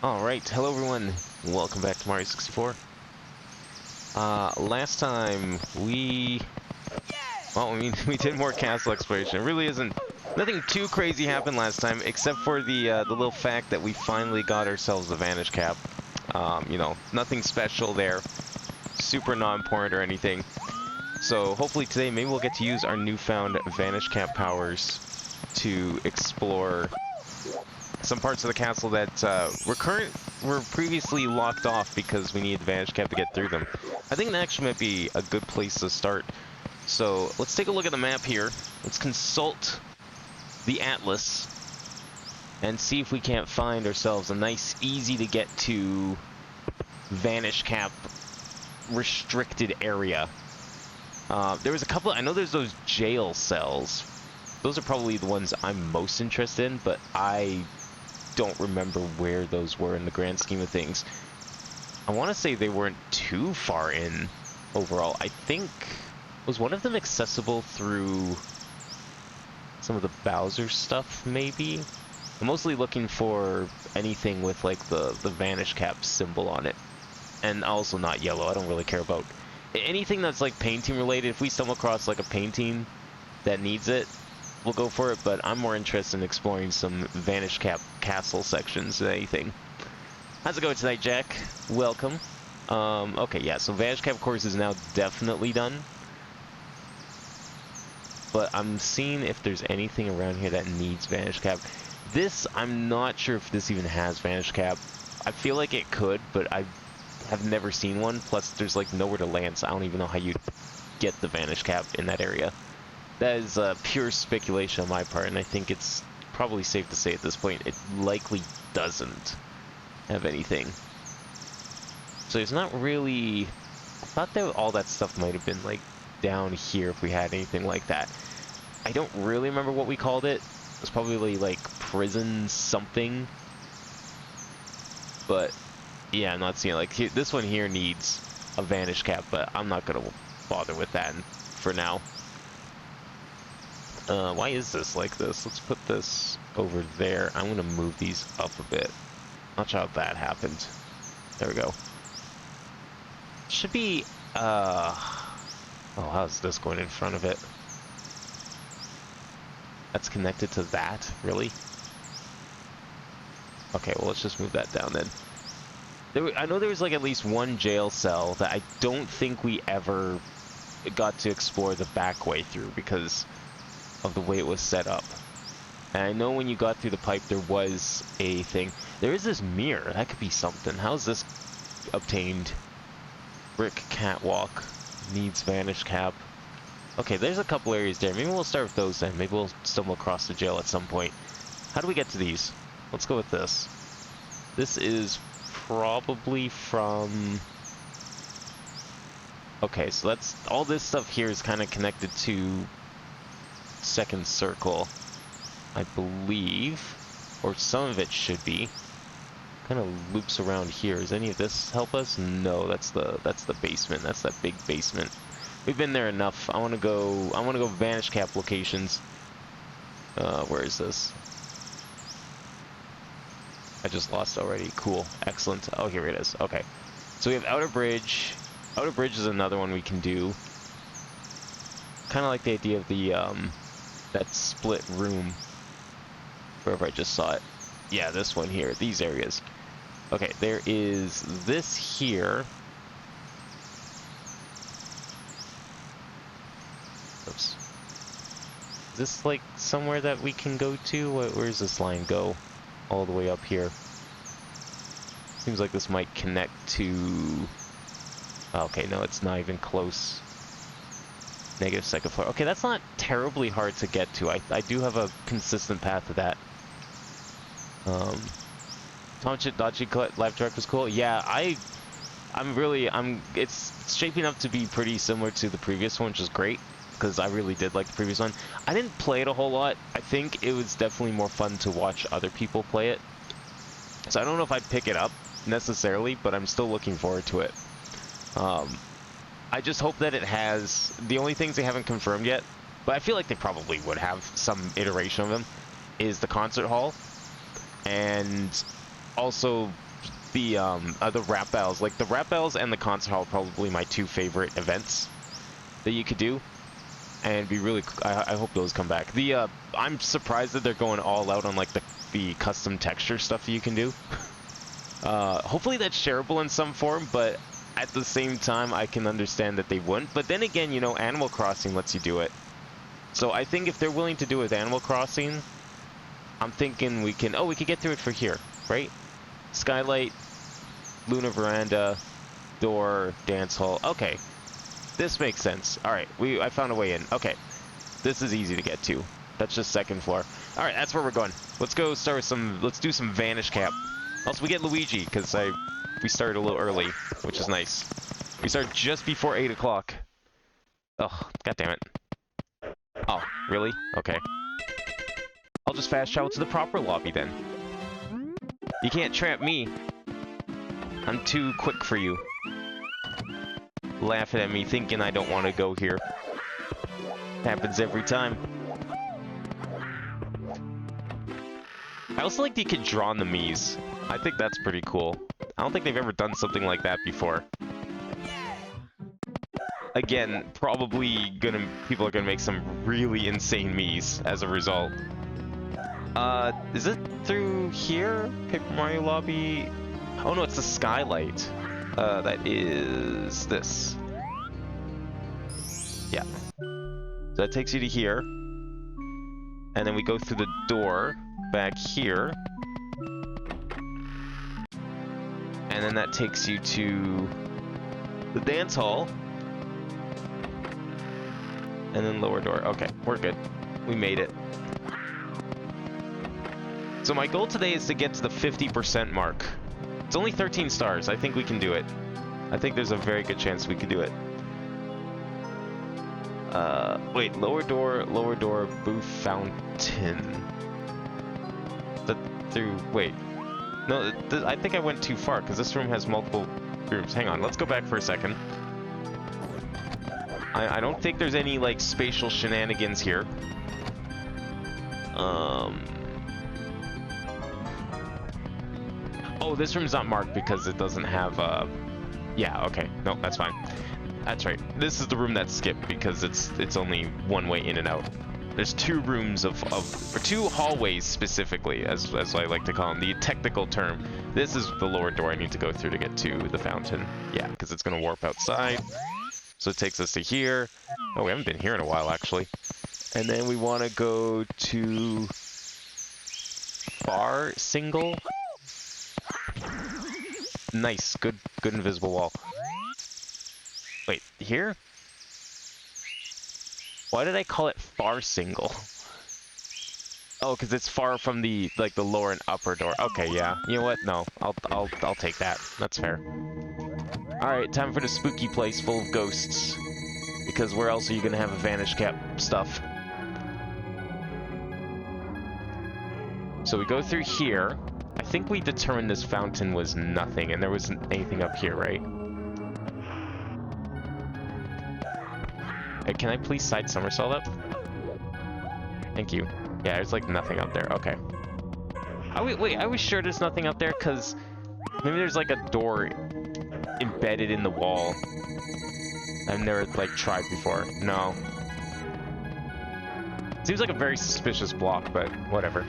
Alright, hello everyone. Welcome back to Mario 64. Last time we did more castle exploration. It really isn't, nothing too crazy happened last time, except for the little fact that we finally got ourselves a Vanish Cap. Nothing special there, super non-important or anything. So hopefully today, maybe we'll get to use our newfound Vanish Cap powers to explore some parts of the castle that were previously locked off because we needed Vanish Cap to get through them. I think that actually might be a good place to start. So let's take a look at the map here. Let's consult the atlas and see if we can't find ourselves a nice, easy to get to Vanish Cap restricted area. There was a couple, I know there's those jail cells. Those are probably the ones I'm most interested in, but I don't remember where those were in the grand scheme of things. I want to say they weren't too far in overall. I think, was one of them accessible through some of the Bowser stuff, maybe? I'm mostly looking for anything with, like, the Vanish Cap symbol on it. And also not yellow. I don't really care about anything that's, like, painting related. If we stumble across, like, a painting that needs it, we'll go for it, but I'm more interested in exploring some Vanish Cap castle sections than anything. How's it going tonight, Jack? Welcome. Okay, yeah, so Vanish Cap course is now definitely done. But I'm seeing if there's anything around here that needs Vanish Cap. This, I'm not sure if this even has Vanish Cap. I feel like it could, but I have never seen one. Plus, there's, like, nowhere to land, so I don't even know how you get the Vanish Cap in that area. That is pure speculation on my part, and I think it's probably safe to say at this point it likely doesn't have anything. So it's not really... I thought that all that stuff might have been, like, down here if we had anything like that. I don't really remember what we called it. It was probably, like, prison something. But, yeah, I'm not seeing, like, this one here needs a Vanish Cap, but I'm not going to bother with that for now. Why is this like this? Let's put this over there. I'm gonna move these up a bit. Watch how that happened. There we go. Should be, oh, how's this going in front of it? That's connected to that? Really? Okay, well, let's just move that down then. I know there was, like, at least one jail cell that I don't think we ever got to explore the back way through because of the way it was set up. And I know when you got through the pipe there was a thing. There is this mirror. That could be something. How's this obtained? Brick catwalk. Needs Vanish Cap. Okay, there's a couple areas there. Maybe we'll start with those then. Maybe we'll stumble across the jail at some point. How do we get to these? Let's go with this. This is probably from... Okay, so that's... all this stuff here is kind of connected to second circle, I believe, or some of it should be. Kind of loops around here. Does any of this help us? No, that's the basement. That's that big basement. We've been there enough. I want to go Vanish Cap locations. Where is this? I just lost already. Cool. Excellent. Oh, here it is. Okay. So we have Outer Bridge. Outer Bridge is another one we can do. Kind of like the idea of the that split room, wherever I just saw it. Yeah, this one here, these areas. Okay, there is this here. Oops. Is this like somewhere that we can go to? Where does this line go? All the way up here. Seems like this might connect to... Okay, no, it's not even close. Negative second floor. Okay, that's not terribly hard to get to. I do have a consistent path to that. Dodgy live track was cool. Yeah, it's shaping up to be pretty similar to the previous one, which is great, because I really did like the previous one. I didn't play it a whole lot. I think it was definitely more fun to watch other people play it. So I don't know if I'd pick it up, necessarily, but I'm still looking forward to it. I just hope that it has... The only things they haven't confirmed yet, but I feel like they probably would have some iteration of them, is the concert hall, and also the rap battles. Like the rap battles and the concert hall are probably my two favorite events that you could do, and be really. I hope those come back. I'm surprised that they're going all out on like the custom texture stuff that you can do. Hopefully that's shareable in some form, but at the same time, I can understand that they wouldn't. But then again, you know, Animal Crossing lets you do it. So I think if they're willing to do it with Animal Crossing, I'm thinking we can... Oh, we could get through it for here, right? Skylight, Luna Veranda, door, dance hall. Okay, this makes sense. All right, I found a way in. Okay, this is easy to get to. That's just second floor. All right, that's where we're going. Let's go start with some... Let's do some Vanish Cap. Also, we get Luigi, because we started a little early, which is nice. We start just before 8 o'clock. Oh, god damn it. Oh, really? Okay. I'll just fast travel to the proper lobby then. You can't trap me. I'm too quick for you. Laughing at me, thinking I don't want to go here. Happens every time. I also like that you can draw on the Miis. I think that's pretty cool. I don't think they've ever done something like that before. Again, probably people are gonna make some really insane Miis as a result. Is it through here? Paper Mario Lobby? Oh no, it's the Skylight. That is this. Yeah. So that takes you to here. And then we go through the door back here. And then that takes you to the dance hall. And then lower door. Okay, we're good. We made it. So my goal today is to get to the 50% mark. It's only 13 stars. I think we can do it. I think there's a very good chance we could do it. Wait, lower door, booth fountain. Wait. No, I think I went too far, because this room has multiple rooms. Hang on, let's go back for a second. I don't think there's any, like, spatial shenanigans here. Oh, this room's not marked because it doesn't have, yeah, okay. No, that's fine. That's right. This is the room that's skipped because it's only one way in and out. There's two rooms or two hallways specifically, as I like to call them, the technical term. This is the lower door I need to go through to get to the fountain. Yeah, because it's going to warp outside. So it takes us to here. Oh, we haven't been here in a while, actually. And then we want to go to bar single. Nice, good invisible wall. Wait, here? Why did I call it far single? Oh, because it's far from the the lower and upper door. Okay, yeah. You know what? No, I'll take that. That's fair. All right, time for the spooky place full of ghosts. Because where else are you gonna have a Vanish Cap stuff? So we go through here. I think we determined this fountain was nothing, and there wasn't anything up here, right? Hey, can I please side somersault up? Thank you. Yeah, there's like nothing up there. Okay. Wait, I was sure there's nothing up there, because maybe there's like a door embedded in the wall. I've never like tried before. No. Seems like a very suspicious block, but whatever.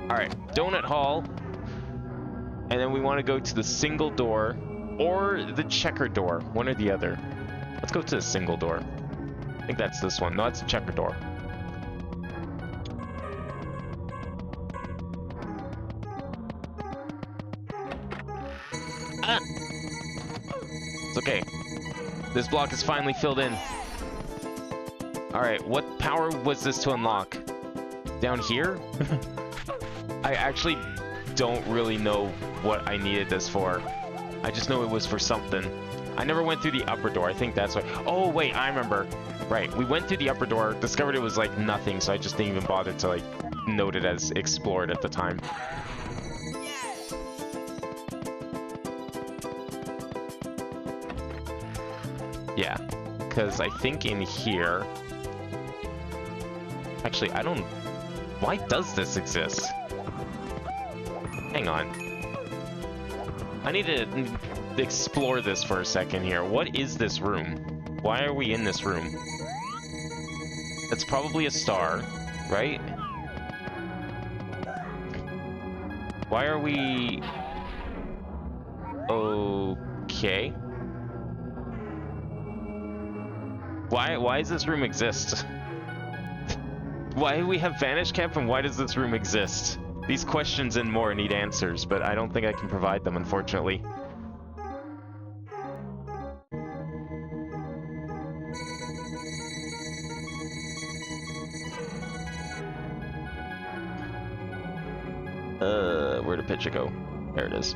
Alright, Donut Hall. And then we want to go to the single door or the checker door. One or the other. Let's go to the single door. I think that's this one. No, that's the checker door. Ah! It's okay. This block is finally filled in. Alright, what power was this to unlock? Down here? I actually don't really know what I needed this for. I just know it was for something. I never went through the upper door. I think that's why. Oh, wait, I remember. Right, we went through the upper door, discovered it was like nothing, so I just didn't even bother to like note it as explored at the time. Yeah, because I think in here... Actually, I don't... Why does this exist? Hang on. I need to explore this for a second here. What is this room? Why are we in this room? It's probably a star, right? Why are we... Okay. Why does this room exist? Why do we have Vanish Cap and why does this room exist? These questions and more need answers, but I don't think I can provide them, unfortunately. Where did picture go? There it is.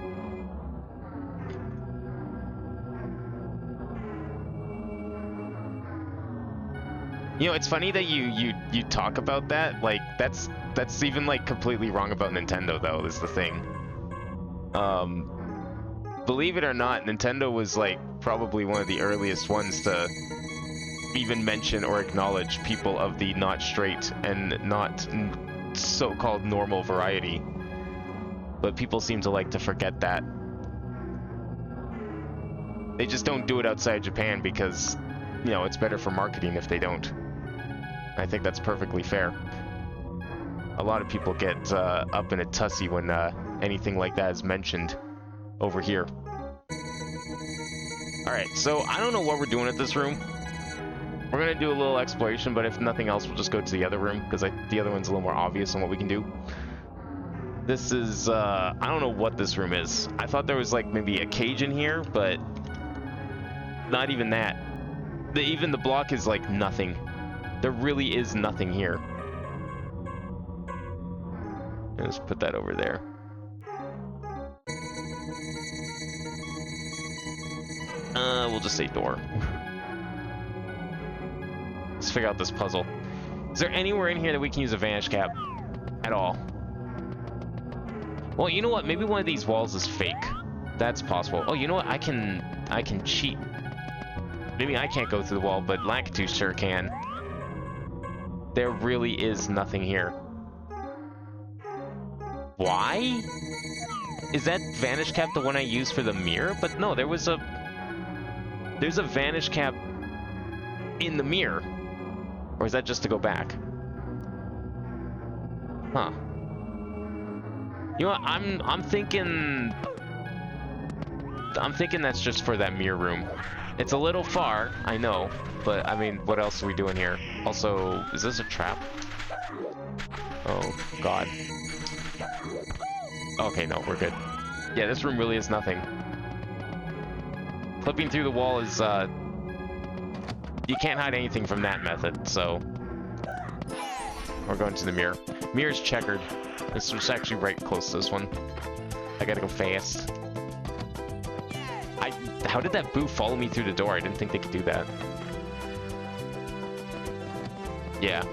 You know, it's funny that you talk about that. Like, that's even like completely wrong about Nintendo, though, is the thing. Believe it or not, Nintendo was like probably one of the earliest ones to even mention or acknowledge people of the not straight and not so-called normal variety. But people seem to like to forget that. They just don't do it outside Japan because, you know, it's better for marketing if they don't. I think that's perfectly fair. A lot of people get up in a tussy when anything like that is mentioned over here. Alright, so I don't know what we're doing at this room. We're gonna do a little exploration, but if nothing else, we'll just go to the other room, because the other one's a little more obvious on what we can do. This is, I don't know what this room is. I thought there was, like, maybe a cage in here, but not even that. Even the block is, like, nothing. There really is nothing here. Let's put that over there. We'll just say door. Let's figure out this puzzle. Is there anywhere in here that we can use a Vanish Cap at all? Well, you know what? Maybe one of these walls is fake. That's possible. Oh, you know what? I can cheat. Maybe I can't go through the wall, but Lakitu sure can. There really is nothing here. Why? Is that Vanish Cap the one I used for the mirror? But no, there's a Vanish Cap in the mirror. Or is that just to go back? Huh. You know what? I'm thinking that's just for that mirror room. It's a little far, I know, but I mean, what else are we doing here? Also, is this a trap? Oh god. Okay, no, we're good. Yeah, this room really is nothing. Clipping through the wall is you can't hide anything from that method, so we're going to the mirror. Mirror's checkered. This was actually right close to this one. I gotta go fast. How did that boo follow me through the door? I didn't think they could do that. Yeah.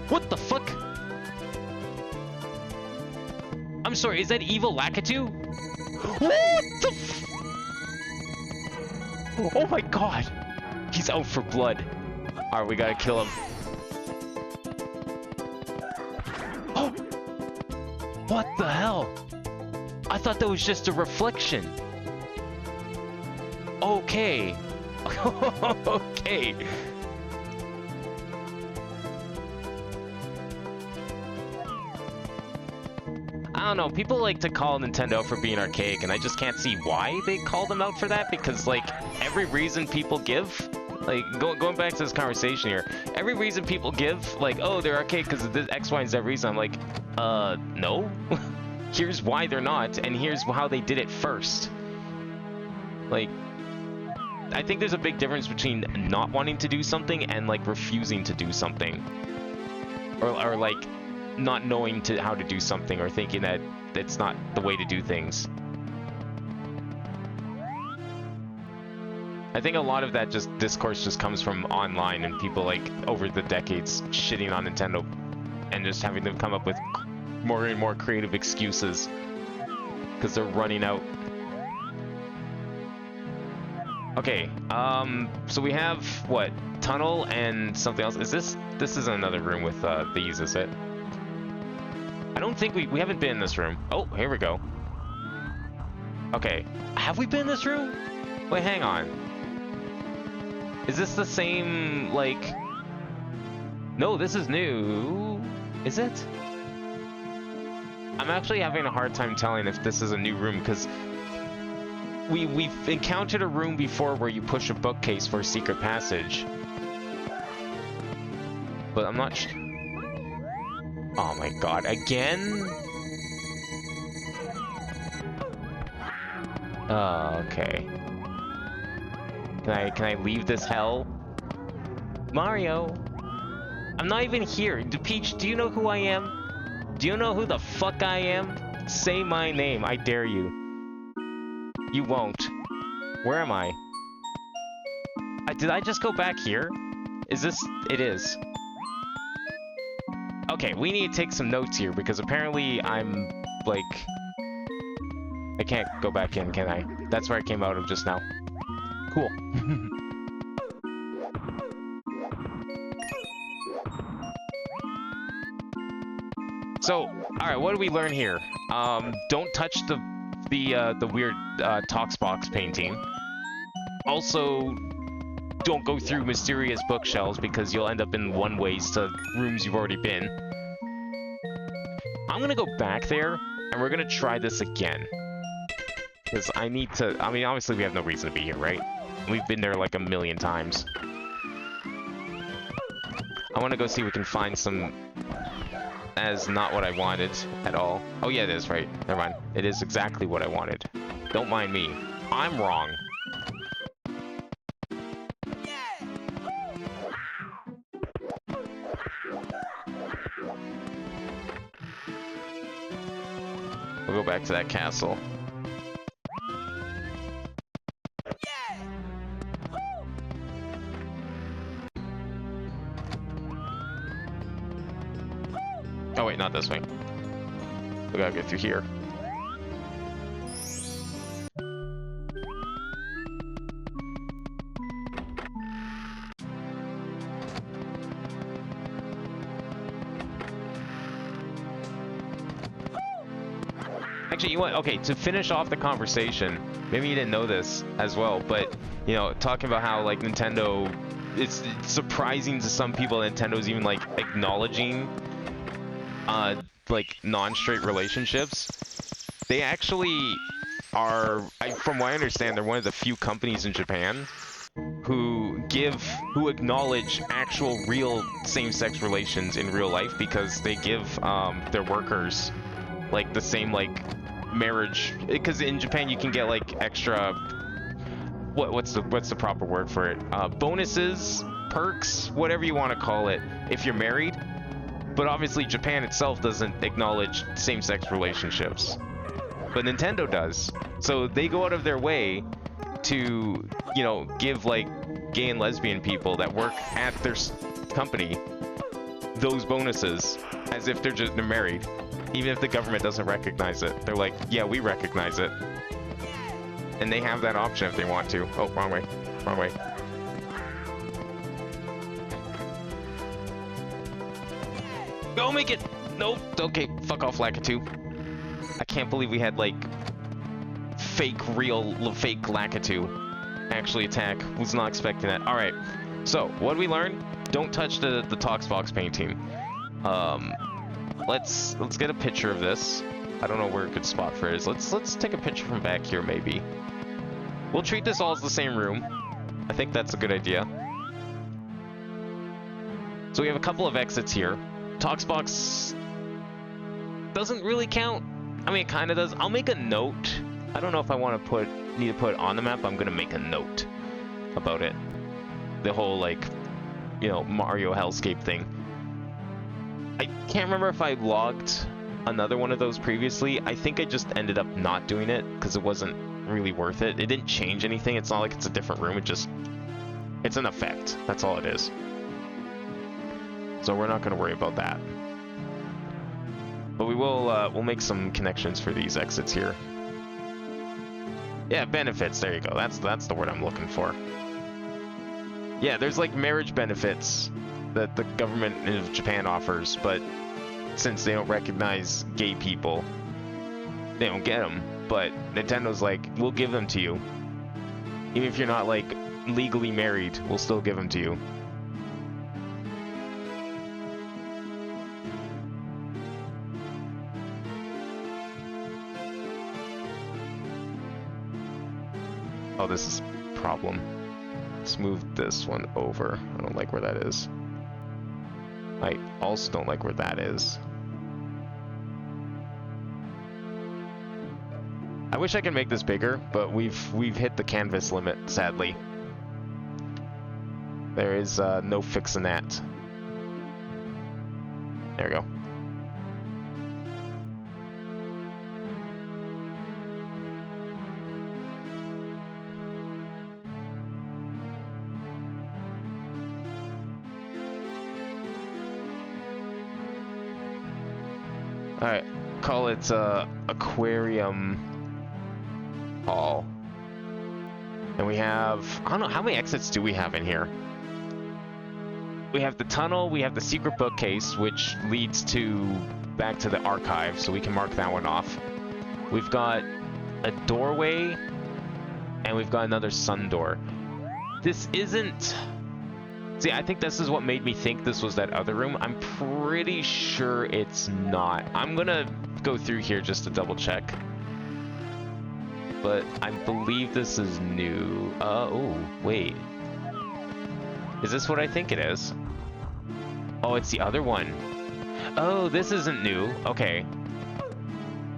What the fuck? I'm sorry, is that evil Lakitu? What the f— Oh my god! He's out for blood. Alright, we gotta kill him. Oh! What the hell? I thought that was just a reflection. Okay. Okay. I don't know, people like to call Nintendo for being archaic, and I just can't see why they call them out for that, because, like, every reason people give, like, going back to this conversation here, every reason people give, like, oh, they're archaic because of this X, Y, and Z reason, I'm like, no. Here's why they're not, and here's how they did it first. Like, I think there's a big difference between not wanting to do something and, like, refusing to do something. Or like, not knowing how to do something, or thinking that it's not the way to do things. I think a lot of that discourse just comes from online and people, like, over the decades shitting on Nintendo and just having to come up with more and more creative excuses because they're running out. Okay, so we have, what, tunnel and something else. This isn't another room with these, is it? I don't think we haven't been in this room. Oh, here we go. Okay, have we been in this room? Wait, hang on. Is this the same, like... No, this is new. Is it? I'm actually having a hard time telling if this is a new room, because we've encountered a room before where you push a bookcase for a secret passage. But I'm not sure. Oh my god, again? Oh, okay. Can I leave this hell? Mario! I'm not even here. Peach, do you know who I am? Do you know who the fuck I am? Say my name, I dare you. You won't. Where am I? Did I just go back here? Is this... It is. Okay, we need to take some notes here, because apparently I'm, like... I can't go back in, can I? That's where I came out of just now. Cool. So, alright, what do we learn here? Don't touch the weird Toxbox painting. Also, don't go through mysterious bookshelves because you'll end up in one-ways to rooms you've already been. I'm gonna go back there, and we're gonna try this again. Because I need to... I mean, obviously we have no reason to be here, right? We've been there like a million times. I want to go see if we can find some... As not what I wanted at all. Oh yeah, it is, right? Never mind. It is exactly what I wanted. Don't mind me. I'm wrong. We'll go back to that castle. Oh wait, not this way. We gotta get through here. Actually, you want... Okay, to finish off the conversation, maybe you didn't know this as well, but, you know, talking about how, like, Nintendo... It's surprising to some people that Nintendo's even, like, acknowledging like non-straight relationships. They actually are, from what I understand, they're one of the few companies in Japan who acknowledge actual real same-sex relations in real life, because they give their workers like the same like marriage, because in Japan you can get like extra what's the proper word for it, bonuses, perks, whatever you want to call it, if you're married. But obviously Japan itself doesn't acknowledge same-sex relationships. But Nintendo does. So they go out of their way to, you know, give like gay and lesbian people that work at their company those bonuses as if they're married. Even if the government doesn't recognize it. They're like, yeah, we recognize it. And they have that option if they want to. Oh, wrong way. Wrong way. Go make it! Nope. Okay, fuck off, Lakitu. I can't believe we had, like, fake Lakitu actually attack. Was not expecting that. Alright, so, what did we learn? Don't touch the Toxbox painting. Let's get a picture of this. I don't know where a good spot for it is. Let's take a picture from back here, maybe. We'll treat this all as the same room. I think that's a good idea. So we have a couple of exits here. Toxbox doesn't really count. I mean, it kind of does. I'll make a note. I don't know if I want to need to put it on the map. I'm gonna make a note about it. The whole, like, you know, Mario Hellscape thing. I can't remember if I logged another one of those previously. I think I just ended up not doing it because it wasn't really worth it. It didn't change anything. It's not like it's a different room. It's an effect. That's all it is. So we're not going to worry about that. But we will, we'll make some connections for these exits here. Yeah, benefits. There you go. That's the word I'm looking for. Yeah, there's like marriage benefits that the government of Japan offers, but since they don't recognize gay people, they don't get them. but Nintendo's like, we'll give them to you. Even if you're not, like, legally married, we'll still give them to you. Oh, this is a problem. Let's move this one over. I don't like where that is. I also don't like where that is. I wish I could make this bigger, but we've hit the canvas limit, sadly. There is no fixing that. There we go. Alright, call it aquarium hall. And we have, I don't know, how many exits do we have in here? We have the tunnel, we have the secret bookcase, which leads to back to the archive, so we can mark that one off. We've got a doorway, and we've got another sun door. This isn't... See, I think this is what made me think this was that other room. I'm pretty sure it's not. I'm gonna go through here just to double check. But I believe this is new. Oh, wait. Is this what I think it is? Oh, it's the other one. Oh, this isn't new. Okay.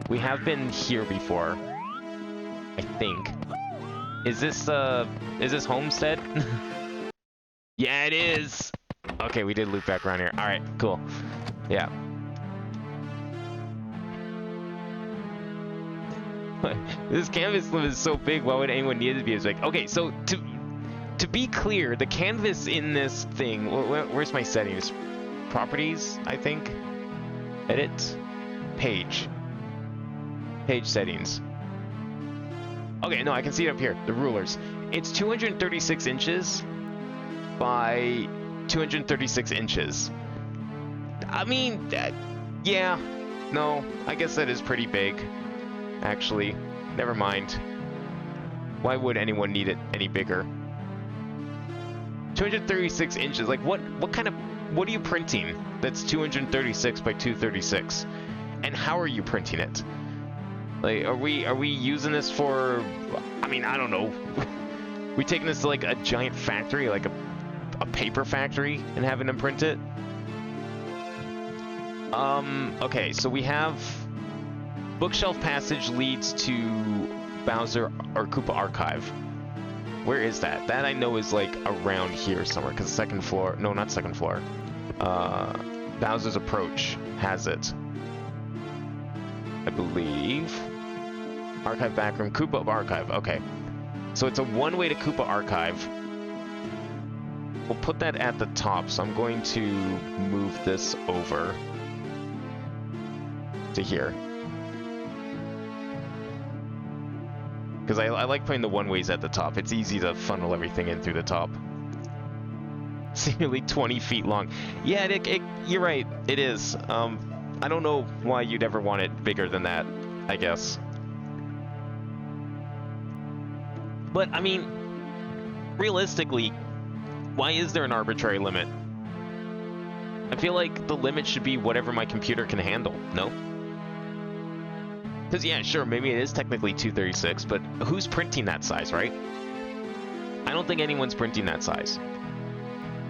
We have been here before. I think. Is this Homestead? Yeah, it is! Okay, we did loop back around here. Alright, cool. Yeah. This canvas limit is so big, why would anyone need it to be as big? Okay, so to be clear, the canvas in this thing... Where's my settings? Properties, I think? Edit? Page. Page settings. Okay, no, I can see it up here. The rulers. It's 236 inches... by 236 inches. I mean, yeah, no, I guess that is pretty big, actually. Never mind. Why would anyone need it any bigger? 236 inches, like what are you printing that's 236 by 236? And how are you printing it? Like, are we using this for, I mean, I don't know. We taking this to like a giant factory, like a paper factory, and having them print it? Okay, so we have bookshelf passage leads to Bowser or Koopa archive. Where is that? That I know is like around here somewhere, because second floor, no, not second floor. Bowser's approach has it, I believe. Archive backroom, Koopa archive, okay. So it's a one-way to Koopa archive. We'll put that at the top, so I'm going to move this over to here. Because I like putting the one-ways at the top. It's easy to funnel everything in through the top. It's nearly 20 feet long. Yeah, you're right, it is. I don't know why you'd ever want it bigger than that, I guess. But, I mean, realistically, why is there an arbitrary limit? I feel like the limit should be whatever my computer can handle, no? Because, yeah, sure, maybe it is technically 236, but who's printing that size, right? I don't think anyone's printing that size.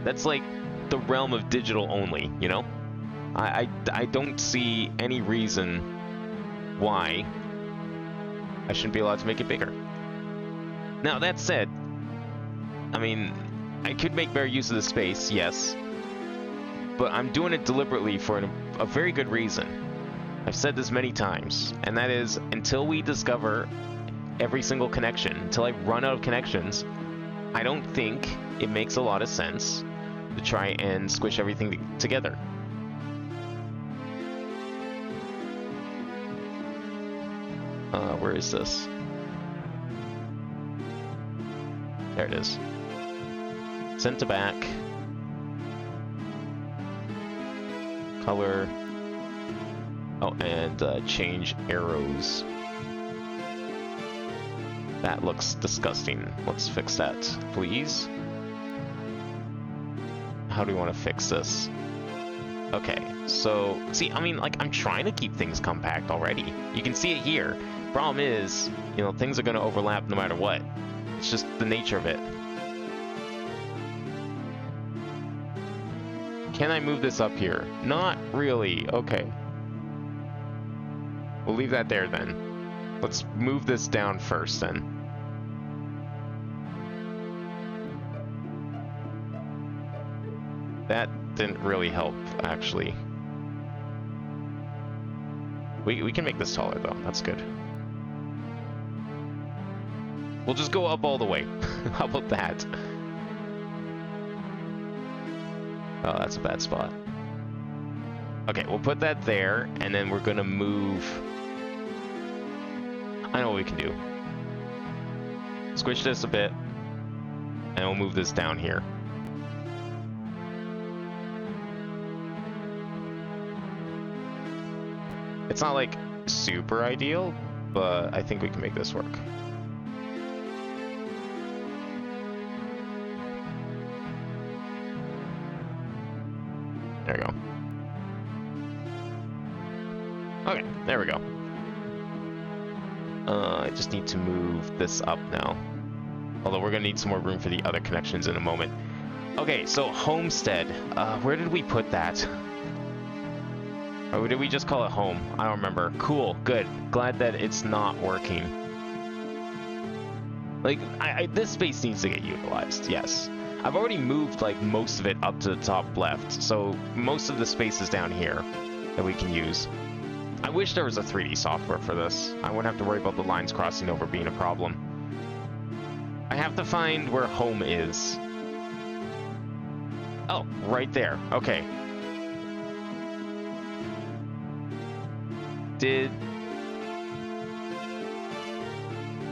That's like the realm of digital only, you know? I don't see any reason why I shouldn't be allowed to make it bigger. Now, that said, I mean, I could make better use of the space, yes, but I'm doing it deliberately for a very good reason. I've said this many times, and that is, until we discover every single connection, until I run out of connections, I don't think it makes a lot of sense to try and squish everything together. Where is this? There it is. Sent to back. Color. Oh, and change arrows. That looks disgusting. Let's fix that, please. How do we want to fix this? Okay, so, see, I mean, like, I'm trying to keep things compact already. You can see it here. Problem is, you know, things are going to overlap no matter what. It's just the nature of it. Can I move this up here? Not really. Okay. We'll leave that there then. Let's move this down first then. That didn't really help, actually. We can make this taller though, that's good. We'll just go up all the way. How about that? Oh, that's a bad spot. Okay, we'll put that there, and then we're gonna move... I know what we can do. Squish this a bit, and we'll move this down here. It's not like super ideal, but I think we can make this work. There we go. Okay, there we go. I just need to move this up now. Although we're gonna need some more room for the other connections in a moment. Okay, so Homestead. Where did we put that? Or did we just call it home? I don't remember. Cool, good. Glad that it's not working. Like, this space needs to get utilized, yes. I've already moved, like, most of it up to the top left, so most of the space is down here that we can use. I wish there was a 3D software for this. I wouldn't have to worry about the lines crossing over being a problem. I have to find where home is. Oh, right there. Okay.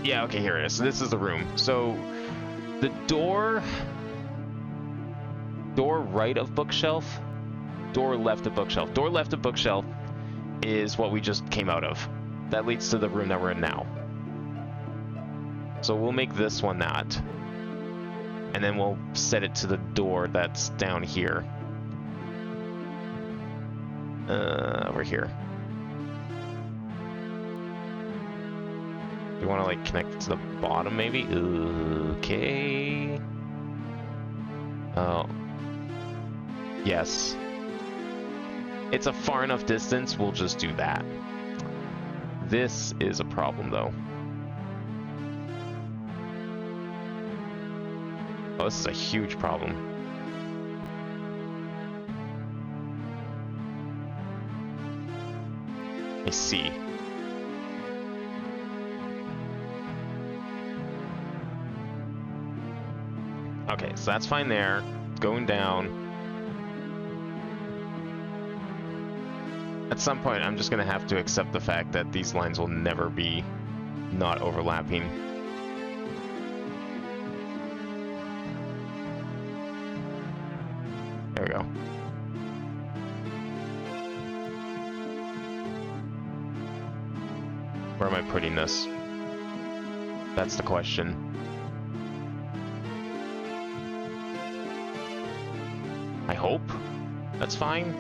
Yeah, okay, here it is. So this is the room. So the door right of bookshelf, door left of bookshelf. Door left of bookshelf is what we just came out of. That leads to the room that we're in now. So we'll make this one that. And then we'll set it to the door that's down here. Over here. You want to, like, connect it to the bottom, maybe? Okay. Oh. Yes. It's a far enough distance, we'll just do that. This is a problem, though. Oh, this is a huge problem. I see. Okay, so that's fine there. It's going down. At some point, I'm just going to have to accept the fact that these lines will never be not overlapping. There we go. Where am I putting this? That's the question. I hope that's fine.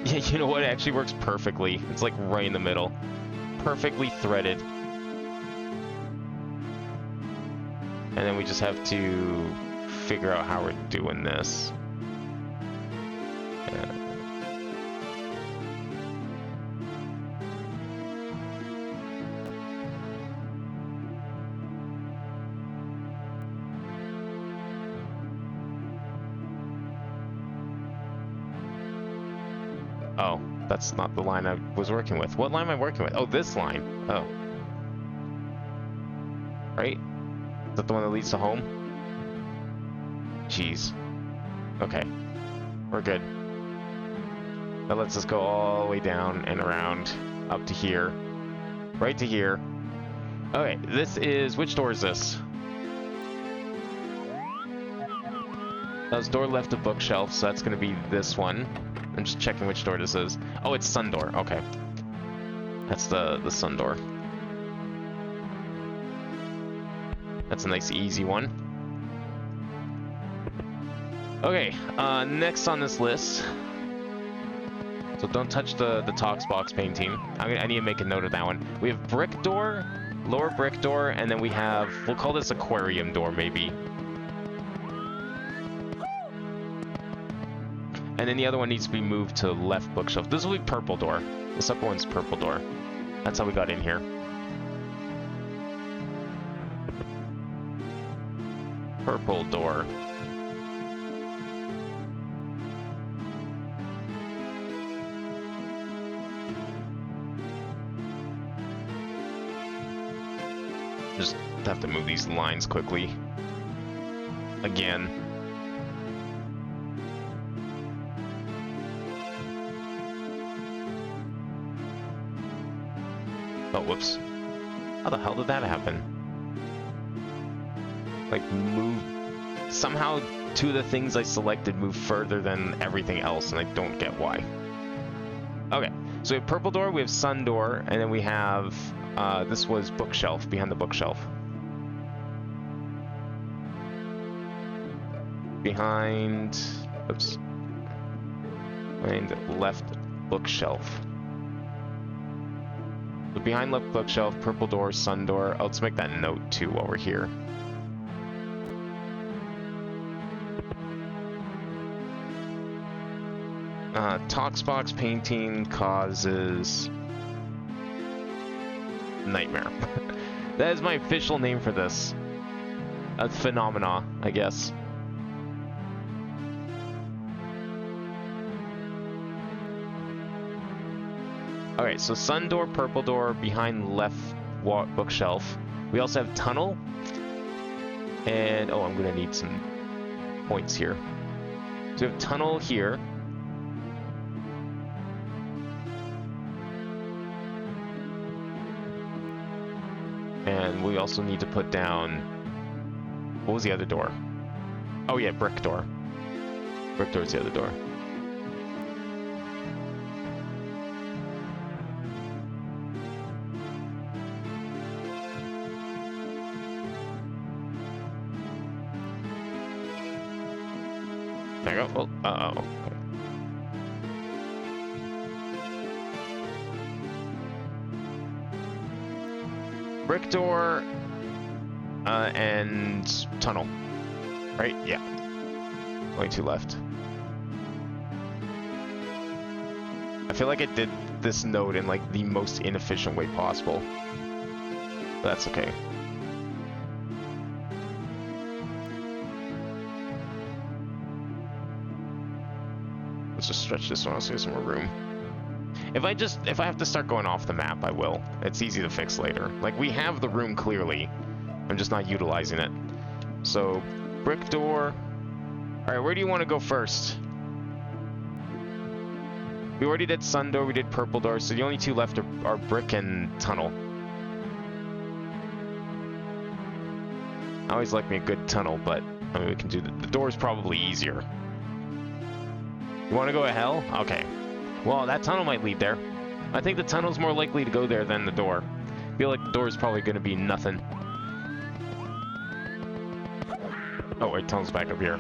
Yeah, you know what? It actually works perfectly. It's like right in the middle. Perfectly threaded. And then we just have to figure out how we're doing this. Oh, that's not the line I was working with. What line am I working with? Oh, this line. Oh. Right? Is that the one that leads to home? Jeez. Okay. We're good. That lets us go all the way down and around up to here. Right to here. Okay, this is... Which door is this? That was door left of bookshelf, so that's going to be this one. I'm just checking which door this is. Oh, it's sun door. Okay. That's the sun door. That's a nice easy one. Okay, next on this list. So don't touch the Tox box painting. I need to make a note of that one. We have brick door, lower brick door, and then we have, we'll call this aquarium door maybe. And then the other one needs to be moved to left bookshelf. This will be purple door. This upper one's purple door. That's how we got in here. Purple door. Just have to move these lines quickly. Again. Oh, whoops. How the hell did that happen? Like, move... Somehow, two of the things I selected move further than everything else, and I don't get why. Okay, so we have purple door, we have sun door, and then we have... this was bookshelf, behind the bookshelf. Behind... Oops. Behind left bookshelf. So behind left bookshelf, purple door, sun door. Oh, let's make that note too while we're here. Tox box painting causes nightmare. That is my official name for this. A phenomena, I guess. Okay, so sun door, purple door, behind left bookshelf. We also have tunnel. And, oh, I'm gonna need some points here. So we have tunnel here. And we also need to put down... What was the other door? Oh yeah, brick door. Brick door is the other door. There you go. Oh, uh-oh. Brick door, and tunnel. Right? Yeah. Only two left. I feel like I did this node in like the most inefficient way possible. But that's okay. Let's just stretch this one out so there's some more room. If I have to start going off the map, I will. It's easy to fix later. Like, we have the room clearly. I'm just not utilizing it. So, brick door. Alright, where do you want to go first? We already did sun door, we did purple door, so the only two left are brick and tunnel. I always like me a good tunnel, but I mean, we can do the door is probably easier. You want to go to hell? Okay. Well, that tunnel might lead there. I think the tunnel's more likely to go there than the door. I feel like the door is probably going to be nothing. Oh, wait, tunnel's back up here.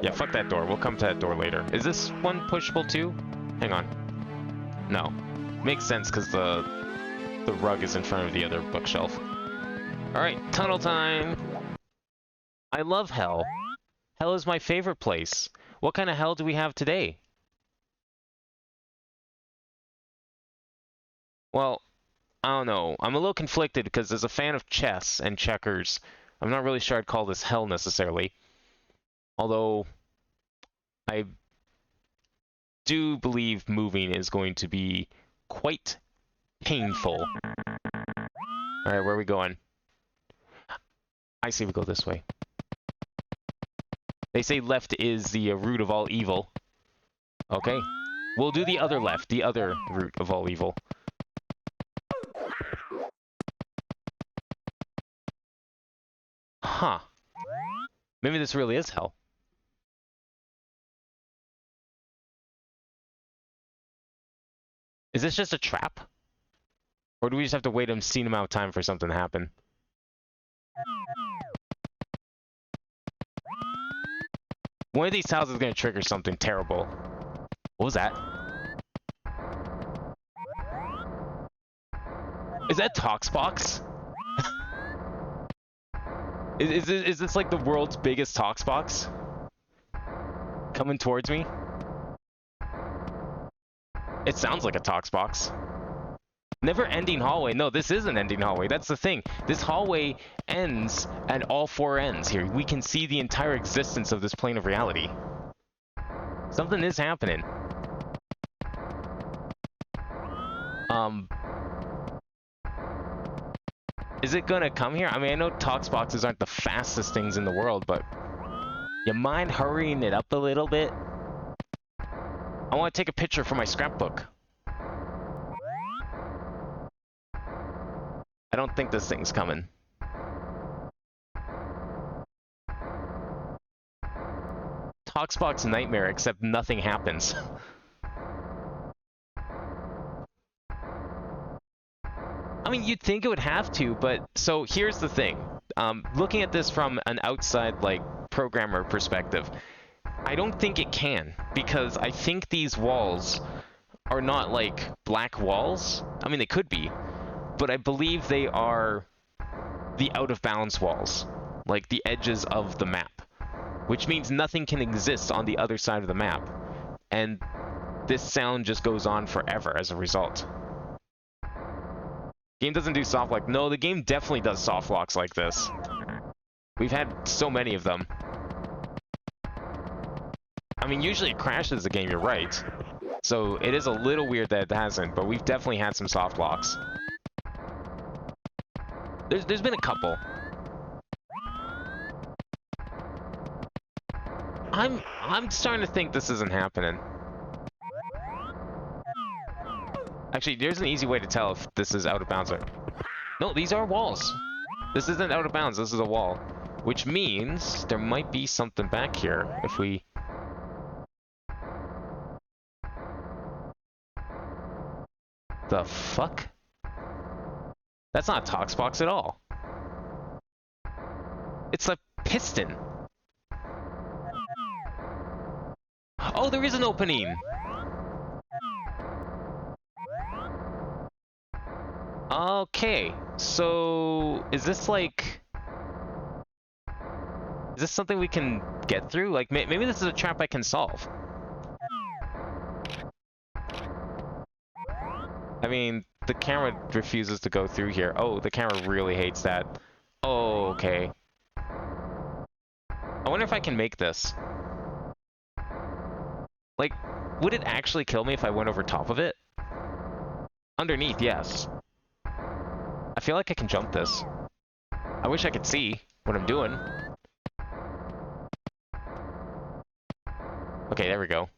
Yeah, fuck that door. We'll come to that door later. Is this one pushable too? Hang on. No. Makes sense because the rug is in front of the other bookshelf. Alright, tunnel time! I love hell. Hell is my favorite place. What kind of hell do we have today? Well, I don't know. I'm a little conflicted because as a fan of chess and checkers, I'm not really sure I'd call this hell necessarily. Although, I do believe moving is going to be quite painful. Alright, where are we going? I say we go this way. They say left is the root of all evil. Okay. We'll do the other left, the other root of all evil. Huh. Maybe this really is hell. Is this just a trap? Or do we just have to wait an obscene amount of time for something to happen? One of these tiles is going to trigger something terrible. What was that? Is that Toxbox? is this like the world's biggest Toxbox? Coming towards me? It sounds like a Toxbox. Never-ending hallway. No, this is an ending hallway. That's the thing. This hallway ends at all four ends here. We can see the entire existence of this plane of reality. Something is happening. Is it gonna come here? I mean, I know Toxboxes aren't the fastest things in the world, but you mind hurrying it up a little bit? I want to take a picture for my scrapbook. I don't think this thing's coming. Toxbox nightmare, except nothing happens. I mean, you'd think it would have to, but so here's the thing. Looking at this from an outside, like, programmer perspective, I don't think it can, because I think these walls are not like black walls. I mean, they could be, but I believe they are the out-of-bounds walls, like the edges of the map, which means nothing can exist on the other side of the map, and this sound just goes on forever as a result. Game doesn't do soft lock. No, the game definitely does soft locks like this. We've had so many of them. I mean, usually it crashes the game, you're right. So it is a little weird that it hasn't, but we've definitely had some soft locks. There's been a couple. I'm starting to think this isn't happening. Actually, there's an easy way to tell if this is out of bounds or... No, these are walls. This isn't out of bounds, this is a wall. Which means there might be something back here if we... The fuck? That's not a Toxbox at all. It's a piston. Oh, there is an opening! Okay, so is this like... Is this something we can get through? Like, maybe this is a trap I can solve. I mean, the camera refuses to go through here. Oh, the camera really hates that. Oh, okay. I wonder if I can make this. Like, would it actually kill me if I went over top of it? Underneath, yes. I feel like I can jump this. I wish I could see what I'm doing. Okay, there we go.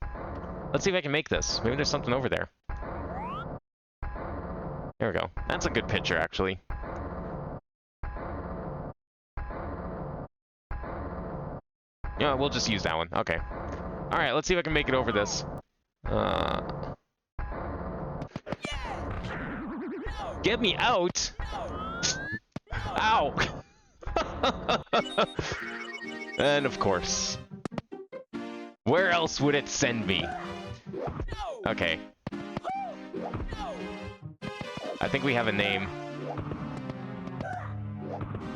Let's see if I can make this. Maybe there's something over there. There we go. That's a good picture, actually. Yeah, we'll just use that one. Okay. Alright, let's see if I can make it over this. Get me out! Ow! And of course. Where else would it send me? Okay. I think we have a name.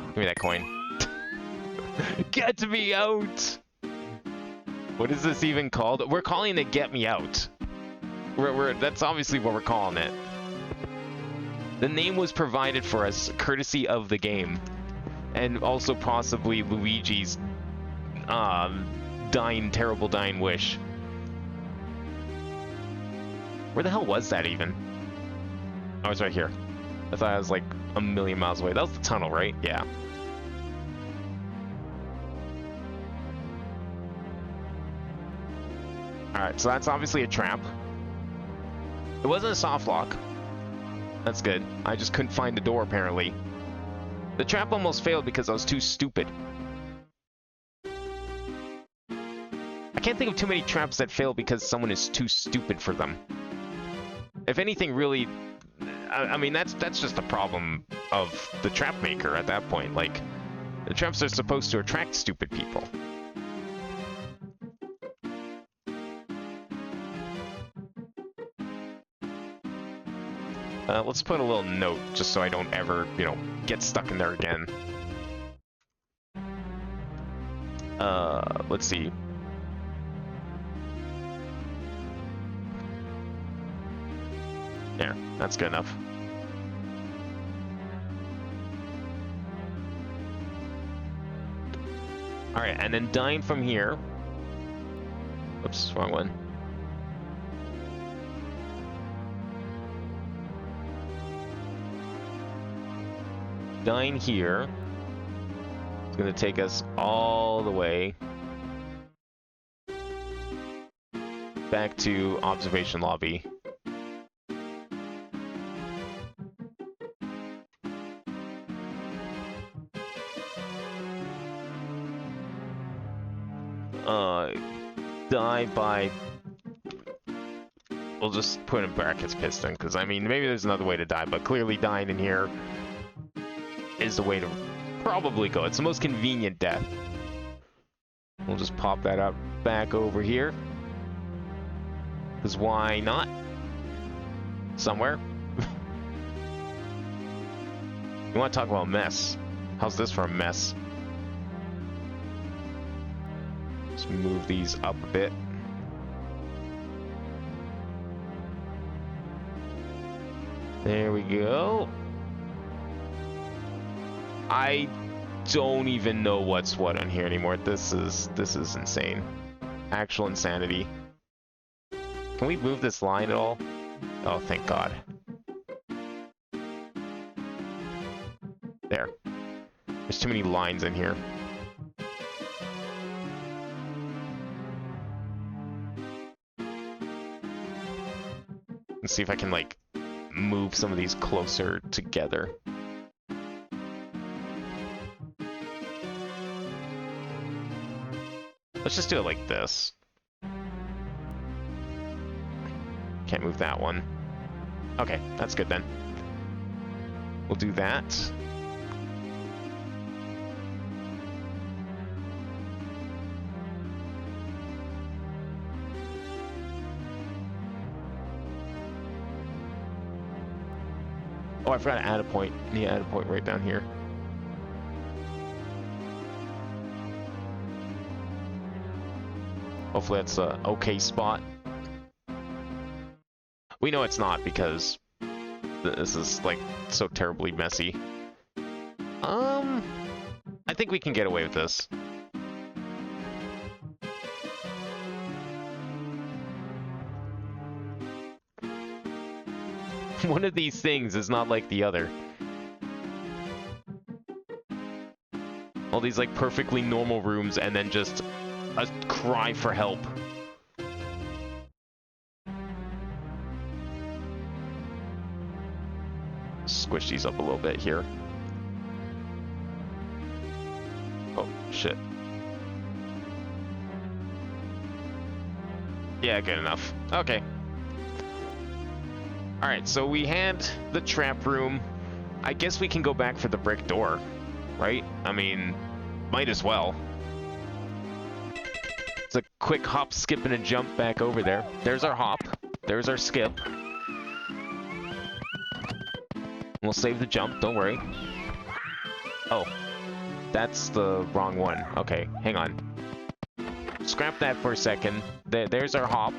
Give me that coin. Get me out! What is this even called? We're calling it Get Me Out. That's obviously what we're calling it. The name was provided for us courtesy of the game. And also possibly Luigi's terrible dying wish. Where the hell was that even? Oh, it's right here. I thought I was like a million miles away. That was the tunnel, right? Yeah. Alright, so that's obviously a trap. It wasn't a soft lock. That's good. I just couldn't find the door, apparently. The trap almost failed because I was too stupid. I can't think of too many traps that fail because someone is too stupid for them. If anything, really... I mean, that's just a problem of the trap maker at that point. Like, the traps are supposed to attract stupid people. Let's put a little note just so I don't ever, you know, get stuck in there again. Let's see. There, that's good enough. Alright, and then dine from here. Oops, wrong one. Dine here. It's going to take us all the way back to observation lobby. Die by... We'll just put in brackets piston, because I mean, maybe there's another way to die, but clearly dying in here is the way to probably go. It's the most convenient death. We'll just pop that up back over here. Because why not? Somewhere. You want to talk about mess? How's this for a mess? Let's move these up a bit. There we go. I don't even know what's what on here anymore. This is insane. Actual insanity. Can we move this line at all? Oh, thank God. There. There's too many lines in here. Let's see if I can, like, move some of these closer together. Let's just do it like this. Can't move that one. Okay, that's good then. We'll do that. Oh, I forgot to add a point. I need to add a point right down here. Hopefully that's an okay spot. We know it's not because this is, like, so terribly messy. I think we can get away with this. One of these things is not like the other. All these, like, perfectly normal rooms and then just a cry for help. Squish these up a little bit here. Oh, shit. Yeah, good enough. Okay. Alright, so we had the trap room. I guess we can go back for the brick door, right? I mean, might as well. It's a quick hop, skip, and a jump back over there. There's our hop. There's our skip. We'll save the jump, don't worry. Oh, that's the wrong one. Okay, hang on. Scrap that for a second. There's our hop.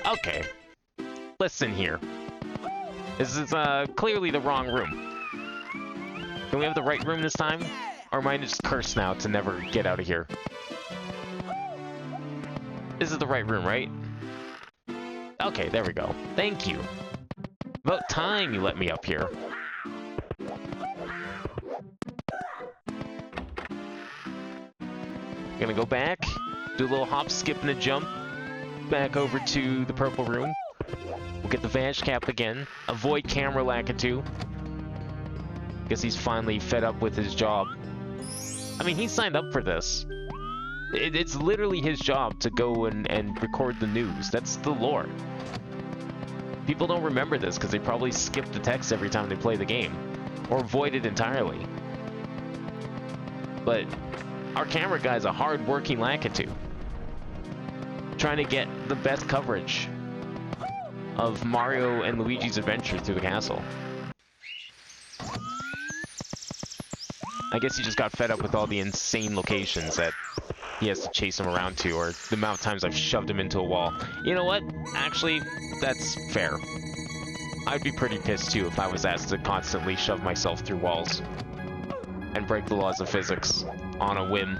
Okay, listen here. This is clearly the wrong room. Can we have the right room this time? Or am I just cursed now to never get out of here? This is the right room, right? Okay, there we go. Thank you. About time you let me up here. Gonna go back, do a little hop, skip, and a jump. Back over to the purple room. We'll get the Vantage Cap again. Avoid camera lackatu. Guess he's finally fed up with his job. I mean, he signed up for this. It's literally his job to go and record the news. That's the lore. People don't remember this because they probably skip the text every time they play the game. Or avoid it entirely. But our camera guy's a hard-working lackatu. trying to get the best coverage of Mario and Luigi's adventure through the castle. I guess he just got fed up with all the insane locations that he has to chase him around to, or the amount of times I've shoved him into a wall. You know what? Actually, that's fair. I'd be pretty pissed too if I was asked to constantly shove myself through walls and break the laws of physics on a whim.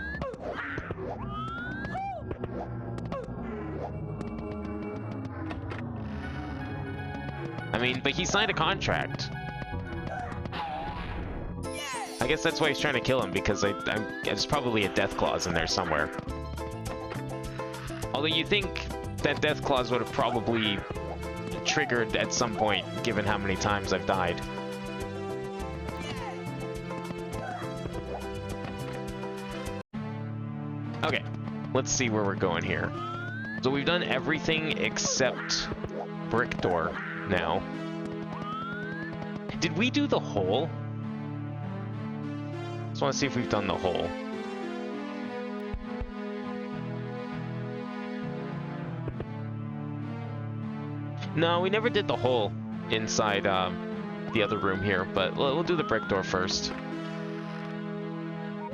I mean, but he signed a contract. I guess that's why he's trying to kill him, because there's probably a death clause in there somewhere. Although you think that death clause would have probably triggered at some point, given how many times I've died. Okay, let's see where we're going here. So we've done everything except Brick Door now. Did we do the hole? Just want to see if we've done the hole. No, we never did the hole inside the other room here, but we'll do the brick door first.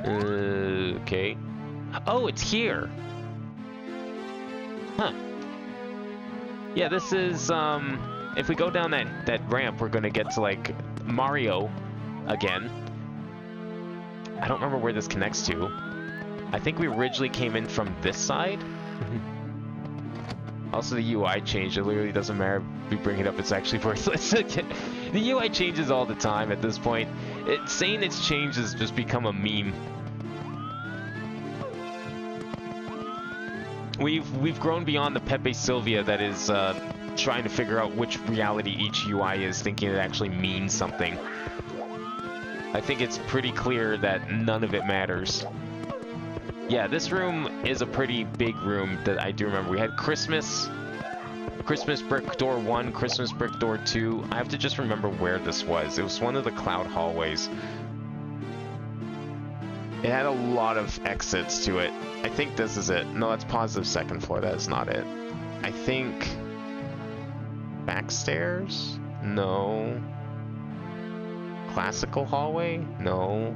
Okay. Oh, it's here. Huh. Yeah, this is, if we go down that ramp, we're gonna get to, like, Mario again. I don't remember where this connects to. I think we originally came in from this side. Also, the UI changed. It literally doesn't matter if we bring it up. It's actually worthless. The UI changes all the time at this point. Saying it's changed has just become a meme. We've grown beyond the Pepe Sylvia that is trying to figure out which reality each UI is, thinking it actually means something. I think it's pretty clear that none of it matters. Yeah, this room is a pretty big room that I do remember. We had Christmas Brick Door 1, Christmas Brick Door 2. I have to just remember where this was. It was one of the cloud hallways. It had a lot of exits to it. I think this is it. No, that's positive second floor. That is not it. I think... backstairs? No. Classical hallway? No.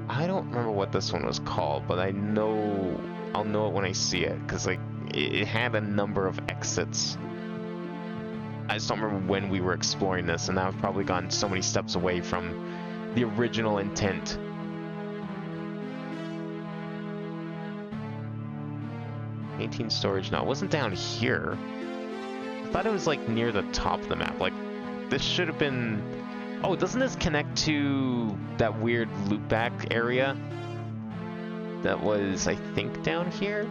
I don't remember what this one was called, but I know I'll know it when I see it, because like it had a number of exits. I just don't remember when we were exploring this, and now I've probably gone so many steps away from the original intent. Painting storage. No, it wasn't down here. I thought it was like near the top of the map. Like this should have been... Oh, doesn't this connect to that weird loopback area? That was, I think, down here?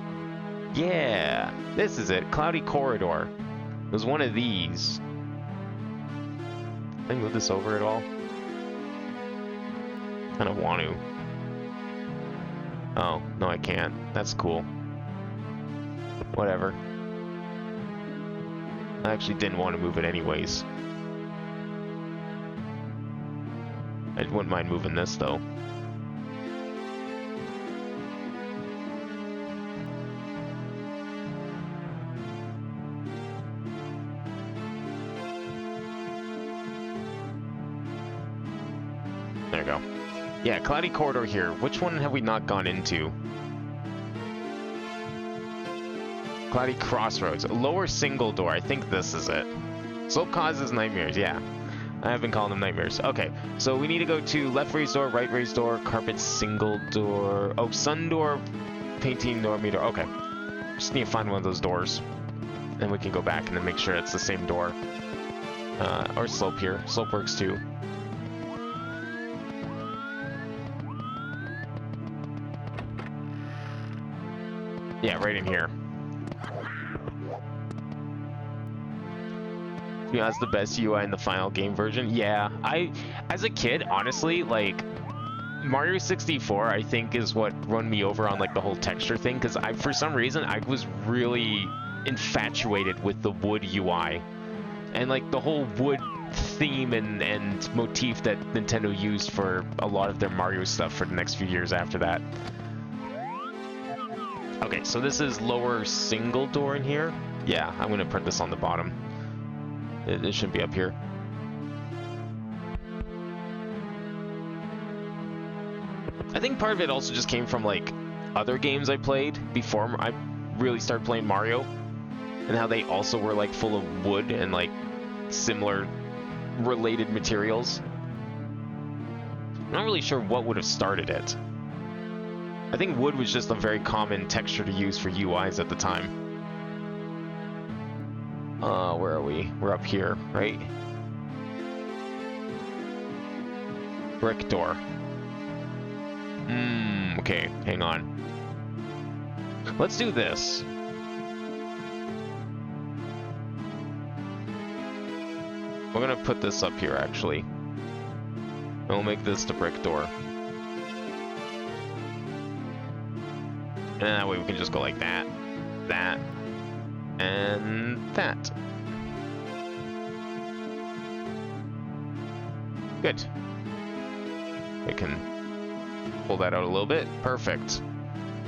Yeah, this is it. Cloudy Corridor. It was one of these. Can I move this over at all? Kind of want to. Oh, no I can't. That's cool. Whatever. I actually didn't want to move it anyways. I wouldn't mind moving this, though. There we go. Yeah, Cloudy Corridor here. Which one have we not gone into? Cloudy Crossroads. Lower single door. I think this is it. Slope causes nightmares. Yeah. I have been calling them nightmares. Okay, so we need to go to left raised door, right raised door, carpet single door. Oh, sun door, painting door, meter. Okay. Just need to find one of those doors. Then we can go back and then make sure it's the same door. Or slope here. Slope works too. Yeah, right in here. You know, that's the best UI in the final game version. Yeah, as a kid, honestly, like, Mario 64, I think, is what run me over on, like, the whole texture thing, because for some reason, I was really infatuated with the wood UI. And, like, the whole wood theme and motif that Nintendo used for a lot of their Mario stuff for the next few years after that. Okay, so this is lower single door in here. Yeah, I'm gonna put this on the bottom. It shouldn't be up here. I think part of it also just came from like other games I played before I really started playing Mario, and how they also were like full of wood and like similar related materials. I'm not really sure what would have started it. I think wood was just a very common texture to use for UIs at the time. Where are we? We're up here, right? Brick door. Okay, hang on. Let's do this. We're gonna put this up here, actually. And we'll make this the brick door. And that way we can just go like that, that, and that. Good. We can pull that out a little bit. Perfect.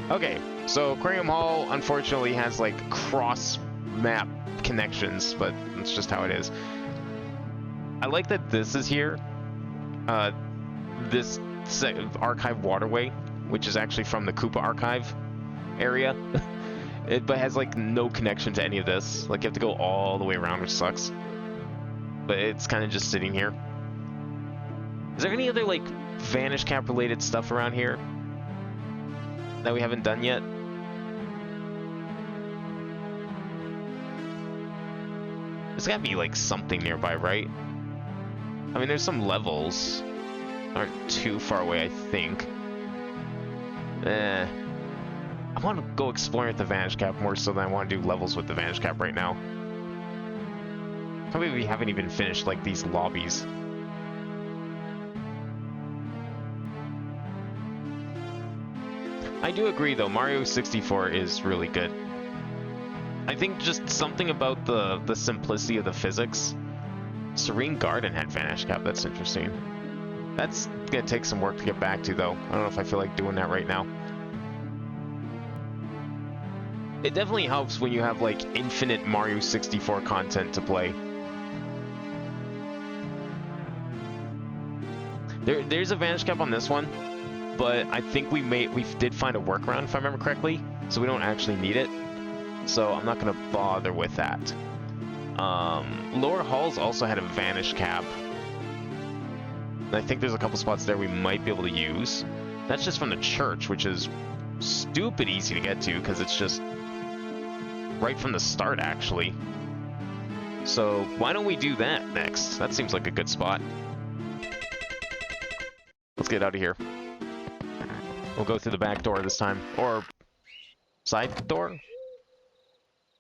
Okay, so Aquarium Hall unfortunately has like cross map connections, but that's just how it is. I like that this is here. This archive waterway, which is actually from the Koopa archive area, but has like no connection to any of this. Like you have to go all the way around, which sucks. But it's kind of just sitting here. Is there any other like Vanish Cap related stuff around here that we haven't done yet? There's gotta be like something nearby, right? I mean, there's some levels. Aren't too far away, I think. I want to go exploring at the Vanish Cap more so than I want to do levels with the Vanish Cap right now. Probably we haven't even finished like these lobbies. I do agree though, Mario 64 is really good. I think just something about the simplicity of the physics. Serene Garden had Vanish Cap, that's interesting. That's gonna take some work to get back to though. I don't know if I feel like doing that right now. It definitely helps when you have like infinite Mario 64 content to play. There's a Vanish Cap on this one, but I think we did find a workaround if I remember correctly, so we don't actually need it. So I'm not gonna bother with that. Lower Halls also had a Vanish Cap. And I think there's a couple spots there we might be able to use. That's just from the church, which is stupid easy to get to because it's just right from the start, actually. So why don't we do that next? That seems like a good spot. Let's get out of here. We'll go through the back door this time. Or side door?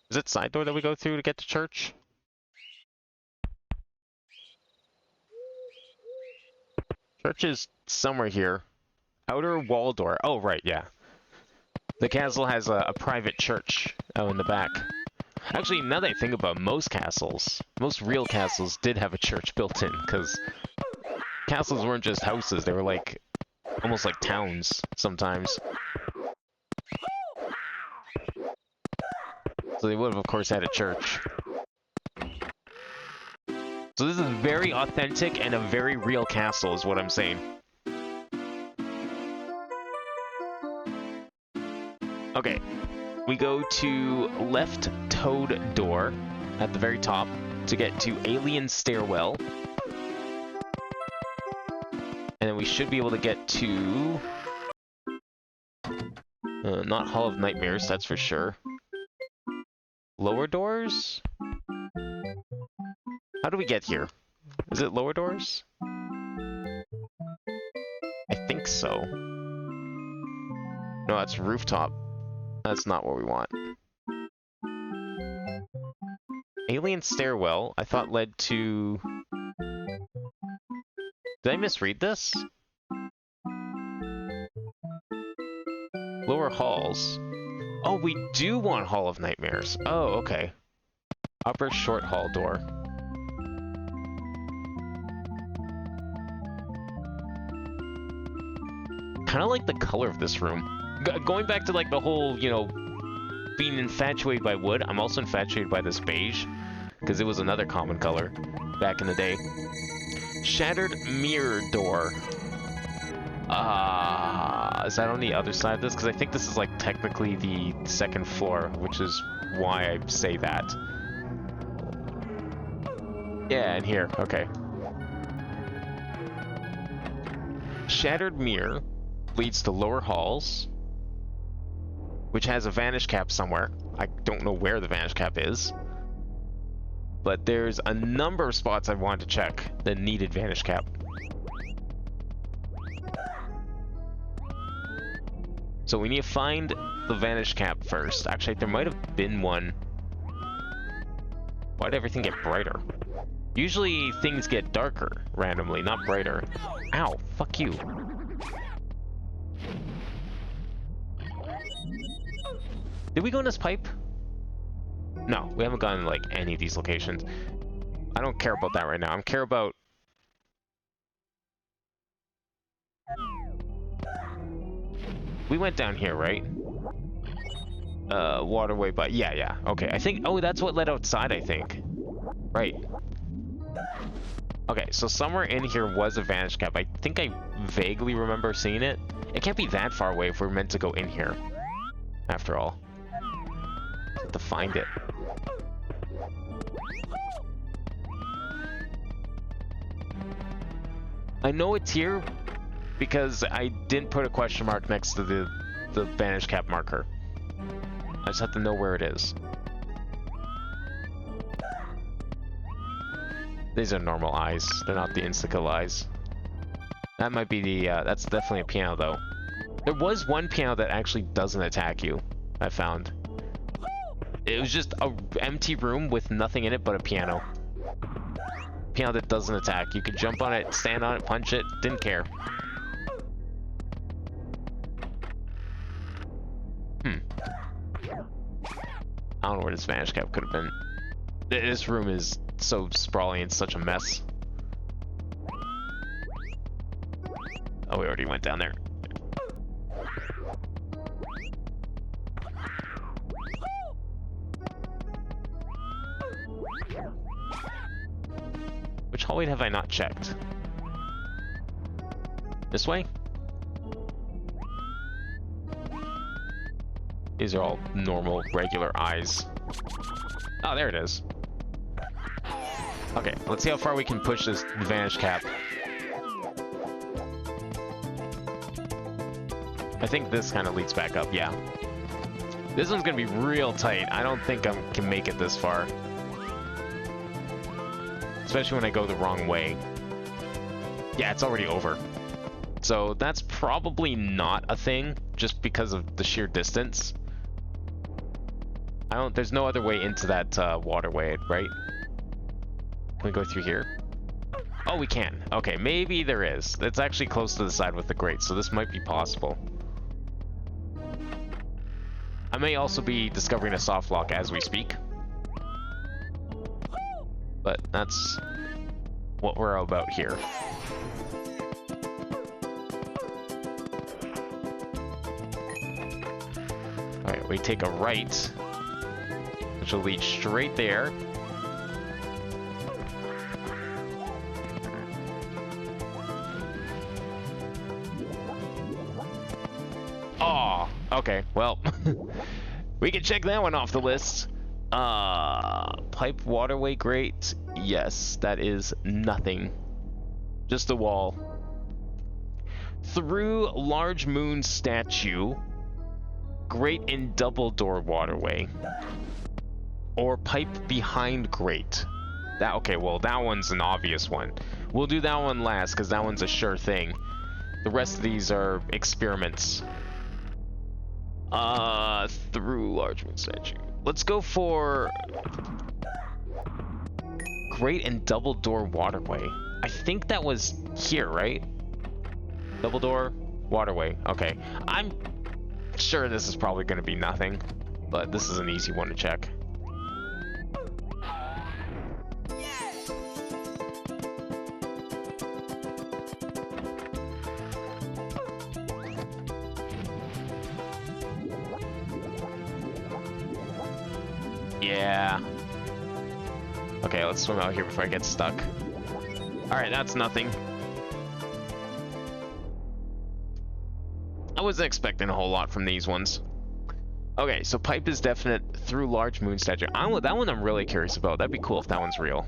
Is it side door that we go through to get to church? Church is somewhere here. Outer wall door. Oh, right, yeah. The castle has a private church out in the back. Actually, now that I think about it, most real castles did have a church built in, because castles weren't just houses, they were like, almost like towns, sometimes. So they would have, of course, had a church. So this is very authentic and a very real castle, is what I'm saying. Okay, we go to left toad door at the very top to get to alien stairwell. And then we should be able to get to... not Hall of Nightmares, that's for sure. Lower doors? How do we get here? Is it lower doors? I think so. No, that's rooftop. That's not what we want. Alien stairwell, I thought led to... Did I misread this? Lower halls. Oh, we do want Hall of Nightmares. Oh, okay. Upper short hall door. Kind of like the color of this room. Going back to like the whole, you know, being infatuated by wood, I'm also infatuated by this beige, because it was another common color back in the day. Shattered mirror door. Is that on the other side of this? Because I think this is like technically the second floor, which is why I say that. Yeah, in here. Okay. Shattered mirror leads to lower halls, which has a vanish cap somewhere. I don't know where the vanish cap is, but there's a number of spots I wanted to check that needed vanish cap. So we need to find the vanish cap first. Actually, there might have been one. Why'd everything get brighter? Usually things get darker randomly, not brighter. Ow, fuck you. Did we go in this pipe? No, we haven't gone in like any of these locations. I don't care about that right now. I care about... We went down here, right? Waterway, but yeah, okay. I think, oh, that's what led outside, I think. Right. Okay, so somewhere in here was a vanish cap. I think I vaguely remember seeing it. It can't be that far away if we're meant to go in here, after all. Have to find it. I know it's here because I didn't put a question mark next to the vanish cap marker. I just have to know where it is. These are normal eyes. They're not the insta-kill eyes. That might be the, that's definitely a piano though. There was one piano that actually doesn't attack you, I found. It was just a empty room with nothing in it but a piano. Piano that doesn't attack. You could jump on it, stand on it, punch it, didn't care. I don't know where this vanish cap could have been. This room is so sprawling, it's such a mess. Oh, we already went down there. Which hallway have I not checked? This way? These are all normal, regular eyes. Oh, there it is. Okay, let's see how far we can push this vanish cap. I think this kind of leads back up, yeah. This one's gonna be real tight. I don't think I can make it this far. Especially when I go the wrong way. Yeah, it's already over. So that's probably not a thing, just because of the sheer distance. There's no other way into that waterway, right? Can we go through here? Oh, we can. Okay, maybe there is. It's actually close to the side with the grate, so this might be possible. I may also be discovering a soft lock as we speak. But that's what we're about here. Alright, we take a right, which will lead straight there. Oh, okay, well, we can check that one off the list. Pipe waterway grate. Yes, that is nothing. Just a wall. Through large moon statue. Grate in double door waterway. Or pipe behind grate. That, okay, well, that one's an obvious one. We'll do that one last, because that one's a sure thing. The rest of these are experiments. Through large moon statue. Let's go for grate and double door waterway. I think that was here, right? Double door waterway. Okay. I'm sure this is probably going to be nothing, but this is an easy one to check. Yeah. Okay, let's swim out here before I get stuck. Alright, that's nothing. I wasn't expecting a whole lot from these ones. Okay, so pipe is definite through large moon statue. That one I'm really curious about. That'd be cool if that one's real.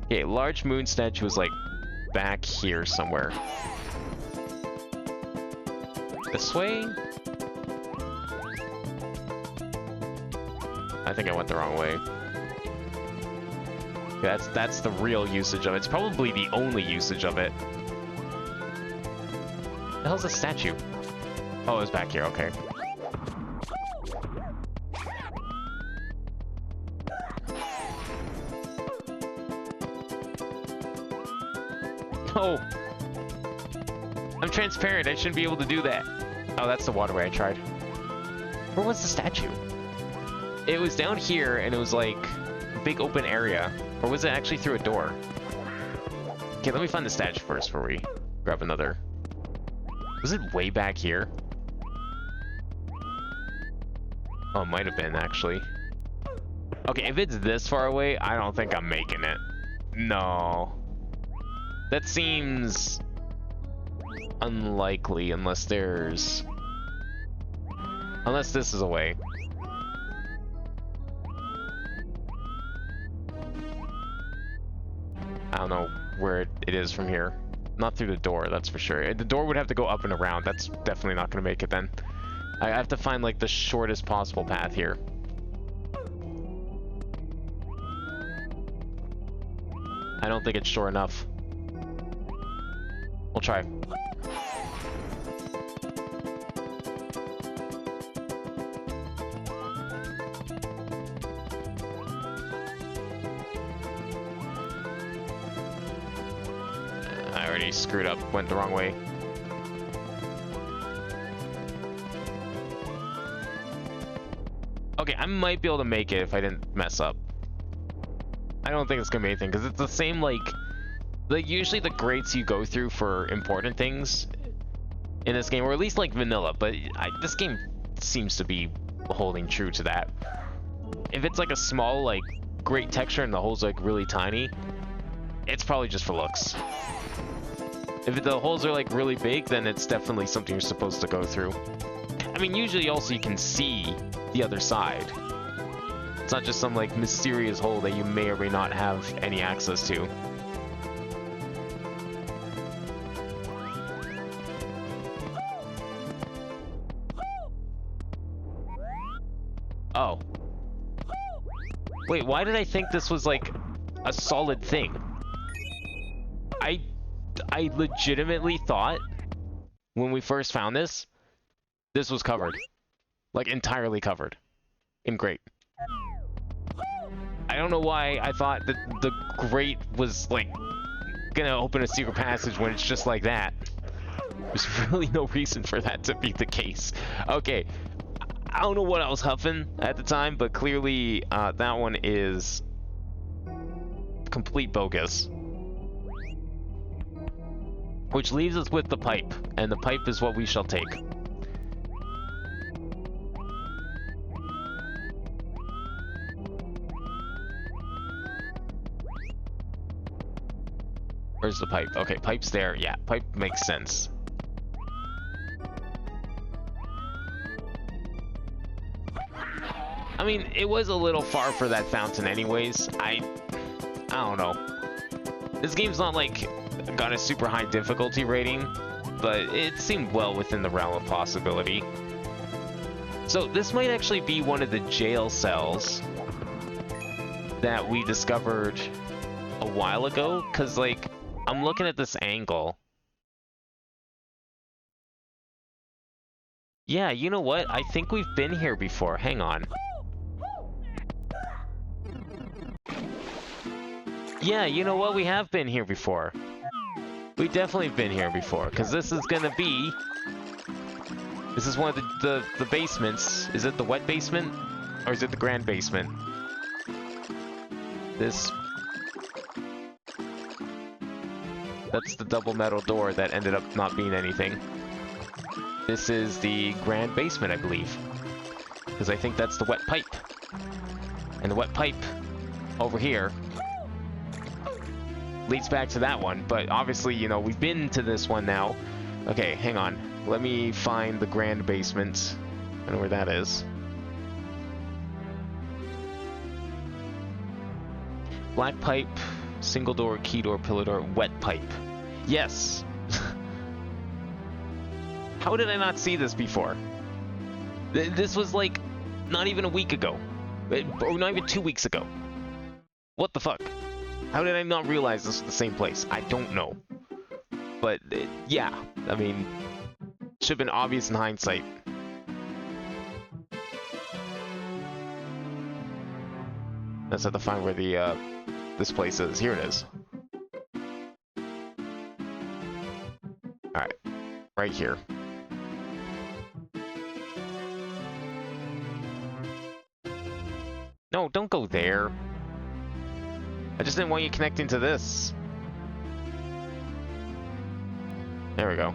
Okay, large moon statue is like back here somewhere. This way? I think I went the wrong way. That's the real usage of it. It's probably the only usage of it. The hell's a statue? Oh, it was back here, okay. Oh! I'm transparent, I shouldn't be able to do that. Oh, that's the waterway I tried. Where was the statue? It was down here, and it was like a big open area. Or was it actually through a door? Okay, let me find the statue first before we grab another. Was it way back here? Oh, it might have been, actually. Okay, if it's this far away, I don't think I'm making it. No. That seems unlikely unless there's... Unless this is a way. I don't know where it is from here. Not through the door, that's for sure. The door would have to go up and around. That's definitely not going to make it then. I have to find like the shortest possible path here. I don't think it's short enough. We'll try. I already screwed up, went the wrong way. Okay, I might be able to make it if I didn't mess up. I don't think it's gonna be anything, because it's the same, like usually the grates you go through for important things in this game, or at least like vanilla, but this game seems to be holding true to that. If it's like a small, like, grate texture and the hole's like really tiny, it's probably just for looks. If the holes are like really big, then it's definitely something you're supposed to go through. I mean, usually also you can see the other side. It's not just some like mysterious hole that you may or may not have any access to. Oh. Wait, why did I think this was like a solid thing? I legitimately thought when we first found this was covered. Like entirely covered in grate. I don't know why I thought that the grate was like gonna open a secret passage when it's just like that. There's really no reason for that to be the case. Okay, I don't know what I was huffing at the time, but clearly that one is complete bogus. Which leaves us with the pipe, and the pipe is what we shall take. Where's the pipe? Okay, pipe's there. Yeah, pipe makes sense. I mean, it was a little far for that fountain anyways. I don't know. This game's not like got a super high difficulty rating, but it seemed well within the realm of possibility. So this might actually be one of the jail cells that we discovered a while ago, because like I'm looking at this angle. Yeah, you know what? I think we've been here before. Hang on. Yeah, you know what? We have been here before. We definitely been here before, because this is gonna be... This is one of the basements. Is it the wet basement? Or is it the grand basement? This... That's the double metal door that ended up not being anything. This is the grand basement, I believe. Because I think that's the wet pipe. And the wet pipe over here leads back to that one. But obviously, you know, we've been to this one now. Okay, hang on. Let me find the grand basement. I know where that is. Black pipe, single door, key door, pillar door, wet pipe. Yes! How did I not see this before? This was like not even a week ago. Or not even 2 weeks ago. What the fuck? How did I not realize this was the same place? I don't know. But yeah, I mean, should have been obvious in hindsight. Let's have to find where the this place is. Here it is. Alright, right here. No, don't go there. I just didn't want you connecting to this. There we go.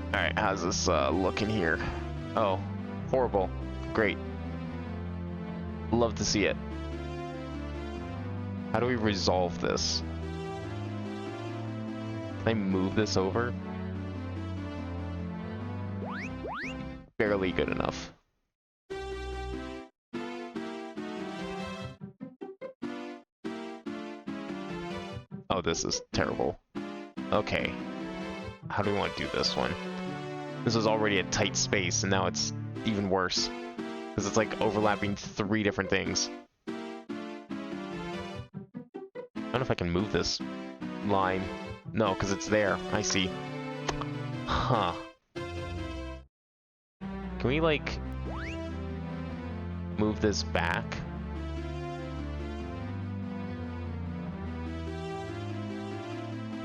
Alright, how's this looking here? Oh, horrible. Great. Love to see it. How do we resolve this? Can I move this over? Barely good enough. Oh, this is terrible. Okay. How do we want to do this one? This was already a tight space, and now it's even worse. Because it's like overlapping 3 different things. I don't know if I can move this line. No, because it's there. I see. Huh. Can we, like, move this back?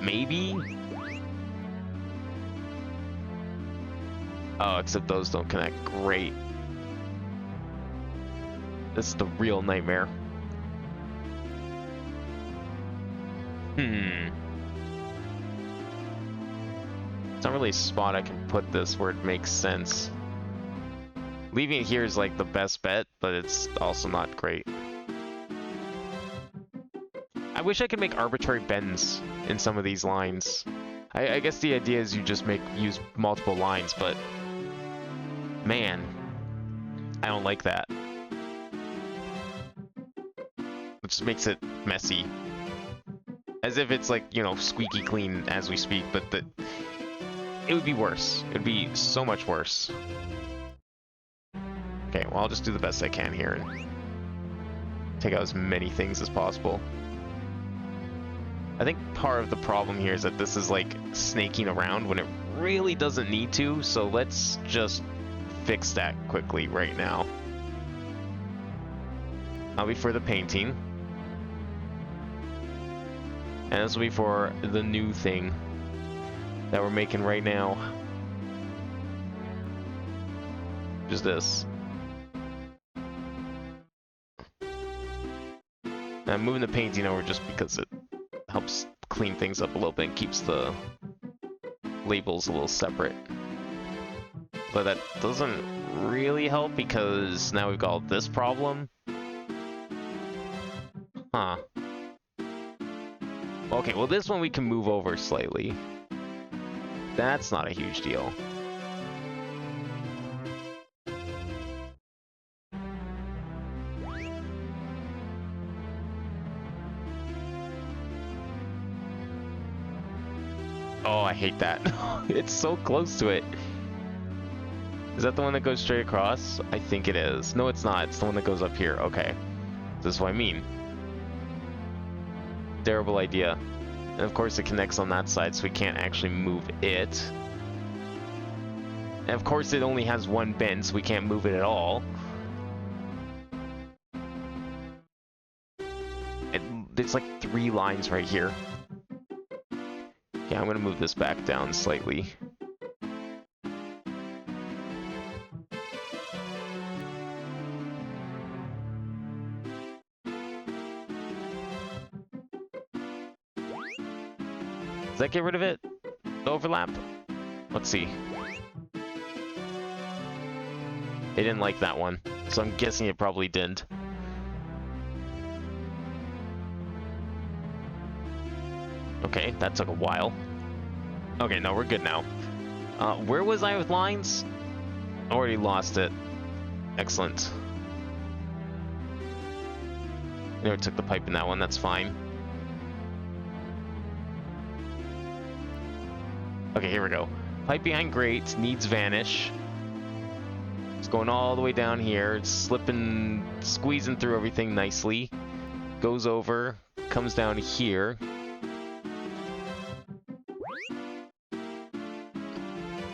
Maybe? Oh, except those don't connect. Great. This is the real nightmare. It's not really a spot I can put this where it makes sense. Leaving it here is like the best bet, but it's also not great. I wish I could make arbitrary bends in some of these lines. I guess the idea is you just use multiple lines, but man, I don't like that. It just makes it messy. As if it's like, you know, squeaky clean as we speak, but it would be worse. It would be so much worse. Okay, well, I'll just do the best I can here and take out as many things as possible. I think part of the problem here is that this is like snaking around when it really doesn't need to, so let's just fix that quickly right now. That'll be for the painting. And this will be for the new thing that we're making right now. Just this. I'm moving the painting over just because it helps clean things up a little bit and keeps the labels a little separate. But that doesn't really help because now we've got this problem. Huh. Okay, well this one we can move over slightly. That's not a huge deal. Oh, I hate that. It's so close to it. Is that the one that goes straight across? I think it is. No, it's not. It's the one that goes up here. Okay. This is what I mean. Terrible idea. And of course it connects on that side, so we can't actually move it. And of course it only has one bend, so we can't move it at all. There's like 3 lines right here. Yeah, I'm gonna move this back down slightly. Does that get rid of it? The overlap? Let's see. It didn't like that one, so I'm guessing it probably didn't. Okay, that took a while. Okay, no, we're good now. Where was I with lines? Already lost it. Excellent. Never took the pipe in that one, that's fine. Okay, here we go. Pipe behind grate, needs vanish. It's going all the way down here. It's slipping, squeezing through everything nicely. Goes over, comes down here.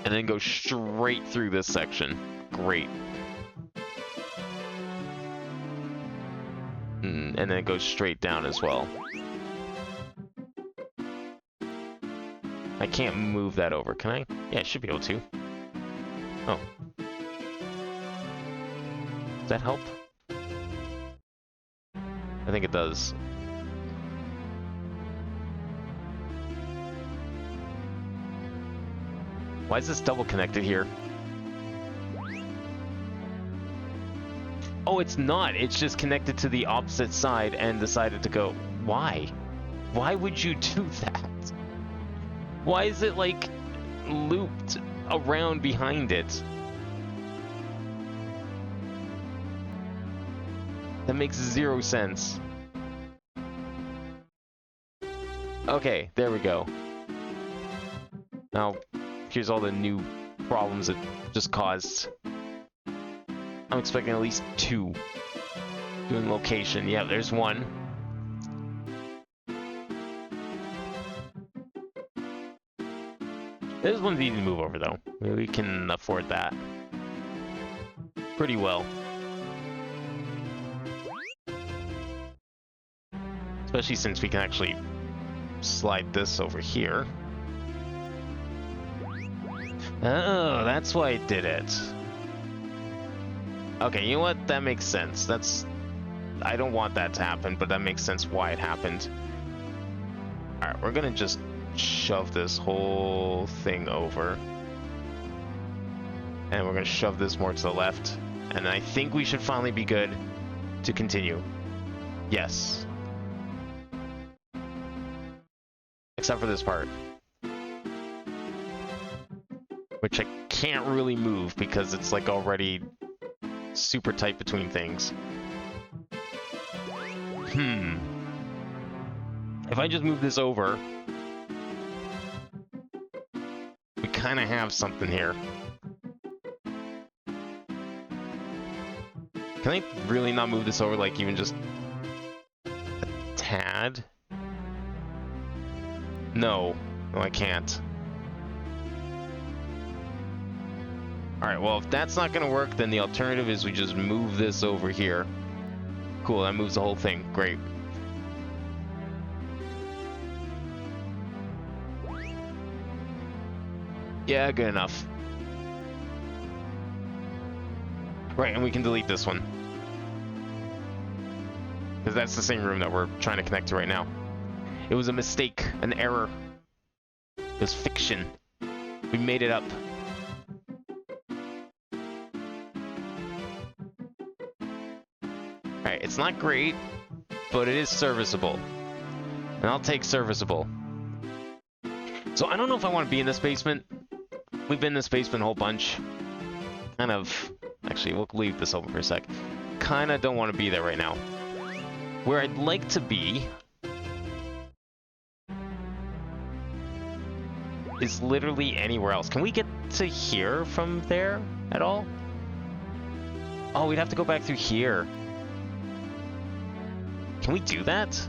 And then goes straight through this section. Great. And then it goes straight down as well. I can't move that over, can I? Yeah, I should be able to. Oh. Does that help? I think it does. Why is this double connected here? Oh, it's not. It's just connected to the opposite side and decided to go. Why? Why would you do that? Why is it, like, looped around behind it? That makes zero sense. Okay, there we go. Now, here's all the new problems it just caused. I'm expecting at least 2. Doing location. Yeah, there's 1. There's one easy to move over, though. We can afford that. Pretty well. Especially since we can actually slide this over here. Oh, that's why it did it. Okay, you know what? That makes sense. I don't want that to happen, but that makes sense why it happened. Alright, we're gonna just shove this whole thing over. And we're gonna shove this more to the left. And I think we should finally be good to continue. Yes. Except for this part. Which I can't really move because it's like already super tight between things. If I just move this over, we kind of have something here. Can I really not move this over, like, even just a tad? No. No, I can't. Alright, well, if that's not gonna work, then the alternative is we just move this over here. Cool, that moves the whole thing. Great. Yeah, good enough. Right, and we can delete this one. Because that's the same room that we're trying to connect to right now. It was a mistake, an error. It was fiction. We made it up. Alright, it's not great, but it is serviceable. And I'll take serviceable. So I don't know if I want to be in this basement. We've been in this basement a whole bunch. Kind of... Actually, we'll leave this open for a sec. Kinda don't want to be there right now. Where I'd like to be... is literally anywhere else. Can we get to here from there at all? Oh, we'd have to go back through here. Can we do that?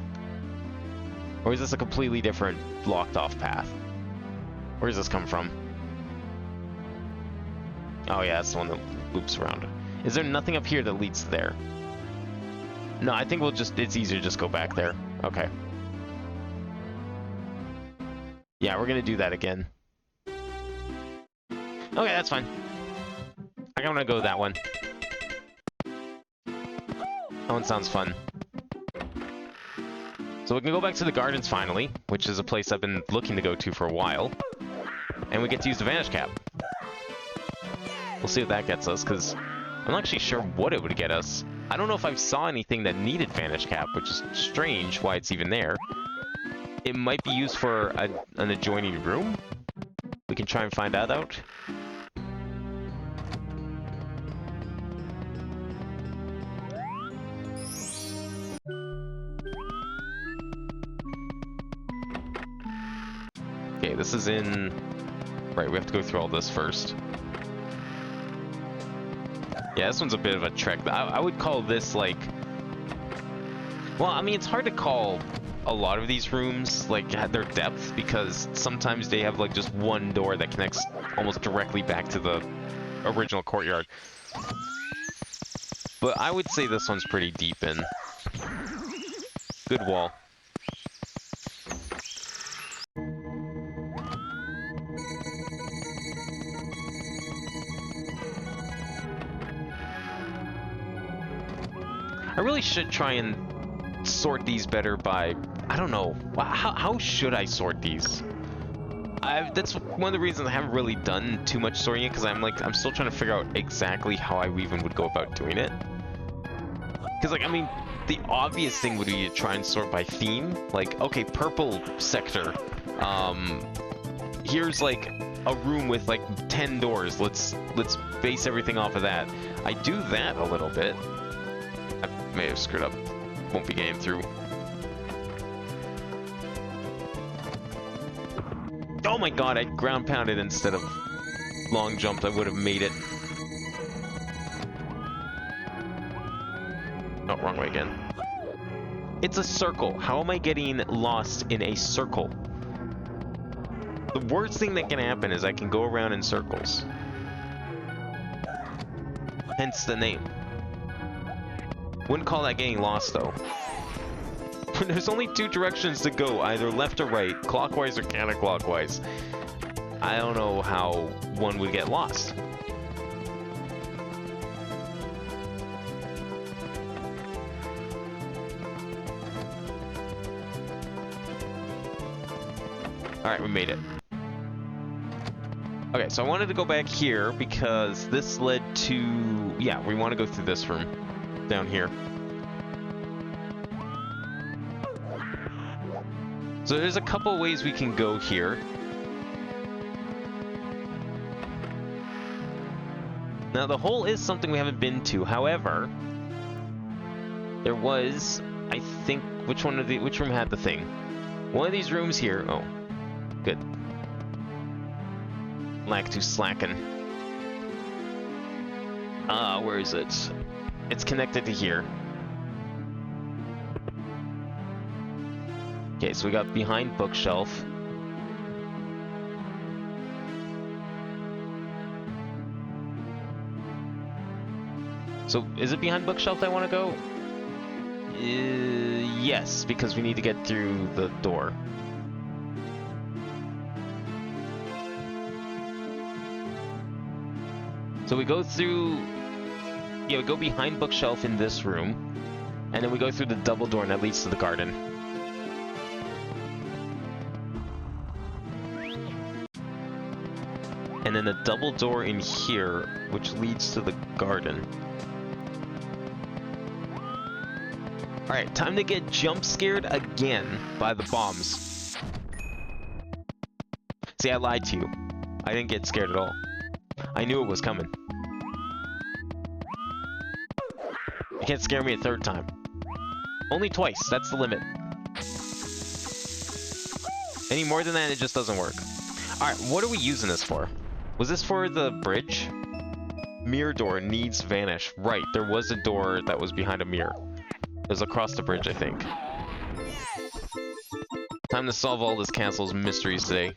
Or is this a completely different blocked off path? Where does this come from? Oh yeah, that's the one that loops around. Is there nothing up here that leads there? No, I think we'll just, it's easier to just go back there. Okay. Yeah, we're gonna do that again. Okay, that's fine. I'm gonna go with that one. That one sounds fun. So So we can go back to the gardens finally, which is a place I've been looking to go to for a while. And we get to use the Vanish Cap. We'll see what that gets us, because I'm not actually sure what it would get us. I don't know if I saw anything that needed Vanish Cap, which is strange why it's even there. It might be used for an adjoining room. We can try and find that out. Okay, this is in... Right, we have to go through all this first. Yeah, this one's a bit of a trek. I would call this, like... Well, I mean, it's hard to call a lot of these rooms, like, their depth, because sometimes they have, like, just one door that connects almost directly back to the original courtyard. But I would say this one's pretty deep in. Good wall. I really should try and sort these better by, I don't know, how should I sort these? That's one of the reasons I haven't really done too much sorting it, because I'm still trying to figure out exactly how I even would go about doing it. Because, like, I mean, the obvious thing would be to try and sort by theme. Like, okay, purple sector. Here's, like, a room with, like, 10 doors. Let's base everything off of that. I do that a little bit. I may have screwed up. Won't be getting through. Oh my god, I ground pounded instead of long jumped. I would have made it. Oh, wrong way again. It's a circle. How am I getting lost in a circle? The worst thing that can happen is I can go around in circles. Hence the name. Wouldn't call that getting lost, though. There's only two directions to go, either left or right, clockwise or counterclockwise. I don't know how one would get lost. Alright, we made it. Okay, so I wanted to go back here because this led to... Yeah, we want to go through this room. Down here. So there's a couple ways we can go here. Now the hole is something we haven't been to. However, there was, I think, which room had the thing? One of these rooms here. Oh, good. Lactus slacking. Where is it? It's connected to here. Okay, so we got behind bookshelf. So, is it behind bookshelf that I want to go? Yes, because we need to get through the door. So we go through... Yeah, we go behind bookshelf in this room. And then we go through the double door and that leads to the garden. And then the double door in here, which leads to the garden. Alright, time to get jump scared again by the bombs. See, I lied to you. I didn't get scared at all. I knew it was coming. You can't scare me a third time. Only twice, that's the limit. Any more than that, it just doesn't work. Alright, what are we using this for? Was this for the bridge? Mirror door needs vanish. Right, there was a door that was behind a mirror. It was across the bridge, I think. Time to solve all this castle's mysteries today.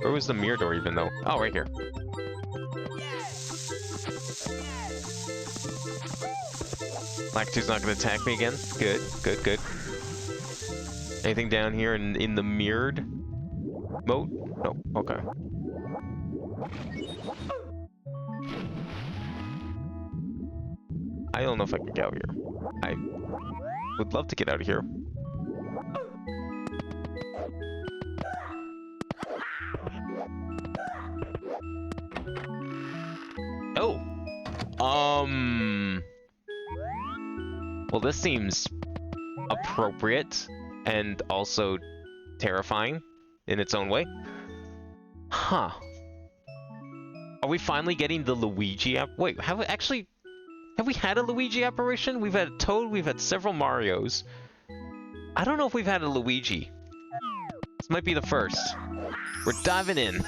Where was the mirror door even, though? Oh, right here. Lactu's not going to attack me again? Good, good, good. Anything down here in the mirrored moat? No, okay. I don't know if I can get out here. I would love to get out of here. Oh! Well, this seems appropriate and also terrifying in its own way. Huh. Are we finally getting the Luigi app? Wait, have we had a Luigi apparition? We've had a Toad, we've had several Marios. I don't know if we've had a Luigi. This might be the first. We're diving in.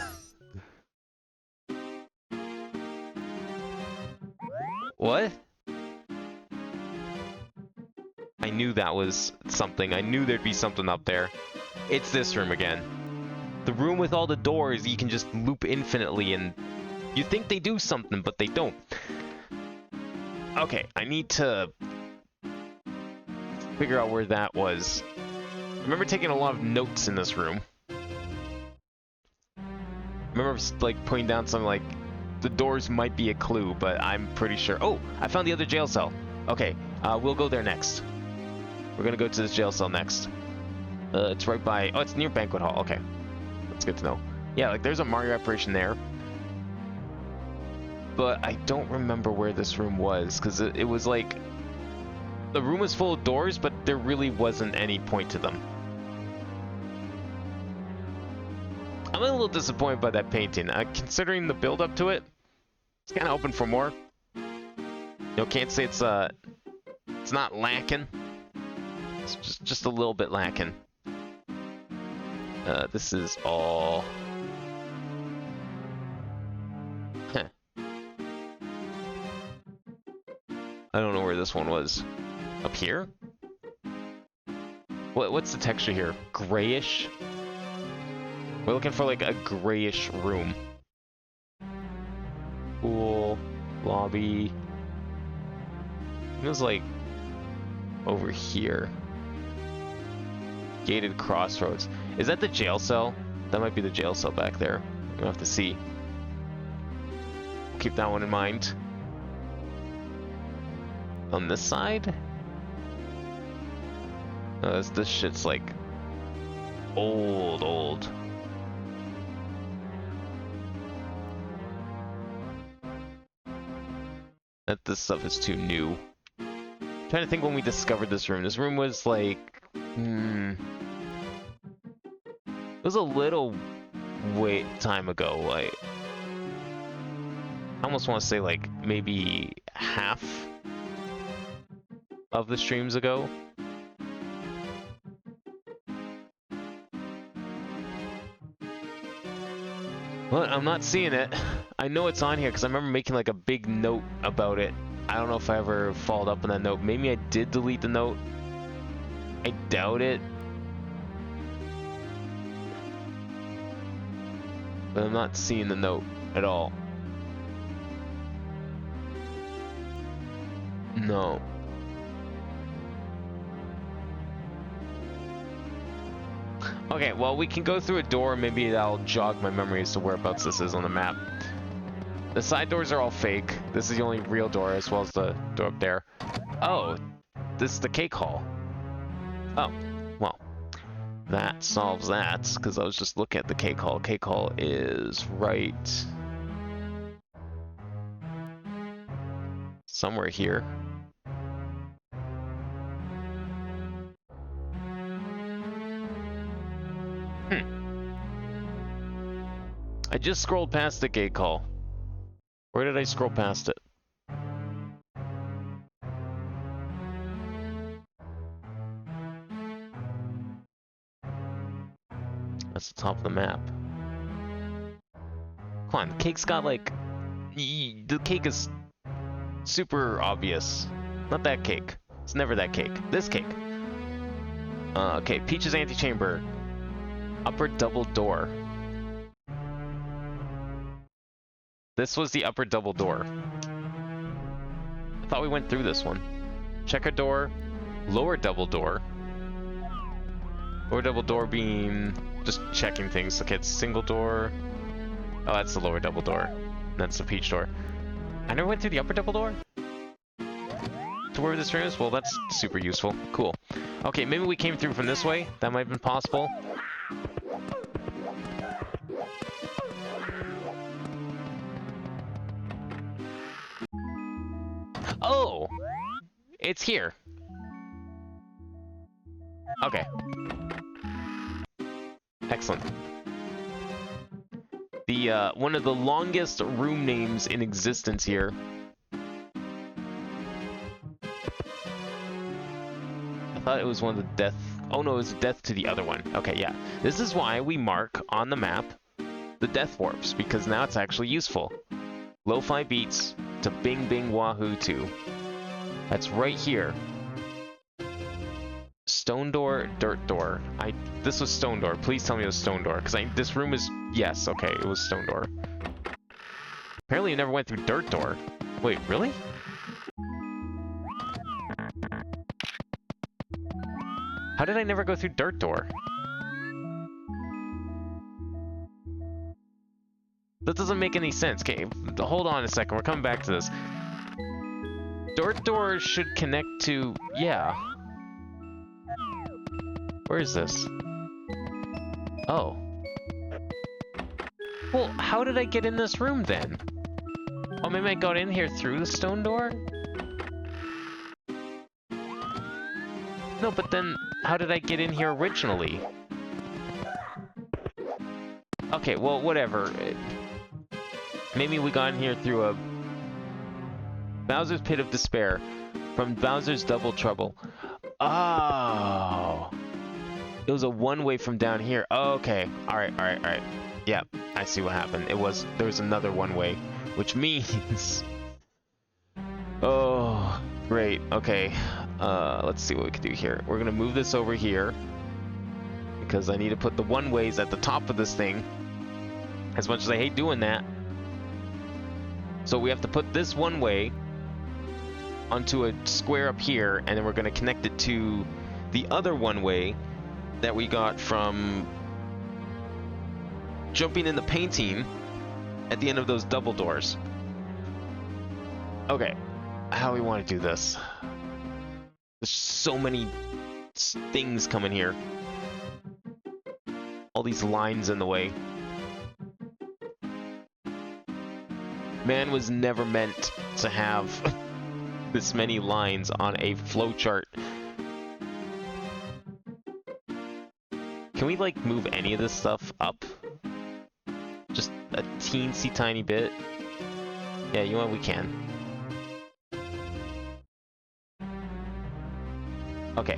What? I knew that was something. I knew there'd be something up there. It's this room again. The room with all the doors you can just loop infinitely, and you think they do something, but they don't. Okay, I need to figure out where that was. I remember taking a lot of notes in this room. I remember like putting down something like, the doors might be a clue, but I'm pretty sure. Oh, I found the other jail cell. Okay, we'll go there next. We're gonna go to this jail cell next. It's right by, oh, it's near Banquet Hall. Okay, that's good to know. Yeah, like there's a Mario apparition there. But I don't remember where this room was, because it was like, the room was full of doors, but there really wasn't any point to them. I'm a little disappointed by that painting. Considering the build up to it, it's kind of open for more. You know, can't say it's not lacking. It's just a little bit lacking. This is all... Huh. I don't know where this one was. Up here? What's the texture here? Grayish? We're looking for like a grayish room. Pool, lobby. It was like over here. Gated crossroads. Is that the jail cell? That might be the jail cell back there. We'll have to see. Keep that one in mind. On this side? This shit's like old. That this stuff is too new. I'm trying to think when we discovered this room. This room was like... It was a little time ago. Like, I almost want to say like maybe half of the streams ago. But I'm not seeing it. I know it's on here because I remember making like a big note about it. I don't know if I ever followed up on that note. Maybe I did delete the note. I doubt it. But I'm not seeing the note at all. No. Okay, well, we can go through a door. Maybe that'll jog my memory as to whereabouts this is on the map. The side doors are all fake. This is the only real door, as well as the door up there. Oh, this is the cake hall. Oh, well, that solves that, because I was just looking at the cake hall. Cake hall is right somewhere here. I just scrolled past the gate call. Where did I scroll past it? That's the top of the map. Come on, the cake's got like... The cake is super obvious. Not that cake. It's never that cake. This cake. Okay, Peach's antechamber. Upper double door. This was the upper double door. I thought we went through this one. Checker door. Lower double door. Lower double door being just checking things. Okay, it's single door. Oh, that's the lower double door. That's the Peach door. I never went through the upper double door? to where this room is? Well, that's super useful. Cool. Okay, maybe we came through from this way. That might have been possible. Oh! It's here. Okay. Excellent. The, one of the longest room names in existence here. I thought it was one of the death... Oh no, it was death to the other one. Okay, yeah. This is why we mark on the map the death warps, because now it's actually useful. Lo-fi beats to Bing Bing Wahoo 2. That's right here. Stone door, dirt door. This was stone door. Please tell me it was stone door, because this room is... Yes, okay, it was stone door. Apparently you never went through dirt door. Wait, really? How did I never go through dirt door? That doesn't make any sense. Okay, hold on a second. We're coming back to this. Dirt door should connect to... Yeah. Where is this? Oh. Well, how did I get in this room then? Oh, maybe I got in here through the stone door? No, but then how did I get in here originally? Okay, well, whatever. Maybe we got in here through a... Bowser's Pit of Despair from Bowser's Double Trouble. Oh. It was a one-way from down here. Oh, okay. Alright. Yeah, I see what happened. There was another one-way, which means... Oh, great. Okay. Let's see what we can do here. We're gonna move this over here because I need to put the one-ways at the top of this thing. As much as I hate doing that. So we have to put this one-way onto a square up here, and then we're gonna connect it to the other one-way that we got from jumping in the painting at the end of those double doors. Okay, how do we want to do this? There's so many things coming here. All these lines in the way. Man was never meant to have this many lines on a flowchart. Can we, like, move any of this stuff up? Just a teensy tiny bit? Yeah, you know what? We can. Okay.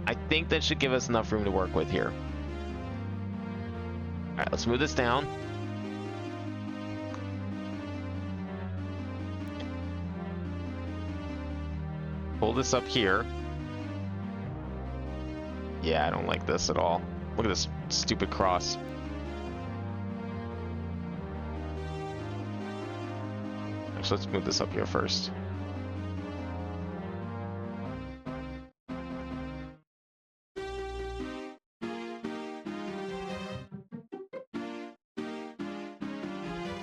I think that should give us enough room to work with here. Alright, let's move this down. Pull this up here. Yeah, I don't like this at all. Look at this stupid cross. Actually, let's move this up here first.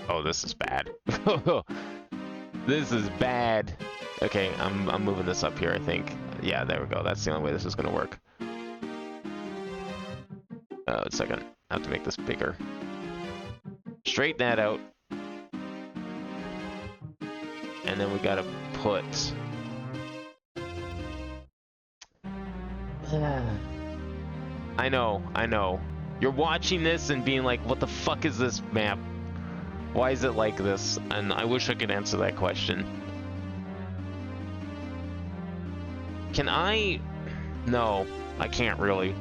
Oh, this is bad. This is bad. Okay, I'm moving this up here, I think. Yeah, there we go. That's the only way this is gonna work. A second. I have to make this bigger. Straighten that out. And then we gotta put... I know. You're watching this and being like, what the fuck is this map? Why is it like this? And I wish I could answer that question. Can I... No, I can't really.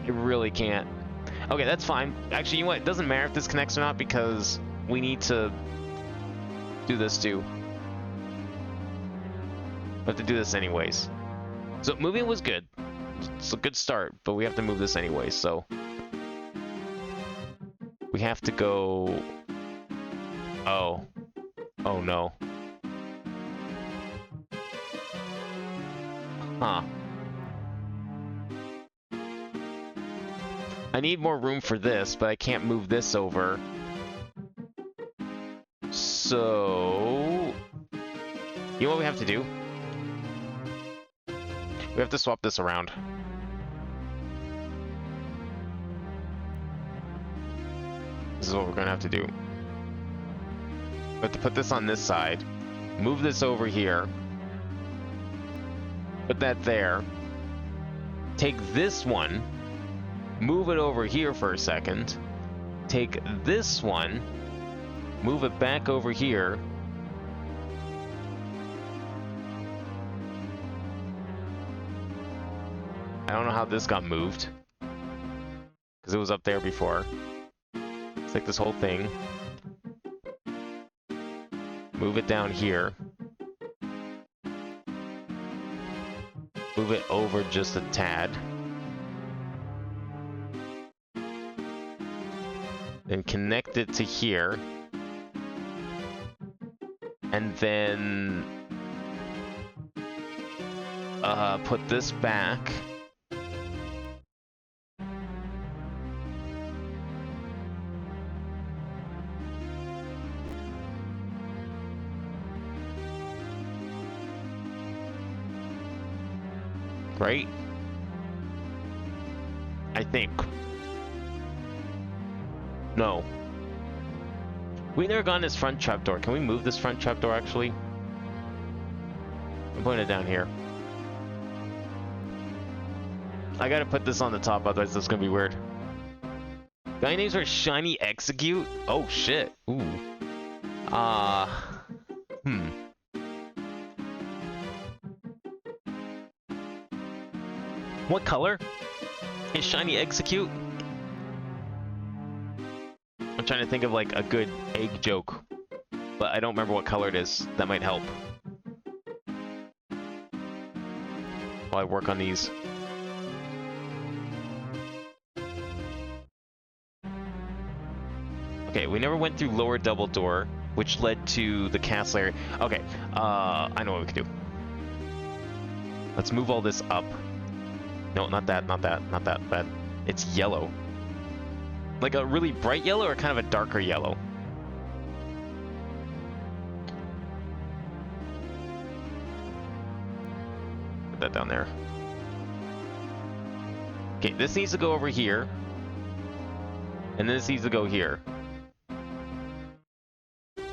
I really can't. Okay, that's fine. Actually, you know what? It doesn't matter if this connects or not because we need to do this too. We have to do this anyways. So moving was good. It's a good start, but we have to move this anyways, so... We have to go... Oh. Oh no. Huh. I need more room for this, but I can't move this over. So... You know what we have to do? We have to swap this around. This is what we're gonna have to do. We have to put this on this side, move this over here, put that there, take this one, move it over here for a second, take this one, move it back over here, I don't know how this got moved, because it was up there before. Let's take this whole thing, move it down here, move it over just a tad, then connect it to here, and then put this back. Right? I think. No. We never got this front trapdoor. Can we move this front trapdoor actually? I'm putting it down here. I gotta put this on the top, otherwise this is gonna be weird. Guy names are Shiny Execute? Oh shit. Ooh. What color is Shiny Execute? I'm trying to think of like a good egg joke, but I don't remember what color it is. That might help while I work on these. Okay, we never went through lower double door, which led to the castle area. Okay, I know what we can do. Let's move all this up. No, not that, not that, not that, but it's yellow. Like a really bright yellow or kind of a darker yellow? Put that down there. Okay, this needs to go over here. And this needs to go here.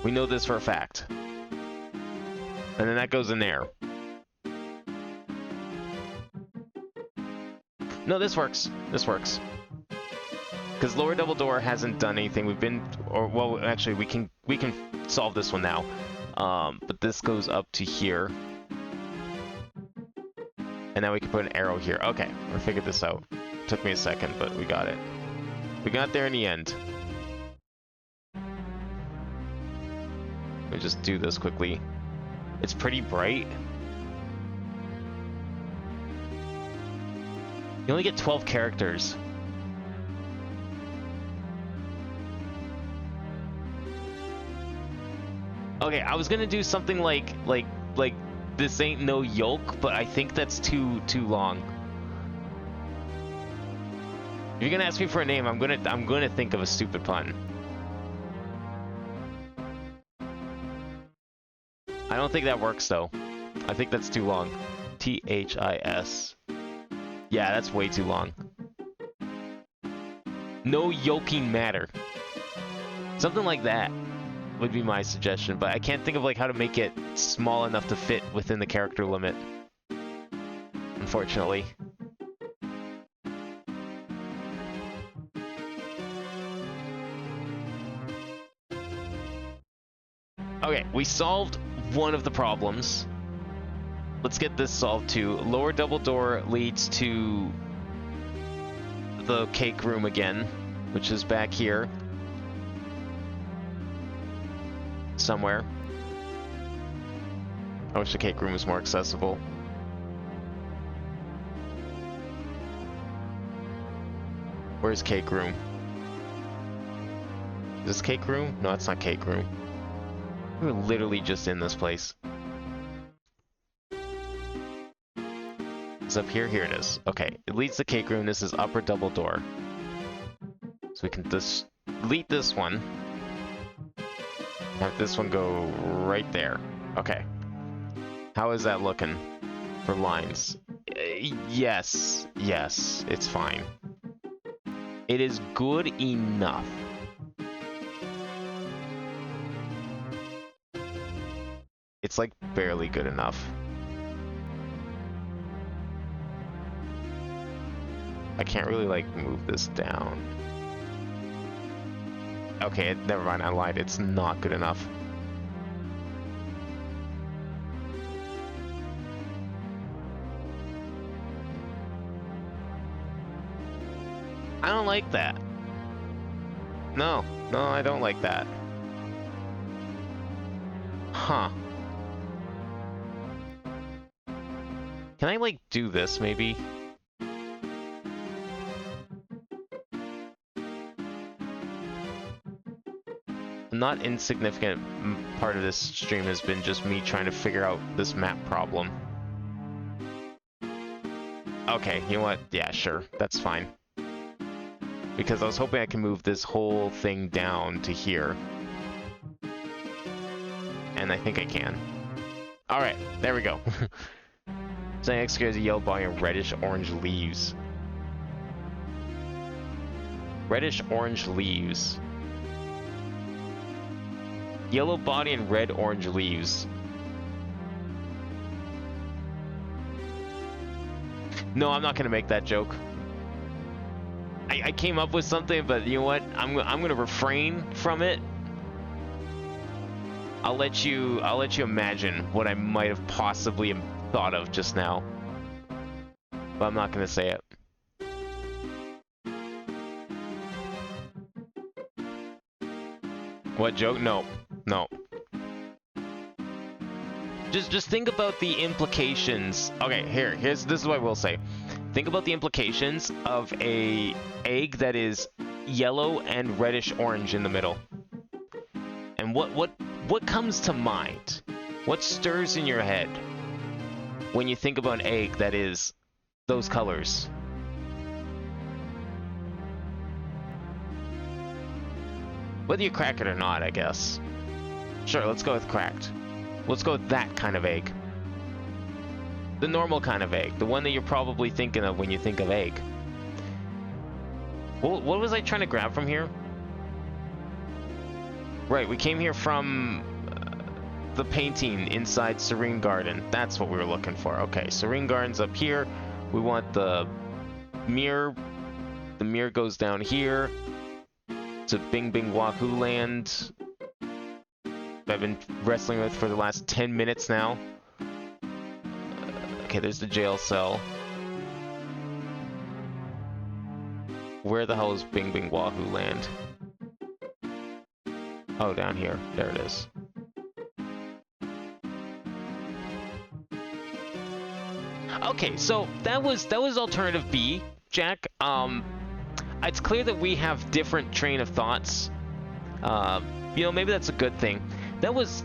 We know this for a fact. And then that goes in there. No, this works. This works. Because lower double door hasn't done anything. We've been, or well, actually, we can solve this one now. But this goes up to here, and now we can put an arrow here. Okay, we figured this out. Took me a second, but we got it. We got there in the end. Let me just do this quickly. It's pretty bright. You only get 12 characters. Okay, I was gonna do something like this ain't no yolk, but I think that's too long. If you're gonna ask me for a name, I'm gonna think of a stupid pun. I don't think that works though. I think that's too long. THIS. Yeah, that's way too long. No yolking matter. Something like that would be my suggestion, but I can't think of like how to make it small enough to fit within the character limit. Unfortunately. Okay, we solved one of the problems. Let's get this solved too. Lower double door leads to the cake room again, which is back here. Somewhere. I wish the cake room was more accessible. Where's cake room? Is this cake room? No, it's not cake room. We're literally just in this place. It's up here. Here it is. Okay, it leads to cake room. This is upper double door. So we can just delete this one. Have this one go right there. Okay. How is that looking for lines? Yes, yes, it's fine. It is good enough. It's like barely good enough. I can't really like move this down. Okay, never mind, I lied. It's not good enough. I don't like that. No, I don't like that. Huh. Can I, like, do this, maybe? A not insignificant part of this stream has been just me trying to figure out this map problem. Okay, you know what? Yeah, sure. That's fine. Because I was hoping I can move this whole thing down to here. And I think I can. Alright, there we go. So next is a yellow body and reddish-orange leaves. Reddish-orange leaves. Yellow body and red-orange leaves. No, I'm not gonna make that joke. I came up with something, but you know what? I'm gonna refrain from it. I'll let you imagine what I might have possibly thought of just now. But I'm not gonna say it. What joke? No. No. Just think about the implications. Okay, this is what I will say. Think about the implications of a egg that is yellow and reddish orange in the middle. And what comes to mind? What stirs in your head when you think about an egg that is those colors? Whether you crack it or not, I guess. Sure, let's go with cracked. Let's go with that kind of egg. The normal kind of egg. The one that you're probably thinking of when you think of egg. What was I trying to grab from here? Right, we came here from the painting inside Serene Garden. That's what we were looking for. Okay, Serene Garden's up here. We want the mirror. The mirror goes down here to Bing Bing Wahoo Land. I've been wrestling with for the last 10 minutes now. Okay, there's the jail cell. Where the hell is Bing Bing Wahoo Land? Oh, down here. There it is. Okay, so that was alternative B, Jack. It's clear that we have different train of thoughts. You know, maybe that's a good thing. That was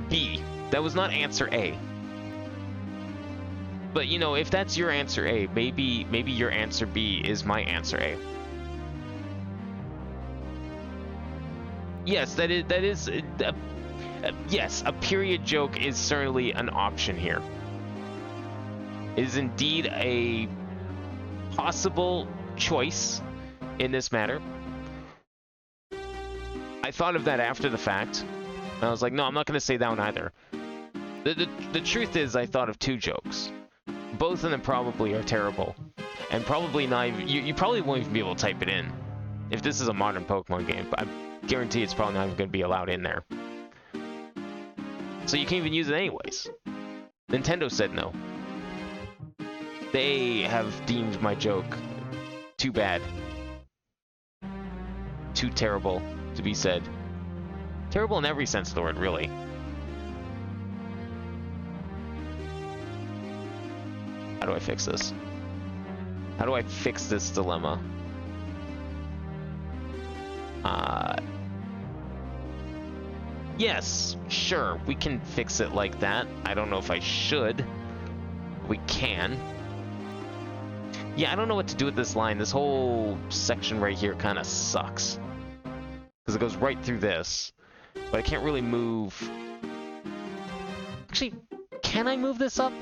B. That was not answer A. But you know, if that's your answer A, maybe your answer B is my answer A. Yes, that is yes, a period joke is certainly an option here. It is indeed a possible choice in this matter. I thought of that after the fact. And I was like, no, I'm not going to say that one either. The truth is, I thought of two jokes. Both of them probably are terrible. And probably not even... You probably won't even be able to type it in. If this is a modern Pokemon game. But I guarantee it's probably not even going to be allowed in there. So you can't even use it anyways. Nintendo said no. They have deemed my joke too bad. Too terrible to be said. Terrible in every sense of the word, really. How do I fix this? How do I fix this dilemma? Yes, sure, we can fix it like that. I don't know if I should. We can. Yeah, I don't know what to do with this line. This whole section right here kind of sucks. Because it goes right through this. But I can't really move... Actually, Can I move this up?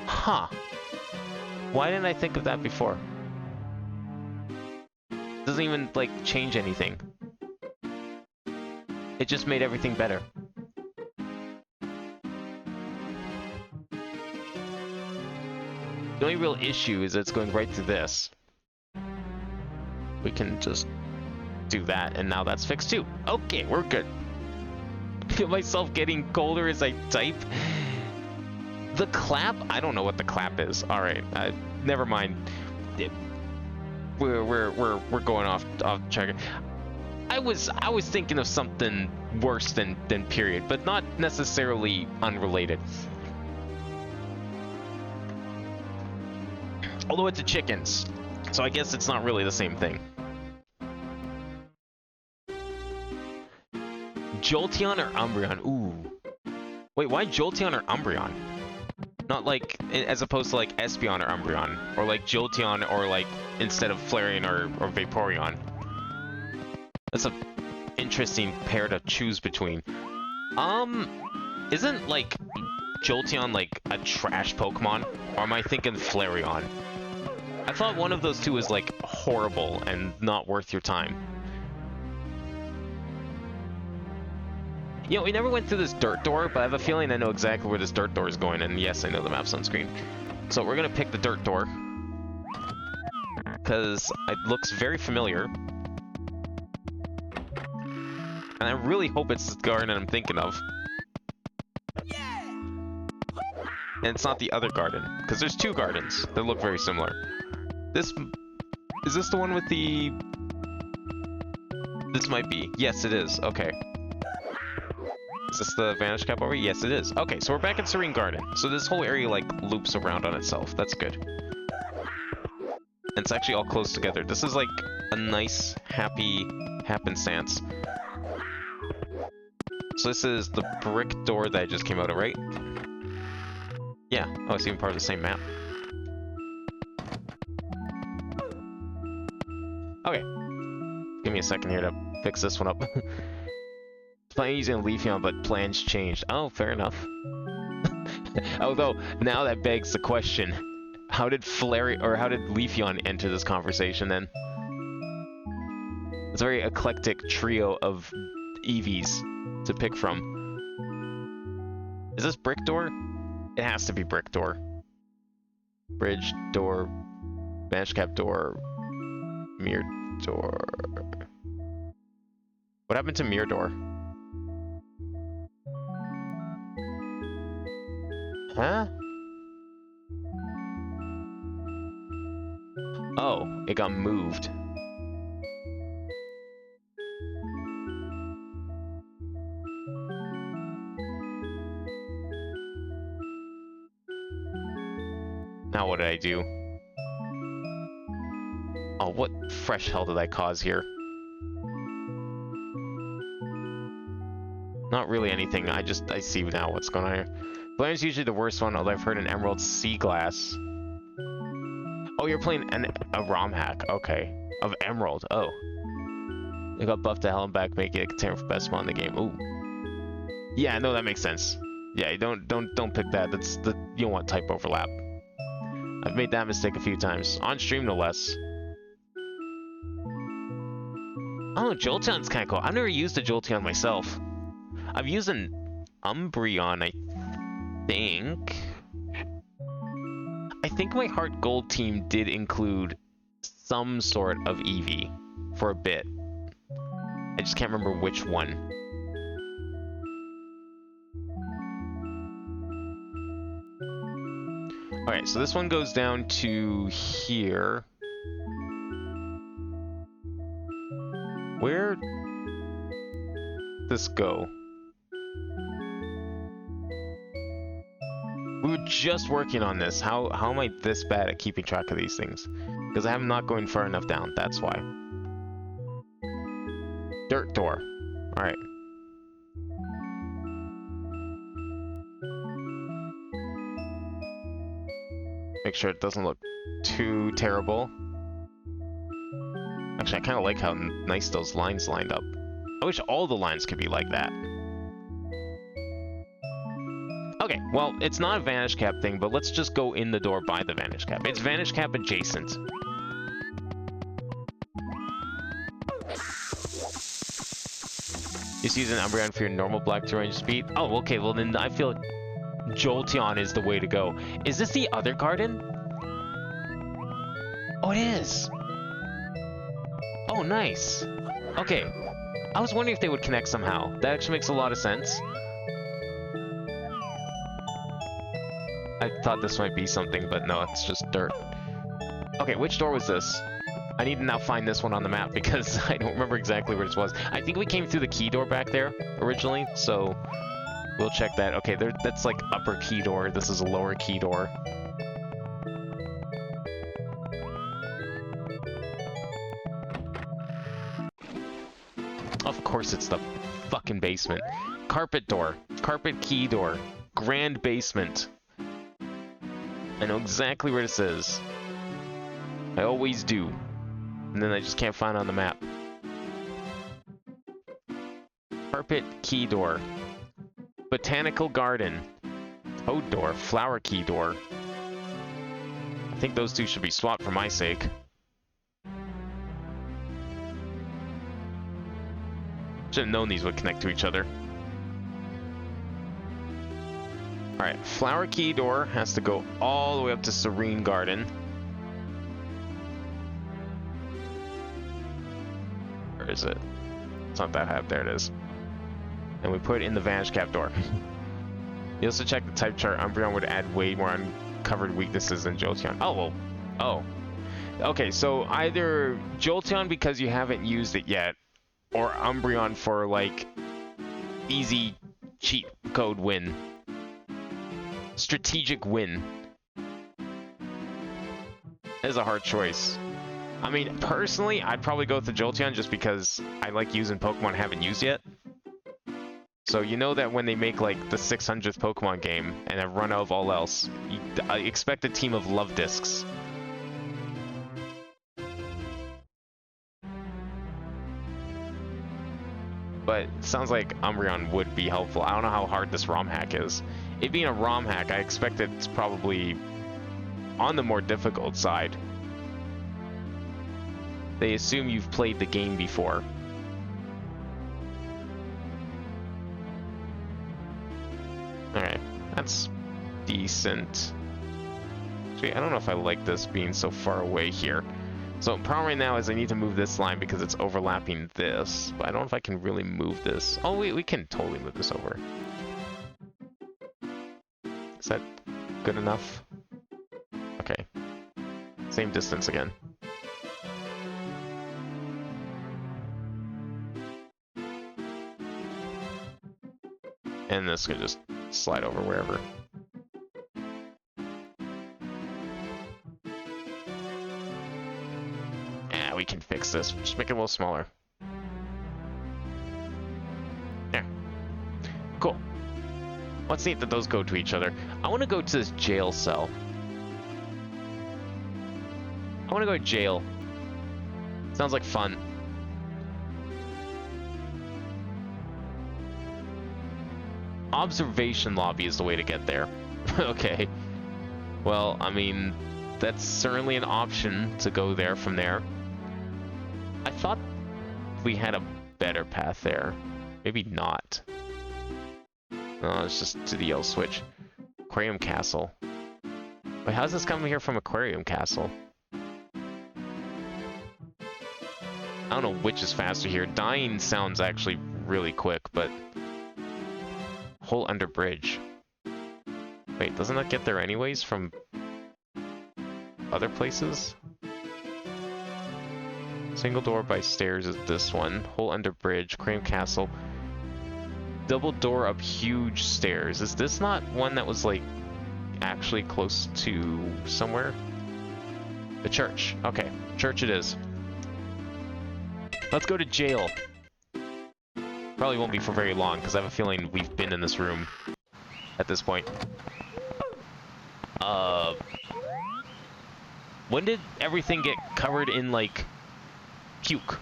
Huh. Why didn't I think of that before? Doesn't even, like, change anything. It just made everything better. The only real issue is that it's going right through this. We can just do that, and now that's fixed too. Okay, we're good. I feel myself getting colder as I type. The clap? I don't know what the clap is. All right, never mind. We're going off track. I was thinking of something worse than period, but not necessarily unrelated. Although it's a chickens, so I guess it's not really the same thing. Jolteon or Umbreon? Ooh. Wait, why Jolteon or Umbreon? Not like, as opposed to like Espeon or Umbreon, or like Jolteon or like instead of Flareon or Vaporeon. That's a interesting pair to choose between. Isn't like Jolteon like a trash Pokemon, or am I thinking Flareon? I thought one of those two was like horrible and not worth your time. You know, we never went through this dirt door, but I have a feeling I know exactly where this dirt door is going, and yes, I know the map's on screen. So we're gonna pick the dirt door, because it looks very familiar. And I really hope it's the garden I'm thinking of. And it's not the other garden, because there's two gardens that look very similar. Is this the one with the... This might be. Yes, it is. Okay. Is this the Vanish Cap over? Yes, it is. Okay, so we're back in Serene Garden. So this whole area, like, loops around on itself. That's good. And it's actually all close together. This is, like, a nice, happy happenstance. So this is the brick door that I just came out of, right? Yeah. Oh, it's even part of the same map. Okay. Give me a second here to fix this one up. Planning using a Leafeon, but plans changed. Oh, fair enough. Although, now that begs the question, how did Leafeon enter this conversation then? It's a very eclectic trio of EVs to pick from. Is this brick door? It has to be brick door. Bridge door, Vanish Cap door, mirror door. What happened to mirror door? Huh? Oh, it got moved. Now what did I do? Oh, what fresh hell did I cause here? Not really anything, I see now what's going on here. Blair's usually the worst one, although I've heard an Emerald Sea Glass. Oh, you're playing a ROM hack, okay. Of Emerald, oh. It got buffed to hell and back, making it a contender for best spawn in the game. Ooh. Yeah, no, that makes sense. Yeah, don't pick that. You don't want type overlap. I've made that mistake a few times. On stream, no less. Oh, Jolteon's kind of cool. I've never used a Jolteon myself. I've used an Umbreon, I think. I think my Heart Gold team did include some sort of Eevee for a bit. I just can't remember which one. Alright, so this one goes down to here. Where did this go? We were just working on this. How am I this bad at keeping track of these things? Because I'm not going far enough down, that's why. Dirt door. Alright. Make sure it doesn't look too terrible. Actually, I kind of like how nice those lines lined up. I wish all the lines could be like that. Okay, well, it's not a Vanish Cap thing, but let's just go in the door by the Vanish Cap. It's Vanish Cap adjacent. Just use an Umbreon for your normal black terrain speed? Oh, okay, well then I feel Jolteon is the way to go. Is this the other garden? Oh, it is! Oh, nice! Okay, I was wondering if they would connect somehow. That actually makes a lot of sense. I thought this might be something, but no, it's just dirt. Okay, which door was this? I need to now find this one on the map because I don't remember exactly where this was. I think we came through the key door back there originally, so we'll check that. Okay, that's like upper key door. This is a lower key door. Of course it's the fucking basement. Carpet door. Carpet key door. Grand basement. I know exactly where this is. I always do. And then I just can't find it on the map. Carpet key door. Botanical garden. Toad door. Flower key door. I think those two should be swapped for my sake. Should have known these would connect to each other. Alright, Flower Key door has to go all the way up to Serene Garden. Where is it? It's not that high. There it is. And we put it in the Vanish Cap door. You also check the type chart. Umbreon would add way more uncovered weaknesses than Jolteon. Oh, well. Oh. Okay, so either Jolteon because you haven't used it yet, or Umbreon for, like, easy cheat code win. Strategic win. That is a hard choice. I mean, personally, I'd probably go with the Jolteon just because I like using Pokemon I haven't used yet. So you know that when they make, like, the 600th Pokemon game and have run out of all else, I expect a team of Love Discs. But it sounds like Umbreon would be helpful. I don't know how hard this ROM hack is. It being a ROM hack, I expect it's probably on the more difficult side. They assume you've played the game before. Alright, that's decent. Actually, I don't know if I like this being so far away here. So the problem right now is I need to move this line because it's overlapping this. But I don't know if I can really move this. Oh, we can totally move this over. Is that good enough? Okay. Same distance again. And this could just slide over wherever. Yeah, we can fix this. Just make it a little smaller. There. Cool. Let's see if those go to each other. I want to go to this jail cell. I want to go to jail. Sounds like fun. Observation lobby is the way to get there. Okay. Well, I mean, that's certainly an option to go there from there. I thought we had a better path there. Maybe not. No, it's just to the yellow switch. Aquarium Castle. Wait, how's this coming here from Aquarium Castle? I don't know which is faster here. Dying sounds actually really quick, but... Hole under bridge. Wait, doesn't that get there anyways from other places? Single door by stairs is this one. Hole under bridge, Crane Castle. Double door up huge stairs. Is this not one that was like actually close to somewhere? The church. Okay, church it is. Let's go to jail. Probably won't be for very long, because I have a feeling we've been in this room at this point. When did everything get covered in, like, puke?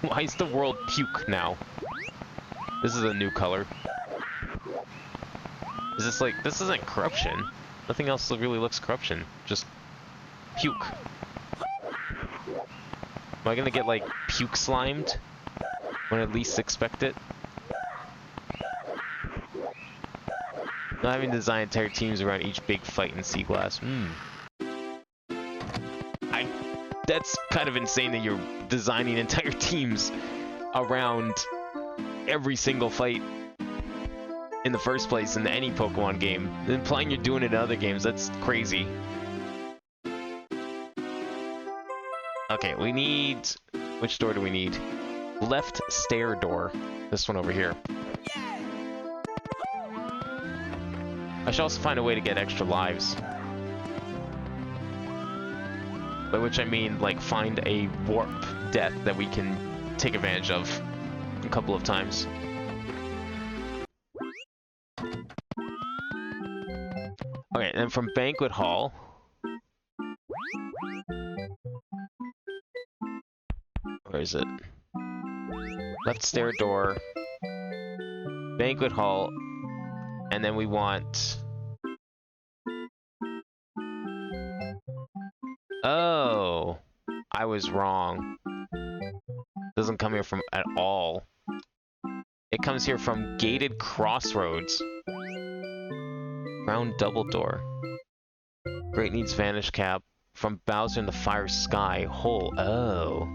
Why is the world puke now? This is a new color. Is this like... This isn't corruption. Nothing else really looks corruption. Just puke. Am I gonna get, like, puke slimed? When I least expect it? Not having to design entire teams around each big fight in Sea Glass. That's kind of insane that you're designing entire teams around every single fight in the first place in any Pokemon game. Implying you're doing it in other games, that's crazy. Okay, we need... Which door do we need? Left stair door. This one over here. I should also find a way to get extra lives. By which I mean, like, find a warp death that we can take advantage of a couple of times. Okay, and then from Banquet Hall... Where is it? Left stair door. Banquet Hall. And then we want... Oh, I was wrong. Doesn't come here from at all. It comes here from Gated Crossroads. Round double door. Great needs Vanish Cap. From Bowser in the Fire Sky. Hole. Oh.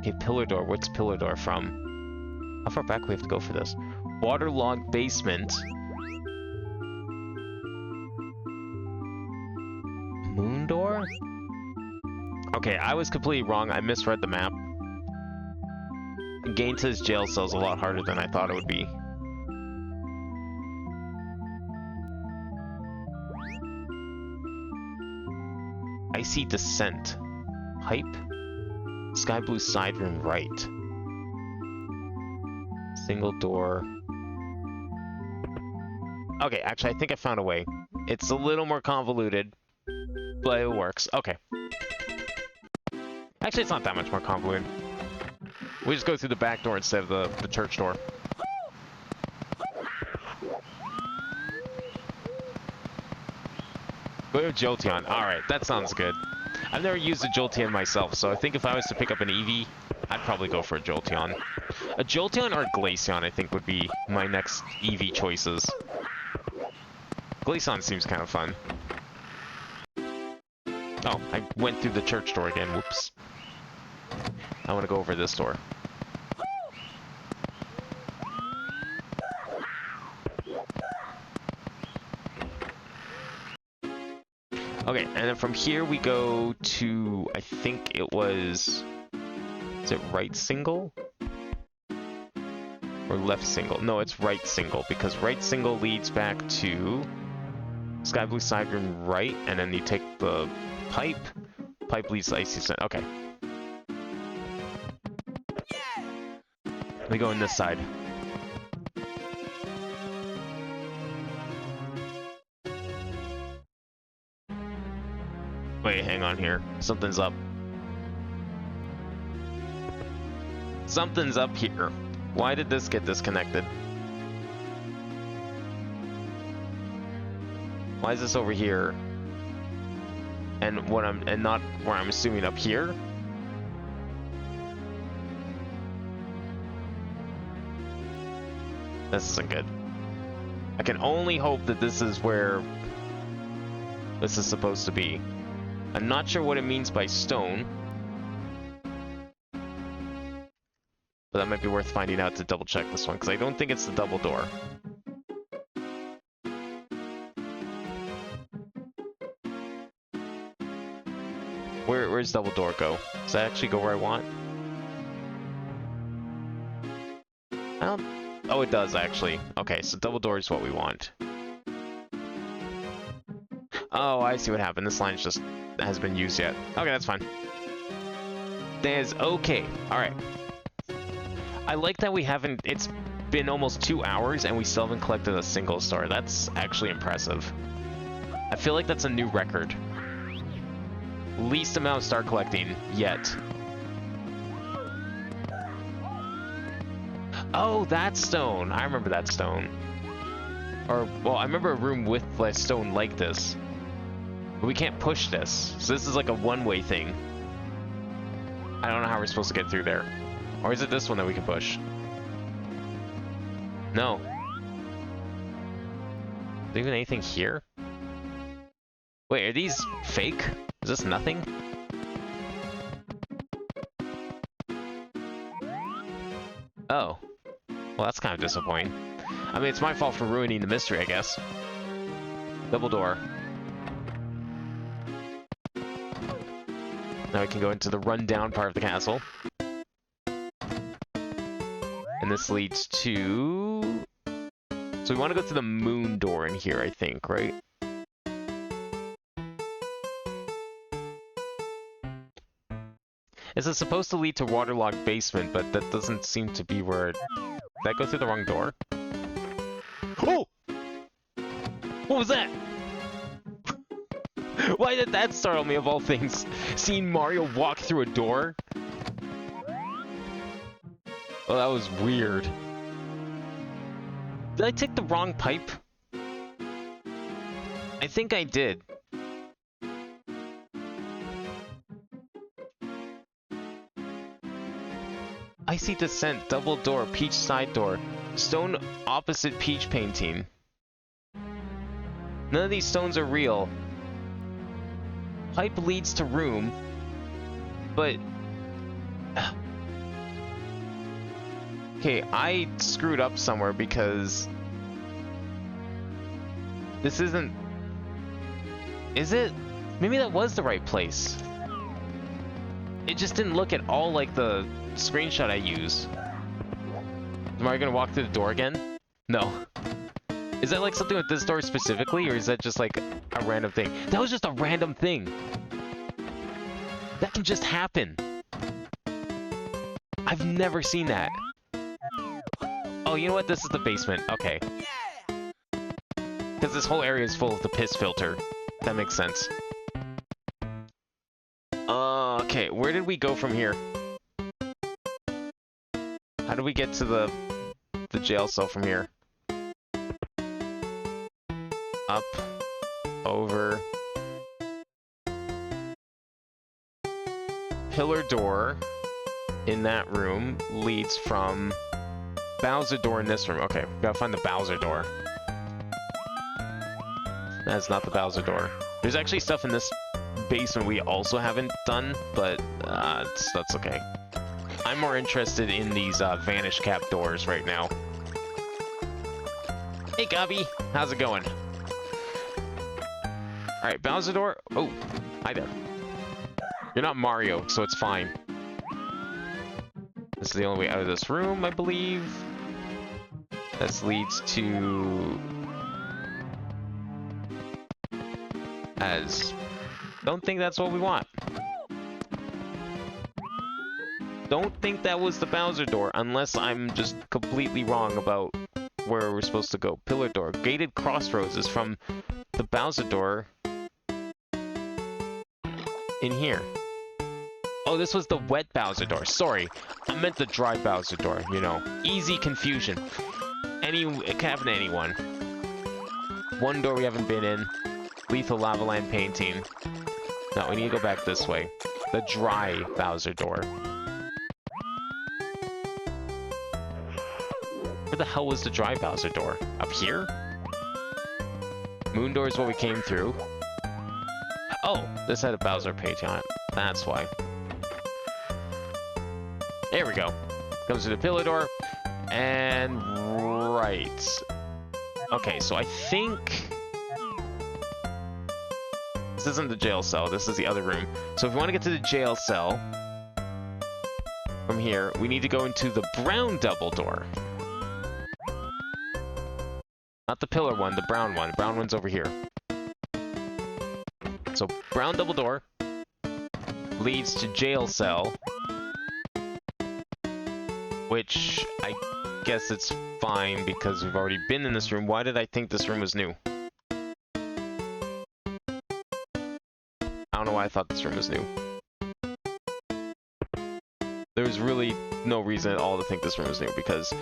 Okay, Pillar Door. What's Pillar Door from? How far back do we have to go for this? Waterlogged Basement. Moon Door? Okay, I was completely wrong. I misread the map. Getting to this jail cell is a lot harder than I thought it would be. Icy Descent. Hype? Sky Blue Side Room right. Single door. Okay, actually, I think I found a way. It's a little more convoluted, but it works. Okay. Actually, it's not that much more convoluted. We just go through the back door instead of the church door. Go to Jolteon. Alright, that sounds good. I've never used a Jolteon myself, so I think if I was to pick up an Eevee, I'd probably go for a Jolteon. A Jolteon or a Glaceon, I think, would be my next Eevee choices. Glaceon seems kind of fun. Oh, I went through the church door again. Whoops. I want to go over this door. Okay, and then from here we go to, I think it was... Is it right single? Or left single? No, it's right single, because right single leads back to Sky Blue Side Room right, and then you take the pipe. Pipe leads to Icy Descent. Okay. Let me go on this side. Wait, hang on here. Something's up. Something's up here. Why did this get disconnected? Why is this over here? And what and not where I'm assuming up here? This isn't good. I can only hope that this is where this is supposed to be. I'm not sure what it means by stone. But that might be worth finding out to double check this one, because I don't think it's the double door. Where's double door go? Does that actually go where I want? I don't... Oh, it does actually. Okay, so double door is what we want. Oh, I see what happened. This line just hasn't been used yet. Okay, that's fine. That is okay. Alright. I like that we haven't... It's been almost 2 hours and we still haven't collected a single star. That's actually impressive. I feel like that's a new record. Least amount of star collecting yet. Oh, that stone. I remember that stone. Or, well, I remember a room with a stone like this. But we can't push this. So this is like a one-way thing. I don't know how we're supposed to get through there. Or is it this one that we can push? No. Is there even anything here? Wait, are these fake? Is this nothing? Oh. Well, that's kind of disappointing. I mean, it's my fault for ruining the mystery, I guess. Double door. Now we can go into the rundown part of the castle. And this leads to... So we want to go to the moon door in here, I think, right? This is supposed to lead to waterlogged basement, but that doesn't seem to be where it... Did that go through the wrong door? Oh! What was that? Why did that startle me, of all things? Seeing Mario walk through a door? Oh, that was weird. Did I take the wrong pipe? I think I did. Icy Descent, double door, peach side door, stone opposite peach painting. None of these stones are real. Pipe leads to room, but... Okay, I screwed up somewhere because... This isn't... Is it? Maybe that was the right place. It just didn't look at all like the screenshot I use. Am I gonna walk through the door again? No. Is that like something with this door specifically, or is that just like a random thing? That was just a random thing. That can just happen. I've never seen that. Oh, you know what? This is the basement. Okay. Because this whole area is full of the piss filter. That makes sense. Okay, where did we go from here? How do we get to the jail cell from here? Up, over, pillar door in that room leads from Bowser door in this room. Okay, we gotta find the Bowser door. That's not the Bowser door. There's actually stuff in this basement we also haven't done, but that's okay. I'm more interested in these vanish cap doors right now. Hey, Gubby, how's it going? Alright, Bowser door. Oh, hi there. You're not Mario, so it's fine. This is the only way out of this room, I believe. This leads to... Don't think that's what we want. Don't think that was the Bowser door, unless I'm just completely wrong about where we're supposed to go. Pillar door. Gated crossroads is from the Bowser door in here. Oh, this was the wet Bowser door. Sorry. I meant the dry Bowser door, you know. Easy confusion. It can happen to anyone. One door we haven't been in. Lethal Lava Land painting. No, we need to go back this way. The dry Bowser door. Where the hell was the dry Bowser door? Up here? Moon door is what we came through. Oh, this had a Bowser painting on it. That's why. There we go. Comes to the pillar door. And right. Okay, so I think... This isn't the jail cell, this is the other room. So if we want to get to the jail cell, from here, we need to go into the brown double door. Not the pillar one, the brown one. The brown one's over here. So, brown double door leads to jail cell, which I guess it's fine because we've already been in this room. Why did I think this room was new? I don't know why I thought this room was new. there's really no reason at all to think this room is new, because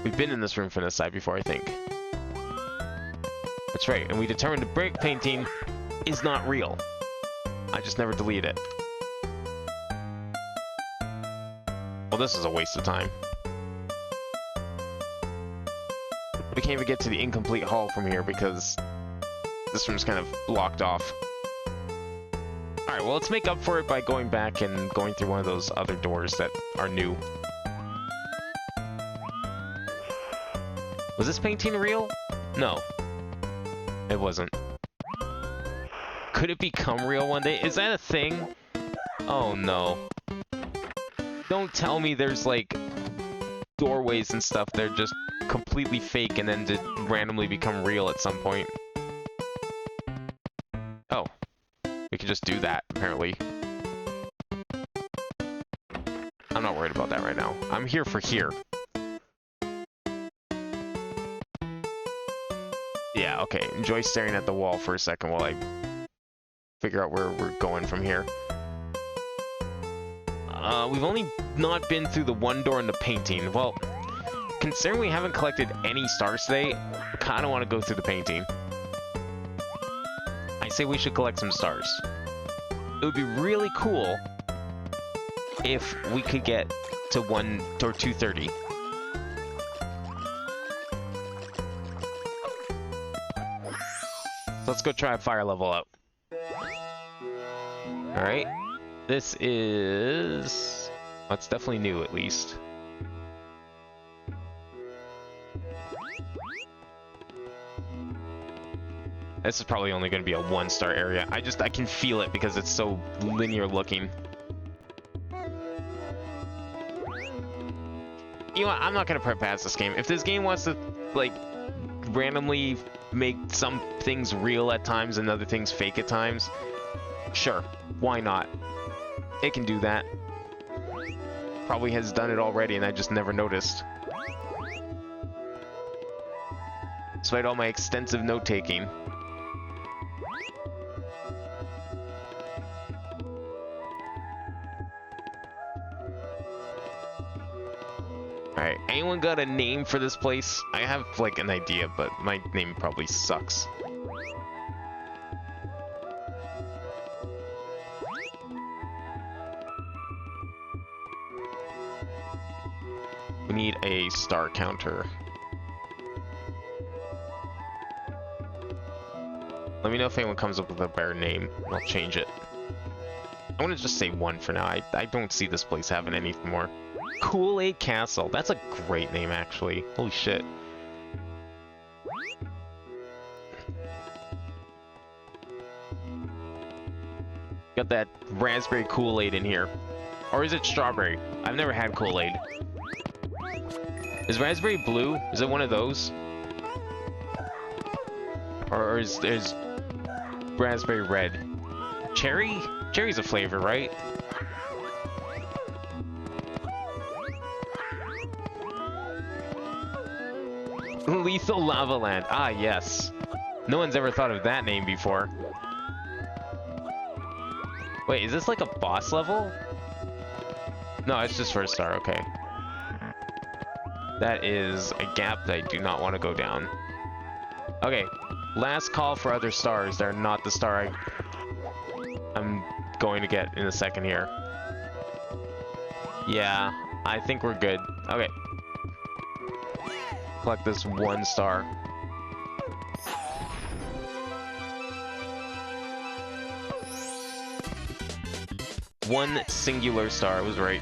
we've been in this room from this side before, I think. That's right, and we determined the break painting is not real. I just never deleted it. Well, this is a waste of time. We can't even get to the incomplete hall from here because this room's kind of blocked off. Alright, well, let's make up for it by going back and going through one of those other doors that are new. Was this painting real? No. It wasn't. Could it become real one day? Is that a thing? Oh no. Don't tell me there's like doorways and stuff that are just completely fake and then just randomly become real at some point. Oh. We could just do that, apparently. I'm not worried about that right now. I'm here for here. Yeah, okay. Enjoy staring at the wall for a second while I figure out where we're going from here. We've only not been through the one door in the painting. Well, considering we haven't collected any stars today, I kind of want to go through the painting. I say we should collect some stars. It would be really cool if we could get to 1 or 230. Let's go try a fire level up. Alright. This is... That's definitely new, at least. This is probably only going to be a 1-star area. I can feel it because it's so linear looking. You know what? I'm not going to prep past this game. If this game wants to, like, randomly make some things real at times and other things fake at times, sure. Why not? It can do that. Probably has done it already and I just never noticed. Despite all my extensive note-taking. Alright, anyone got a name for this place? I have, like, an idea, but my name probably sucks. We need a star counter. Let me know if anyone comes up with a better name. I'll change it. I want to just say 1 for now. I don't see this place having any more. Kool-Aid Castle. That's a great name, actually. Holy shit. Got that raspberry Kool-Aid in here. Or is it strawberry? I've never had Kool-Aid. Is raspberry blue? Is it one of those? Or is raspberry red? Cherry? Cherry's a flavor, right? Lethal Lava Land. Ah, yes. No one's ever thought of that name before. Wait, is this like a boss level? No, it's just first star, okay. That is a gap that I do not want to go down. Okay, last call for other stars. They're not the star I'm going to get in a second here. Yeah, I think we're good. Okay. Collect this 1 star. One singular star, I was right.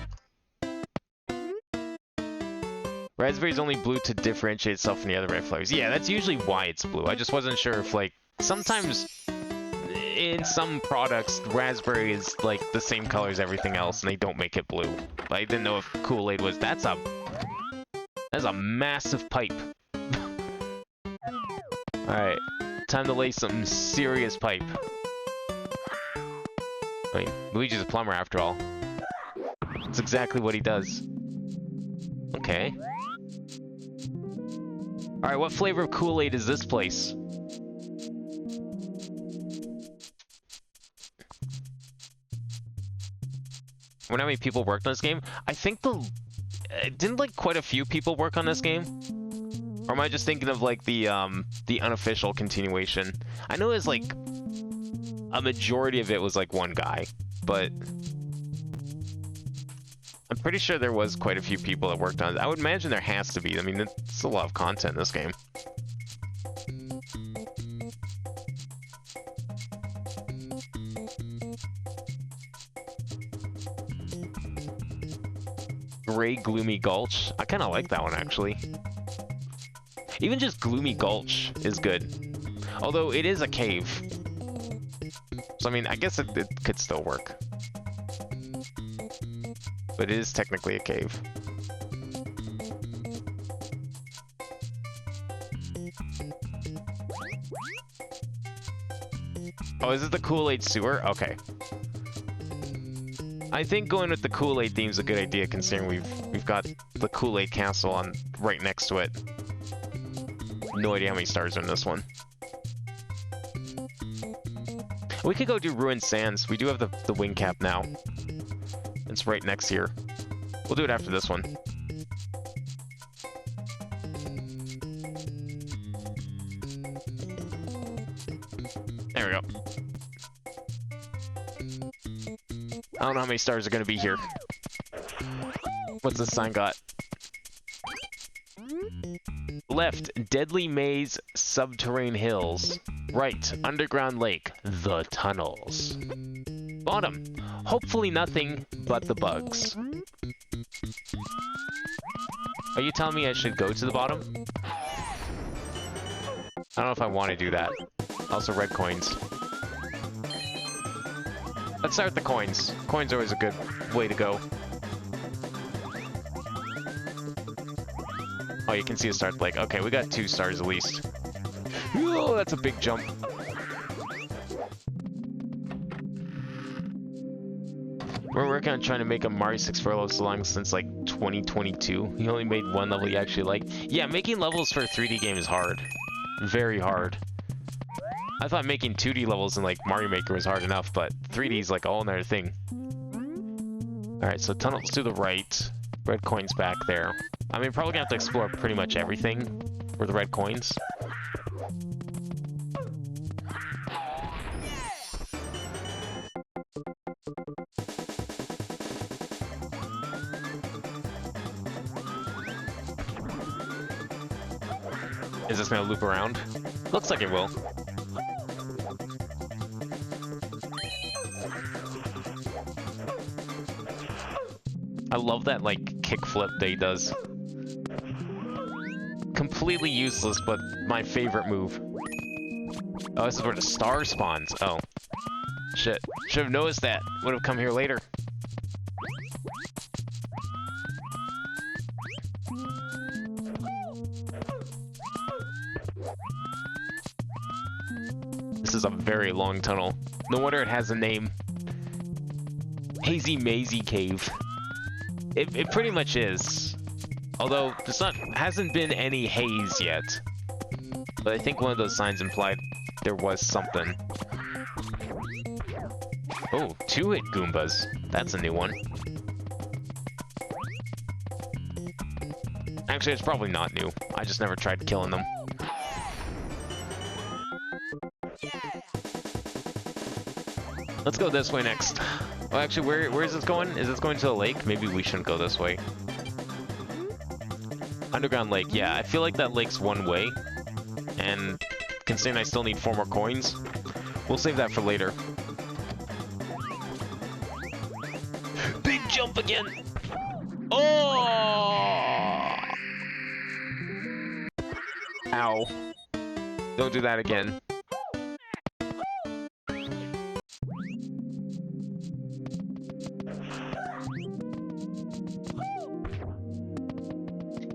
Raspberry's only blue to differentiate itself from the other red flavors. Yeah, that's usually why it's blue. I just wasn't sure if, like, sometimes in some products, raspberry is, like, the same color as everything else, and they don't make it blue. I didn't know if Kool-Aid was... That's a massive pipe. Alright, time to lay some serious pipe. I mean, Luigi's a plumber after all. That's exactly what he does. Okay. Alright, what flavor of Kool-Aid is this place? wonder how many people worked on this game. I think didn't like quite a few people work on this game? Or am I just thinking of like the unofficial continuation? I know it's like a majority of it was like one guy, but I'm pretty sure there was quite a few people that worked on it. I would imagine there has to be. I mean, it's a lot of content in this game. Gray Gloomy Gulch. I kind of like that one, actually. Even just Gloomy Gulch is good. Although it is a cave. So, I mean, I guess it could still work. But it is technically a cave. Oh, is it the Kool-Aid sewer? Okay. I think going with the Kool-Aid theme is a good idea, considering we've got the Kool-Aid castle on right next to it. No idea how many stars are in this one. We could go do Ruined Sands. We do have the wing cap now. It's right next here. We'll do it after this one. There we go. I don't know how many stars are going to be here. What's this sign got? Left, Deadly Maze, Subterranean Hills. Right, Underground Lake, The Tunnels. Bottom, hopefully nothing but the bugs. Are you telling me I should go to the bottom? I don't know if I want to do that. Also, red coins. Let's start with the coins. Coins are always a good way to go. Oh, you can see a start lake. Okay, we got 2 stars at least. Oh, that's a big jump. We're working on trying to make a Mario 64 level so long since like 2022. You only made 1 level you actually like. Yeah, making levels for a 3D game is hard. Very hard. I thought making 2D levels in like Mario Maker was hard enough, but 3D is like a whole nother thing. Alright, so tunnels to the right. Red coins back there. I mean, probably gonna have to explore pretty much everything for the red coins. Is this gonna loop around? Looks like it will. I love that, like, kickflip that he does. Completely useless, but my favorite move. Oh, this is where the star spawns. Oh. Shit. Should have noticed that. Would have come here later. This is a very long tunnel. No wonder it has a name. Hazy Mazy Cave. It pretty much is. Although, there's hasn't been any haze yet. But I think one of those signs implied there was something. Oh, 2-hit Goombas. That's a new one. Actually, it's probably not new. I just never tried killing them. Let's go this way next. Well, actually, where is this going? Is this going to the lake? Maybe we shouldn't go this way. Underground lake. Yeah, I feel like that lake's one way. And considering I still need 4 more coins, we'll save that for later. Big jump again! Oh! Ow. Don't do that again.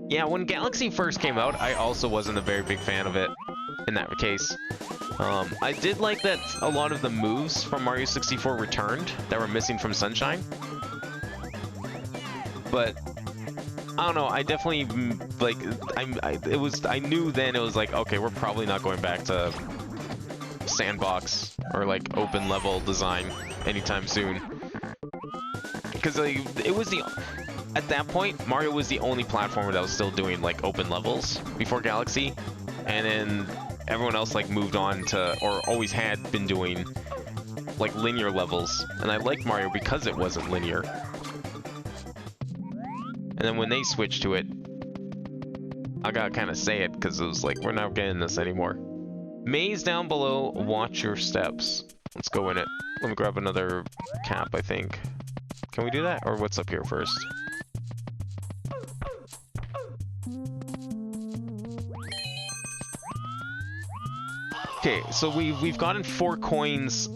Yeah, when Galaxy first came out, I also wasn't a very big fan of it, in that case. I did like that a lot of the moves from Mario 64 returned that were missing from Sunshine. But, I don't know, I definitely, like, I knew then it was like, okay, we're probably not going back to sandbox or, like, open level design anytime soon. because like, it was the... At that point, Mario was the only platformer that was still doing, like, open levels before Galaxy. And then everyone else, like, moved on to... Or always had been doing, like, linear levels. And I liked Mario because it wasn't linear. And then when they switched to it, I gotta kind of say it, because it was like, we're not getting this anymore. Maze down below, watch your steps. Let's go in it. Let me grab another cap, I think. Can we do that? Or what's up here first? Okay, so we've gotten 4 coins.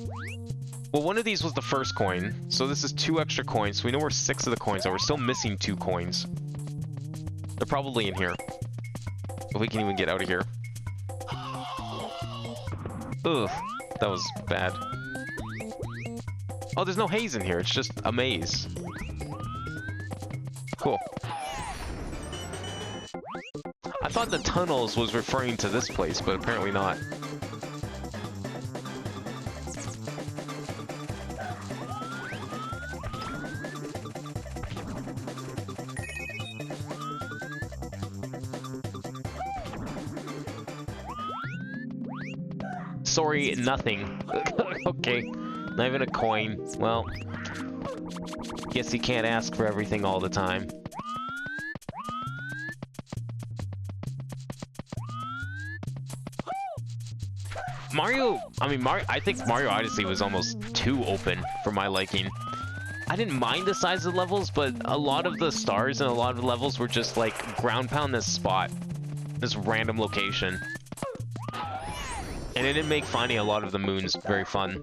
Well, one of these was the first coin, so this is 2 extra coins. So we know where 6 of the coins are. We're still missing 2 coins. They're probably in here. If we can even get out of here. Ugh, that was bad. Oh, there's no haze in here. It's just a maze. Cool. I thought the tunnels was referring to this place, but apparently not. Sorry, nothing. Okay, not even a coin. Well, guess you can't ask for everything all the time. I think Mario Odyssey was almost too open for my liking. I didn't mind the size of the levels, but a lot of the stars and a lot of the levels were just like ground pound this spot, this random location. And it didn't make finding a lot of the moons very fun.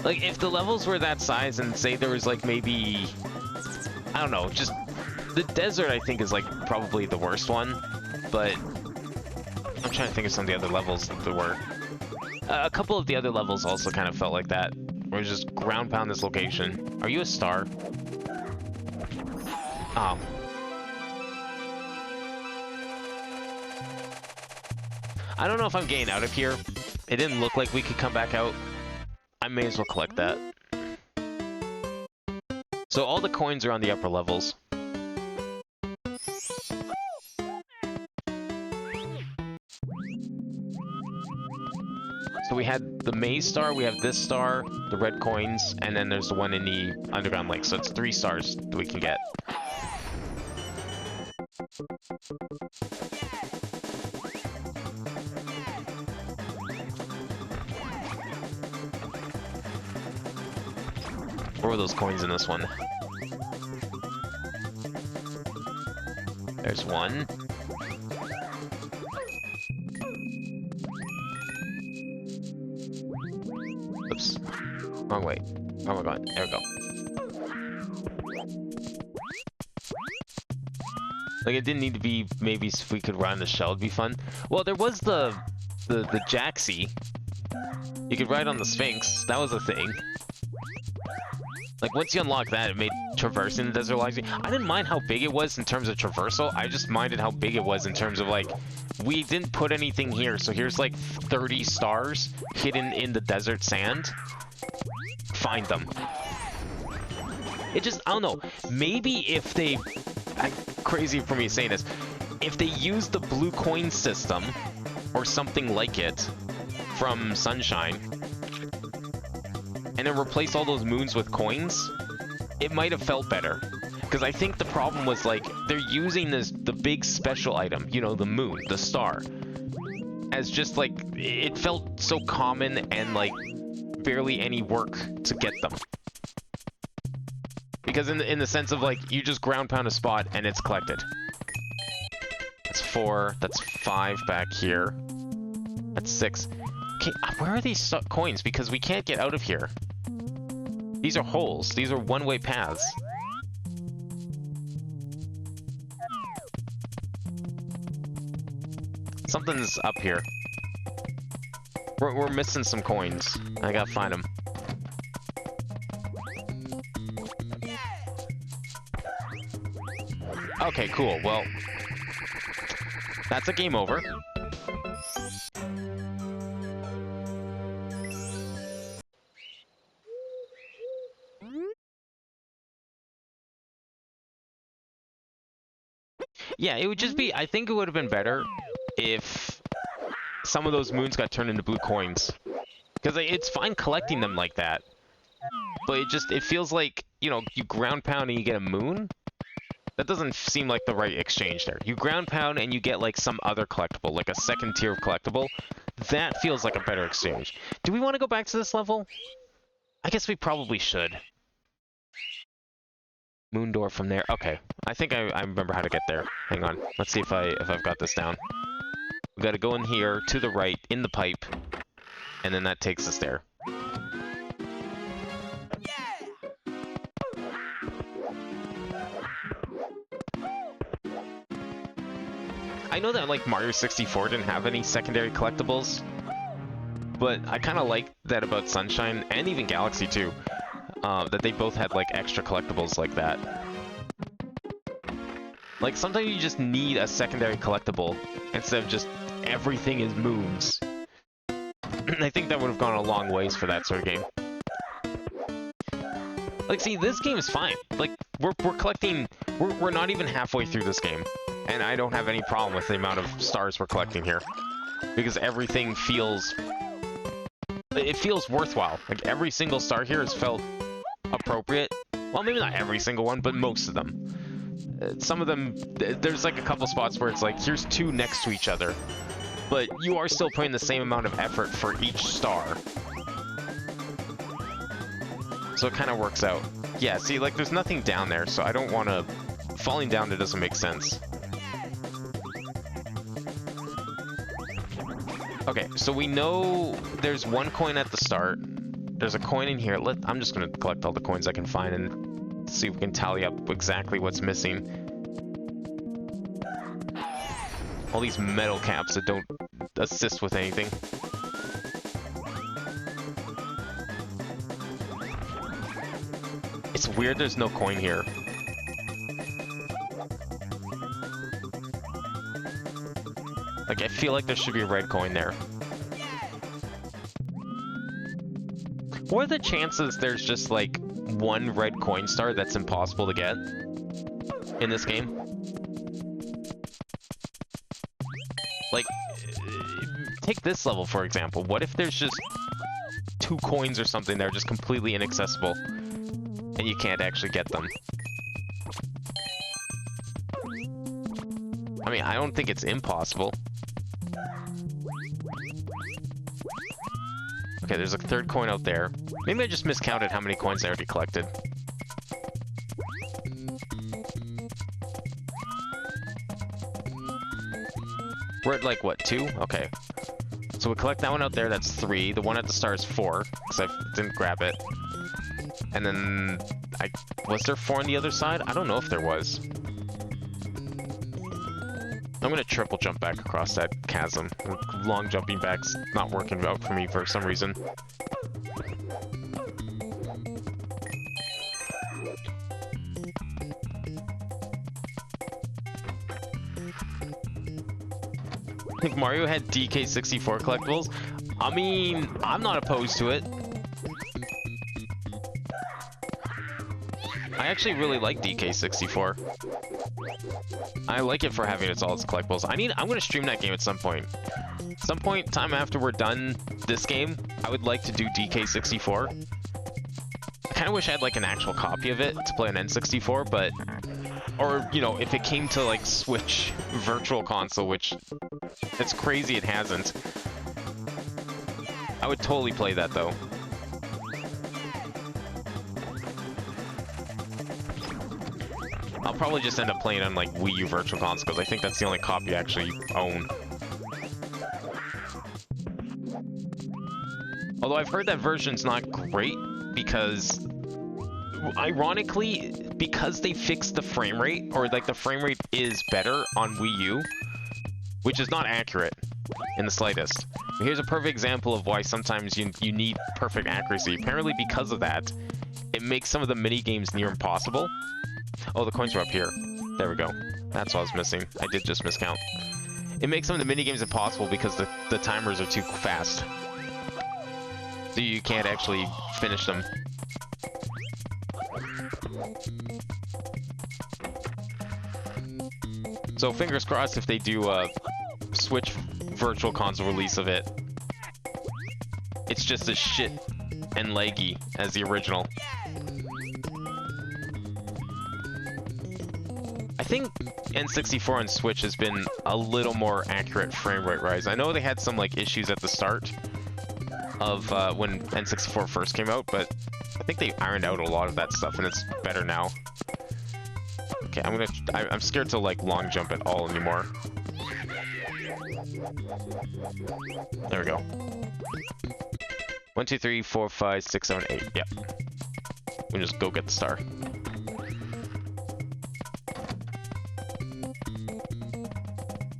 Like, if the levels were that size and say there was like maybe... I don't know, just... The desert I think is like probably the worst one, but... I'm trying to think of some of the other levels that there were. A couple of the other levels also kind of felt like that, where it was just ground pound this location. Are you a star? Oh. I don't know if I'm getting out of here. It didn't look like we could come back out. I may as well collect that. So all the coins are on the upper levels. So we had the maze star, we have this star, the red coins, and then there's the one in the underground lake. So it's 3 stars that we can get. Where were those coins in this one? There's one. Oops. Wrong way. Oh my god. There we go. Like, it didn't need to be, maybe if we could run the shell, it'd be fun. Well, there was the Jaxi. You could ride on the Sphinx. That was a thing. Like, once you unlock that, it made traversing the desert a lot easier. I didn't mind how big it was in terms of traversal. I just minded how big it was in terms of, like, we didn't put anything here. So here's, like, 30 stars hidden in the desert sand. Find them. It just, I don't know. Maybe if they... crazy for me saying this. If they use the blue coin system, or something like it, from Sunshine, and then replace all those moons with coins, it might have felt better. Because I think the problem was, like, they're using the big special item, you know, the moon, the star, as just, like, it felt so common and, like, barely any work to get them. Because in the sense of, like, you just ground pound a spot and it's collected. That's 4, that's 5 back here. That's 6. Okay, where are these coins? Because we can't get out of here. These are holes. These are one-way paths. Something's up here. We're missing some coins. I gotta find them. Okay, cool. Well, that's a game over. Yeah, it would just be, I think it would have been better if some of those moons got turned into blue coins. Because it's fine collecting them like that. But it feels like, you know, you ground pound and you get a moon? That doesn't seem like the right exchange there. You ground pound and you get like some other collectible, like a second tier of collectible. That feels like a better exchange. Do we want to go back to this level? I guess we probably should. Moon door from there. Okay, I think I remember how to get there. Hang on, let's see if I've got this down. We got to go in here to the right in the pipe, and then that takes us there. I know that like Mario 64 didn't have any secondary collectibles, but I kind of like that about Sunshine and even Galaxy too, that they both had like extra collectibles like that. Like sometimes you just need a secondary collectible instead of just everything is moons. I think that would have gone a long ways for that sort of game. Like, see, this game is fine. Like, we're collecting, we're not even halfway through this game. And I don't have any problem with the amount of stars we're collecting here. Because everything feels... It feels worthwhile. Like, every single star here has felt appropriate. Well, maybe not every single one, but most of them. Some of them, there's like a couple spots where it's like, here's two next to each other. But you are still putting the same amount of effort for each star. So it kind of works out. Yeah, see, like, there's nothing down there, so I don't want to... Falling down, it doesn't make sense. Okay, so we know there's one coin at the start. There's a coin in here. I'm just going to collect all the coins I can find and see if we can tally up exactly what's missing. All these metal caps that don't assist with anything. It's weird there's no coin here. Like, I feel like there should be a red coin there. What are the chances there's just, like, one red coin star that's impossible to get in this game? Like, take this level, for example. What if there's just 2 coins or something that are just completely inaccessible and you can't actually get them? I mean, I don't think it's impossible. Okay, there's a third coin out there. Maybe I just miscounted how many coins I already collected. We're at like, what, 2? Okay. So we collect that one out there, that's 3. The one at the star is 4, because I didn't grab it. And then, was there 4 on the other side? I don't know if there was. I'm gonna triple jump back across that chasm. Long jumping back's not working out for me for some reason. I think Mario had DK64 collectibles. I mean, I'm not opposed to it. I actually really like DK64. I like it for having all its collectibles. I'm gonna stream that game at some point. Some point in time after we're done this game, I would like to do DK64. I kind of wish I had like an actual copy of it to play on N64, but... Or, you know, if it came to like Switch Virtual Console, which it's crazy it hasn't. I would totally play that though. I'll probably just end up playing on like Wii U Virtual Console because I think that's the only copy I actually own. Although I've heard that version's not great because, ironically, because they fixed the frame rate, or like the frame rate is better on Wii U, which is not accurate in the slightest. Here's a perfect example of why sometimes you need perfect accuracy. Apparently because of that, it makes some of the mini games near impossible. Oh, the coins are up here. There we go. That's what I was missing. I did just miscount. It makes some of the mini games impossible because the timers are too fast. So you can't actually finish them. So fingers crossed if they do a Switch Virtual Console release of it. It's just as shit and laggy as the original. I think N64 on Switch has been a little more accurate frame rate rise. I know they had some like issues at the start of when N64 first came out, but I think they ironed out a lot of that stuff and it's better now. Okay, I'm scared to like long jump at all anymore. There we go. 1, 2, 3, 4, 5, 6, 7, 8. Yep. We just go get the star.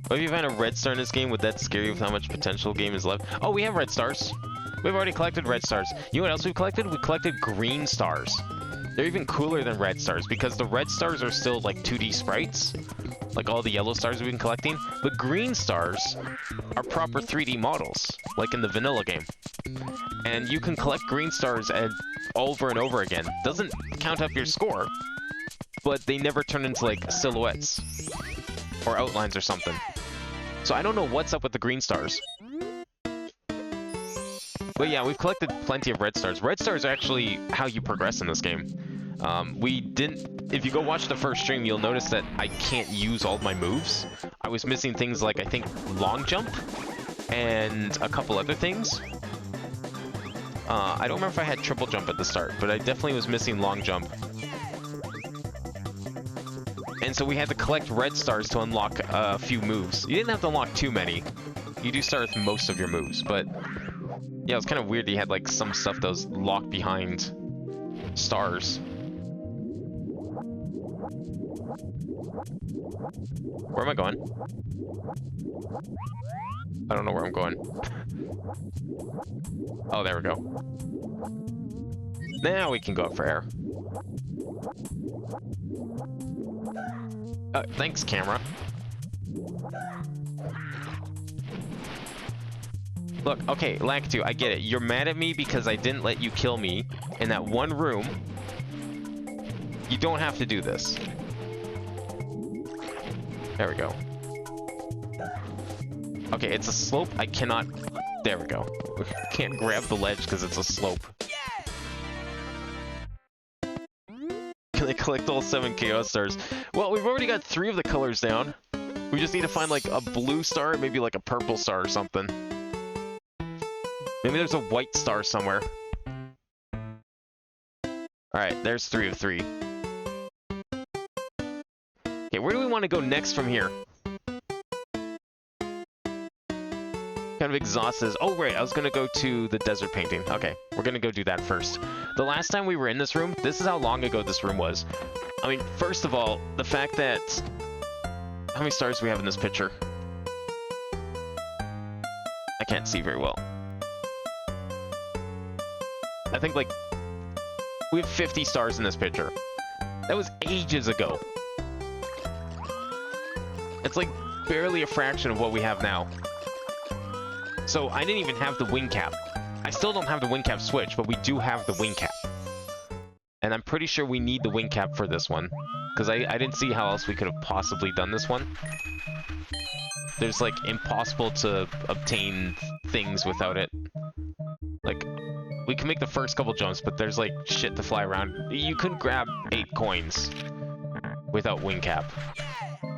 What if you find a red star in this game? Would that scare you with how much potential game is left? Oh, we have red stars. We've already collected red stars. You know what else we've collected? We collected green stars. They're even cooler than red stars because the red stars are still like 2D sprites, like all the yellow stars we've been collecting. But green stars are proper 3D models, like in the vanilla game. And you can collect green stars over and over again. Doesn't count up your score, but they never turn into like silhouettes or outlines or something. So I don't know what's up with the green stars. But yeah, we've collected plenty of red stars. Red stars are actually how you progress in this game. If you go watch the first stream, you'll notice that I can't use all my moves. I was missing things like, I think, long jump and a couple other things. I don't remember if I had triple jump at the start, but I definitely was missing long jump. And so we had to collect red stars to unlock a few moves. You didn't have to unlock too many. You do start with most of your moves, but yeah, it was kind of weird that you had like some stuff that was locked behind stars. Where am I going? I don't know where I'm going. Oh, there we go. Now we can go up for air. Thanks, camera. Look, okay, Lakitu, I get it. You're mad at me because I didn't let you kill me in that one room. You don't have to do this. There we go. Okay, it's a slope. I cannot... There we go. Can't grab the ledge because it's a slope. Can I collect all 7 Chaos Stars? Well, we've already got 3 of the colors down. We just need to find like a blue star, maybe like a purple star or something. Maybe there's a white star somewhere. Alright, there's 3 of 3. Okay, where do we want to go next from here? Kind of exhausted. Oh, right, I was going to go to the desert painting. Okay, we're going to go do that first. The last time we were in this room, this is how long ago this room was. I mean, first of all, the fact that... How many stars do we have in this picture? I can't see very well. I think, like, we have 50 stars in this picture. That was ages ago. It's, like, barely a fraction of what we have now. So, I didn't even have the wing cap. I still don't have the wing cap switch, but we do have the wing cap. And I'm pretty sure we need the wing cap for this one. Because I didn't see how else we could have possibly done this one. There's, like, impossible to obtain things without it. Like... We can make the first couple jumps, but there's like shit to fly around. You couldn't grab 8 coins without wing cap.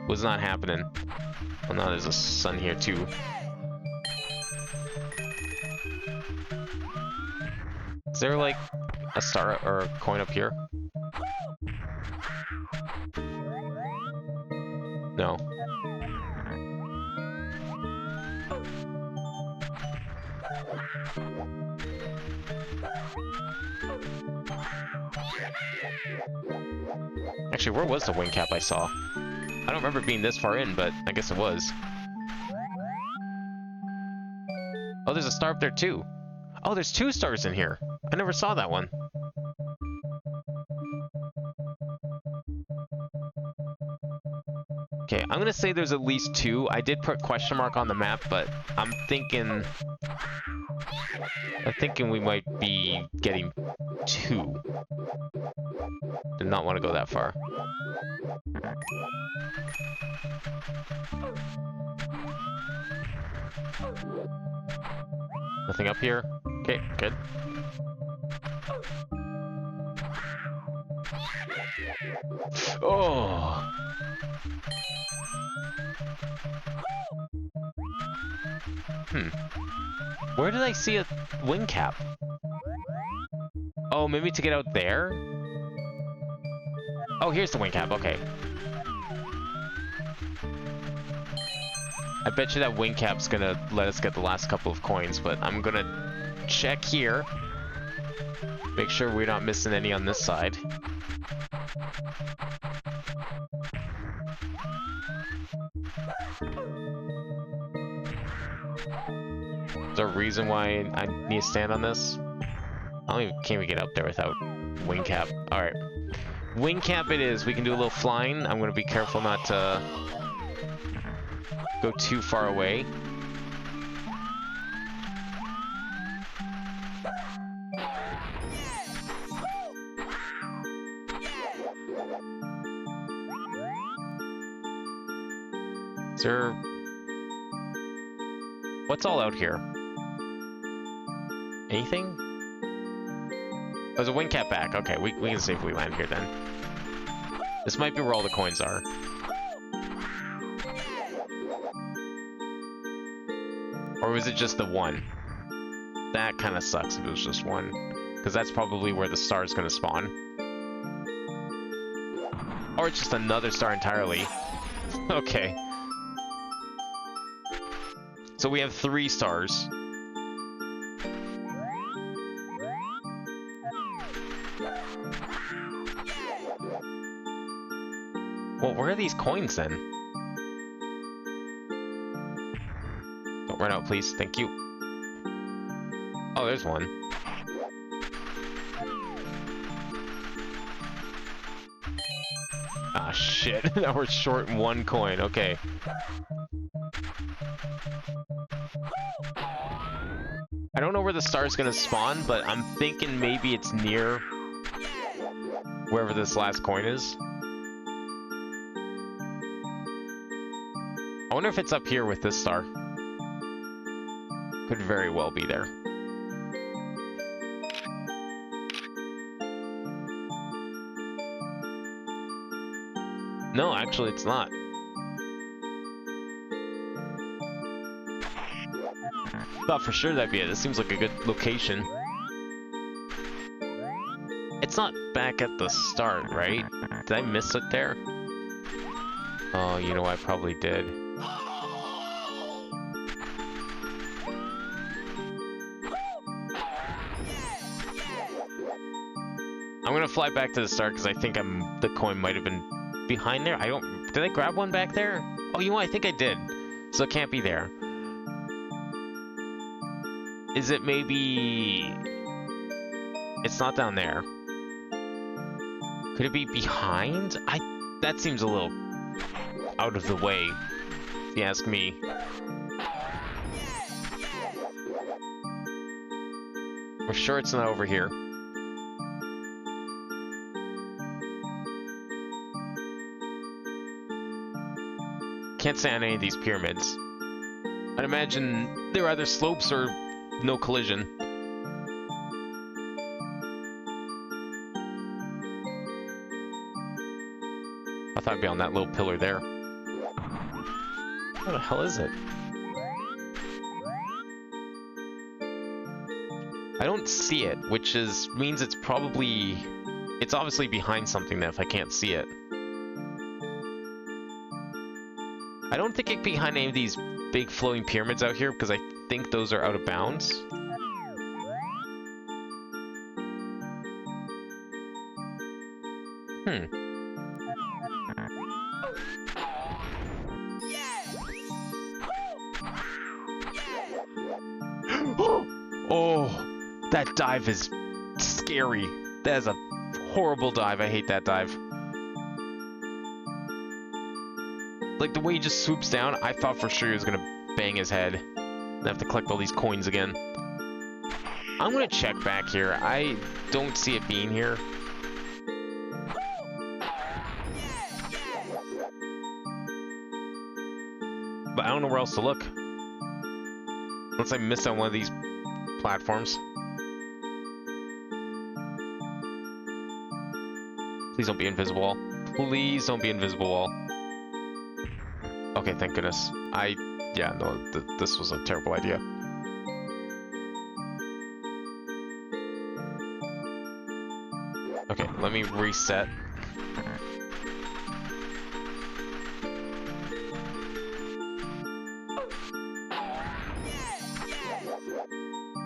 Was not happening. Well, now there's a sun here too. Is there like a star or a coin up here? No. Actually, where was the wing cap I saw? I don't remember being this far in, but I guess it was. Oh, there's a star up there too. Oh, there's 2 stars in here. I never saw that one. Okay, I'm gonna say there's at least 2. I did put question mark on the map, but I'm thinking we might be getting 2. Did not want to go that far. Nothing up here. Okay, good. Oh. Where did I see a wing cap? Oh, maybe to get out there? Oh, here's the wing cap, okay. I bet you that wing cap's gonna let us get the last couple of coins, but I'm gonna check here. Make sure we're not missing any on this side. Is there a reason why I need to stand on this? Can't even get up there without wing cap. Alright. Wing cap it is. We can do a little flying. I'm going to be careful not to go too far away. Is there... What's all out here? Anything? Oh, there's a wing cap back. Okay, we can safely land here then. This might be where all the coins are. Or was it just the one? That kind of sucks if it was just one. Because that's probably where the star is going to spawn. Or it's just another star entirely. Okay. So we have 3 stars. Well, where are these coins then? Don't run out, please. Thank you. Oh, there's one. Ah, shit. Now we're short 1 coin. Okay. I don't know where the star's gonna spawn, but I'm thinking maybe it's near wherever this last coin is. I wonder if it's up here with this star. Could very well be there. No, actually it's not. Thought for sure that'd be it. This seems like a good location. It's not back at the start, right? Did I miss it there? Oh, you know, I probably did. I'm gonna fly back to the start because I think the coin might have been behind there. Did I grab one back there? Oh, you know what? I think I did. So it can't be there. Is it maybe... It's not down there. Could it be behind? That seems a little out of the way, if you ask me. We're sure it's not over here. Can't say on any of these pyramids. I'd imagine they're either slopes or no collision. I thought I'd be on that little pillar there. What the hell is it? I don't see it, which means it's obviously behind something then if I can't see it. I don't think it could be behind any of these big flowing pyramids out here because I think those are out of bounds. Oh, that dive is scary. That is a horrible dive. I hate that dive. Like, the way he just swoops down, I thought for sure he was gonna bang his head. And have to collect all these coins again. I'm gonna check back here. I don't see it being here. but I don't know where else to look. Unless I missed on one of these platforms. Please don't be invisible wall. Please don't be invisible wall. Okay, thank goodness. Yeah, no, this was a terrible idea. Okay, let me reset.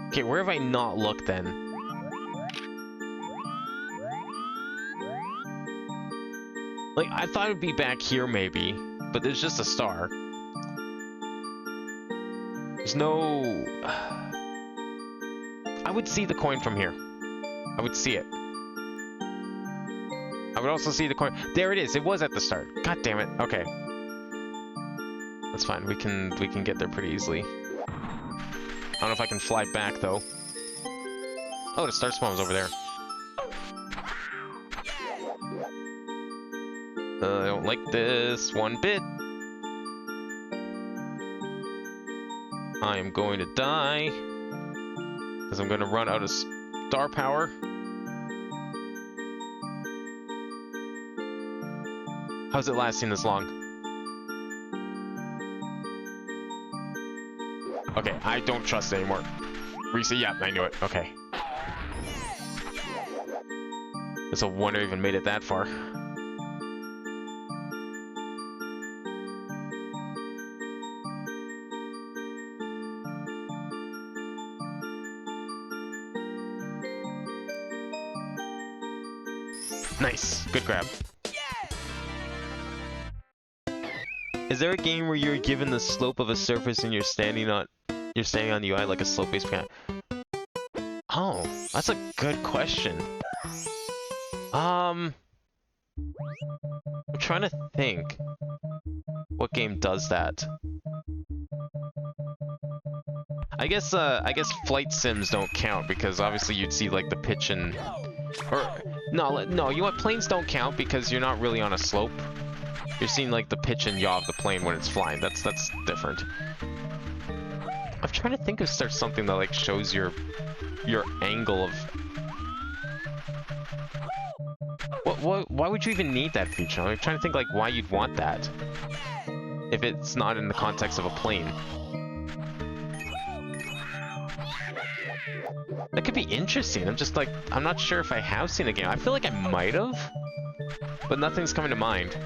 Okay, where have I not looked then? Like, I thought it'd be back here maybe, but there's just a star. There's no... I would see the coin from here. I would see it. I would also see the coin. There it is. It was at the start. God damn it. Okay. That's fine. We can get there pretty easily. I don't know if I can fly back though. Oh, the star spawn's over there. I don't like this one bit. I am going to die because I'm going to run out of star power. How's it lasting this long? Okay, I don't trust it anymore. Reset, yeah, I knew it. Okay. It's a wonder I even made it that far. Nice, good grab. Is there a game where you're given the slope of a surface and you're standing on the UI like a slope-based mechanic? Oh, that's a good question. I'm trying to think what game does that. I guess flight sims don't count because obviously you'd see like the pitch and no, you know what, planes don't count because you're not really on a slope. You're seeing like the pitch and yaw of the plane when it's flying. That's different. I'm trying to think if there's something that like shows your angle of why would you even need that feature? I'm trying to think like why you'd want that if it's not in the context of a plane. That could be interesting. I'm not sure if I have seen a game. I feel like I might have, but nothing's coming to mind.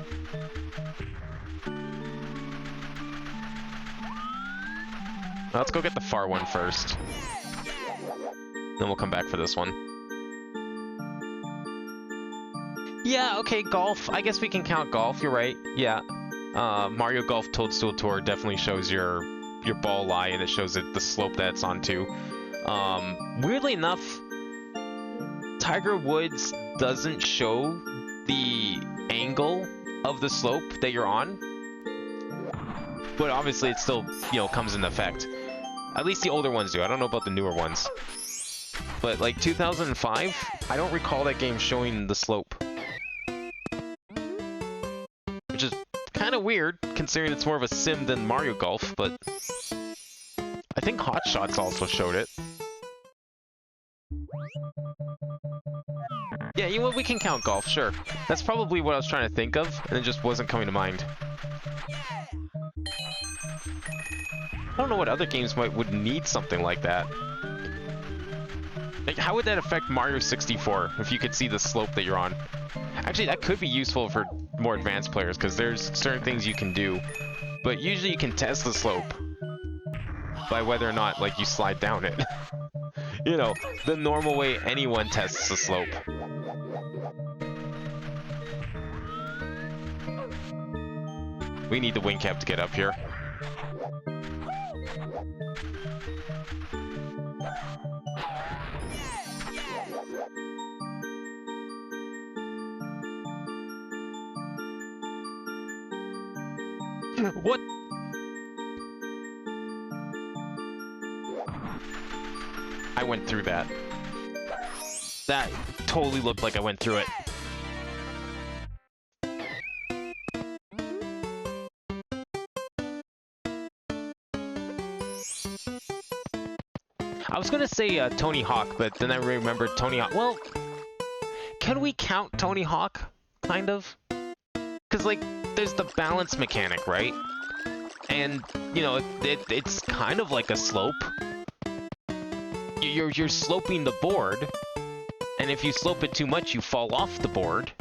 Let's go get the far one first. Then we'll come back for this one. Yeah, okay, golf. I guess we can count golf, you're right. Yeah. Mario Golf Toadstool Tour definitely shows your ball lie and it shows it the slope that it's onto. Weirdly enough, Tiger Woods doesn't show the angle of the slope that you're on. But obviously it still, you know, comes into effect. At least the older ones do. I don't know about the newer ones. But like 2005, I don't recall that game showing the slope. Which is kind of weird, considering it's more of a sim than Mario Golf, but I think Hot Shots also showed it. Yeah, you know what? We can count golf, sure. That's probably what I was trying to think of, and it just wasn't coming to mind. I don't know what other games would need something like that. Like, how would that affect Mario 64 if you could see the slope that you're on? Actually, that could be useful for more advanced players because there's certain things you can do, but usually you can test the slope by whether or not like you slide down it. You know, the normal way anyone tests the slope. We need the wing cap to get up here. What? I went through that. That totally looked like I went through it. was gonna say Tony Hawk, but then I remembered Tony Hawk. Well, can we count Tony Hawk? Kind of? Because, like, there's the balance mechanic, right? And, you know, it's kind of like a slope. You're sloping the board, and if you slope it too much, you fall off the board.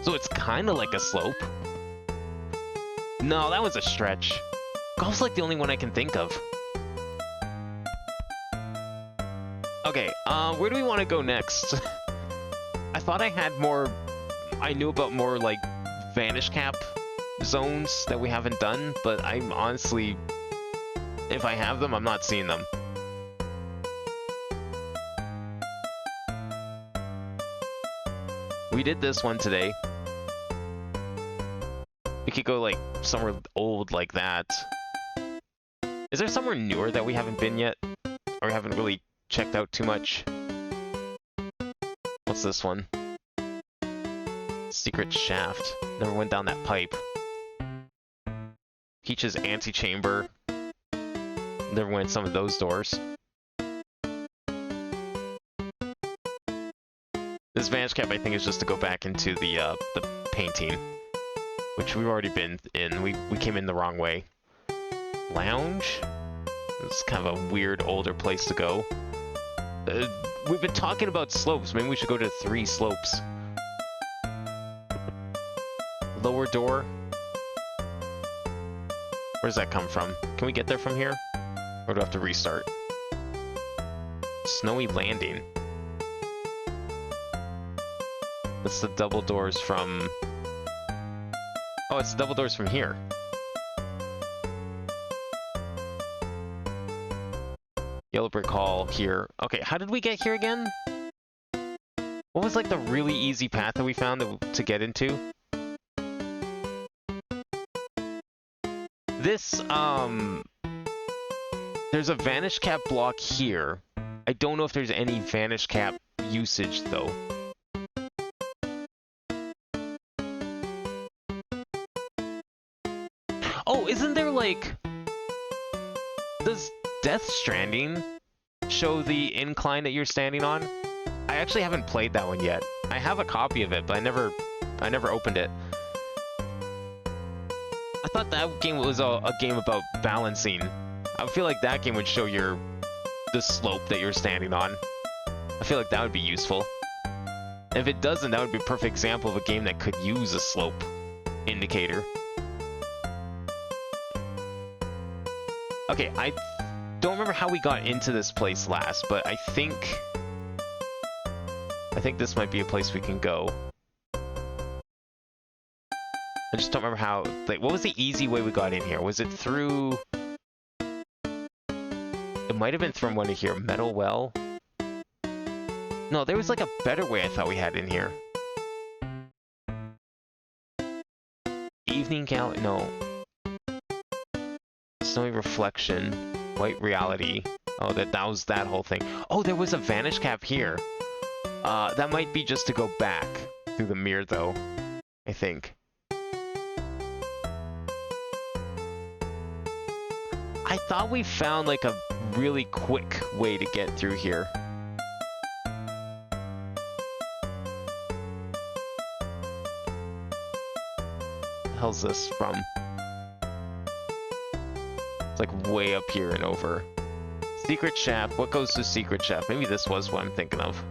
So it's kind of like a slope. No, that was a stretch. Golf's like the only one I can think of. Okay, where do we want to go next? I thought I had more... I knew about more, like, Vanish Cap zones that we haven't done, but I'm honestly... If I have them, I'm not seeing them. We did this one today. We could go, like, somewhere old like that. Is there somewhere newer that we haven't been yet? Or we haven't really checked out too much? What's this one? Secret shaft. Never went down that pipe. Peach's antechamber. Never went in some of those doors. This Vanish Cap, I think, is just to go back into the painting, which we've already been in. We came in the wrong way. Lounge? It's kind of a weird, older place to go. We've been talking about slopes. Maybe we should go to 3 slopes. Lower door? Where does that come from? Can we get there from here? Or do I have to restart? Snowy landing. That's the double doors from... Oh, it's the double doors from here. Yellow brick hall here. Okay, how did we get here again? What was, like, the really easy path that we found to get into? This, there's a Vanish Cap block here. I don't know if there's any Vanish Cap usage, though. Oh, isn't there, like... Does Death Stranding show the incline that you're standing on? I actually haven't played that one yet. I have a copy of it, but I never opened it. I thought that game was a game about balancing. I feel like that game would show the slope that you're standing on. I feel like that would be useful. And if it doesn't, that would be a perfect example of a game that could use a slope indicator. Okay, I don't remember how we got into this place last, but I think this might be a place we can go. I just don't remember how, like, what was the easy way we got in here? Was it through... It might have been from one of here. Metal well? No, there was, like, a better way I thought we had in here. Evening gal... No. Snowy reflection. White reality. Oh, that was that whole thing. Oh, there was a Vanish Cap here. That might be just to go back through the mirror, though. I think. I thought we found, like, a really quick way to get through here. What the hell's this from? It's like way up here and over. Secret shaft. What goes to secret shaft? Maybe this was what I'm thinking of.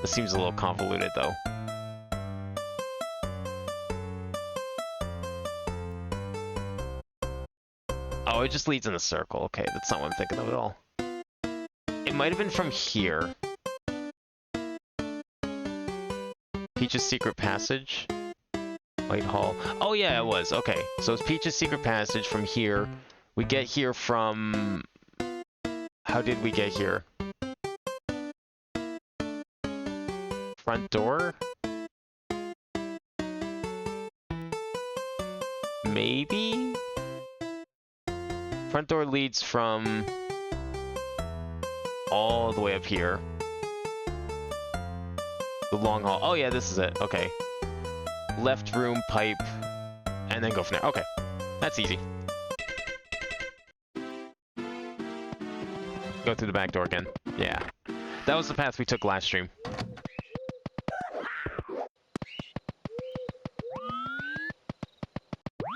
This seems a little convoluted, though. Oh, it just leads in a circle. Okay, that's not what I'm thinking of at all. It might have been from here. Peach's secret passage. Whitehall. Oh yeah, it was. Okay, so it's Peach's secret passage from here. We get here from... How did we get here? Front door? Maybe? Front door leads from all the way up here. The long hall. Oh yeah, this is it. Okay. Left room, pipe, and then go from there. Okay. That's easy. Go through the back door again. Yeah. That was the path we took last stream.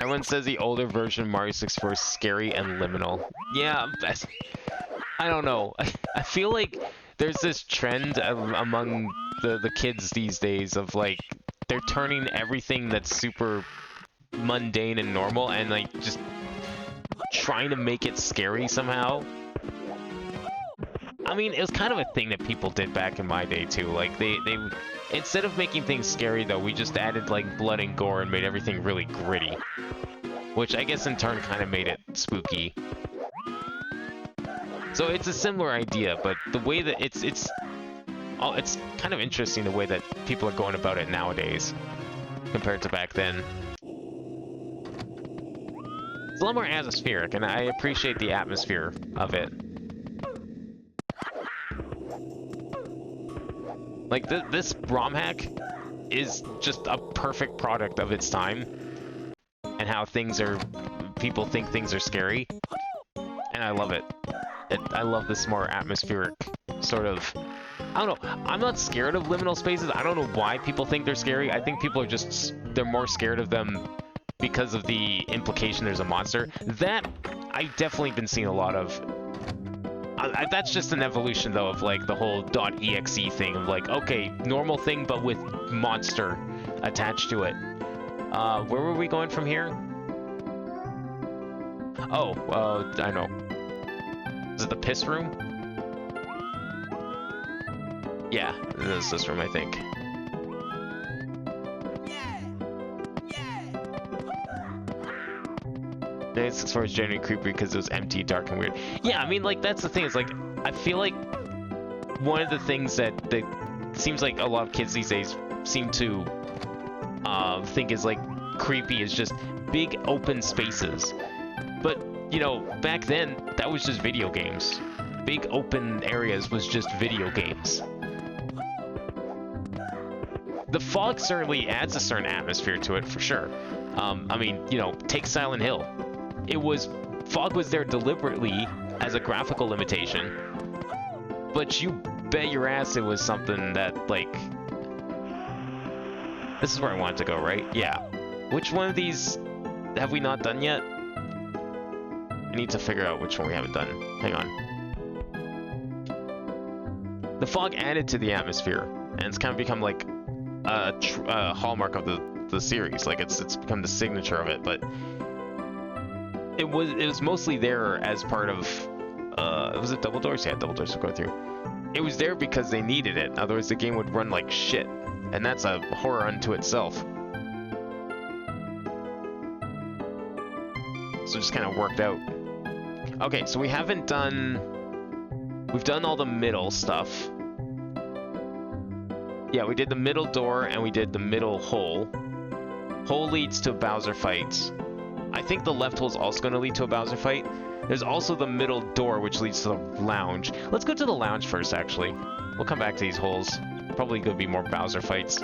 Everyone says the older version of Mario 64 is scary and liminal. Yeah, I don't know. I feel like there's this trend among the kids these days of like, they're turning everything that's super mundane and normal and like just trying to make it scary somehow. I mean, it was kind of a thing that people did back in my day too. Like they instead of making things scary though, we just added like blood and gore and made everything really gritty, which I guess in turn kind of made it spooky. So it's a similar idea, but the way that it's kind of interesting the way that people are going about it nowadays compared to back then. It's a lot more atmospheric, and I appreciate the atmosphere of it. Like, this ROM hack is just a perfect product of its time, and how people think things are scary, and I love it. I love this more atmospheric sort of... I don't know, I'm not scared of liminal spaces. I don't know why people think they're scary. I think people are just, they're more scared of them because of the implication there's a monster. That, I've definitely been seeing a lot of. That's just an evolution, though, of, like, the whole .exe thing of, like, okay, normal thing, but with monster attached to it. Where were we going from here? Oh, I know. Is it the piss room? Yeah, this is this room, I think. As far as generally creepy because it was empty, dark, and weird. Yeah, I mean, like, that's the thing. It's like, I feel like one of the things that seems like a lot of kids these days seem to think is, like, creepy is just big open spaces. But, you know, back then, that was just video games. Big open areas was just video games. The fog certainly adds a certain atmosphere to it, for sure. I mean, you know, take Silent Hill. Fog was there deliberately as a graphical limitation, but you bet your ass it was something that, like... This is where I wanted to go, right? Yeah. Which one of these have we not done yet? I need to figure out which one we haven't done. Hang on. The fog added to the atmosphere, and it's kind of become like a hallmark of the series. Like, it's become the signature of it, but it was mostly there as part of was it Double Doors? Yeah, Double Doors to go through. It was there because they needed it, otherwise the game would run like shit, and that's a horror unto itself. So it just kind of worked out. Okay, so we've done all the middle stuff. Yeah, we did the middle door and we did the middle hole. Hole leads to a Bowser fight. I think the left hole is also going to lead to a Bowser fight. There's also the middle door, which leads to the lounge. Let's go to the lounge first, actually. We'll come back to these holes. Probably going to be more Bowser fights.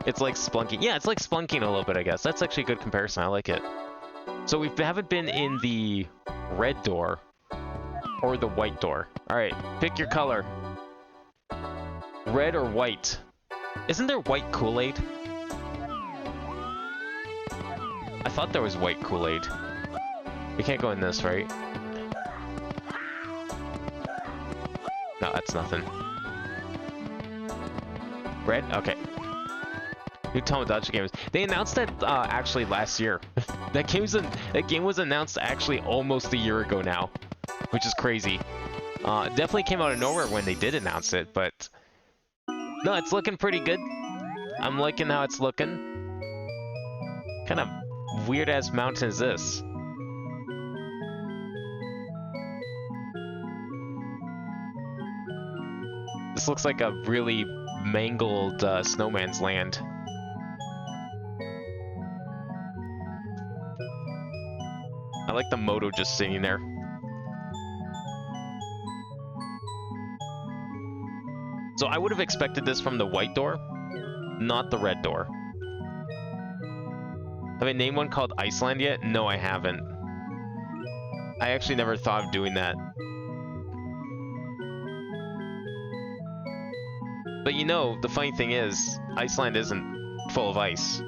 It's like Splunking. Yeah, it's like Splunking a little bit, I guess. That's actually a good comparison. I like it. So we haven't been in the red door or the white door. All right, pick your color. Red or white? Isn't there white Kool-Aid? I thought there was white Kool-Aid. We can't go in this, right? No, that's nothing. Red? Okay. New Tomodachi games. They announced that actually last year. That game was announced actually almost a year ago now, which is crazy. Definitely came out of nowhere when they did announce it, but no, it's looking pretty good. I'm liking how it's looking. Kind of weird ass mountain is this? This looks like a really mangled snowman's land. I like the moto just sitting there. So I would have expected this from the white door, Not the red door. Have I named one called Iceland yet? No, I haven't. I actually never thought of doing that. But you know, the funny thing is, Iceland isn't full of ice.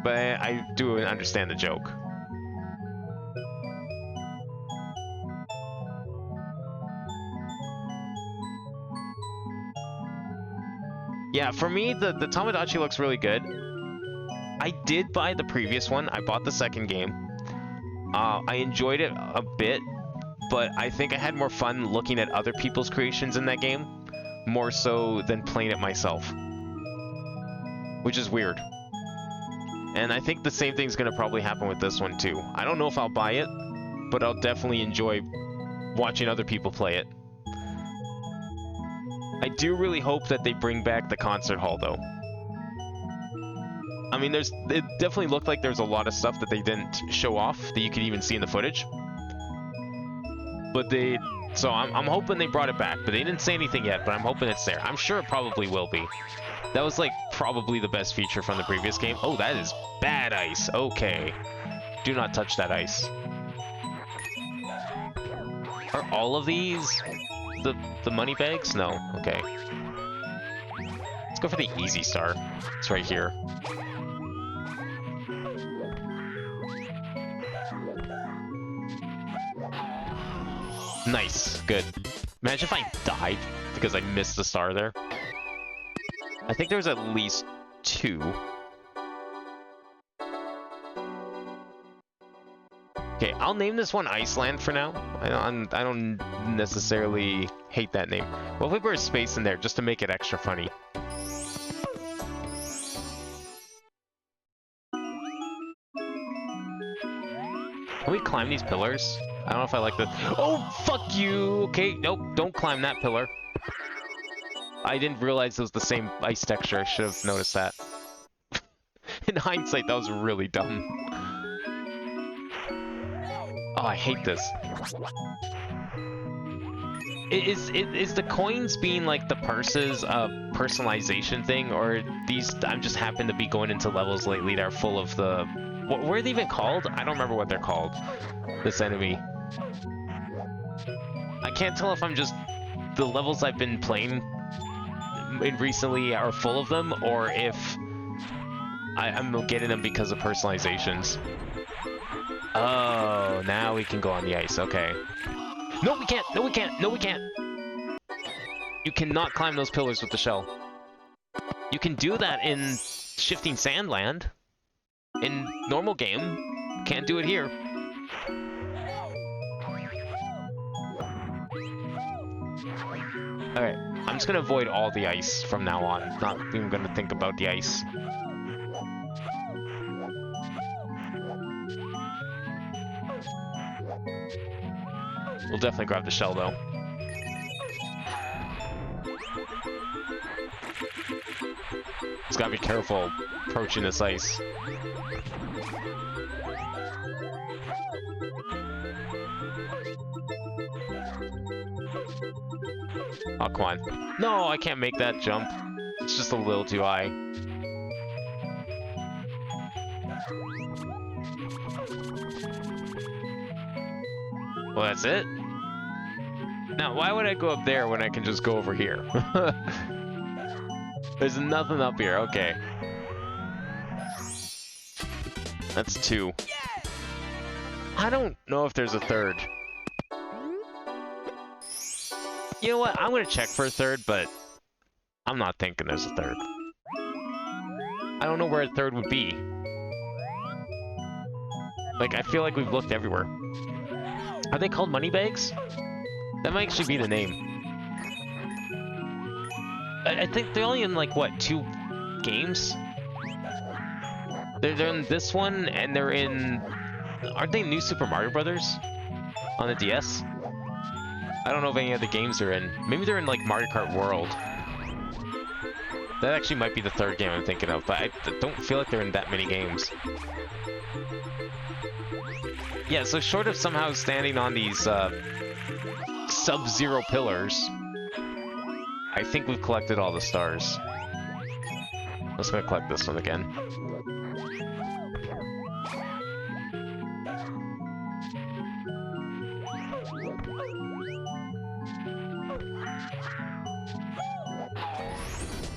But I do understand the joke. Yeah, for me, the Tamagotchi looks really good. I did buy the previous one. I bought the second game. I enjoyed it a bit, but I think I had more fun looking at other people's creations in that game, more so than playing it myself. Which is weird. And I think the same thing's going to probably happen with this one too. I don't know if I'll buy it, but I'll definitely enjoy watching other people play it. I do really hope that they bring back the concert hall, though. I mean, it definitely looked like there's a lot of stuff that they didn't show off that you could even see in the footage. But so I'm hoping they brought it back, but they didn't say anything yet, but I'm hoping it's there. I'm sure it probably will be. That was like probably the best feature from the previous game. Oh, that is bad ice. Okay. Do not touch that ice. Are all of these the money bags? No. Okay. Let's go for the easy star. It's right here. Nice. Good. Imagine if I died because I missed the star there. I think there was at least 2. Okay, I'll name this one Iceland for now. I don't necessarily hate that name. What if we put a space in there just to make it extra funny? Can we climb these pillars? I don't know if I like this. Oh, fuck you! Okay, nope, don't climb that pillar. I didn't realize it was the same ice texture. I should have noticed that. In hindsight, that was really dumb. Oh, I hate this. Is the coins being like the purses a personalization thing, or these? I just happen to be going into levels lately that are full of the. What were they even called? I don't remember what they're called. This enemy. I can't tell if I'm just the levels I've been playing recently are full of them, or if I'm getting them because of personalizations. Oh, now we can go on the ice. Okay. No, we can't. No, we can't. No, we can't. You cannot climb those pillars with the shell. You can do that in Shifting Sandland. In normal game, can't do it here. Alright, I'm just gonna avoid all the ice from now on. Not even gonna think about the ice. We'll definitely grab the shell, though. Just gotta be careful approaching this ice. Oh, come on. No, I can't make that jump. It's just a little too high. Well, that's it? Now, why would I go up there when I can just go over here? There's nothing up here. Okay. That's 2. I don't know if there's a third. You know what? I'm gonna check for a third, but I'm not thinking there's a third. I don't know where a third would be. Like, I feel like we've looked everywhere. Are they called money bags? That might actually be the name. I think they're only in, like, what, 2 games? They're in this one, and they're in... Aren't they New Super Mario Brothers? On the DS? I don't know if any other games they're in. Maybe they're in, like, Mario Kart World. That actually might be the third game I'm thinking of, but I don't feel like they're in that many games. Yeah, so short of somehow standing on these Sub-Zero pillars, I think we've collected all the stars. I'm just gonna collect this one again.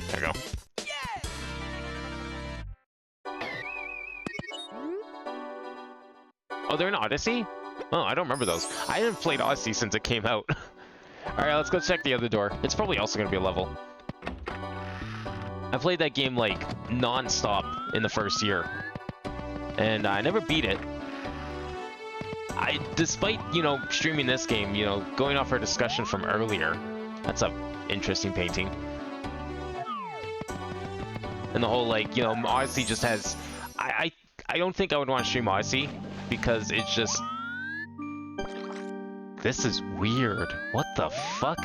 There we go. Oh, they're in Odyssey? Oh, I don't remember those. I haven't played Odyssey since it came out. Alright, let's go check the other door. It's probably also going to be a level. I played that game, like, non-stop in the first year. And I never beat it. Despite, you know, streaming this game, you know, going off our discussion from earlier. That's a interesting painting. And the whole, like, you know, Odyssey just has... I don't think I would want to stream Odyssey, because it's just... This is weird. What the fuck?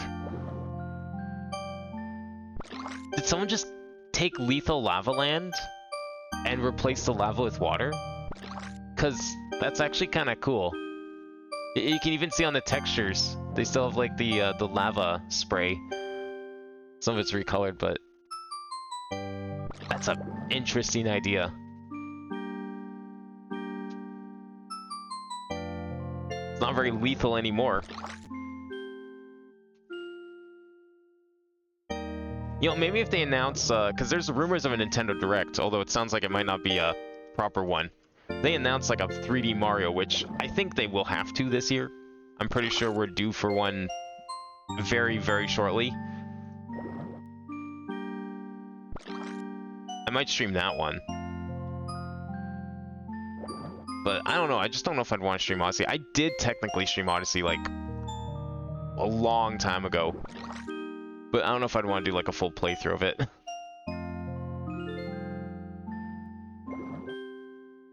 Did someone just take Lethal Lava Land and replace the lava with water? Because that's actually kind of cool. You can even see on the textures, they still have like the lava spray. Some of it's recolored, but that's an interesting idea. It's not very lethal anymore. You know, maybe if they announce, because there's rumors of a Nintendo Direct, although it sounds like it might not be a proper one. They announced like a 3D Mario, which I think they will have to this year. I'm pretty sure we're due for one very, very shortly. I might stream that one. But I don't know, I just don't know if I'd want to stream Odyssey. I did technically stream Odyssey like a long time ago. But I don't know if I'd want to do like a full playthrough of it.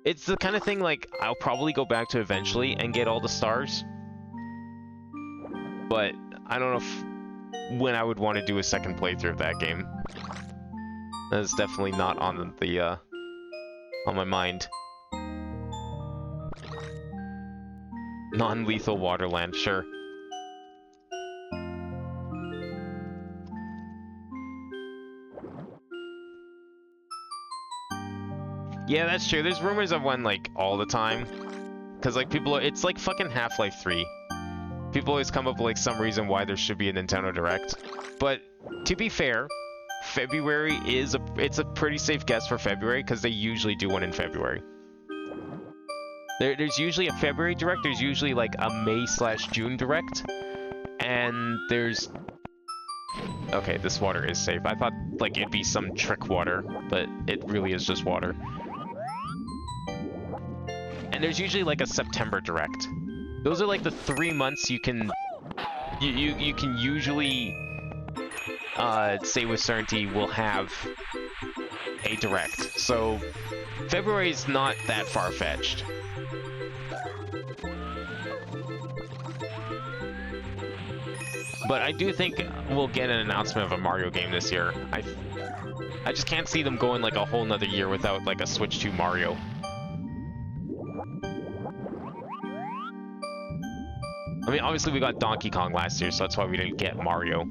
It's the kind of thing like I'll probably go back to eventually and get all the stars. But I don't know if when I would want to do a second playthrough of that game. That's definitely not on the on my mind. Non-lethal Waterland, sure. Yeah, that's true. There's rumors of one, like, all the time. Because, like, people are... It's like fucking Half-Life 3. People always come up with, like, some reason why there should be a Nintendo Direct. But, to be fair, February is a... It's a pretty safe guess for February, because they usually do one in February. There's usually a February Direct, there's usually, like, a May/June Direct. And there's... Okay, this water is safe. I thought, like, it'd be some trick water, but it really is just water. And there's usually like a September Direct. Those are like the 3 months you can you can usually say with certainty we'll have a Direct. So February is not that far-fetched. But I do think we'll get an announcement of a Mario game this year. I just can't see them going like a whole nother year without like a Switch 2 Mario. I mean, obviously we got Donkey Kong last year, so that's why we didn't get Mario.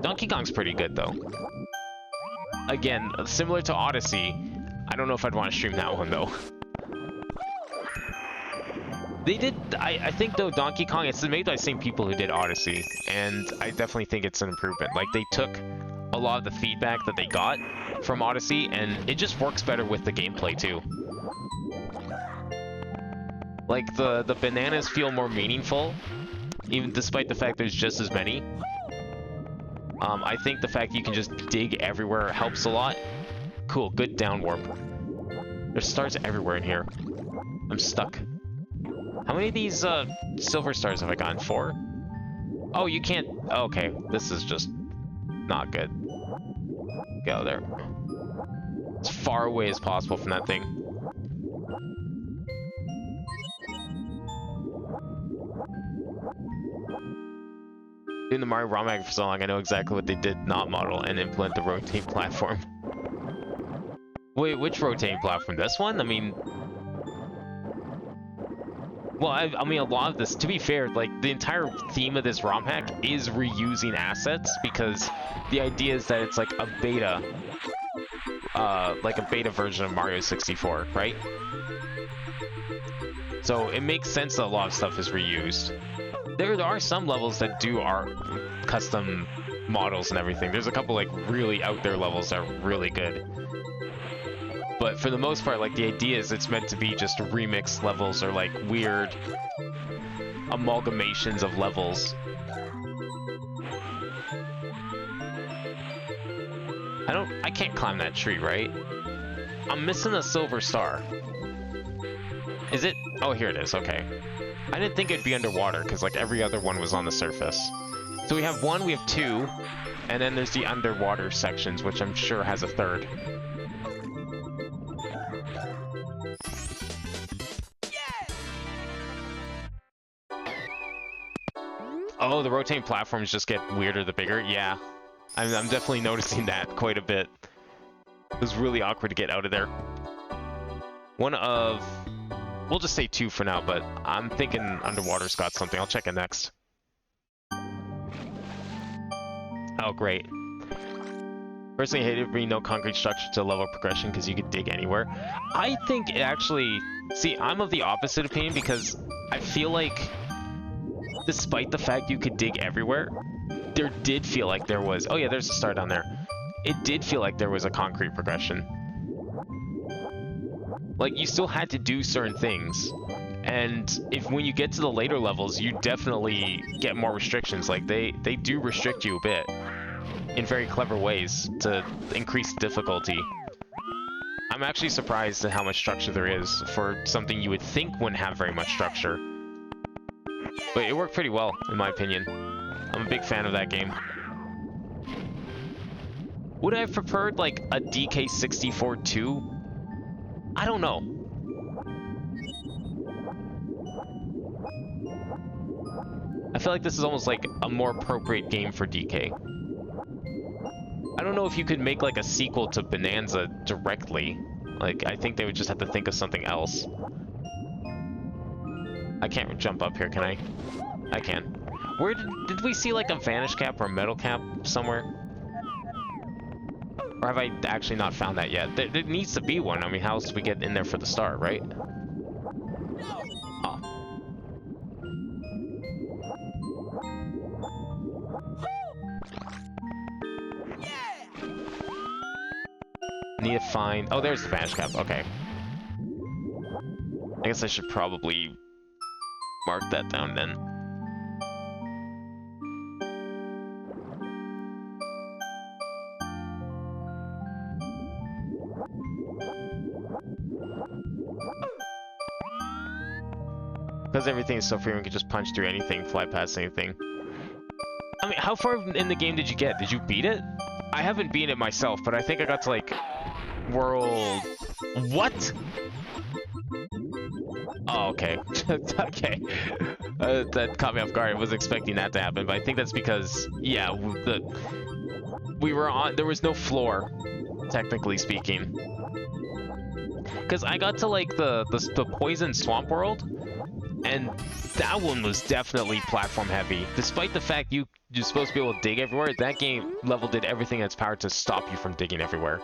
Donkey Kong's pretty good, though. Again, similar to Odyssey, I don't know if I'd want to stream that one, though. They did, I think, though, Donkey Kong, it's made by the same people who did Odyssey, and I definitely think it's an improvement. Like, they took a lot of the feedback that they got from Odyssey, and it just works better with the gameplay, too. Like, the bananas feel more meaningful, even despite the fact there's just as many. I think the fact you can just dig everywhere helps a lot. Cool, good down warp. There's stars everywhere in here. I'm stuck. How many of these silver stars have I gotten? 4? Oh, you can't... Okay, this is just not good. Get out of there. As far away as possible from that thing. Doing the Mario ROM for so long, I know exactly what they did not model and implement the rotating platform. Wait, which rotating platform? This one? I mean... Well, I mean, a lot of this, to be fair, like, the entire theme of this ROM hack is reusing assets, because the idea is that it's like a beta version of Mario 64, right? So it makes sense that a lot of stuff is reused. There are some levels that are custom models and everything. There's a couple like really out there levels that are really good. But for the most part, like, the idea is it's meant to be just remixed levels or like weird amalgamations of levels. I can't climb that tree, right? I'm missing a silver star. Is it? Oh, here it is, okay. I didn't think it'd be underwater, because like every other one was on the surface. So we have one, we have two, and then there's the underwater sections, which I'm sure has a third. Oh, the rotating platforms just get weirder the bigger? Yeah. I'm definitely noticing that quite a bit. It was really awkward to get out of there. One of... We'll just say two for now, but I'm thinking underwater's got something. I'll check it next. Oh, great. Personally, I hate it being no concrete structure to level progression because you could dig anywhere. I think it actually... See, I'm of the opposite opinion because I feel like despite the fact you could dig everywhere, there did feel like there was... Oh yeah, there's a star down there. It did feel like there was a concrete progression. Like, you still had to do certain things. And when you get to the later levels, you definitely get more restrictions. Like, they do restrict you a bit in very clever ways to increase difficulty. I'm actually surprised at how much structure there is for something you would think wouldn't have very much structure. But it worked pretty well, in my opinion. I'm a big fan of that game. Would I have preferred, like, a DK64-2? I don't know. I feel like this is almost like a more appropriate game for DK. I don't know if you could make like a sequel to Bonanza directly. Like, I think they would just have to think of something else. I can't jump up here, can I? I can. Where did we see like a vanish cap or a metal cap somewhere? Or have I actually not found that yet? There needs to be one. I mean, how else do we get in there for the start, right? Oh. Need to find... Oh, there's the vanish cap. Okay. I guess I should probably mark that down then. Because everything is so free, we can just punch through anything, fly past anything. I mean, how far in the game did you get? Did you beat it? I haven't beaten it myself, but I think I got to, like, world... What? Oh, okay. Okay. That caught me off guard. I wasn't expecting that to happen, but I think that's because, yeah, we were on... There was no floor, technically speaking. Because I got to, like, the Poison Swamp World, and that one was definitely platform heavy. Despite the fact you're supposed to be able to dig everywhere, that game level did everything in its power to stop you from digging everywhere.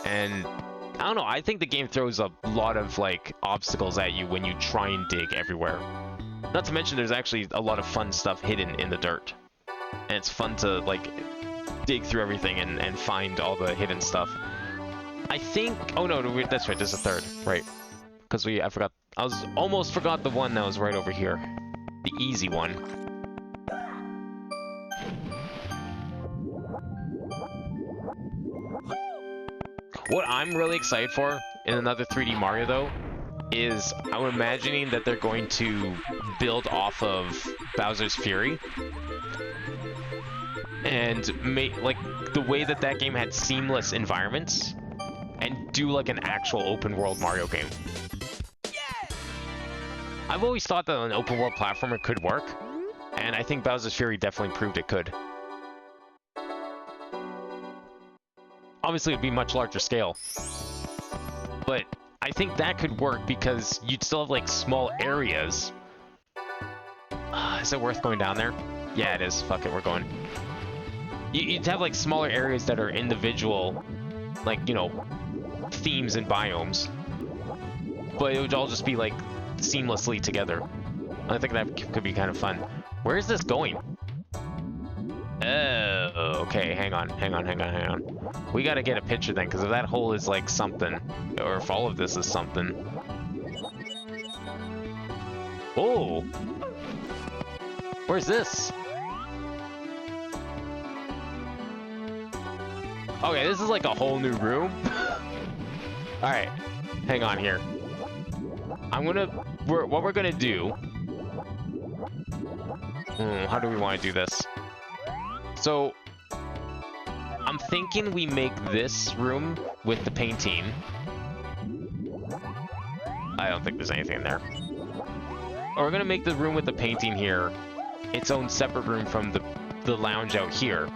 And I don't know, I think the game throws a lot of like obstacles at you when you try and dig everywhere. Not to mention there's actually a lot of fun stuff hidden in the dirt. And it's fun to like dig through everything and find all the hidden stuff. I think, oh no, that's right, there's a third, right? Because I almost forgot the one that was right over here. The easy one. What I'm really excited for in another 3D Mario, though, is I'm imagining that they're going to build off of Bowser's Fury. And make, like, the way that game had seamless environments, and do, like, an actual open-world Mario game. I've always thought that an open-world platformer could work, and I think Bowser's Fury definitely proved it could. Obviously, it'd be much larger scale, but I think that could work because you'd still have like small areas. Is it worth going down there? Yeah, it is. Fuck it, we're going. You'd have like smaller areas that are individual, like, you know, themes and biomes. But it would all just be like seamlessly together. I think that could be kind of fun. Where is this going? Oh, okay, hang on. We gotta get a picture then, because if that hole is like something, or if all of this is something. Oh! Where's this? Okay, this is like a whole new room. Alright, hang on here. What we're gonna do... how do we want to do this? So, I'm thinking we make this room with the painting. I don't think there's anything in there. Or we're gonna make the room with the painting here its own separate room from the lounge out here.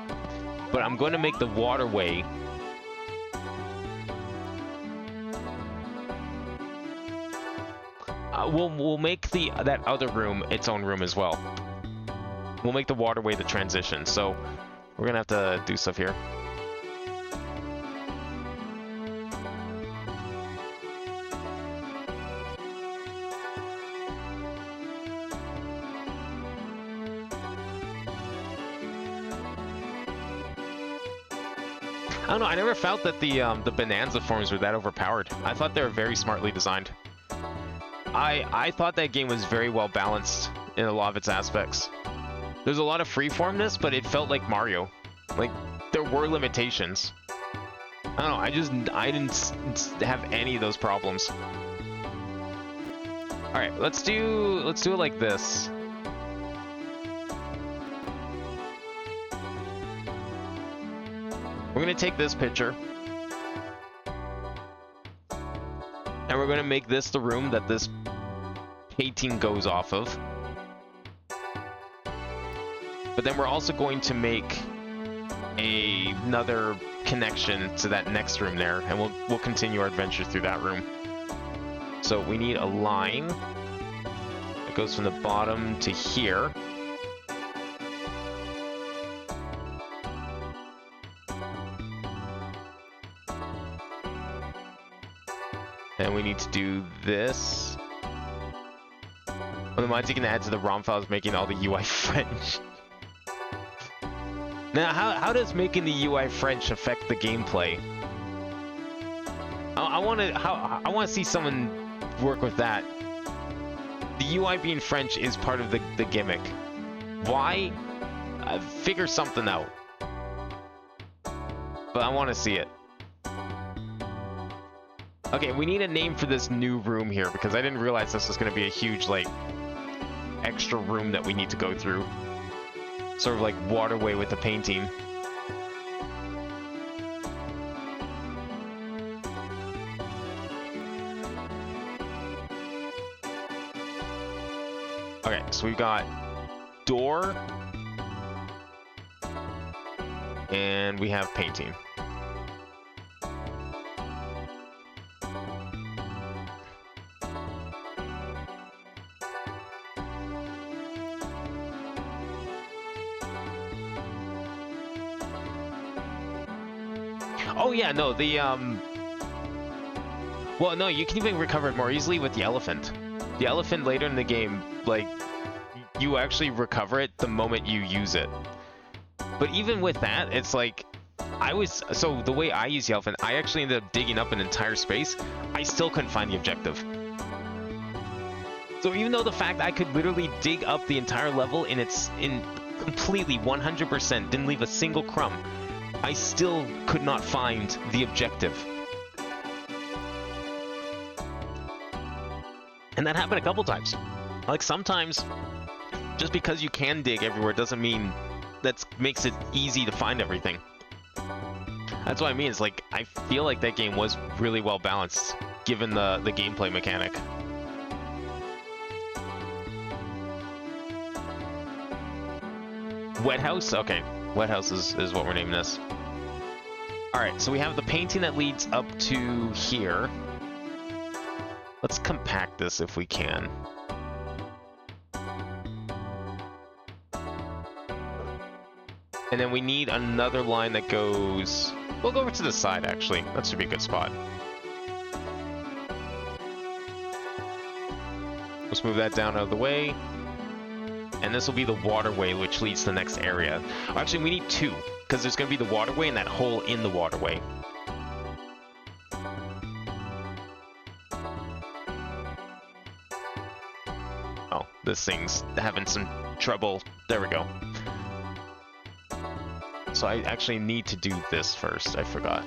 But I'm going to make the waterway we'll make that other room its own room as well. We'll make the waterway the transition. So we're gonna have to do stuff here. I don't know, I never felt that the Bonanza forms were that overpowered. I thought they were very smartly designed. I thought that game was very well balanced in a lot of its aspects. There's a lot of freeformness, but it felt like Mario. Like, there were limitations. I don't know, I didn't have any of those problems. Alright, let's do it like this. We're gonna take this picture, and we're gonna make this the room that this painting goes off of. But then we're also going to make another connection to that next room there, and we'll continue our adventure through that room. So we need a line that goes from the bottom to here. And we need to do this. Well, the mods you can add to the ROM files making all the UI French. Now, how does making the UI French affect the gameplay? I want to see someone work with that. The UI being French is part of the gimmick. Why? Figure something out. But I want to see it. Okay, we need a name for this new room here, because I didn't realize this was going to be a huge, like, extra room that we need to go through. Sort of like waterway with the painting. Okay, so we've got door, and we have painting. Oh yeah, no, well, no, you can even recover it more easily with the elephant. The elephant later in the game, like, you actually recover it the moment you use it. But even with that, it's like, so the way I use the elephant, I actually ended up digging up an entire space. I still couldn't find the objective. So even though the fact I could literally dig up the entire level in completely 100%, didn't leave a single crumb, I still could not find the objective. And that happened a couple times. Like, sometimes, just because you can dig everywhere doesn't mean that makes it easy to find everything. That's what I mean. It's like, I feel like that game was really well balanced, given the gameplay mechanic. Wet House? Okay. Wet House is what we're naming this. Alright, so we have the painting that leads up to here. Let's compact this if we can. And then we need another line that goes... We'll go over to the side, actually. That should be a good spot. Let's move that down out of the way. And this will be the waterway, which leads to the next area. Actually, we need two, because there's going to be the waterway and that hole in the waterway. Oh, this thing's having some trouble. There we go. So I actually need to do this first. I forgot.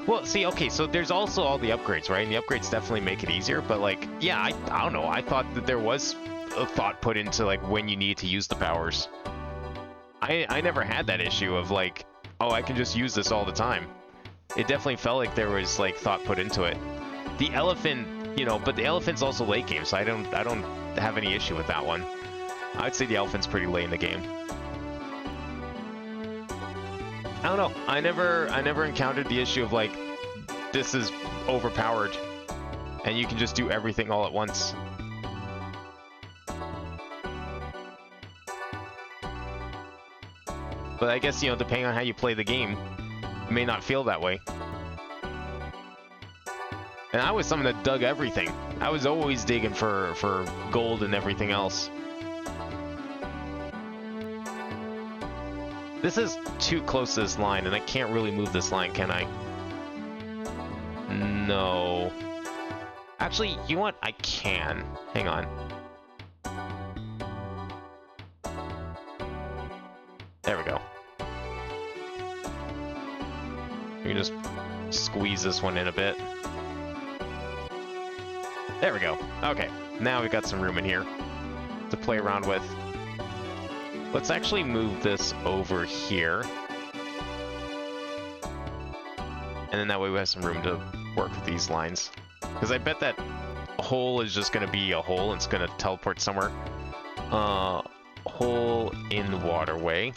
Well, see, okay, so there's also all the upgrades, right? And the upgrades definitely make it easier, but, like, yeah, I don't know. I thought that there was a thought put into, like, when you need to use the powers. I never had that issue of, like, oh, I can just use this all the time. It definitely felt like there was, like, thought put into it. The elephant... You know, but the elephant's also late game, so I don't have any issue with that one. I'd say the elephant's pretty late in the game. I don't know. I never encountered the issue of like this is overpowered and you can just do everything all at once. But I guess, you know, depending on how you play the game, you may not feel that way. And I was someone that dug everything. I was always digging for gold and everything else. This is too close to this line, and I can't really move this line, can I? No. Actually, you know what? I can. Hang on. There we go. We can just squeeze this one in a bit. There we go. Okay, now we've got some room in here to play around with. Let's actually move this over here. And then that way we have some room to work with these lines. Because I bet that hole is just going to be a hole and it's going to teleport somewhere. Hole in the waterway.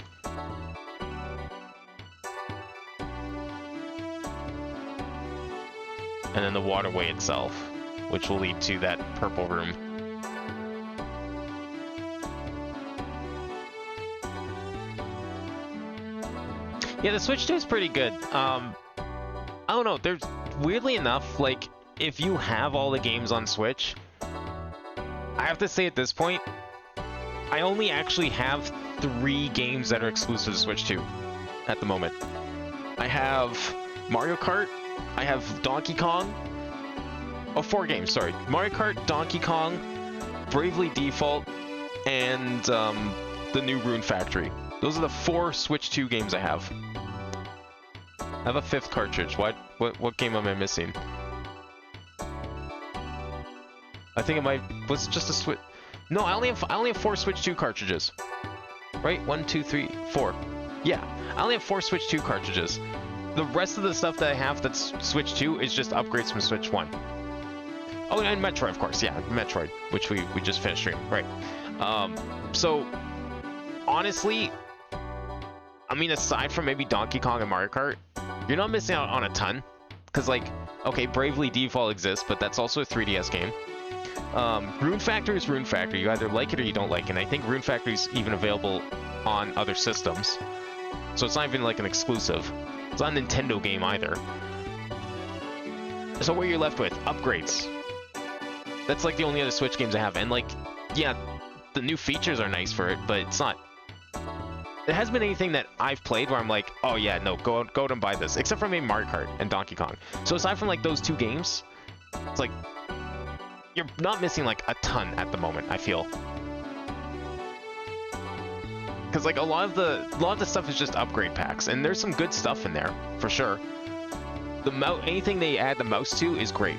And then the waterway itself, which will lead to that purple room. Yeah, the Switch 2 is pretty good. I don't know, there's, weirdly enough, like, if you have all the games on Switch, I have to say at this point, I only actually have 3 games that are exclusive to Switch 2 at the moment. I have Mario Kart, I have Donkey Kong, oh, 4 games, sorry. Mario Kart, Donkey Kong, Bravely Default, and the new Rune Factory. Those are the 4 Switch 2 games I have. I have a 5th cartridge. What game am I missing? I think it might was just a Switch. No, I only have 4 Switch 2 cartridges. Right? 1, 2, 3, 4. Yeah, I only have 4 Switch 2 cartridges. The rest of the stuff that I have that's Switch 2 is just upgrades from Switch 1. Oh, and Metroid, of course. Yeah, Metroid, which we just finished streaming. Right. So, honestly, I mean, aside from maybe Donkey Kong and Mario Kart, you're not missing out on a ton. Because, like, okay, Bravely Default exists, but that's also a 3DS game. Rune Factory is Rune Factory. You either like it or you don't like it. And I think Rune Factory is even available on other systems. So it's not even like an exclusive. It's not a Nintendo game either. So what you're left with? Upgrades. That's like the only other Switch games I have. And like, yeah, the new features are nice for it, but it's not... There hasn't been anything that I've played where I'm like, oh yeah, no, go out and buy this. Except for maybe Mario Kart and Donkey Kong. So aside from like those 2 games, it's like, you're not missing like a ton at the moment, I feel. Because like a lot of the stuff is just upgrade packs, and there's some good stuff in there, for sure. Anything they add the mouse to is great.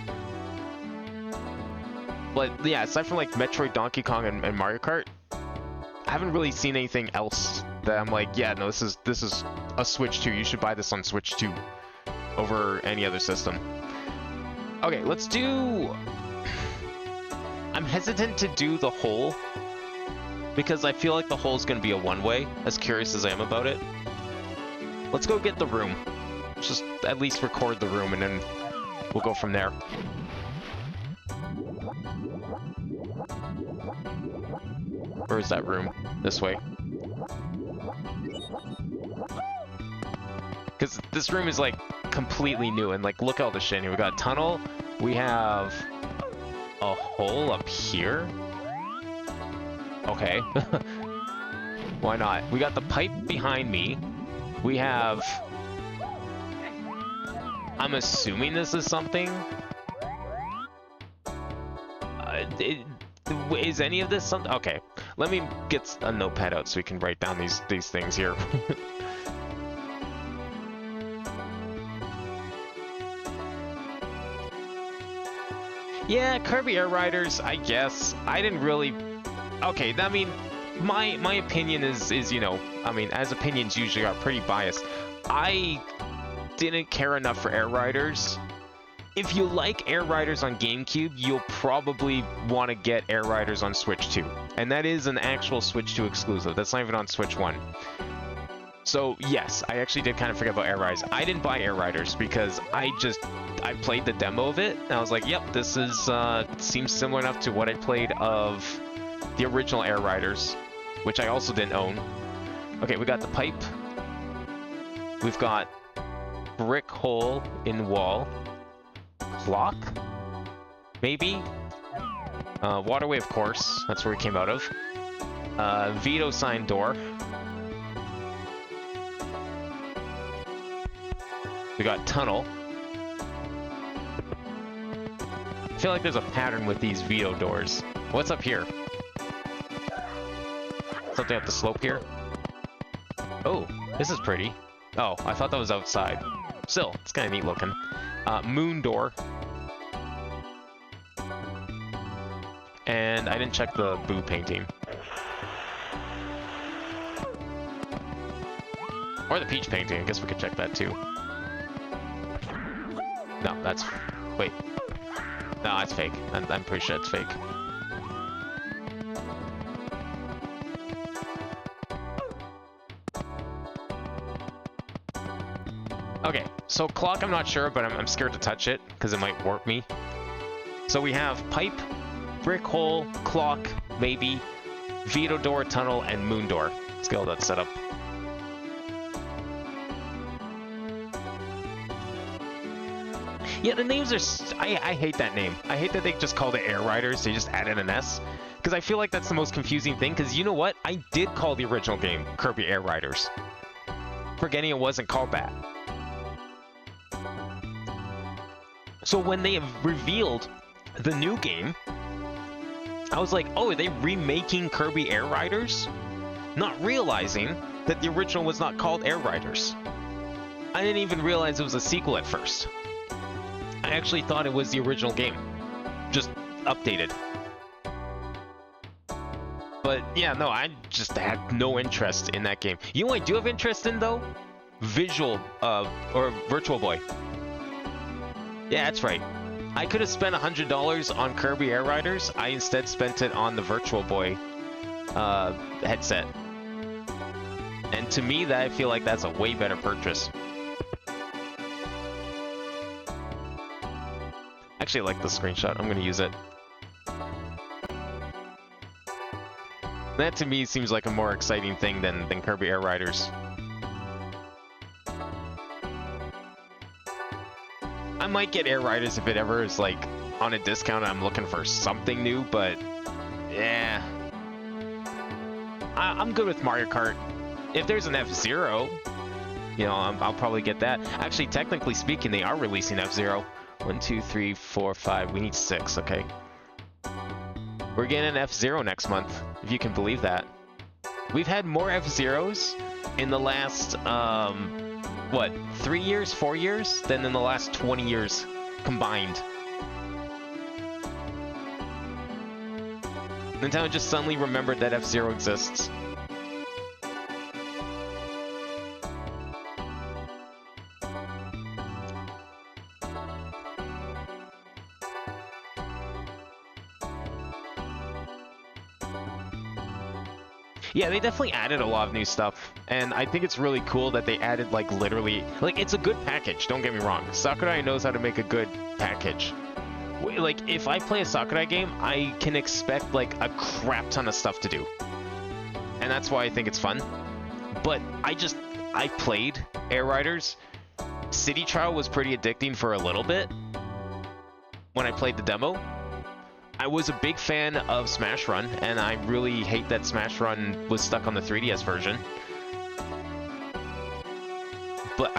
But yeah, aside from like Metroid, Donkey Kong, and Mario Kart, I haven't really seen anything else that I'm like, yeah, no, this is a Switch 2. You should buy this on Switch 2 over any other system. Okay, let's do... I'm hesitant to do the hole because I feel like the hole is going to be a one-way, as curious as I am about it. Let's go get the room. Let's just at least record the room, and then we'll go from there. Where is that room? This way. Because this room is, like, completely new, and, like, look at all the shit here. We got a tunnel. We have a hole up here. Okay. Why not? We got the pipe behind me. We have... I'm assuming this is something. Is any of this something? Okay. Let me get a notepad out so we can write down these things here. Yeah, Kirby Air Riders, I guess. I didn't really... Okay, I mean, my opinion is, you know, I mean, as opinions usually are, pretty biased. I didn't care enough for Air Riders. If you like Air Riders on GameCube, you'll probably want to get Air Riders on Switch 2. And that is an actual Switch 2 exclusive. That's not even on Switch 1. So, yes, I actually did kind of forget about Air Riders. I didn't buy Air Riders because I played the demo of it, and I was like, yep, this is, seems similar enough to what I played of the original Air Riders, which I also didn't own. Okay, we got the pipe. We've got brick hole in wall. Clock? Maybe? Waterway, of course. That's where we came out of. Veto sign door. We got tunnel. I feel like there's a pattern with these veto doors. What's up here? Something up the slope here? Oh, this is pretty. Oh, I thought that was outside. Still, it's kind of neat looking. Moon door. And I didn't check the Boo painting. Or the Peach painting, I guess we could check that too. No, that's... Wait. No, that's fake. I'm pretty sure it's fake. Okay, so clock I'm not sure, but I'm scared to touch it, because it might warp me. So we have pipe, brick hole, clock, maybe, veto door, tunnel, and moon door. Let's get all that set up. Yeah, the names are... I hate that name. I hate that they just called it Air Riders. They just added an S. Because I feel like that's the most confusing thing. Because you know what? I did call the original game Kirby Air Riders. Forgetting it wasn't called that. So when they revealed the new game, I was like, oh, are they remaking Kirby Air Riders? Not realizing that the original was not called Air Riders. I didn't even realize it was a sequel at first. I actually thought it was the original game, just updated. But yeah, no, I just had no interest in that game. You know what I do have interest in though? Or Virtual Boy. Yeah, that's right. I could have spent $100 on Kirby Air Riders. I instead spent it on the Virtual Boy headset. And to me, I feel like that's a way better purchase. Actually, I like the screenshot. I'm going to use it. That to me seems like a more exciting thing than Kirby Air Riders. I might get Air Riders if it ever is like on a discount and I'm looking for something new, but yeah. I'm good with Mario Kart. If there's an F-Zero, you know, I'll probably get that. Actually, technically speaking, they are releasing F-Zero. 1, 2, 3, 4, 5. We need 6, okay. We're getting an F-Zero next month, if you can believe that. We've had more F-Zeros in the last, what, 3 years, 4 years, than in the last 20 years combined. Nintendo just suddenly remembered that F-Zero exists. Yeah, they definitely added a lot of new stuff, and I think it's really cool that they added, like, literally... Like, it's a good package, don't get me wrong. Sakurai knows how to make a good package. Like, if I play a Sakurai game, I can expect, like, a crap ton of stuff to do. And that's why I think it's fun. But I played Air Riders. City Trial was pretty addicting for a little bit when I played the demo. I was a big fan of Smash Run, and I really hate that Smash Run was stuck on the 3DS version. But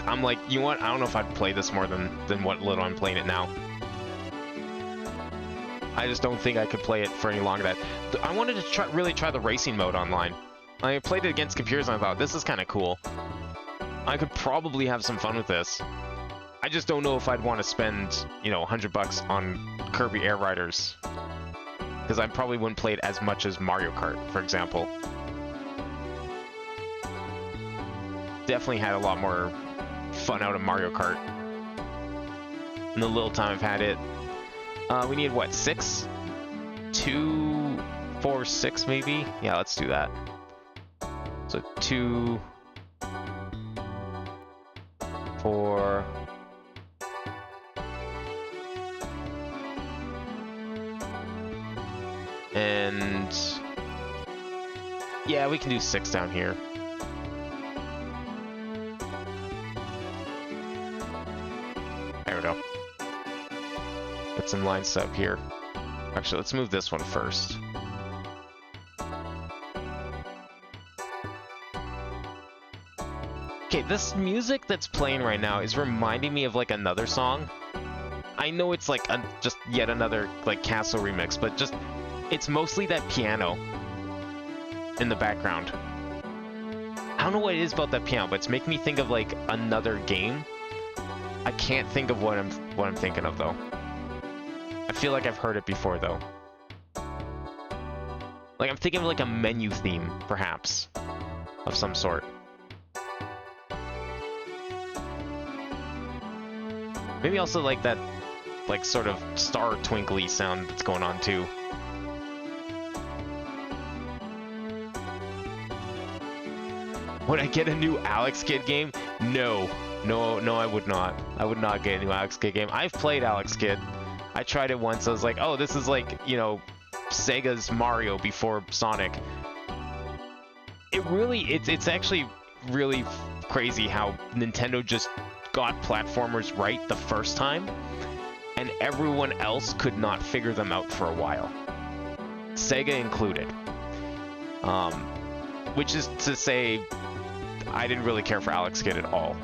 I'm like, you know what? I don't know if I'd play this more than what little I'm playing it now. I just don't think I could play it for any longer than that. I wanted to really try the racing mode online. I played it against computers and I thought, this is kind of cool. I could probably have some fun with this. I just don't know if I'd want to spend, you know, $100 on Kirby Air Riders. Because I probably wouldn't play it as much as Mario Kart, for example. Definitely had a lot more fun out of Mario Kart. In the little time I've had it. We need, what, 6? 2, 4, 6 maybe? Yeah, let's do that. So 2, 4... And... yeah, we can do 6 down here. There we go. Get some lines set up here. Actually, let's move this one first. Okay, this music that's playing right now is reminding me of like another song. I know it's like just yet another like Castle remix, but just it's mostly that piano in the background. I don't know what it is about that piano, but it's making me think of like another game. I can't think of what I'm thinking of though. I feel like I've heard it before though. Like I'm thinking of like a menu theme, perhaps, of some sort. Maybe also like that, like sort of star twinkly sound that's going on too. Would I get a new Alex Kidd game? No, I would not. I would not get a new Alex Kidd game. I've played Alex Kidd. I tried it once. I was like, oh, this is like, you know, Sega's Mario before Sonic. It's actually really crazy how Nintendo just got platformers right the first time, and everyone else could not figure them out for a while. Sega included. Which is to say, I didn't really care for Alex Kidd at all.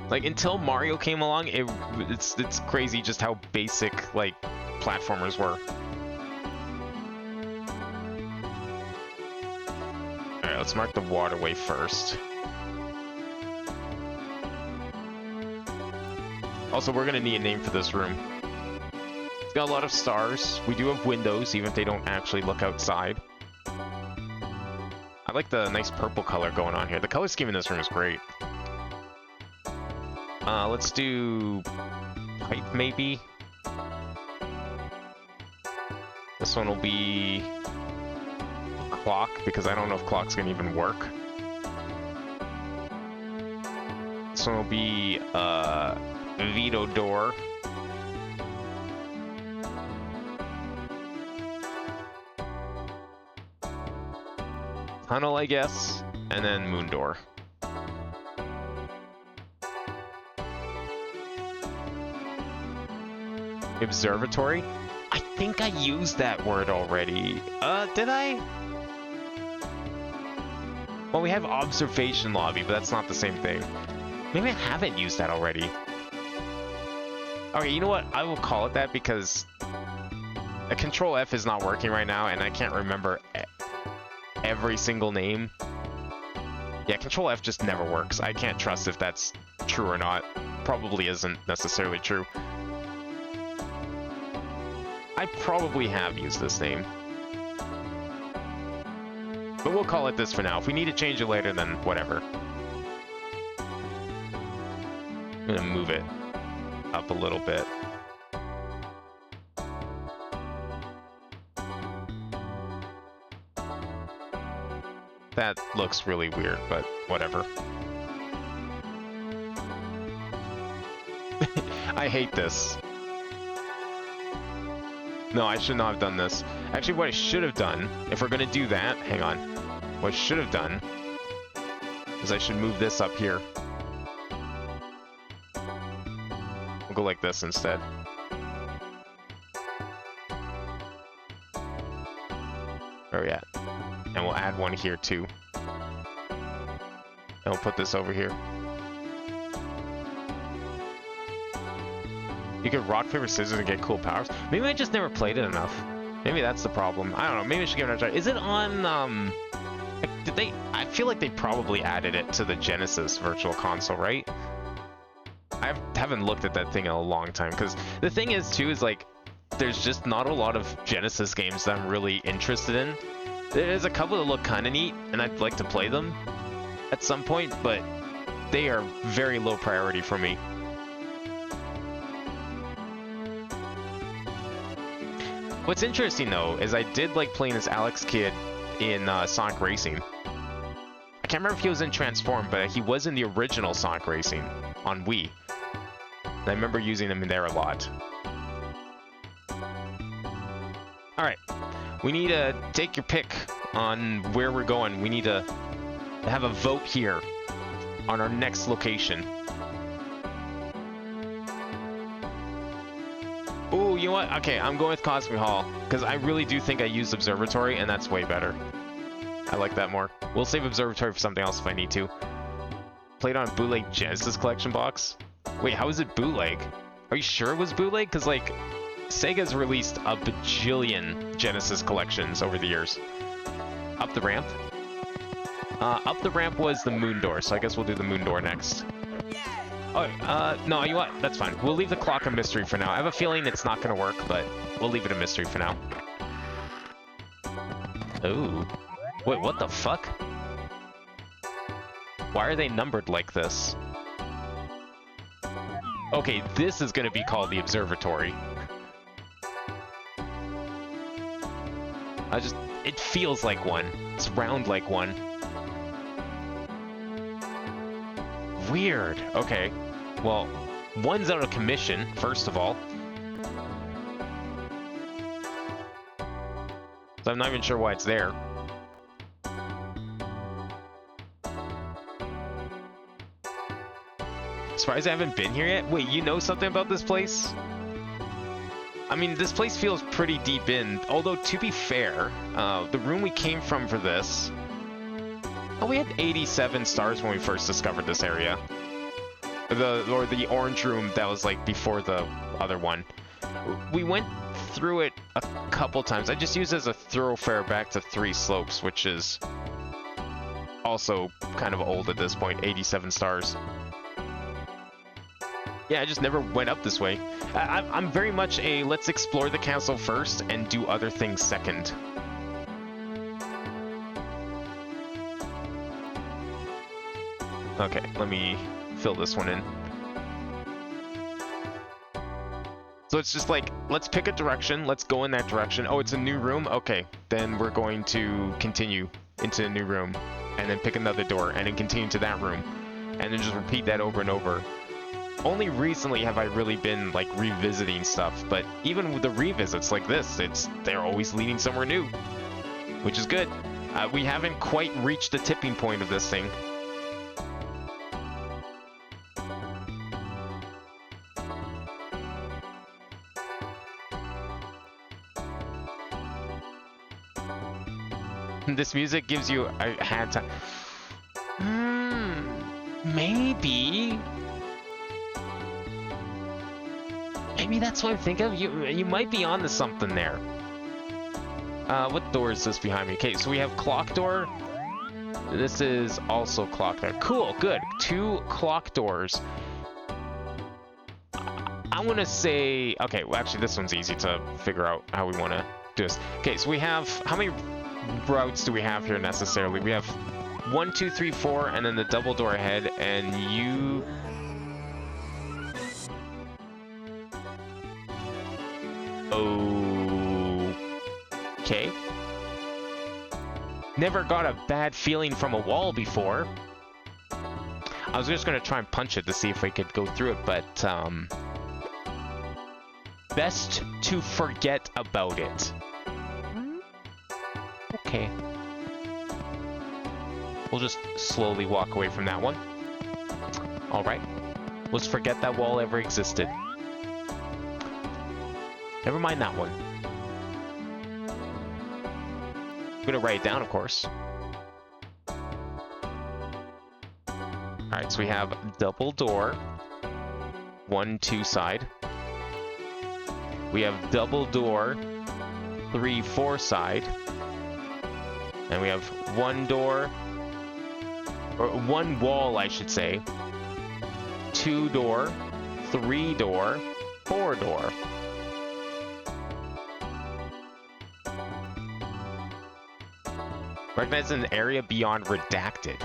Like, until Mario came along, it's crazy just how basic, like, platformers were. Alright, let's mark the waterway first. Also, we're gonna need a name for this room. It's got a lot of stars. We do have windows, even if they don't actually look outside. I like the nice purple color going on here. The color scheme in this room is great. Let's do height, maybe. This one will be clock, because I don't know if clock's gonna even work. This one will be Vito door. Tunnel, I guess, and then moon door. Observatory? I think I used that word already. Did I? Well, we have observation lobby, but that's not the same thing. Maybe I haven't used that already. Okay, you know what? I will call it that because a Control F is not working right now, and I can't remember every single name. Yeah, Control F just never works. I can't trust if that's true or not. Probably isn't necessarily true. I probably have used this name. But we'll call it this for now. If we need to change it later, then whatever. I'm gonna move it up a little bit. That looks really weird, but whatever. I hate this. No, I should not have done this. Actually, what I should have done, if we're gonna do that, hang on. What I should have done is I should move this up here. We'll go like this instead. Where are we at? And we'll add one here too. And we'll put this over here. You could rock, paper, scissors and get cool powers. Maybe I just never played it enough. Maybe that's the problem. I don't know. Maybe I should give it a try. Is it on, did they... I feel like they probably added it to the Genesis Virtual Console, right? I haven't looked at that thing in a long time. Because the thing is, too, is like... There's just not a lot of Genesis games that I'm really interested in. There's a couple that look kind of neat, and I'd like to play them at some point, but they are very low priority for me. What's interesting, though, is I did like playing as Alex Kidd in Sonic Racing. I can't remember if he was in Transform, but he was in the original Sonic Racing on Wii. And I remember using him in there a lot. Alright, we need to take your pick on where we're going. We need to have a vote here on our next location. Ooh, you know what? Okay, I'm going with Cosmic Hall, because I really do think I used Observatory, and that's way better. I like that more. We'll save Observatory for something else if I need to. Played on bootleg Genesis collection box? Wait, how is it bootleg? Are you sure it was bootleg? Because, like, Sega's released a bajillion Genesis collections over the years. Up the ramp? Up the ramp was the moon door, so I guess we'll do the moon door next. Oh, no, you know what? That's fine. We'll leave the clock a mystery for now. I have a feeling it's not going to work, but we'll leave it a mystery for now. Ooh. Wait, what the fuck? Why are they numbered like this? Okay, this is going to be called the Observatory. It feels like one. It's round like one. Weird. Okay. Well, one's out of commission, first of all. So I'm not even sure why it's there. Surprised I haven't been here yet? Wait, you know something about this place? I mean, this place feels pretty deep in, although to be fair, the room we came from for this... Oh, we had 87 stars when we first discovered this area. Or the orange room that was like before the other one. We went through it a couple times. I just used it as a thoroughfare back to 3 Slopes, which is also kind of old at this point, 87 stars. Yeah, I just never went up this way. I'm very much a let's explore the castle first and do other things second. Okay, let me fill this one in. So it's just like, let's pick a direction, let's go in that direction. Oh, it's a new room? Okay, then we're going to continue into a new room, and then pick another door, and then continue to that room, and then just repeat that over and over. Only recently have I really been, like, revisiting stuff, but even with the revisits like this, they're always leading somewhere new, which is good. We haven't quite reached the tipping point of this thing. This music gives you a hand time. Maybe. Maybe that's what I'm thinking of. You might be onto something there. What door is this behind me? Okay, so we have clock door. This is also clock door. Cool, good. 2 clock doors. I want to say... Okay, well, actually, this one's easy to figure out how we want to do this. Okay, so we have... How many routes do we have here necessarily? We have 1, 2, 3, 4, and then the double door ahead, and you... Okay. never got a bad feeling from a wall before. I was just gonna try and punch it to see if we could go through it, but best to forget about it. Okay. We'll just slowly walk away from that one. Alright. Let's forget that wall ever existed. Never mind that one. I'm gonna write it down, of course. Alright, so we have double door, 1-2 side. We have double door, 3-4 side. And we have one door, or one wall, I should say. 2 door, 3 door, 4 door. Recognize an area beyond redacted.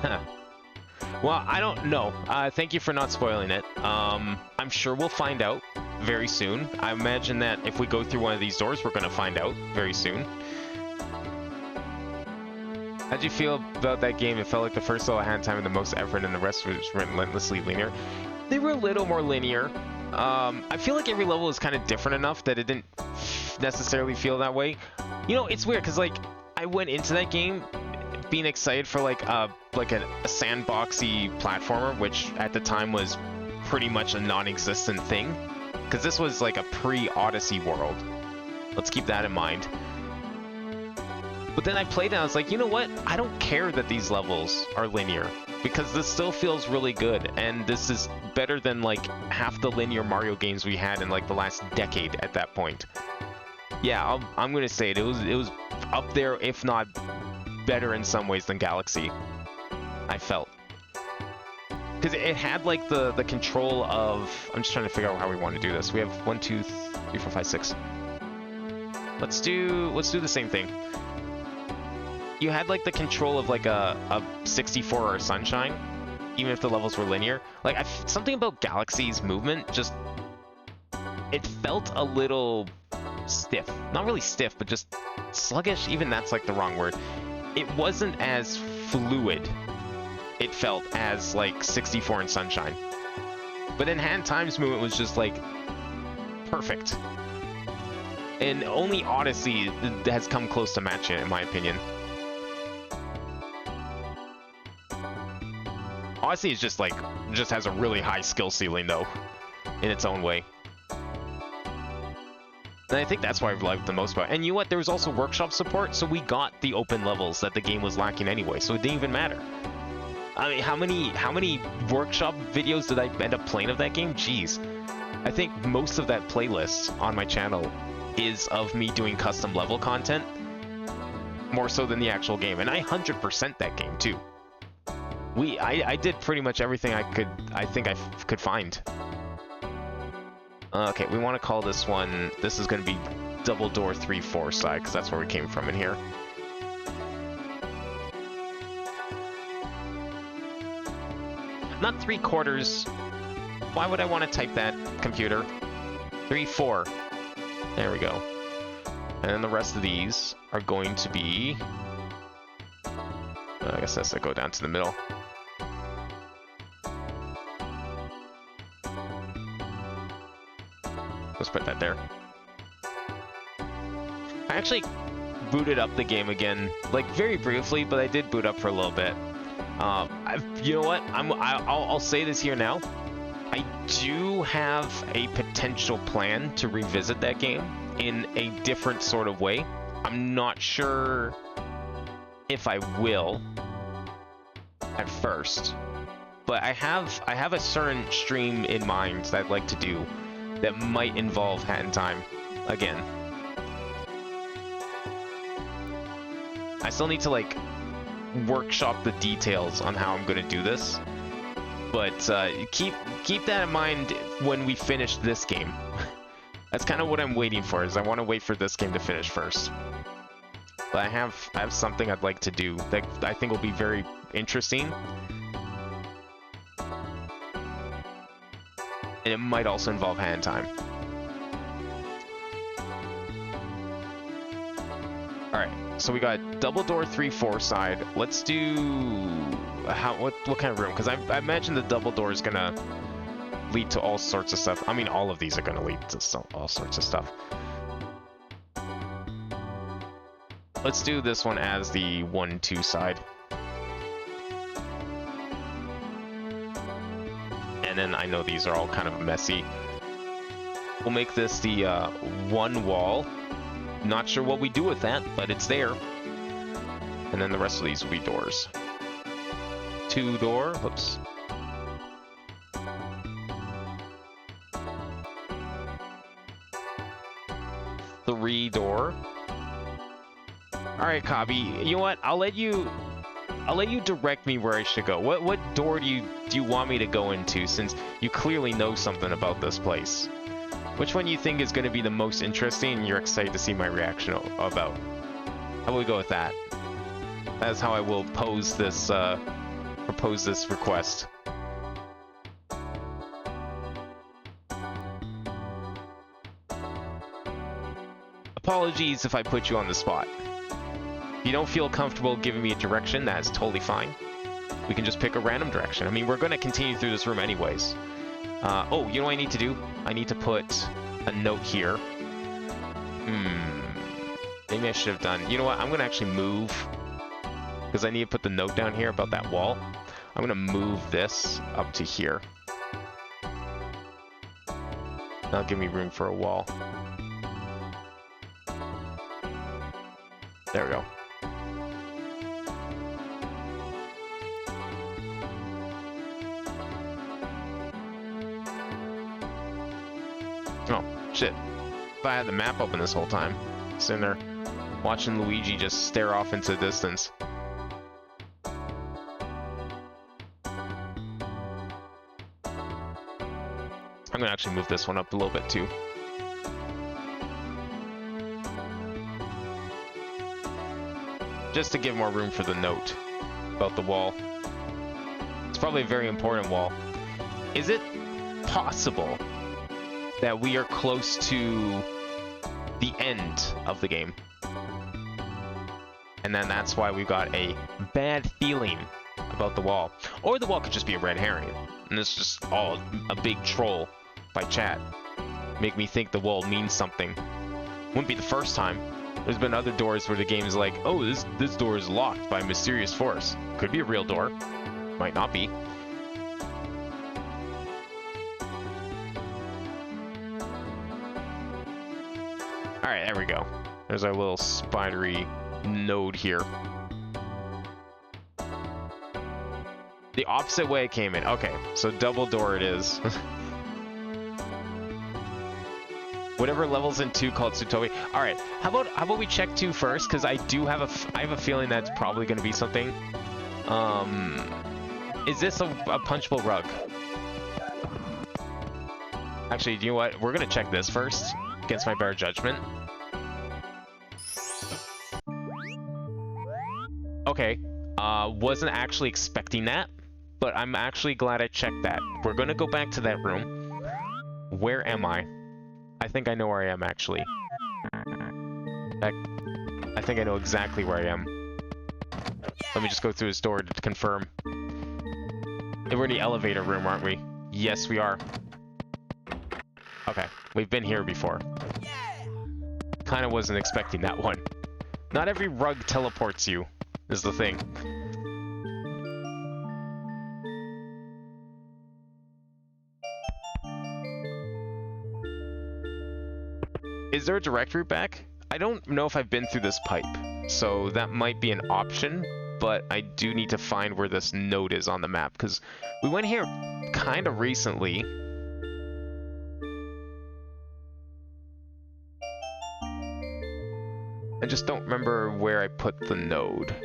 Huh. Well, I don't know. Thank you for not spoiling it. I'm sure we'll find out very soon. I imagine that if we go through one of these doors, we're going to find out very soon. How'd you feel about that game? It felt like the first level had time and the most effort, and the rest was relentlessly linear. They were a little more linear. I feel like every level is kind of different enough that it didn't necessarily feel that way. You know, it's weird because like I went into that game being excited for like a sandboxy platformer, which at the time was pretty much a non-existent thing, because this was like a pre-Odyssey world. Let's keep that in mind. But then I played it and I was like, you know what? I don't care that these levels are linear, because this still feels really good, and this is better than like half the linear Mario games we had in like the last decade at that point. Yeah, I'm gonna say it. It was up there, if not better in some ways than Galaxy, I felt. Because it had like the control of... I'm just trying to figure out how we want to do this. We have 1, 2, 3, 4, 5, 6. Let's do the same thing. You had like the control of like a 64 or a Sunshine, even if the levels were linear. Like something about Galaxy's movement just... It felt a little stiff. Not really stiff, but just sluggish. Even that's like the wrong word. It wasn't as fluid, it felt, as like 64 and Sunshine. But then Hand Time's movement was just like perfect. And only Odyssey has come close to matching it, in my opinion. Odyssey is just like, just has a really high skill ceiling though, in its own way. And I think that's why I've liked the most about it. And you know what? There was also workshop support, so we got the open levels that the game was lacking anyway, so it didn't even matter. I mean, how many workshop videos did I end up playing of that game? Jeez. I think most of that playlist on my channel is of me doing custom level content, more so than the actual game. And I 100% that game too. I did pretty much everything I could find. Okay, we want to call this one, this is going to be double door 3-4 side, because that's where we came from in here. Not 3/4. Why would I want to type that, computer? 3-4. There we go. And then the rest of these are going to be... I guess that's to go down to the middle. Let's put that there. I actually booted up the game again, like very briefly, but I did boot up for a little bit. You know what? I'll say this here now. I do have a potential plan to revisit that game in a different sort of way. I'm not sure if I will at first, but I have a certain stream in mind that I'd like to do that might involve Hat in Time again. I still need to like workshop the details on how I'm going to do this, but keep that in mind when we finish this game. That's kind of what I'm waiting for, is I want to wait for this game to finish first. But I have something I'd like to do that I think will be very interesting. And it might also involve Hand Time. Alright, so we got double door 3-4 side. Let's do... what kind of room? Because I imagine the double door is going to lead to all sorts of stuff. I mean, all of these are going to lead to all sorts of stuff. Let's do this one as the 1-2 side. And then I know these are all kind of messy. We'll make this the one wall. Not sure what we do with that, but it's there. And then the rest of these will be doors. 2 door, whoops. Three door. All right, Kabi. You know what? I'll let you direct me where I should go. What door do you want me to go into, since you clearly know something about this place? Which one you think is going to be the most interesting and you're excited to see my reaction about? How will we go with that? That's how I will propose this request. Apologies if I put you on the spot. If you don't feel comfortable giving me a direction, that's totally fine. We can just pick a random direction. I mean, we're going to continue through this room anyways. Oh, you know what I need to do? I need to put a note here. Maybe I should have done... You know what? I'm going to actually move, because I need to put the note down here about that wall. I'm going to move this up to here. That'll give me room for a wall. There we go. Oh, shit. If I had the map open this whole time. Sitting there watching Luigi just stare off into the distance. I'm gonna actually move this one up a little bit too. Just to give more room for the note about the wall. It's probably a very important wall. Is it possible that we are close to the end of the game? And then that's why we've got a bad feeling about the wall. Or the wall could just be a red herring. And it's just all a big troll by chat. Make me think the wall means something. Wouldn't be the first time. There's been other doors where the game is like, oh, this door is locked by mysterious force. Could be a real door. Might not be. Alright, there we go. There's our little spidery node here. The opposite way it came in. Okay, so double door it is. Whatever levels in 2 called Sutobi. All right, how about we check 2 first? Because I have a feeling that's probably going to be something. Is this a punchable rug? Actually, you know what? We're gonna check this first against my better judgment. Okay, wasn't actually expecting that, but I'm actually glad I checked that. We're gonna go back to that room. Where am I? I think I know where I am, actually. I think I know exactly where I am. Let me just go through this door to confirm. We're in the elevator room, aren't we? Yes, we are. Okay, we've been here before. Kinda wasn't expecting that one. Not every rug teleports you, is the thing. Is there a direct route back? I don't know if I've been through this pipe, so that might be an option, but I do need to find where this node is on the map, because we went here kind of recently. I just don't remember where I put the node.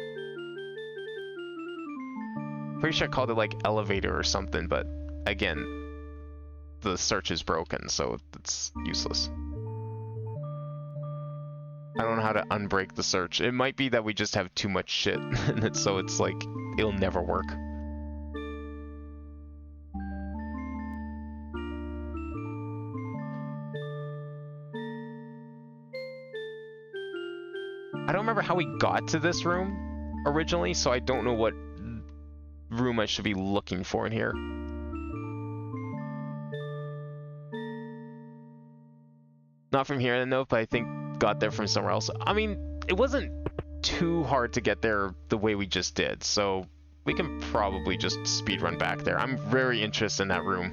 Pretty sure I called it like elevator or something, but again, the search is broken, so it's useless. I don't know how to unbreak the search. It might be that we just have too much shit, so it's like, it'll never work. I don't remember how we got to this room originally, so I don't know what room I should be looking for in here. Not from here, no, but I think got there from somewhere else. I mean, it wasn't too hard to get there the way we just did, so we can probably just speedrun back there. I'm very interested in that room.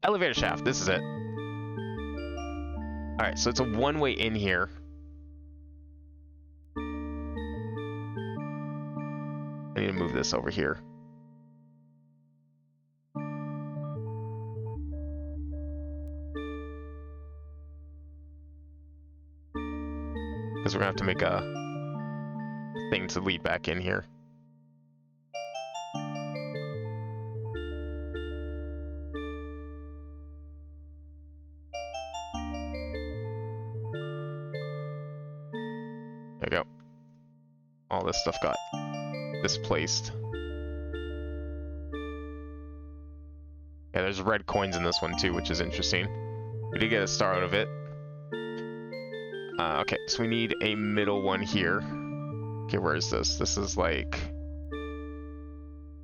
Elevator shaft, this is it. Alright, so it's a one-way in here. I need to move this over here. Because we're gonna have to make a thing to lead back in here. There we go. All this stuff got displaced. Yeah, there's red coins in this one too, which is interesting. We did get a star out of it. Okay, so we need a middle one here. Okay, where is this? This is like...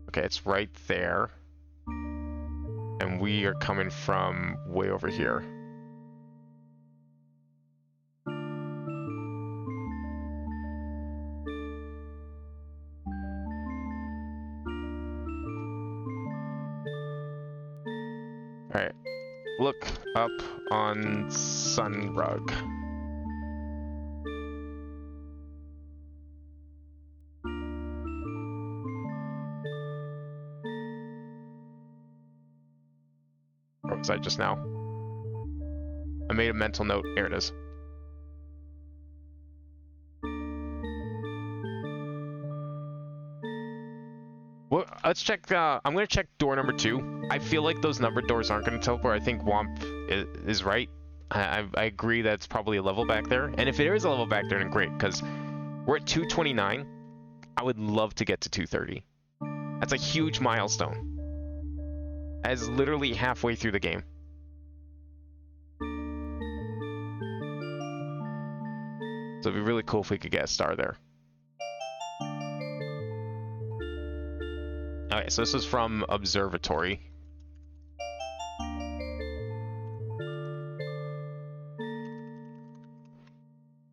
Okay, it's right there. And we are coming from way over here. Alright, look up on Sun Rug. Where was I just now? I made a mental note. Here it is. Well, let's check. I'm going to check door number 2. I feel like those numbered doors aren't going to teleport. I think Womp is right. I agree that it's probably a level back there. And if it is a level back there, then great, because we're at 229. I would love to get to 230. That's a huge milestone. As literally halfway through the game. So it'd be really cool if we could get a star there. Alright, so this is from Observatory.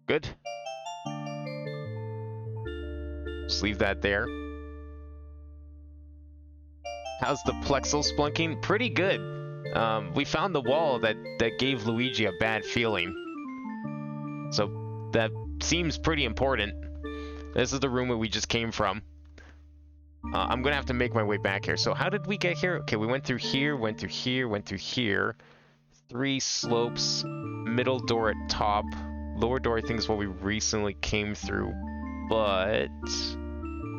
Good. Just leave that there. How's the Plexel splunking? Pretty good. We found the wall that gave Luigi a bad feeling. So that seems pretty important. This is the room where we just came from. I'm gonna have to make my way back here. So how did we get here? Okay, we went through here, went through here, went through here. 3 slopes, middle door at top. Lower door I think is what we recently came through. But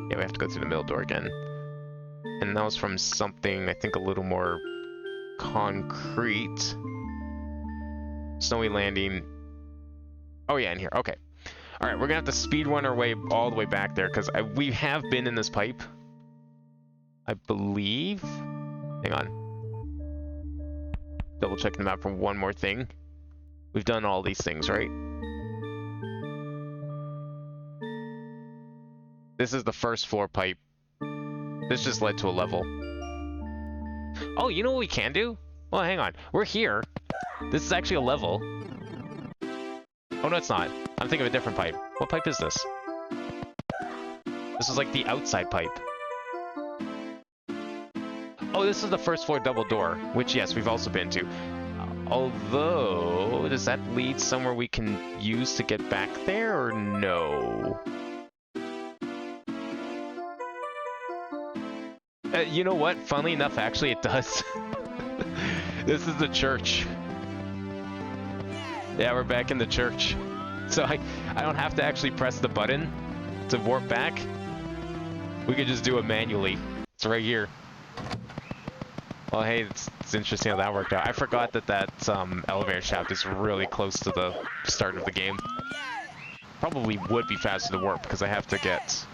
yeah, we have to go through the middle door again. And that was from something, I think, a little more concrete. Snowy landing. Oh yeah, in here. Okay. Alright, we're gonna have to speedrun our way all the way back there, because we have been in this pipe. I believe. Hang on. Double checking the map for one more thing. We've done all these things, right? This is the first floor pipe. This just led to a level. Oh, you know what we can do? Well, hang on. We're here. This is actually a level. Oh, no, it's not. I'm thinking of a different pipe. What pipe is this? This is like the outside pipe. Oh, this is the first floor double door, which, yes, we've also been to. Although, does that lead somewhere we can use to get back there, or no? You know what? Funnily enough, actually, it does. This is the church. Yeah, we're back in the church. So I don't have to actually press the button to warp back. We could just do it manually. It's right here. Well, hey, it's interesting how that worked out. I forgot that elevator shaft is really close to the start of the game. Probably would be faster to warp because I have to get...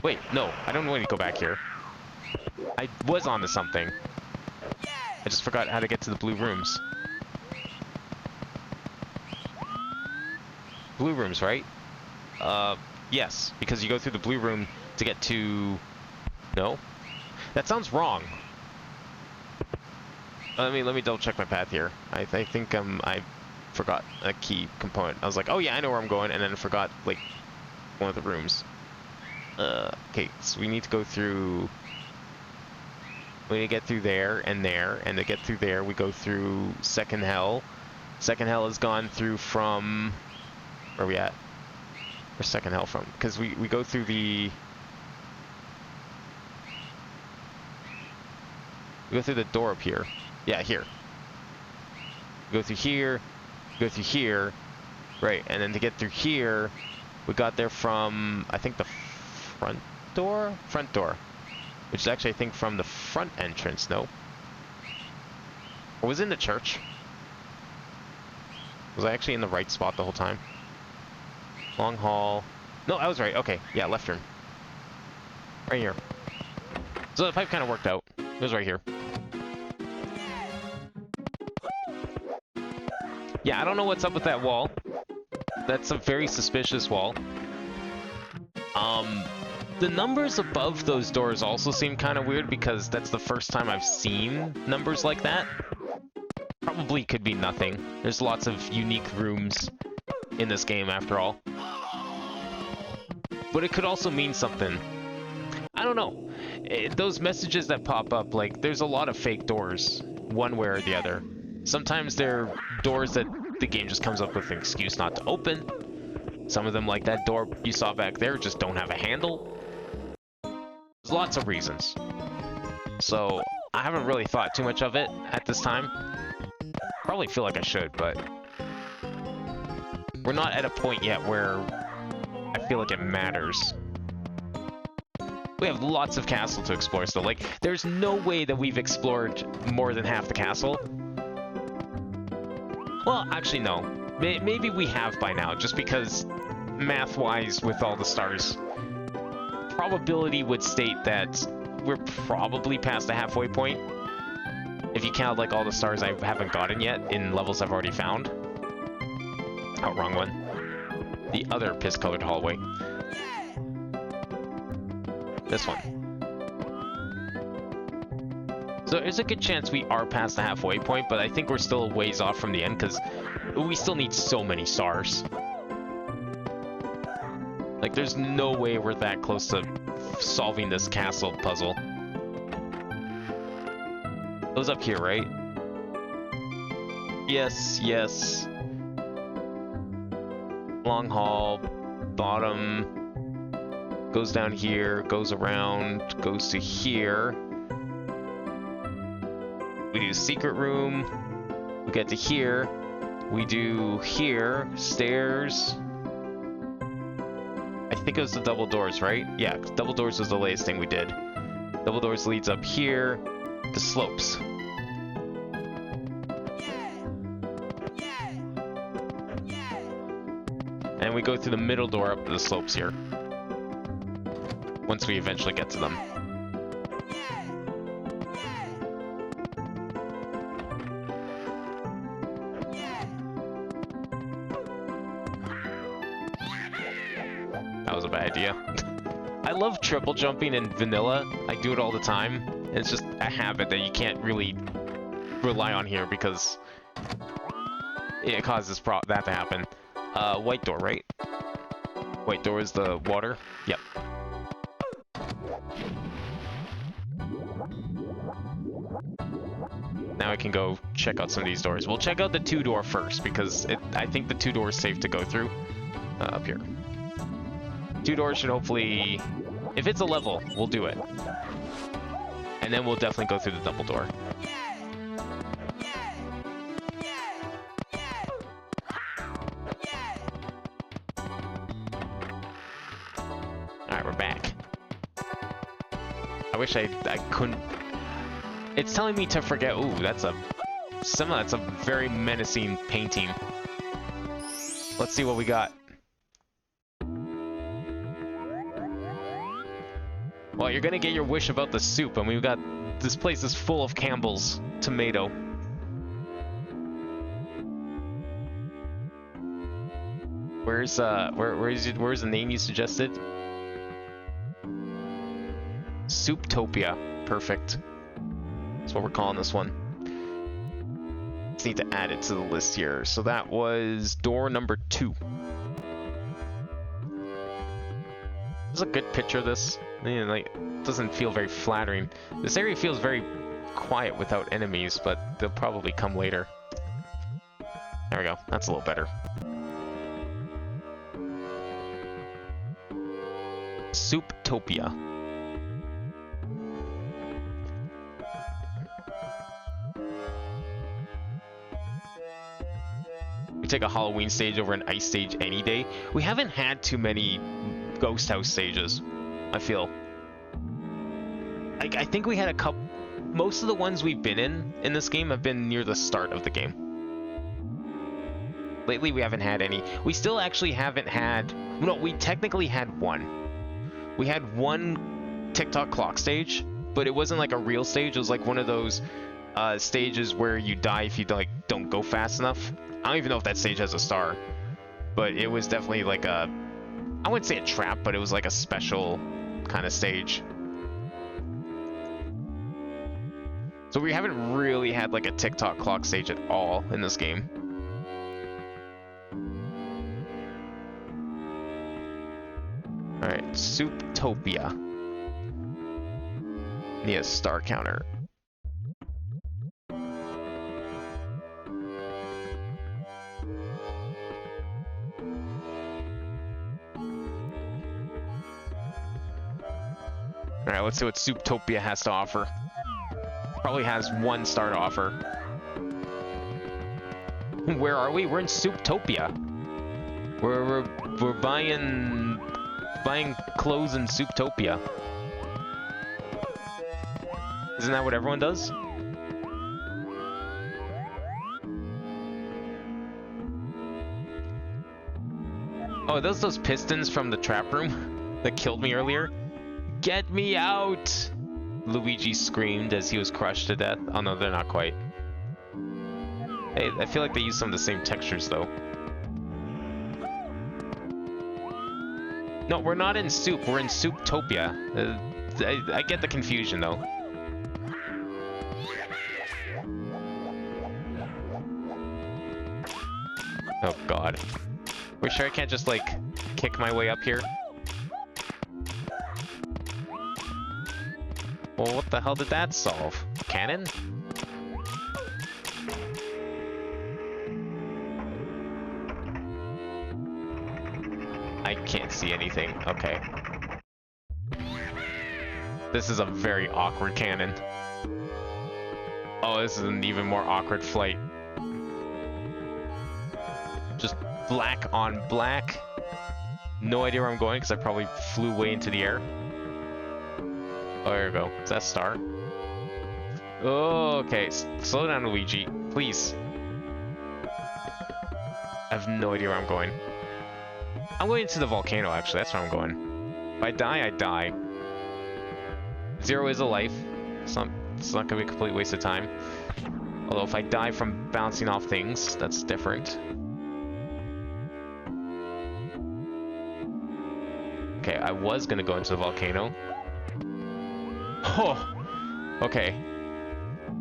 Wait, no, I don't want to go back here. I was onto something. I just forgot how to get to the blue rooms. blue rooms, right? Yes, because you go through the blue room to get to... No? That sounds wrong. Let me double check my path here. I think I forgot a key component. I was like, oh yeah, I know where I'm going, and then I forgot like one of the rooms. Okay, so we need to go through. We need to get through there, and to get through there, we go through Second Hell. Second Hell is gone through from... Where are we at? Where's Second Hell from? Because we go through the... We go through the door up here. Yeah, here. We go through here, go through here, right, and then to get through here, we got there from, I think, the front door? Front door. Which is actually, I think, from the front entrance, no? Or was it in the church? Was I actually in the right spot the whole time? Long hall. No, I was right. Okay, yeah, left room. Right here. So the pipe kind of worked out. It was right here. Yeah, I don't know what's up with that wall. That's a very suspicious wall. The numbers above those doors also seem kind of weird because that's the first time I've seen numbers like that. Probably could be nothing. There's lots of unique rooms in this game after all. But it could also mean something. I don't know. Those messages that pop up, like, there's a lot of fake doors, one way or the other. Sometimes they're doors that the game just comes up with an excuse not to open. Some of them, like that door you saw back there, just don't have a handle. There's lots of reasons. So, I haven't really thought too much of it at this time. Probably feel like I should, but... We're not at a point yet where I feel like it matters. We have lots of castle to explore still. Like, there's no way that we've explored more than half the castle. Well, actually, no. Maybe we have by now, just because math-wise, with all the stars, probability would state that we're probably past the halfway point. If you count, like, all the stars I haven't gotten yet in levels I've already found. Oh, wrong one. The other piss-colored hallway. This one. So there's a good chance we are past the halfway point, but I think we're still a ways off from the end because we still need so many stars. Like, there's no way we're that close to solving this castle puzzle. It was up here, right? Yes, yes. Long hall, bottom, goes down here, goes around, goes to here. We do secret room, we get to here, we do here, stairs. I think it was the double doors, right? Yeah, double doors was the latest thing we did. Double doors leads up here to slopes. And we go through the middle door up to the slopes here. Once we eventually get to them. That was a bad idea. I love triple jumping in vanilla. I do it all the time. It's just a habit that you can't really rely on here because it causes that to happen. White door, right? White door is the water? Yep. Now I can go check out some of these doors. We'll check out the 2-door first because I think the 2-door is safe to go through. Up here. 2 doors should hopefully... If it's a level, we'll do it. And then we'll definitely go through the double door. Alright, we're back. I wish I couldn't... It's telling me to forget... Ooh, that's a very menacing painting. Let's see what we got. Well, you're gonna get your wish about the soup, and we've got... This place is full of Campbell's tomato. Where's the name you suggested? Souptopia. Perfect. That's what we're calling this one. Just need to add it to the list here. So that was door number 2. This is a good picture of this. Man, like, it doesn't feel very flattering. This area feels very quiet without enemies, but they'll probably come later. There we go. That's a little better. Souptopia. We take a Halloween stage over an ice stage any day. We haven't had too many ghost house stages, I feel. I think we had a couple. Most of the ones we've been in this game have been near the start of the game. Lately we haven't had any. We still actually haven't had... No, we technically had one. We had one TikTok clock stage, but it wasn't like a real stage. It was like one of those stages where you die if you don't go fast enough. I don't even know if that stage has a star, but it was definitely like a... I wouldn't say a trap, but it was like a special kind of stage. So we haven't really had like a TikTok clock stage at all in this game. Alright, Souptopia. Need a star counter. Alright, let's see what Souptopia has to offer. Probably has 1 star to offer. Where are we? We're in Souptopia. We're buying clothes in Souptopia. Isn't that what everyone does? Oh, are those pistons from the trap room that killed me earlier? Get me out! Luigi screamed as he was crushed to death. Oh no, they're not quite. Hey, I feel like they use some of the same textures though. No, we're not in Soup, we're in Souptopia. I get the confusion though. Oh god. We're sure I can't just like kick my way up here? Well, what the hell did that solve? Cannon? I can't see anything. Okay. This is a very awkward cannon. Oh, this is an even more awkward flight. Just black on black. No idea where I'm going because I probably flew way into the air. Oh, there we go. Is that a star? Oh, okay. Slow down, Luigi. Please. I have no idea where I'm going. I'm going into the volcano, actually. That's where I'm going. If I die, I die. 0 is a life. It's not going to be a complete waste of time. Although, if I die from bouncing off things, that's different. Okay, I was going to go into the volcano. Oh, okay.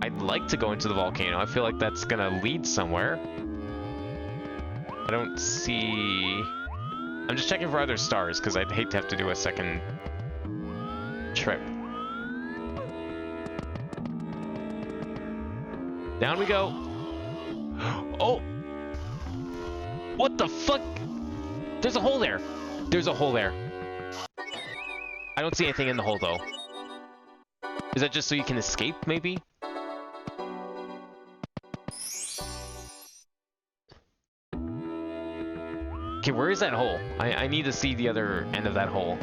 I'd like to go into the volcano. I feel like that's gonna lead somewhere. I don't see... I'm just checking for other stars, because I'd hate to have to do a second trip. Down we go. Oh! What the fuck? There's a hole there. There's a hole there. I don't see anything in the hole, though. Is that just so you can escape, maybe? Okay, where is that hole? I need to see the other end of that hole.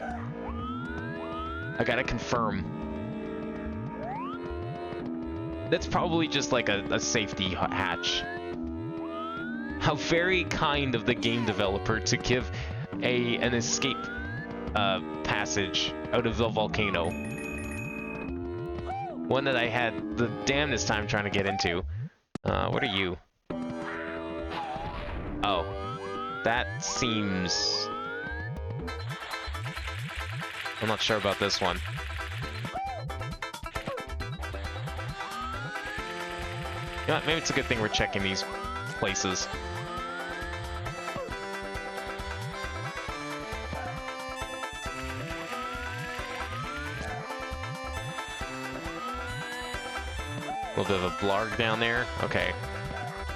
I gotta confirm. That's probably just like a safety hatch. How very kind of the game developer to give an escape passage out of the volcano. One that I had the damnedest time trying to get into. What are you? Oh. That seems... I'm not sure about this one. You know what, maybe it's a good thing we're checking these places. A little bit of a blarg down there. Okay.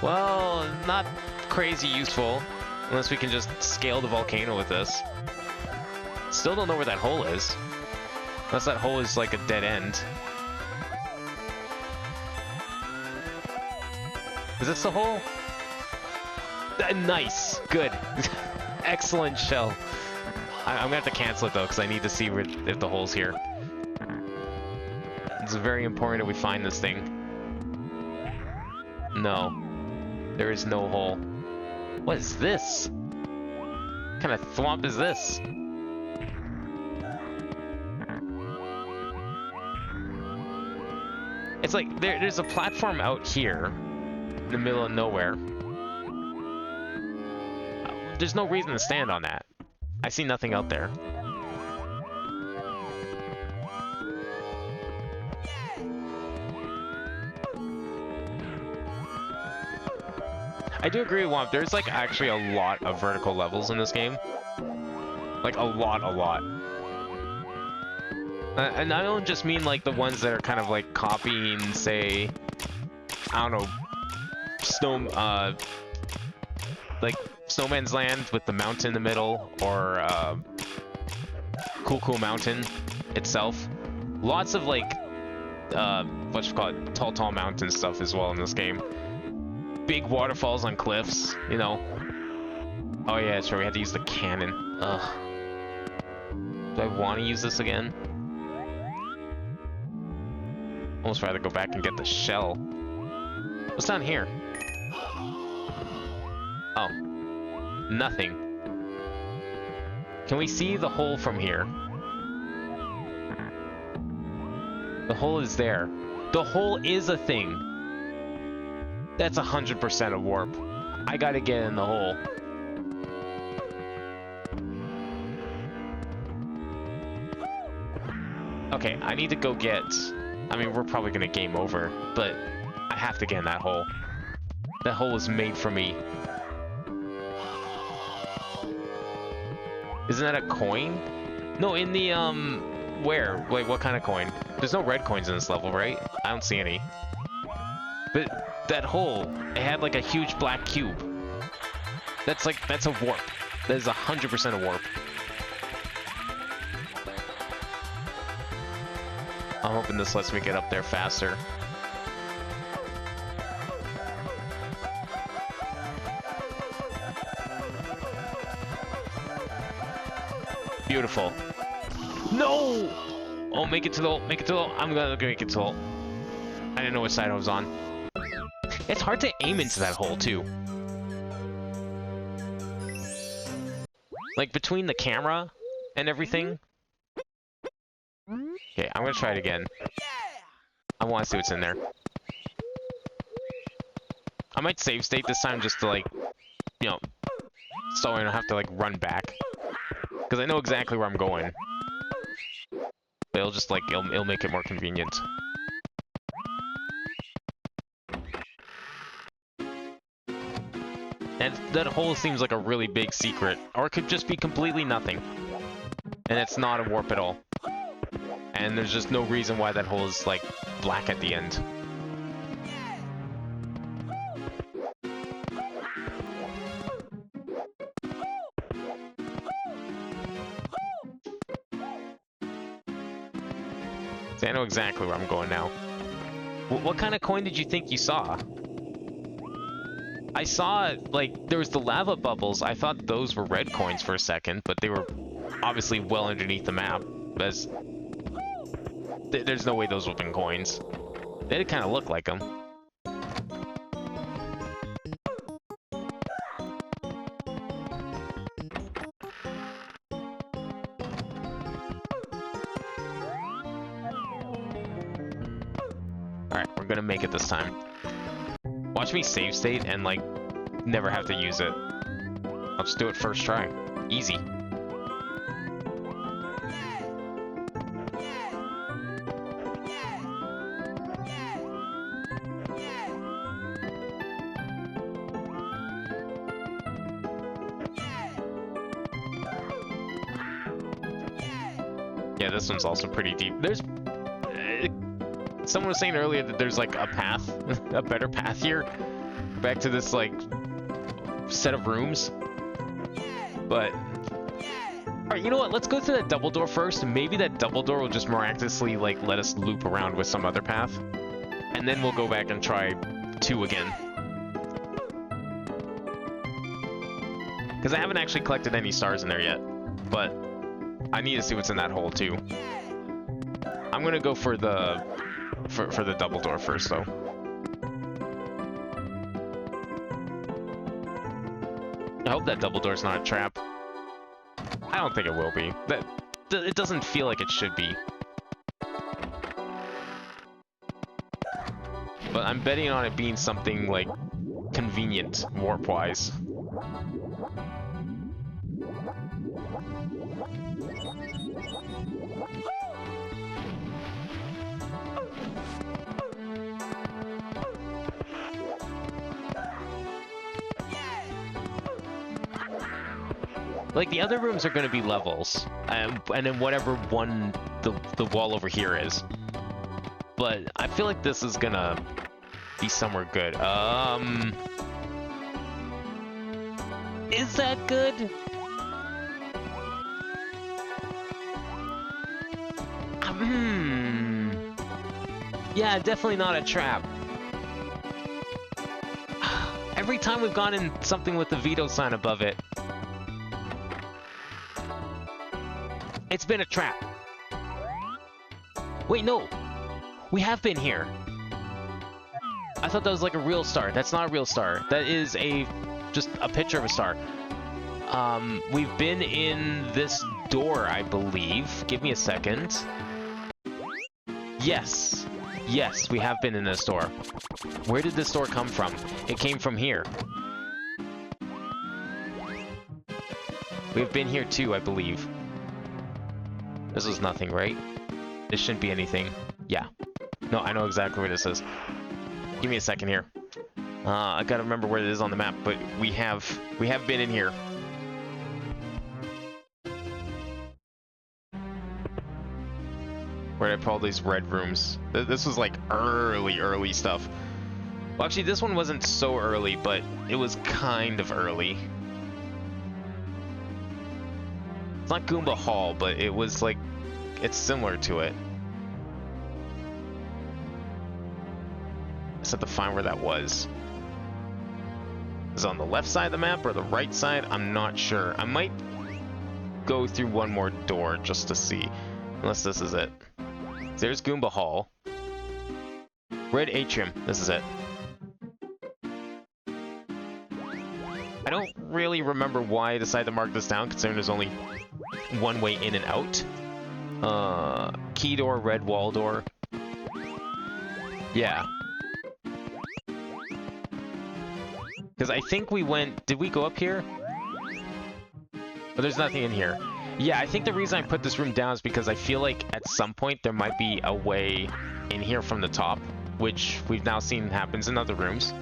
Well, not crazy useful, unless we can just scale the volcano with this. Still don't know where that hole is. Unless that hole is like a dead end. Is this the hole? Nice! Good. Excellent shell. I'm gonna have to cancel it though, because I need to see if the hole's here. It's very important that we find this thing. No. There is no hole. What is this? What kind of thwomp is this? It's like, there's a platform out here, in the middle of nowhere. There's no reason to stand on that. I see nothing out there. I do agree with Womp, there's like actually a lot of vertical levels in this game. Like a lot. And I don't just mean like the ones that are kind of like copying, say, I don't know, like Snowman's Land with the mountain in the middle, or Cool Mountain itself. Lots of like, tall mountain stuff as well in this game. Big waterfalls on cliffs, you know. Oh yeah, sure, we had to use the cannon. Ugh. Do I want to use this again? Almost rather go back and get the shell. What's down here? Oh. Nothing. Can we see the hole from here? The hole is there. The hole is a thing. That's 100% a warp. I gotta get in the hole. Okay, I need to go get... I mean, we're probably gonna game over, but I have to get in that hole. That hole was made for me. Isn't that a coin? No, in the, where? Wait, what kind of coin? There's no red coins in this level, right? I don't see any. But that hole, it had like a huge black cube. That's a warp. That is 100% a warp. I'm hoping this lets me get up there faster. Beautiful. No! Oh, make it to the hole. Make it to the hole. I'm gonna make it to the hole. I didn't know which side I was on. It's hard to aim into that hole, too. Like, between the camera and everything. Okay, I'm gonna try it again. I want to see what's in there. I might save state this time just to, like, you know, so I don't have to, like, run back. Because I know exactly where I'm going. But it'll just, like, it'll make it more convenient. And that hole seems like a really big secret. Or it could just be completely nothing. And it's not a warp at all. And there's just no reason why that hole is, like, black at the end. See, I know exactly where I'm going now. What kind of coin did you think you saw? I saw, like, there was the lava bubbles. I thought those were red coins for a second, but they were obviously well underneath the map. As there's no way those would have been coins. They did kind of look like them. Alright, we're gonna make it this time. Watch me save state and, like, never have to use it. I'll just do it first try. Easy. Yeah, this one's also pretty deep. There's... someone was saying earlier that there's like a path, a better path here. Back to this like set of rooms. But... alright, you know what? Let's go through that double door first. Maybe that double door will just miraculously like let us loop around with some other path. And then we'll go back and try 2 again. Because I haven't actually collected any stars in there yet. But I need to see what's in that hole too. I'm gonna go for the for the double door first though. I hope that double door's not a trap. I don't think it will be. It doesn't feel like it should be. But I'm betting on it being something like convenient warp-wise. Like, the other rooms are going to be levels, and then whatever one the wall over here is. But I feel like this is going to be somewhere good. Is that good? Yeah, definitely not a trap. Every time we've gone in something with the veto sign above it, it's been a trap. Wait, no. We have been here. I thought that was like a real star. That's not a real star. That is just a picture of a star. We've been in this door, I believe. Give me a second. Yes. Yes, we have been in this door. Where did this door come from? It came from here. We've been here too, I believe. This is nothing, right? This shouldn't be anything. Yeah. No, I know exactly where this is. Give me a second here. I gotta remember where it is on the map, but we have been in here. Where did I put all these red rooms? This was like early stuff. Well, actually, this one wasn't so early, but it was kind of early. It's not Goomba Hall, but it was like, it's similar to it. I just have to find where that was. Is it on the left side of the map or the right side? I'm not sure. I might go through one more door just to see. Unless this is it. There's Goomba Hall. Red Atrium. This is it. I don't really remember why I decided to mark this down, considering there's only one way in and out. Key door, red wall door. Yeah. Because I think we went... Did we go up here? But there's nothing in here. Yeah, I think the reason I put this room down is because I feel like at some point there might be a way in here from the top, which we've now seen happens in other rooms.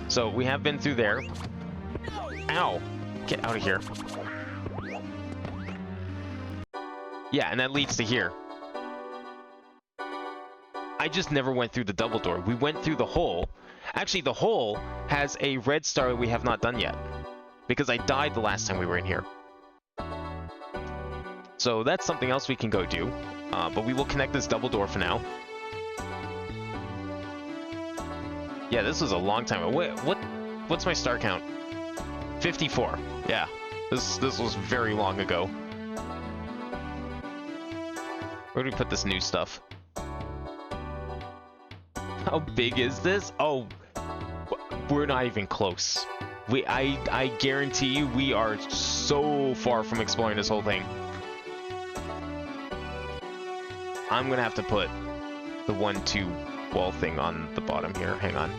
So we have been through there. Ow! Get out of here. Yeah, and that leads to here. I just never went through the double door. We went through the hole. Actually, the hole has a red star that we have not done yet. Because I died the last time we were in here. So that's something else we can go do. But we will connect this double door for now. Yeah, this was a long time ago. What's my star count? 54. Yeah, this was very long ago. Where do we put this new stuff? How big is this? Oh, we're not even close. I guarantee you we are so far from exploring this whole thing. I'm gonna have to put the 1-2 wall thing on the bottom here. Hang on.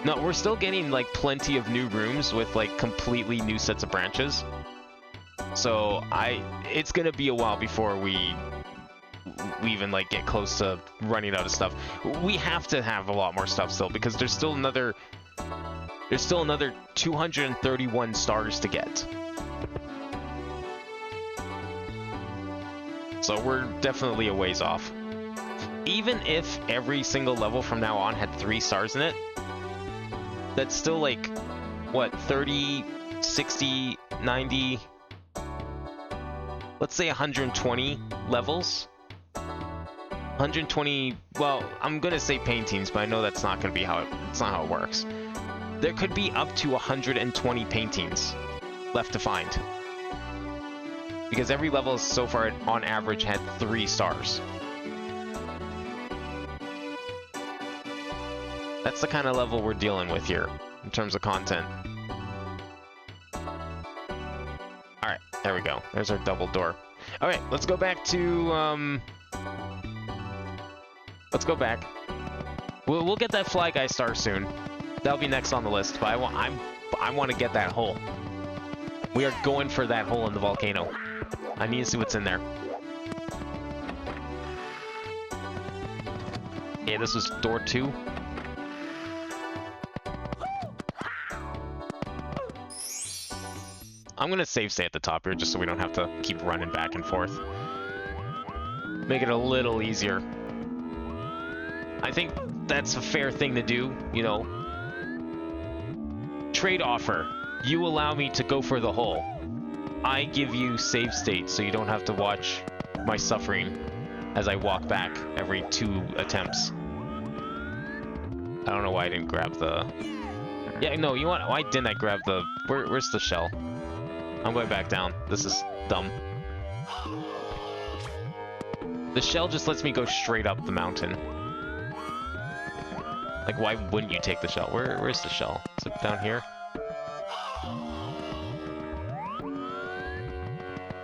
No, we're still getting like plenty of new rooms with like completely new sets of branches. So it's gonna be a while before we even like get close to running out of stuff. We have to have a lot more stuff still because there's still another 231 stars to get. So we're definitely a ways off. Even if every single level from now on had 3 stars in it, that's still like, what, 30, 60, 90, let's say 120 levels? 120, well, I'm gonna say paintings, but I know that's not gonna be it's not how it works. There could be up to 120 paintings left to find. Because every level so far, on average, had 3 stars. That's the kind of level we're dealing with here, in terms of content. Alright, there we go. There's our double door. Alright, let's go back to, let's go back. We'll get that Fly Guy star soon. That'll be next on the list, but I want to get that hole. We are going for that hole in the volcano. I need to see what's in there. Yeah, this was door 2. I'm gonna save stay at the top here just so we don't have to keep running back and forth. Make it a little easier. I think that's a fair thing to do, you know. Trade offer. You allow me to go for the hole. I give you save state so you don't have to watch my suffering as I walk back every 2 attempts. I don't know why I didn't grab the... Yeah, no, you know what? Why didn't I grab the... Where's the shell? I'm going back down. This is dumb. The shell just lets me go straight up the mountain. Like, why wouldn't you take the shell? Where's the shell? Is it down here?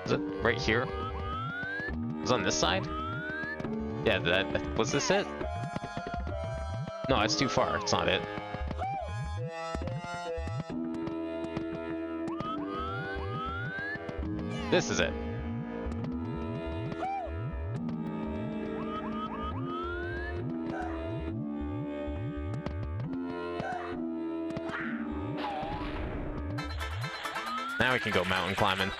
Is it right here? Is it on this side? Yeah, was this it? No, it's too far. It's not it. This is it. Now we can go mountain climbing.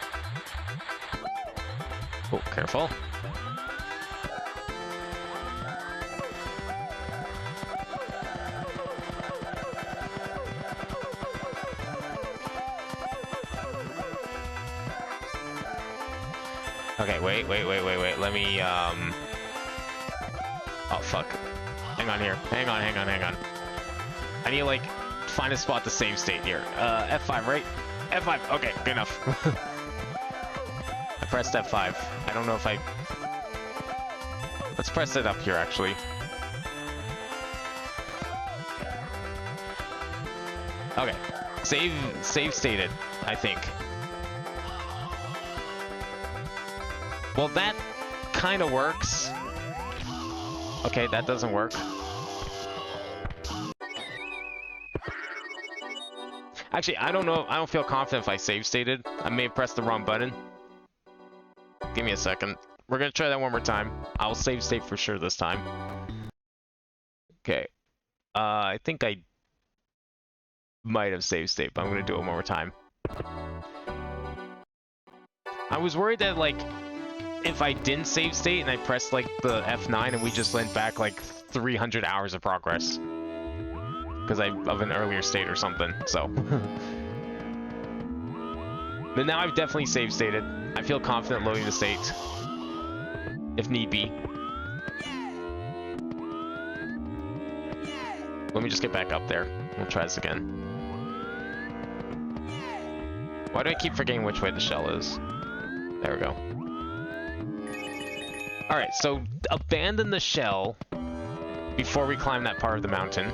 Oh, careful. Okay, wait. Let me, oh, fuck. Hang on here. Hang on. I need to, like, find a spot to save state here. F5, right? F5. Okay, good enough. I pressed F5. I don't know if I... Let's press it up here, actually. Okay. Save stated, I think. Well, that kind of works. Okay, that doesn't work. Actually, I don't know. I don't feel confident if I save stated. I may have pressed the wrong button. Give me a second. We're going to try that one more time. I'll save state for sure this time. Okay. I think I might have saved state, but I'm going to do it one more time. I was worried that, like, if I didn't save state and I pressed like the F9 and we just went back like 300 hours of progress because of an earlier state or something, so. But now I've definitely save stated. I feel confident loading the state if need be. Let me just get back up there. We'll try this again. Why do I keep forgetting which way the shell is? There we go. Alright, so abandon the shell before we climb that part of the mountain.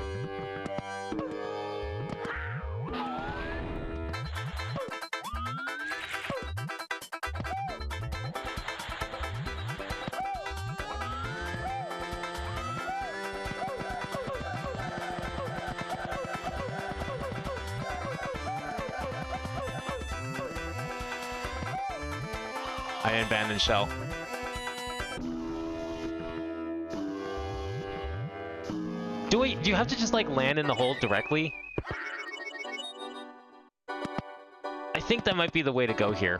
I abandoned shell. Do you have to just like land in the hole directly? I think that might be the way to go here.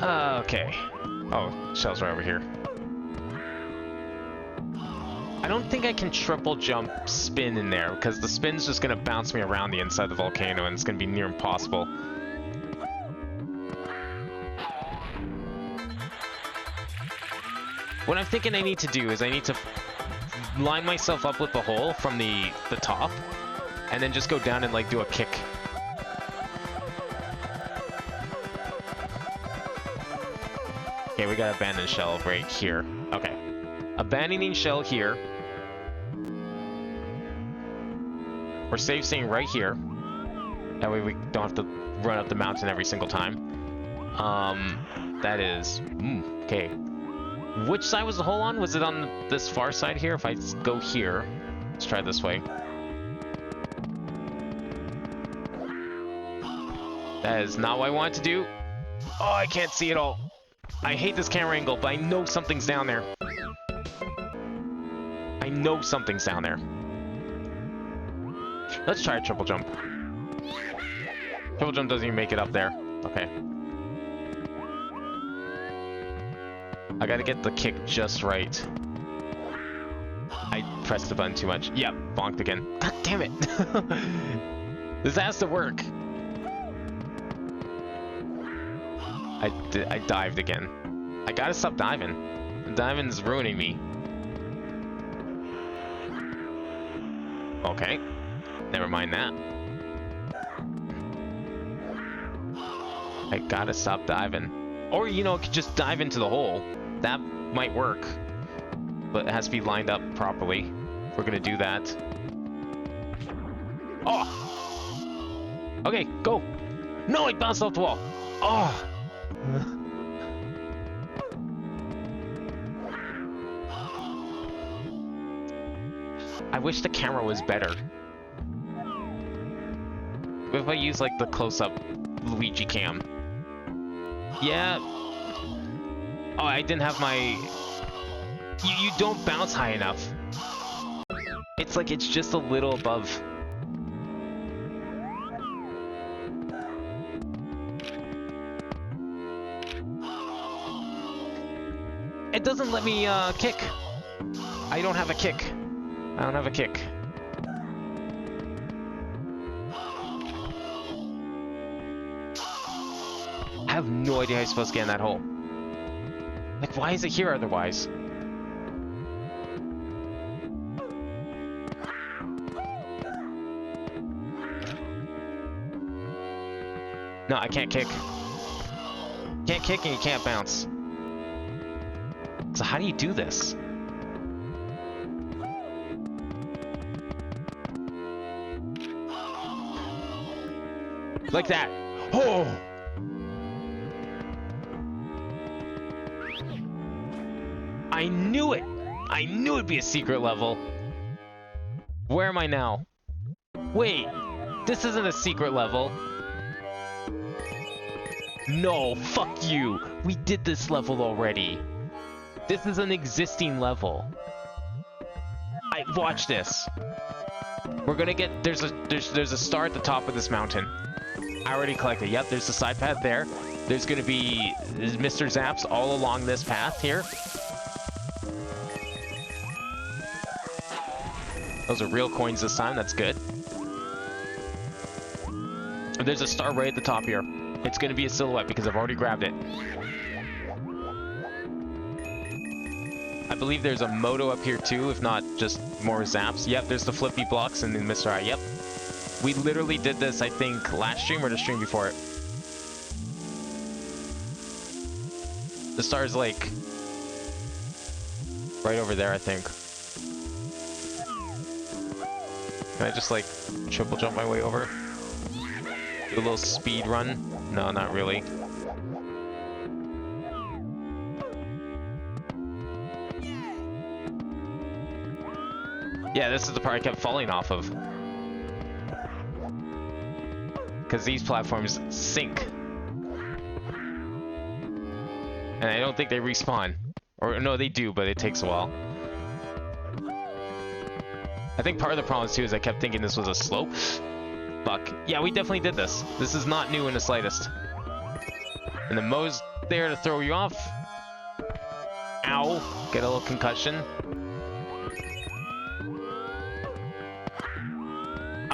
Okay. Oh, shell's right over here. I don't think I can triple jump spin in there because the spin's just gonna bounce me around the inside of the volcano and it's gonna be near impossible. What I'm thinking I need to do is I need to line myself up with the hole from the top and then just go down and like do a kick. Okay, we got abandoned shell right here. Okay. Abandoning shell here. We're safe staying right here. That way we don't have to run up the mountain every single time. That is... okay. Which side was the hole on? Was it on this far side here? If I go here... Let's try this way. That is not what I wanted to do. Oh, I can't see it all. I hate this camera angle, but I know something's down there. I know something's down there. Let's try a triple jump. Triple jump doesn't even make it up there. Okay. I gotta get the kick just right. I pressed the button too much. Yep, bonked again. God damn it! This has to work. I dived again. I gotta stop diving. Diving's ruining me. Okay. Never mind that. I gotta stop diving. Or, you know, just dive into the hole. That might work. But it has to be lined up properly. If we're gonna do that. Oh! Okay, go! No, I bounced off the wall! Oh! I wish the camera was better. What if I use like the close-up Luigi cam? Yeah. Oh, I didn't have my... You don't bounce high enough. It's like it's just a little above. It doesn't let me kick. I don't have a kick. I don't have a kick. I have no idea how you're supposed to get in that hole. Like, why is it here otherwise? No, I can't kick. Can't kick and you can't bounce. So how do you do this? Like that. Oh! I knew it! I knew it'd be a secret level. Where am I now? Wait, this isn't a secret level. No, fuck you. We did this level already. This is an existing level. Watch this. We're gonna get there's a star at the top of this mountain. I already collected. Yep, there's the side path there. There's gonna be Mr. Zaps all along this path here. Those are real coins this time. That's good. And there's a star right at the top here. It's gonna be a silhouette because I've already grabbed it. I believe there's a moto up here too, if not just more zaps. Yep, there's the flippy blocks and then Mr. I. Yep. We literally did this, I think, last stream or the stream before it. The star's like right over there, I think. Can I just like triple jump my way over? Do a little speed run? No, not really. Yeah, this is the part I kept falling off of. because these platforms sink. And I don't think they respawn. Or, no, they do, but it takes a while. I think part of the problem, too, is I kept thinking this was a slope. Fuck. Yeah, we definitely did this. This is not new in the slightest. And the Mo's there to throw you off. Ow. Get a little concussion.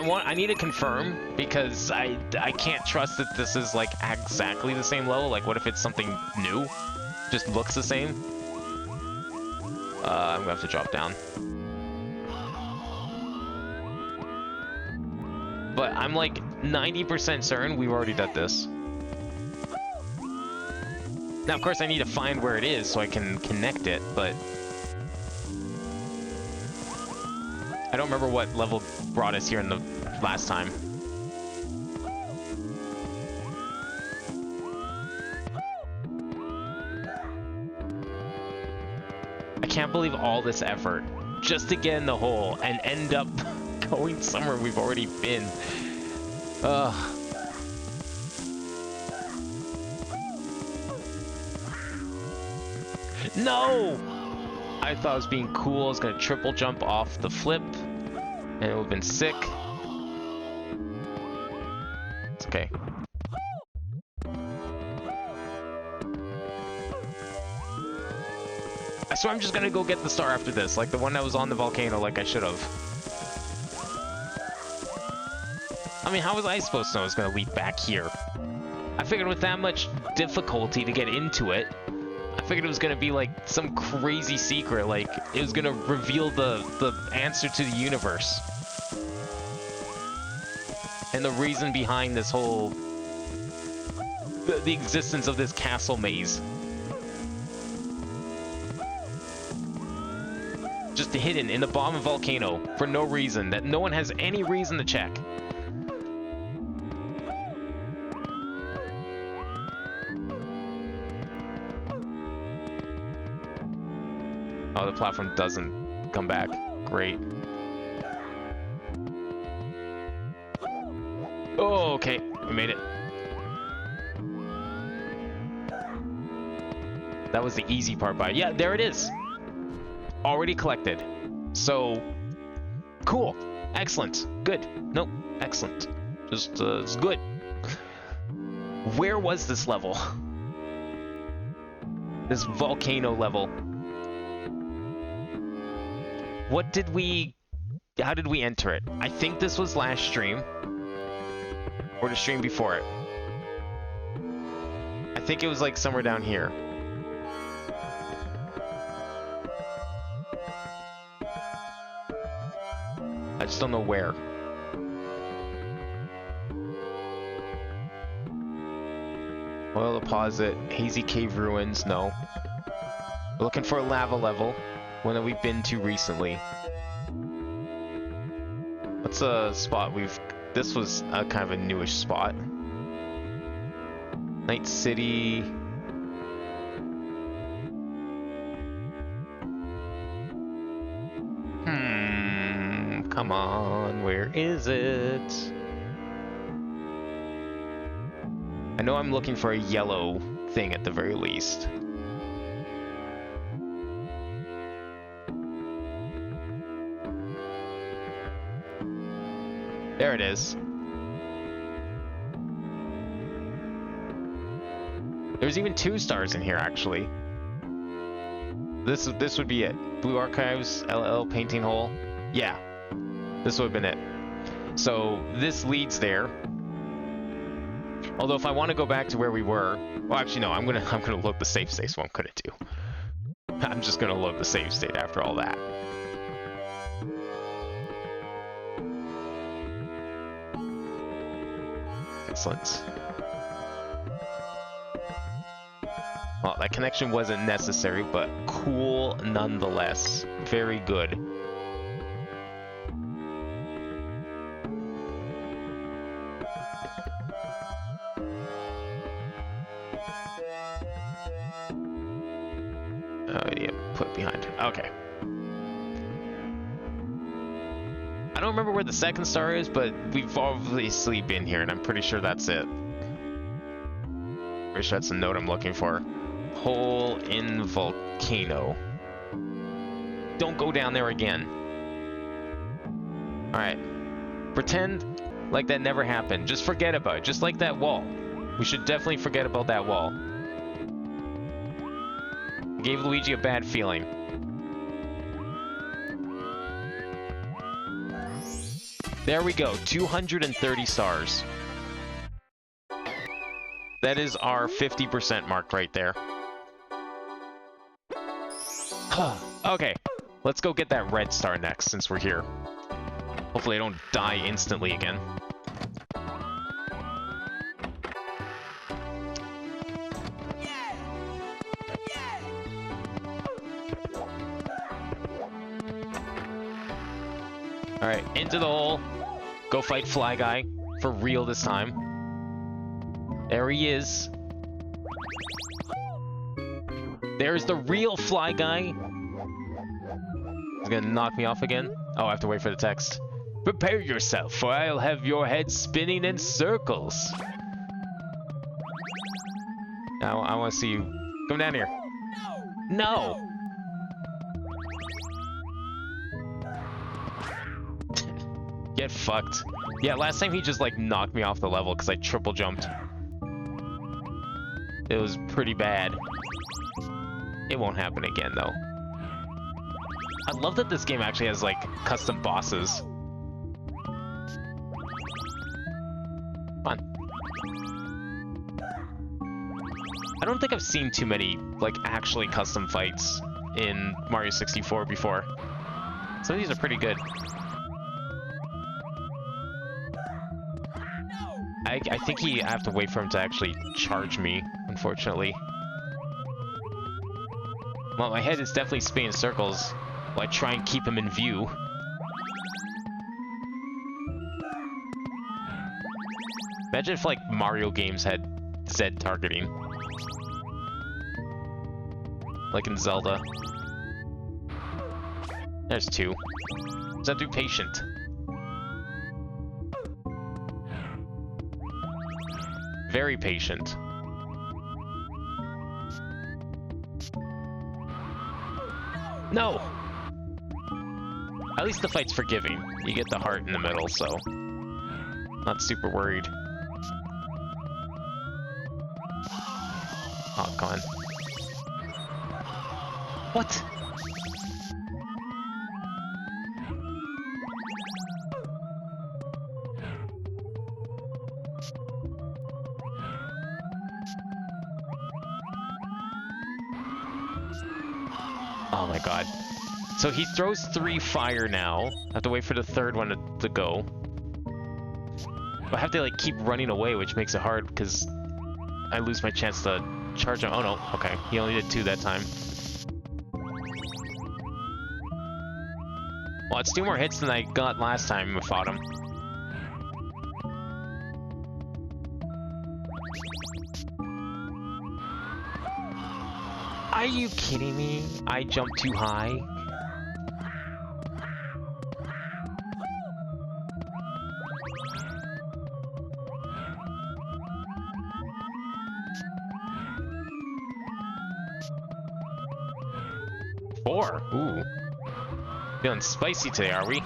I need to confirm, because I can't trust that this is, like, exactly the same level. Like, what if it's something new? Just looks the same? I'm gonna have to drop down. But I'm, like, 90% certain we've already done this. Now, of course, I need to find where it is so I can connect it, but... I don't remember what level brought us here in the last time. I can't believe all this effort just to get in the hole and end up going somewhere we've already been. Ugh. No! I thought I was being cool. I was gonna triple jump off the flip, and it would have been sick. It's okay. I swear I'm just gonna go get the star after this, like the one that was on the volcano, like I should have. I mean, how was I supposed to know it was gonna lead back here? I figured with that much difficulty to get into it, I figured it was gonna be like some crazy secret, like it was gonna reveal the answer to the universe. And the reason behind this whole... the existence of this castle maze. Just hidden in the bottom of a volcano for no reason, that no one has any reason to check. Oh, the platform doesn't come back. Great. Oh, okay. We made it. That was the easy part by it. Yeah, there it is. Already collected. So, cool. Excellent. Good. Nope. Excellent. Just, it's good. Where was this level? This volcano level. What did we... how did we enter it? I think this was last stream. Or the stream before it. I think it was like somewhere down here. I just don't know where. Oil deposit, hazy cave ruins, no. We're looking for a lava level, one that we've been to recently. What's a spot we've... this was a kind of a newish spot. Night City... come on, where is it? I know I'm looking for a yellow thing at the very least. There it is. There's even 2 stars in here, actually. This would be it. Blue Archives, LL Painting Hole. Yeah. This would have been it. So this leads there. Although if I want to go back to where we were, well, actually no, I'm gonna load the save state. So what I'm gonna do. I'm just gonna load the save state after all that. Excellent. Well, that connection wasn't necessary, but cool nonetheless. Very good. Oh, yeah, put it behind. Okay. I don't remember where the second star is, but we've obviously been here, and I'm pretty sure that's it. Pretty sure that's the note I'm looking for. Hole in volcano. Don't go down there again. Alright. Pretend like that never happened. Just forget about it. Just like that wall. We should definitely forget about that wall. It gave Luigi a bad feeling. There we go. 230 stars. That is our 50% mark right there. Okay. Let's go get that red star next, since we're here. Hopefully I don't die instantly again. Alright, into the hole. Go fight Fly Guy. For real this time. There he is. There's the real Fly Guy. He's gonna knock me off again. Oh, I have to wait for the text. Prepare yourself, for I'll have your head spinning in circles. I want to see you. Come down here. No! Get fucked. Yeah, last time he just, like, knocked me off the level because I triple jumped. It was pretty bad. It won't happen again, though. I love that this game actually has, like, custom bosses. Come on. I don't think I've seen too many, like, actually custom fights in Mario 64 before. Some of these are pretty good. I think I have to wait for him to actually charge me, unfortunately. Well, my head is definitely spinning in circles while I try and keep him in view. Imagine if, like, Mario games had Z targeting. Like in Zelda. There's two. Does that do patient? Very patient. No! At least the fight's forgiving. You get the heart in the middle, so... not super worried. Oh, come on. What? Oh my god. So he throws 3 fire now. I have to wait for the third one to go. But I have to, like, keep running away, which makes it hard because I lose my chance to charge him. Oh no, okay. He only did 2 that time. Well, it's 2 more hits than I got last time I fought him. Are you kidding me? I jumped too high. Four. Ooh. Feeling spicy today, are we?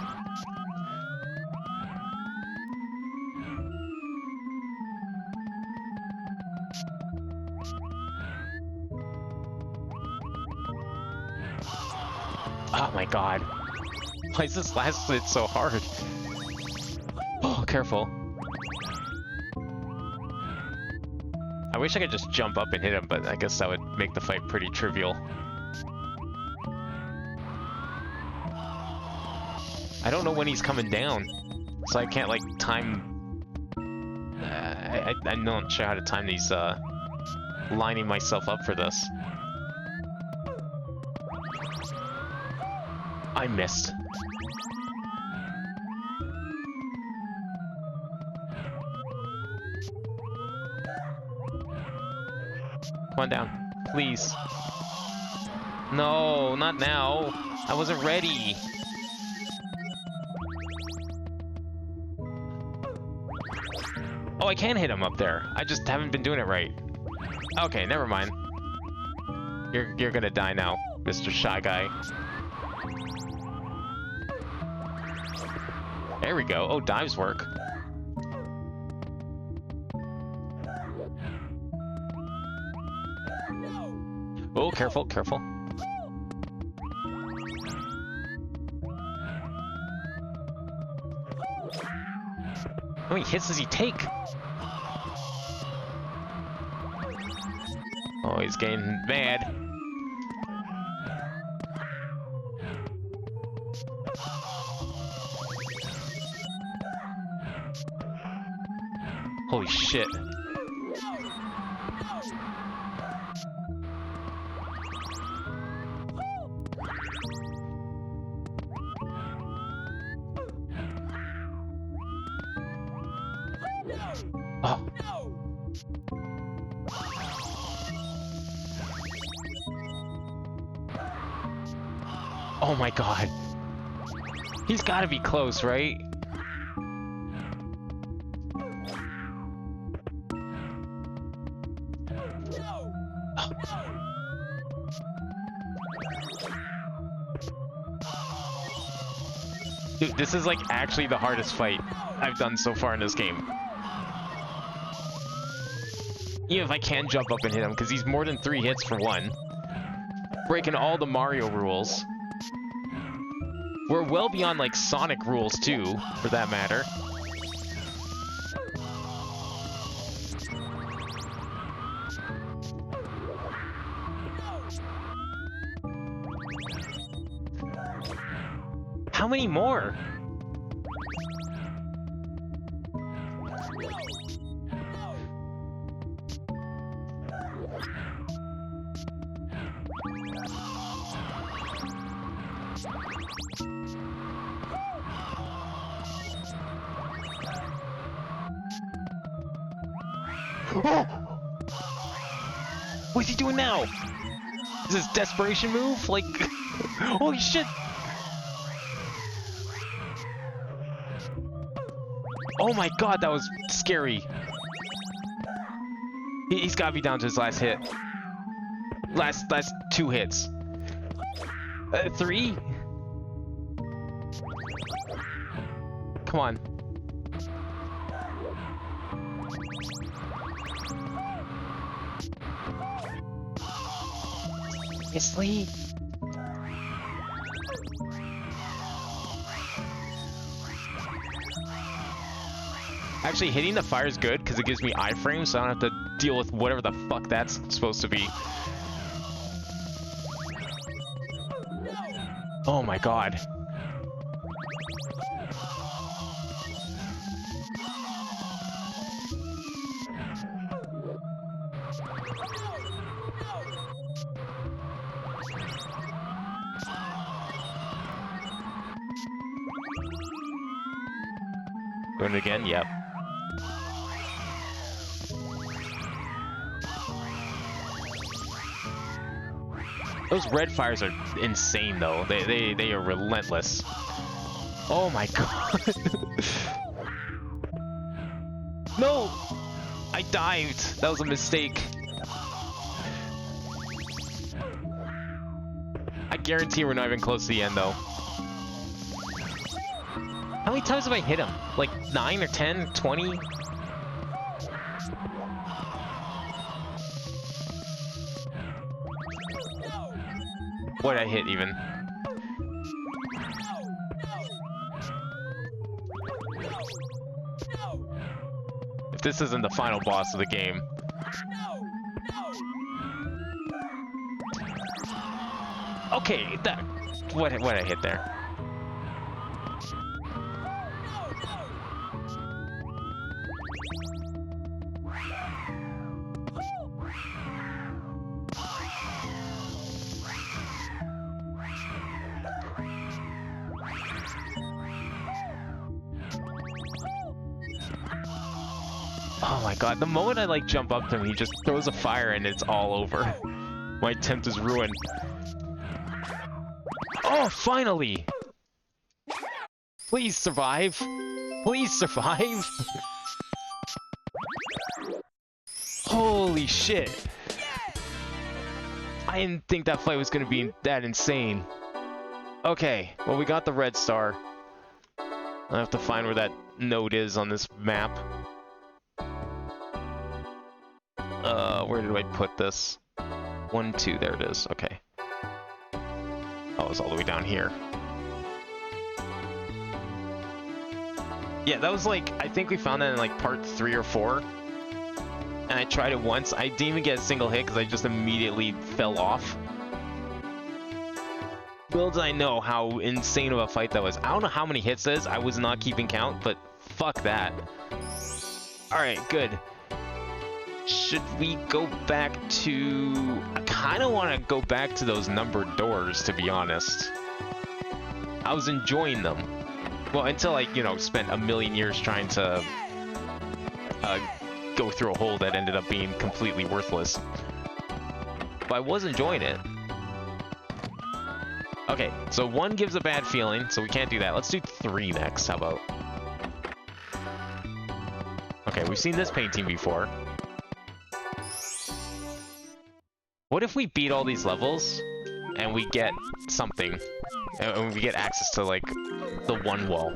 Oh my god. Why is this last hit so hard? Oh, careful. I wish I could just jump up and hit him, but I guess that would make the fight pretty trivial. I don't know when he's coming down, so I can't, like, time... I'm not sure how to time these, lining myself up for this. I missed. Come on down, please. No, not now. I wasn't ready. Oh, I can hit him up there. I just haven't been doing it right. Okay, never mind. You're gonna die now, Mr. Shy Guy. There we go. Oh, dives work. Oh, careful, careful. How many hits does he take? Oh, he's getting mad. Holy shit. Oh. Oh my god. He's gotta be close, right? Dude, this is like actually the hardest fight I've done so far in this game. Even if I can jump up and hit him, because he's more than 3 hits for one. Breaking all the Mario rules. We're well beyond like Sonic rules too, for that matter. How many more? Oh! What's he doing now? Is this desperation move? Like, holy shit! Oh my god, that was scary. He's gotta be down to his last hit. Last 2 hits. 3? Come on. Seriously? Actually, hitting the fire is good because it gives me iframes, so I don't have to deal with whatever the fuck that's supposed to be. Oh my god. Doing it again? Yep. Those red fires are insane, though. They are relentless. Oh my god. No! I dived. That was a mistake. I guarantee we're not even close to the end, though. How many times have I hit him? Like 9 or 10? 20? What did I hit even? If this isn't the final boss of the game. Okay, that what did I hit there? Oh my god, the moment I like jump up to him, he just throws a fire and it's all over. My attempt is ruined. Oh, finally! Please survive. Please survive. Holy shit. I didn't think that fight was going to be that insane. Okay, well, we got the red star. I have to find where that node is on this map. Where did I put this? 1, 2, there it is. Okay. Oh, it's all the way down here. Yeah, that was like, I think we found that in like part 3 or 4. And I tried it once. I didn't even get a single hit because I just immediately fell off. Little did I know how insane of a fight that was. I don't know how many hits it is. I was not keeping count, but fuck that. Alright, good. Should we go back to... I kind of want to go back to those numbered doors, to be honest. I was enjoying them. Well, until I, you know, spent a million years trying to go through a hole that ended up being completely worthless. But I was enjoying it. Okay, so 1 gives a bad feeling, so we can't do that. Let's do 3 next, how about? Okay, we've seen this painting before. What if we beat all these levels, and we get something, and we get access to, like, the 1 wall?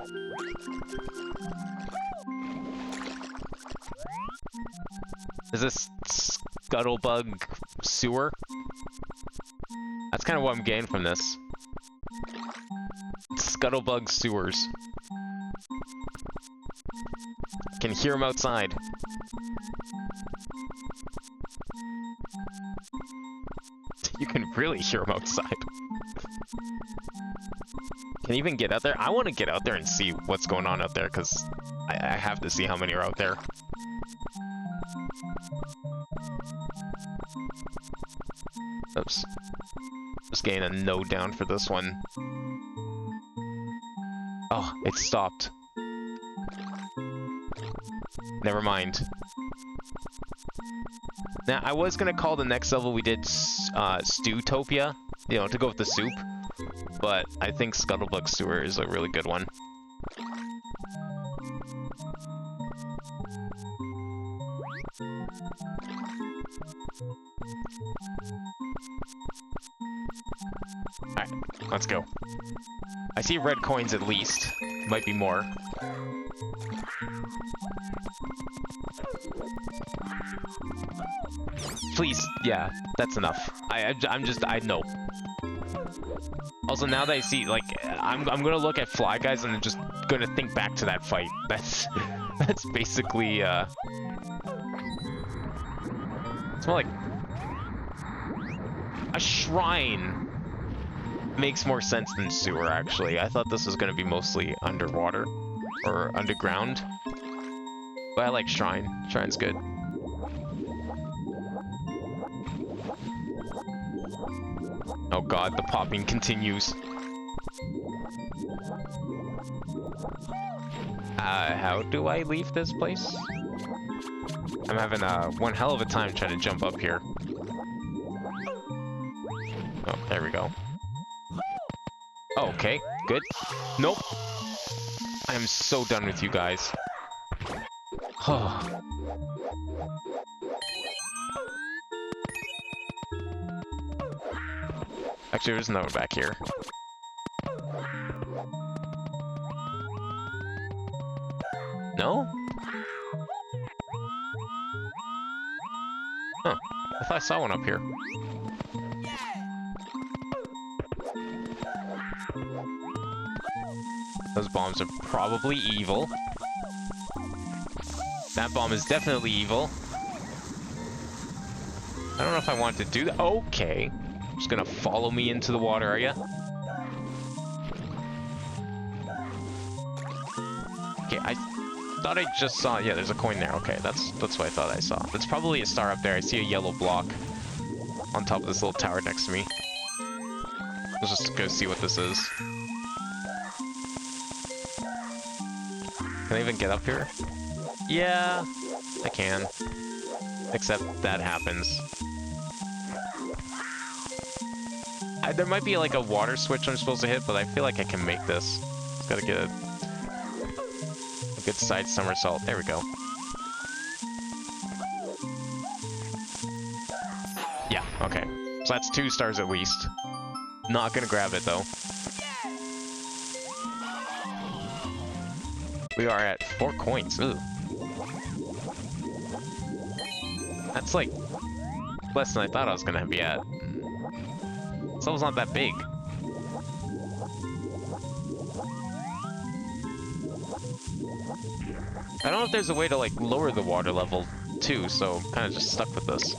Is this Scuttlebug Sewer? That's kind of what I'm getting from this. Scuttlebug Sewers. Can hear them outside. You can really hear them outside. Can you even get out there? I want to get out there and see what's going on out there, because I have to see how many are out there. Oops. Just getting a no down for this one. Oh, it stopped. Never mind. Now, I was gonna call the next level we did Stewtopia, you know, to go with the soup, but I think Scuttlebug Sewer is a really good one. Alright, let's go. I see red coins at least. Might be more. Please, yeah, that's enough. I know. Also, now that I see, like, I'm gonna look at Fly Guys and I'm just gonna think back to that fight. That's basically, it's more like a shrine makes more sense than sewer, actually. I thought this was gonna be mostly underwater or underground, but I like shrine. Shrine's good. Oh god, the popping continues. How do I leave this place? I'm having one hell of a time trying to jump up here. Oh, there we go. Oh, okay, good. Nope. I am so done with you guys. Oh. Actually, there's another back here. No? Huh. I thought I saw one up here. Those bombs are probably evil. That bomb is definitely evil. I don't know if I want to do that. Okay. Just gonna follow me into the water, are ya? Okay, I thought I just saw... Yeah, there's a coin there. Okay, that's what I thought I saw. There's probably a star up there. I see a yellow block on top of this little tower next to me. Let's just go see what this is. Can I even get up here? Yeah, I can. Except that happens. There might be like a water switch I'm supposed to hit, but I feel like I can make this. Just gotta get a good side somersault. There we go. So that's 2 stars at least. Not gonna grab it though. We are at 4 coins. Ooh. That's like less than I thought I was gonna be at. This level's not that big. I don't know if there's a way to like lower the water level too, so I'm kind of just stuck with this.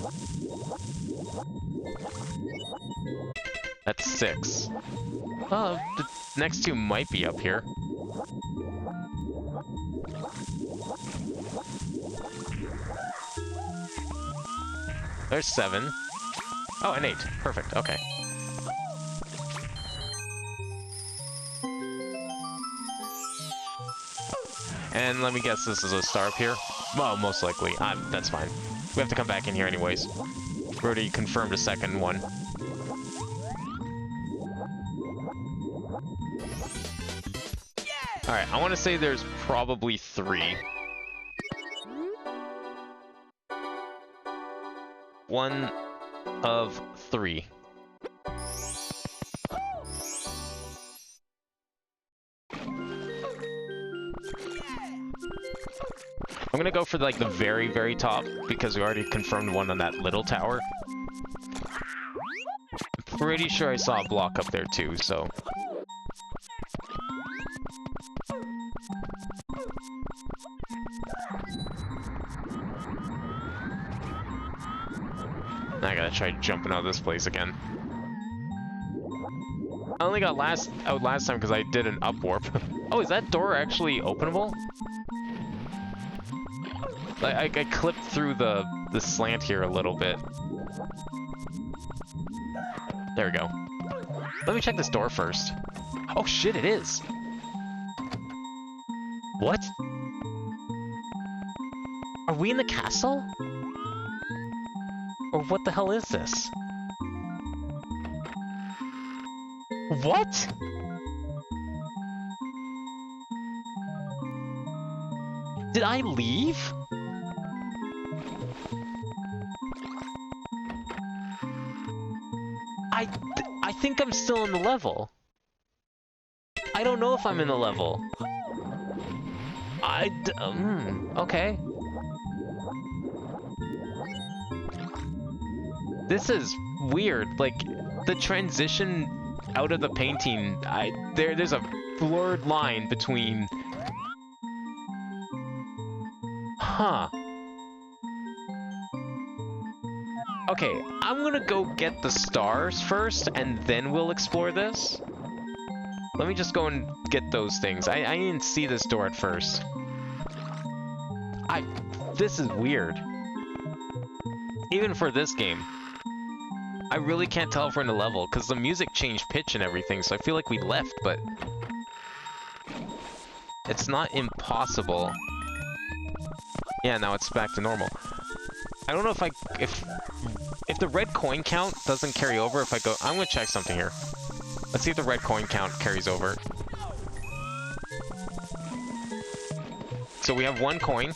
That's 6. The next 2 might be up here. There's 7. Oh, and 8. Perfect. Okay. And let me guess, this is a star up here? Well, most likely. That's fine. We have to come back in here anyways. We already confirmed a second one. Alright, I want to say there's probably 3. 1 of 3. I'm gonna go for like the very, very top because we already confirmed one on that little tower. I'm pretty sure I saw a block up there too, so... I gotta try jumping out of this place again. I only got out last time because I did an up warp. Oh, is that door actually openable? I clipped through the slant here a little bit. There we go. Let me check this door first. Oh shit, it is! What? Are we in the castle? Or what the hell is this? What? Did I leave? I think I'm still in the level. I don't know if I'm in the level. Okay. This is weird. Like, the transition out of the painting, there's a blurred line between... Huh. Okay, I'm gonna go get the stars first, and then we'll explore this. Let me just go and get those things. I didn't see this door at first. This is weird. Even for this game. I really can't tell if we're in the level, because the music changed pitch and everything, so I feel like we left, but... It's not impossible. Yeah, now it's back to normal. I don't know if the red coin count doesn't carry over if I go... I'm gonna check something here. Let's see if the red coin count carries over. So we have 1 coin.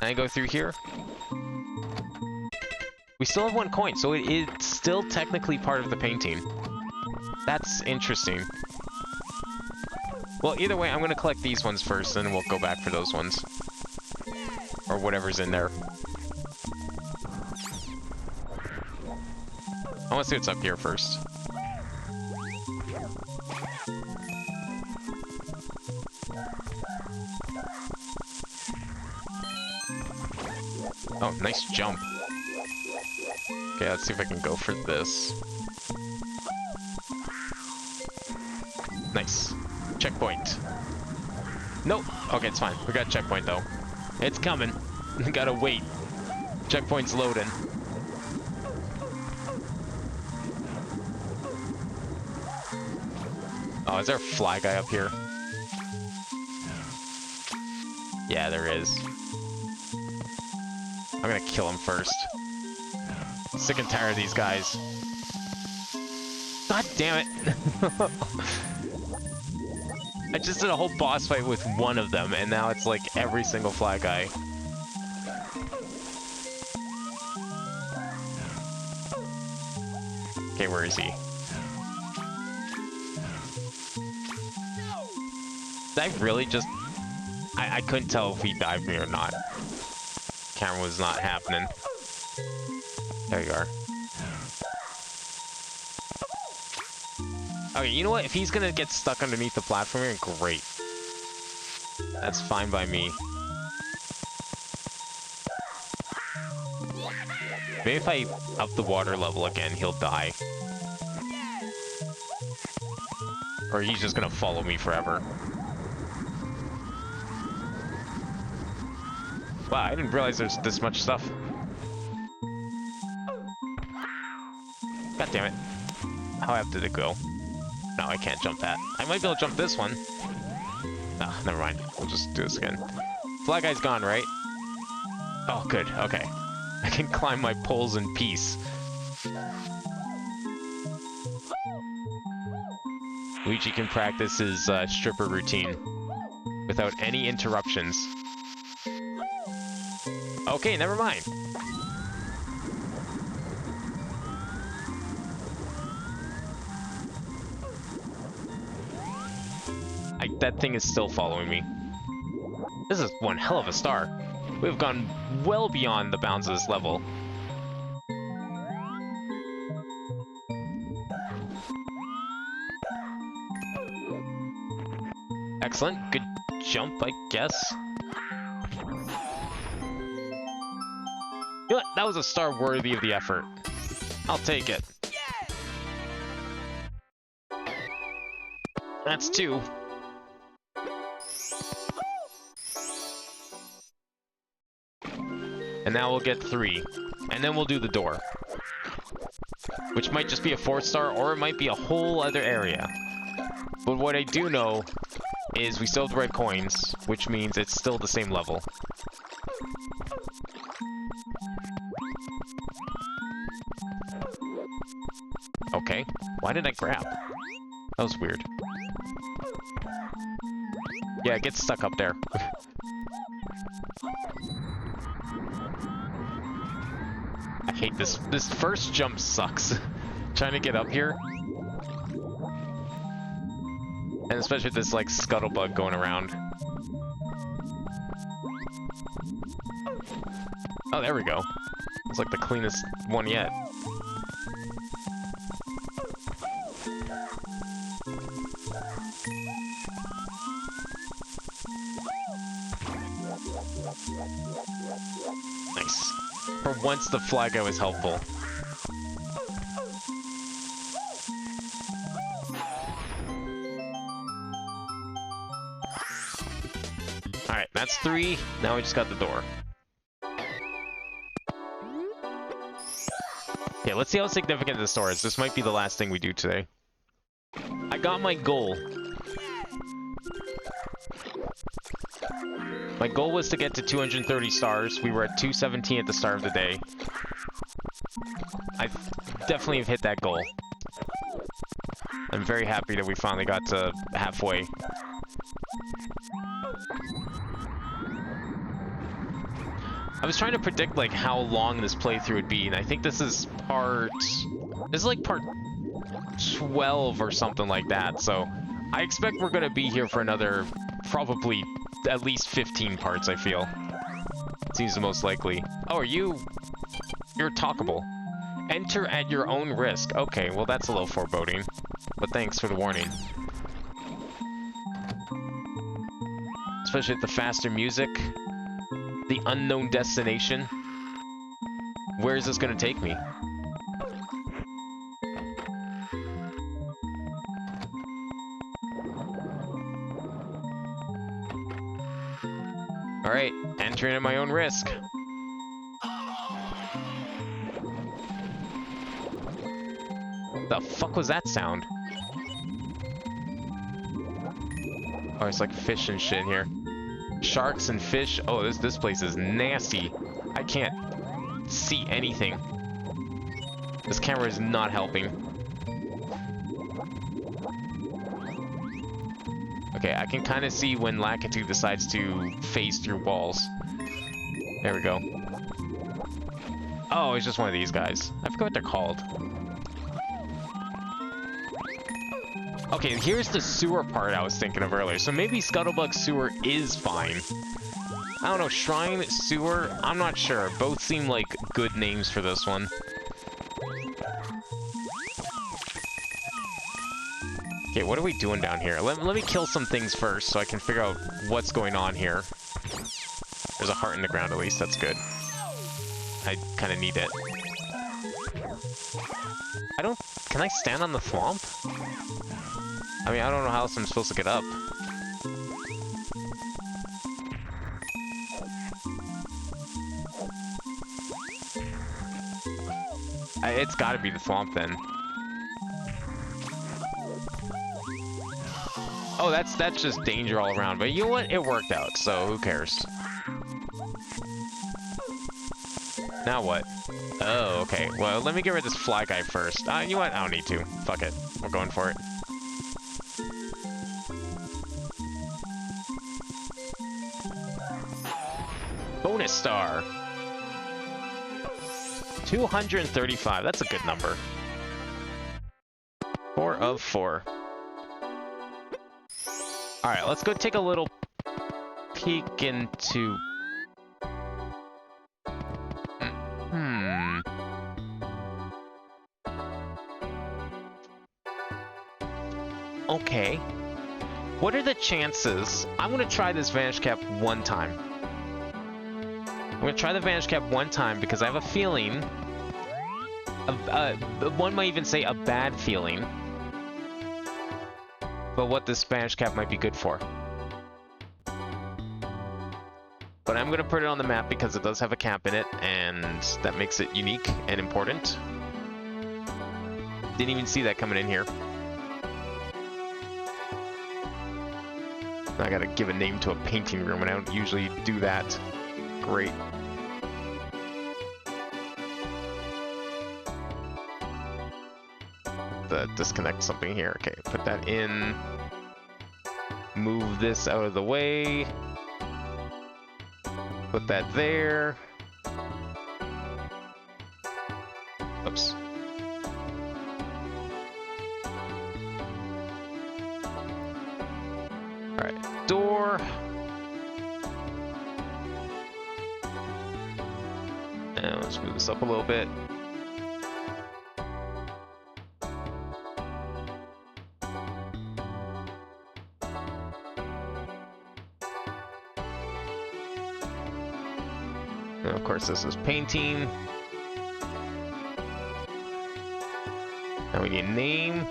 And I go through here. We still have 1 coin, so it's still technically part of the painting. That's interesting. Well, either way, I'm gonna collect these ones first, and then we'll go back for those ones. Or whatever's in there. I want to see what's up here first. Oh, nice jump. Okay, let's see if I can go for this. Nice. Checkpoint. Nope. Okay, it's fine. We got a checkpoint, though. It's coming. Gotta wait. Checkpoint's loading. Oh, is there a fly guy up here? Yeah, there is. I'm gonna kill him first. Sick and tired of these guys. God damn it! I just did a whole boss fight with one of them, and now it's like every single fly guy. Okay, where is he? Did I really just... I couldn't tell if he dived me or not. Camera was not happening. There you are. Okay, you know what? If he's gonna get stuck underneath the platform here, great. That's fine by me. Maybe if I up the water level again, he'll die. Or he's just gonna follow me forever. Wow, I didn't realize there's this much stuff. God damn it. How up did it go? No, I can't jump that. I might be able to jump this one. Ah, never mind. We'll just do this again. Fly guy's gone, right? Oh, good. Okay. I can climb my poles in peace. Luigi can practice his stripper routine without any interruptions. Okay, never mind. That thing is still following me. This is one hell of a star. We've gone well beyond the bounds of this level. Excellent. Good jump, I guess. You know what? That was a star worthy of the effort. I'll take it. That's 2. And now we'll get 3. And then we'll do the door. Which might just be a 4-star, or it might be a whole other area. But what I do know is we still have the red coins, which means it's still the same level. Okay, why did I grab? That was weird. Yeah, it gets stuck up there. I hate this. This first jump sucks. Trying to get up here. And especially with this, like, scuttlebug going around. Oh, there we go. It's like the cleanest one yet. Nice. For once, the fly guy was helpful. Alright, that's 3. Now we just got the door. Yeah, let's see how significant this door is. This might be the last thing we do today. I got my goal. My goal was to get to 230 stars. We were at 217 at the start of the day. I definitely have hit that goal. I'm very happy that we finally got to halfway. I was trying to predict, like, how long this playthrough would be, and I think this is part... This is, like, part 12 or something like that, so... I expect we're gonna be here for another, probably, at least 15 parts, I feel. Seems the most likely. Oh, are you... You're talkable. Enter at your own risk. Okay, well, that's a little foreboding. But thanks for the warning. Especially with the faster music. The unknown destination. Where is this gonna take me? Alright, entering at my own risk. The fuck was that sound? Oh, it's like fish and shit here. Sharks and fish. Oh, this place is nasty. I can't see anything. This camera is not helping. Okay, I can kind of see when Lakitu decides to phase through walls. There we go. Oh, it's just one of these guys. I forgot what they're called. Okay, here's the sewer part I was thinking of earlier. So maybe Scuttlebug Sewer is fine. I don't know, Shrine, Sewer, I'm not sure. Both seem like good names for this one. Okay, what are we doing down here? Let me kill some things first so I can figure out what's going on here. There's a heart in the ground at least, that's good. I kind of need it. Can I stand on the swamp? I mean, I don't know how else I'm supposed to get up. It's gotta be the swamp then. Oh, that's just danger all around, but you know what? It worked out, so who cares? Now what? Oh, okay. Well, let me get rid of this fly guy first. You know what? I don't need to. Fuck it. We're going for it. Bonus star. 235. That's a good number. 4 of 4. Alright, let's go take a little peek into... Okay. What are the chances? I'm gonna try this Vanish Cap one time. I'm gonna try the Vanish Cap one time because I have a feeling... one might even say a bad feeling. But what this Vanish Cap might be good for. But I'm gonna put it on the map because it does have a cap in it, and that makes it unique and important. Didn't even see that coming in here. I gotta give a name to a painting room, and I don't usually do that. Great. Disconnect something here. Okay, put that in. Move this out of the way. Put that there. Oops. Alright, door. And let's move this up a little bit. And of course, this is painting. Now we need a name.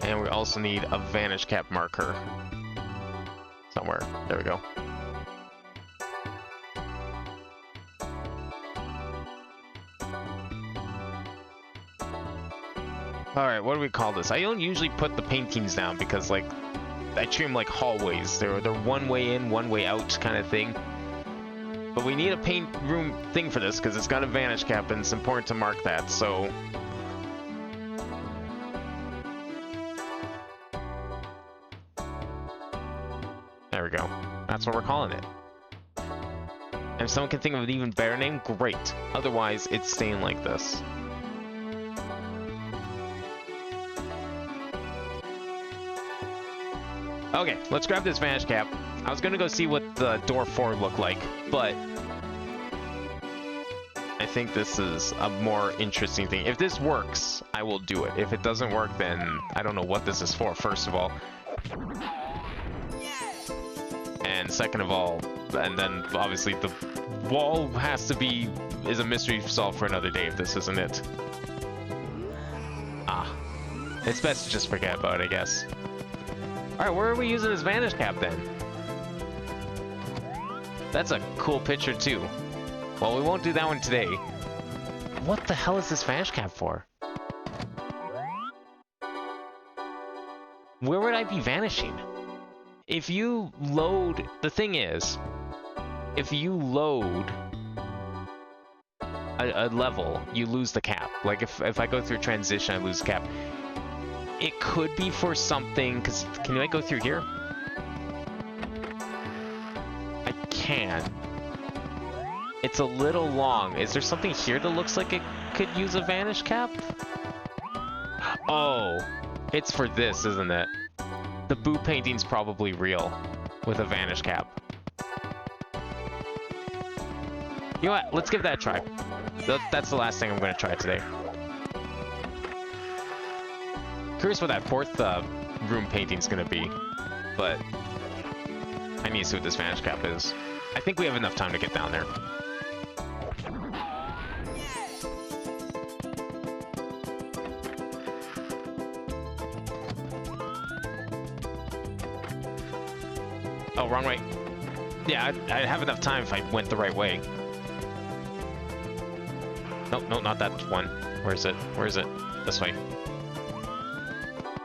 And we also need a Vanish Cap marker. Somewhere. There we go. Alright, what do we call this? I don't usually put the paintings down because, like, I treat them like hallways. They're one way in, one way out kind of thing. But we need a paint room thing for this because it's got a Vanish Cap and it's important to mark that, so... There we go. That's what we're calling it. And if someone can think of an even better name, great. Otherwise, it's staying like this. Okay, let's grab this Vanish Cap. I was gonna go see what the door 4 looked like, but I think this is a more interesting thing. If this works, I will do it. If it doesn't work, then I don't know what this is for, first of all. And second of all, and then obviously the wall is a mystery solved for another day if this isn't it. Ah. It's best to just forget about it, I guess. Alright, where are we using this Vanish Cap then? That's a cool picture too. Well, we won't do that one today. What the hell is this Vanish Cap for? Where would I be vanishing? If you load... The thing is, if you load a level, you lose the cap. Like, if I go through transition, I lose the cap. It could be for something, because can I go through here? I can. It's a little long. Is there something here that looks like it could use a vanish cap? Oh, it's for this, isn't it? The Boo painting's probably real with a vanish cap. You know what? Let's give that a try. That's the last thing I'm going to try today. Curious what that fourth room painting's going to be, but I need to see what this vanish cap is. I think we have enough time to get down there. Oh, wrong way. Yeah, I'd have enough time if I went the right way. Nope, no, not that one. Where is it? Where is it? This way.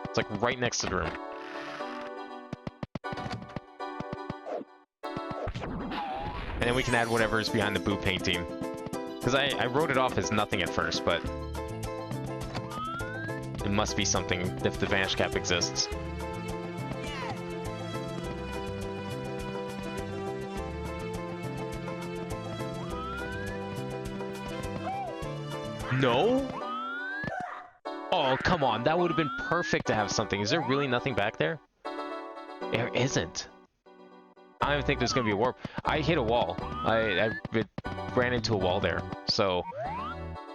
It's like right next to the room. And then we can add whatever is behind the Boo painting. Because I wrote it off as nothing at first, but it must be something if the vanish cap exists. No? Oh, come on. That would have been perfect to have something. Is there really nothing back there? There isn't. I don't even think there's going to be a warp. I hit a wall. I ran into a wall there. So,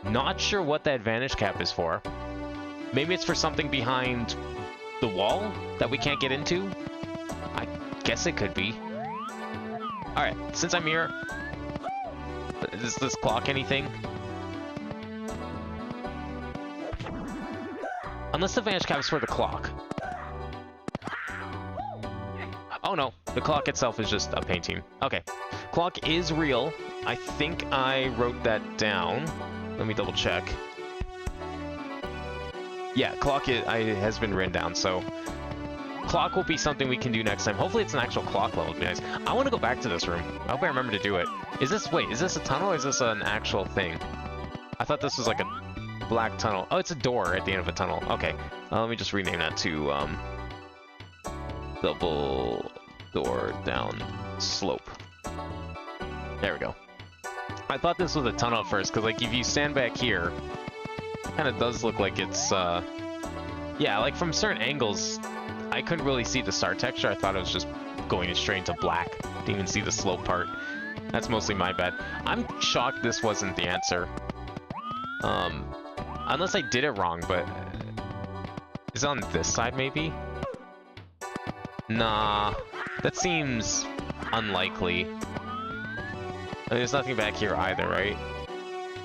not sure what that vanish cap is for. Maybe it's for something behind the wall that we can't get into? I guess it could be. Alright, since I'm here, does this clock anything? Unless the vanish cap is for the clock. Oh no, the clock itself is just a painting. Okay, clock is real. I think I wrote that down. Let me double check. Yeah, clock has been written down, so clock will be something we can do next time. Hopefully it's an actual clock level, would be nice. I want to go back to this room. I hope I remember to do it. Wait, is this a tunnel or is this an actual thing? I thought this was like a black tunnel. Oh, it's a door at the end of a tunnel. Okay, let me just rename that to double door down slope. There we go. I thought this was a tunnel at first, because like if you stand back here, it kind of does look like it's yeah, like from certain angles I couldn't really see the star texture. I thought it was just going straight into black. Didn't even see the slope part. That's mostly my bad. I'm shocked this wasn't the answer. Unless I did it wrong, but is it on this side maybe? Nah, that seems unlikely. There's nothing back here either, right?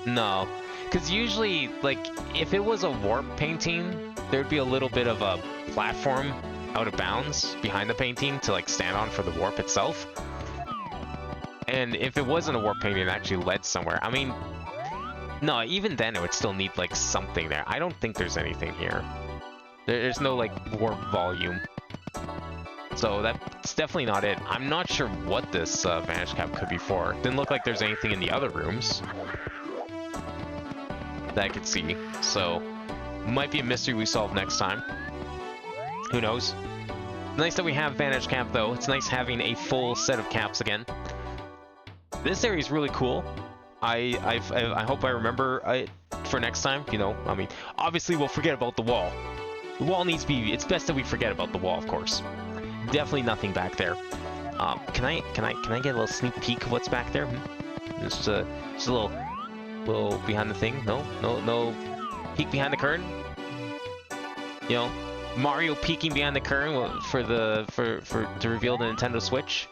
No, because usually, like, if it was a warp painting, there'd be a little bit of a platform out of bounds behind the painting to, like, stand on for the warp itself. And if it wasn't a warp painting, it actually led somewhere. I mean, no, even then it would still need, like, something there. I don't think there's anything here. There's no, like, warp volume. So that's definitely not it. I'm not sure what this vanish cap could be for. Didn't look like there's anything in the other rooms that I could see. So, might be a mystery we solve next time. Who knows? Nice that we have vanish cap, though. It's nice having a full set of caps again. This area is really cool. I hope I remember it for next time. You know, I mean, obviously we'll forget about the wall. The wall needs to be. It's best that we forget about the wall, of course. Definitely nothing back there. Can I get a little sneak peek of what's back there? Just a little behind the thing. No peek behind the curtain. You know, Mario peeking behind the curtain to reveal the Nintendo Switch.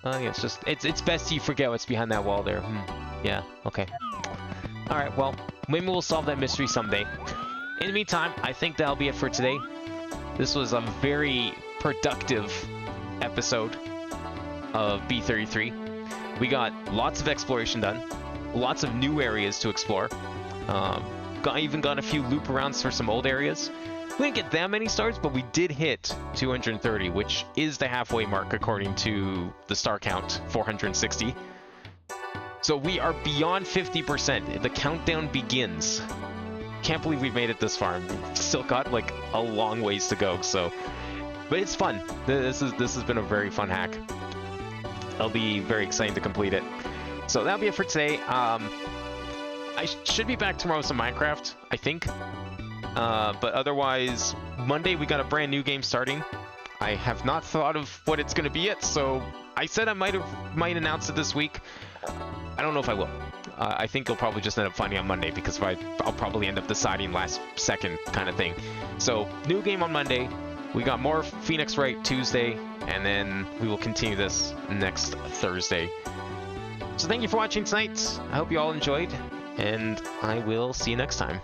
Yeah, it's best you forget what's behind that wall there. Yeah, okay. Alright, well, maybe we'll solve that mystery someday. In the meantime, I think that'll be it for today. This was a very productive episode of B33. We got lots of exploration done, lots of new areas to explore. Even got a few loop arounds for some old areas. We didn't get that many stars, but we did hit 230, which is the halfway mark according to the star count, 460. So we are beyond 50%. The countdown begins. Can't believe we've made it this far. We've still got like a long ways to go. So, but it's fun. This has been a very fun hack. it'll be very exciting to complete it. So that'll be it for today. I should be back tomorrow with some Minecraft, I think. But otherwise, Monday we got a brand new game starting. I have not thought of what it's going to be yet, so I said I might announce it this week. I don't know if I will. I think you'll probably just end up finding on Monday, because I'll probably end up deciding last second kind of thing. So, new game on Monday. We got more Phoenix Wright Tuesday, and then we will continue this next Thursday. So thank you for watching tonight. I hope you all enjoyed, and I will see you next time.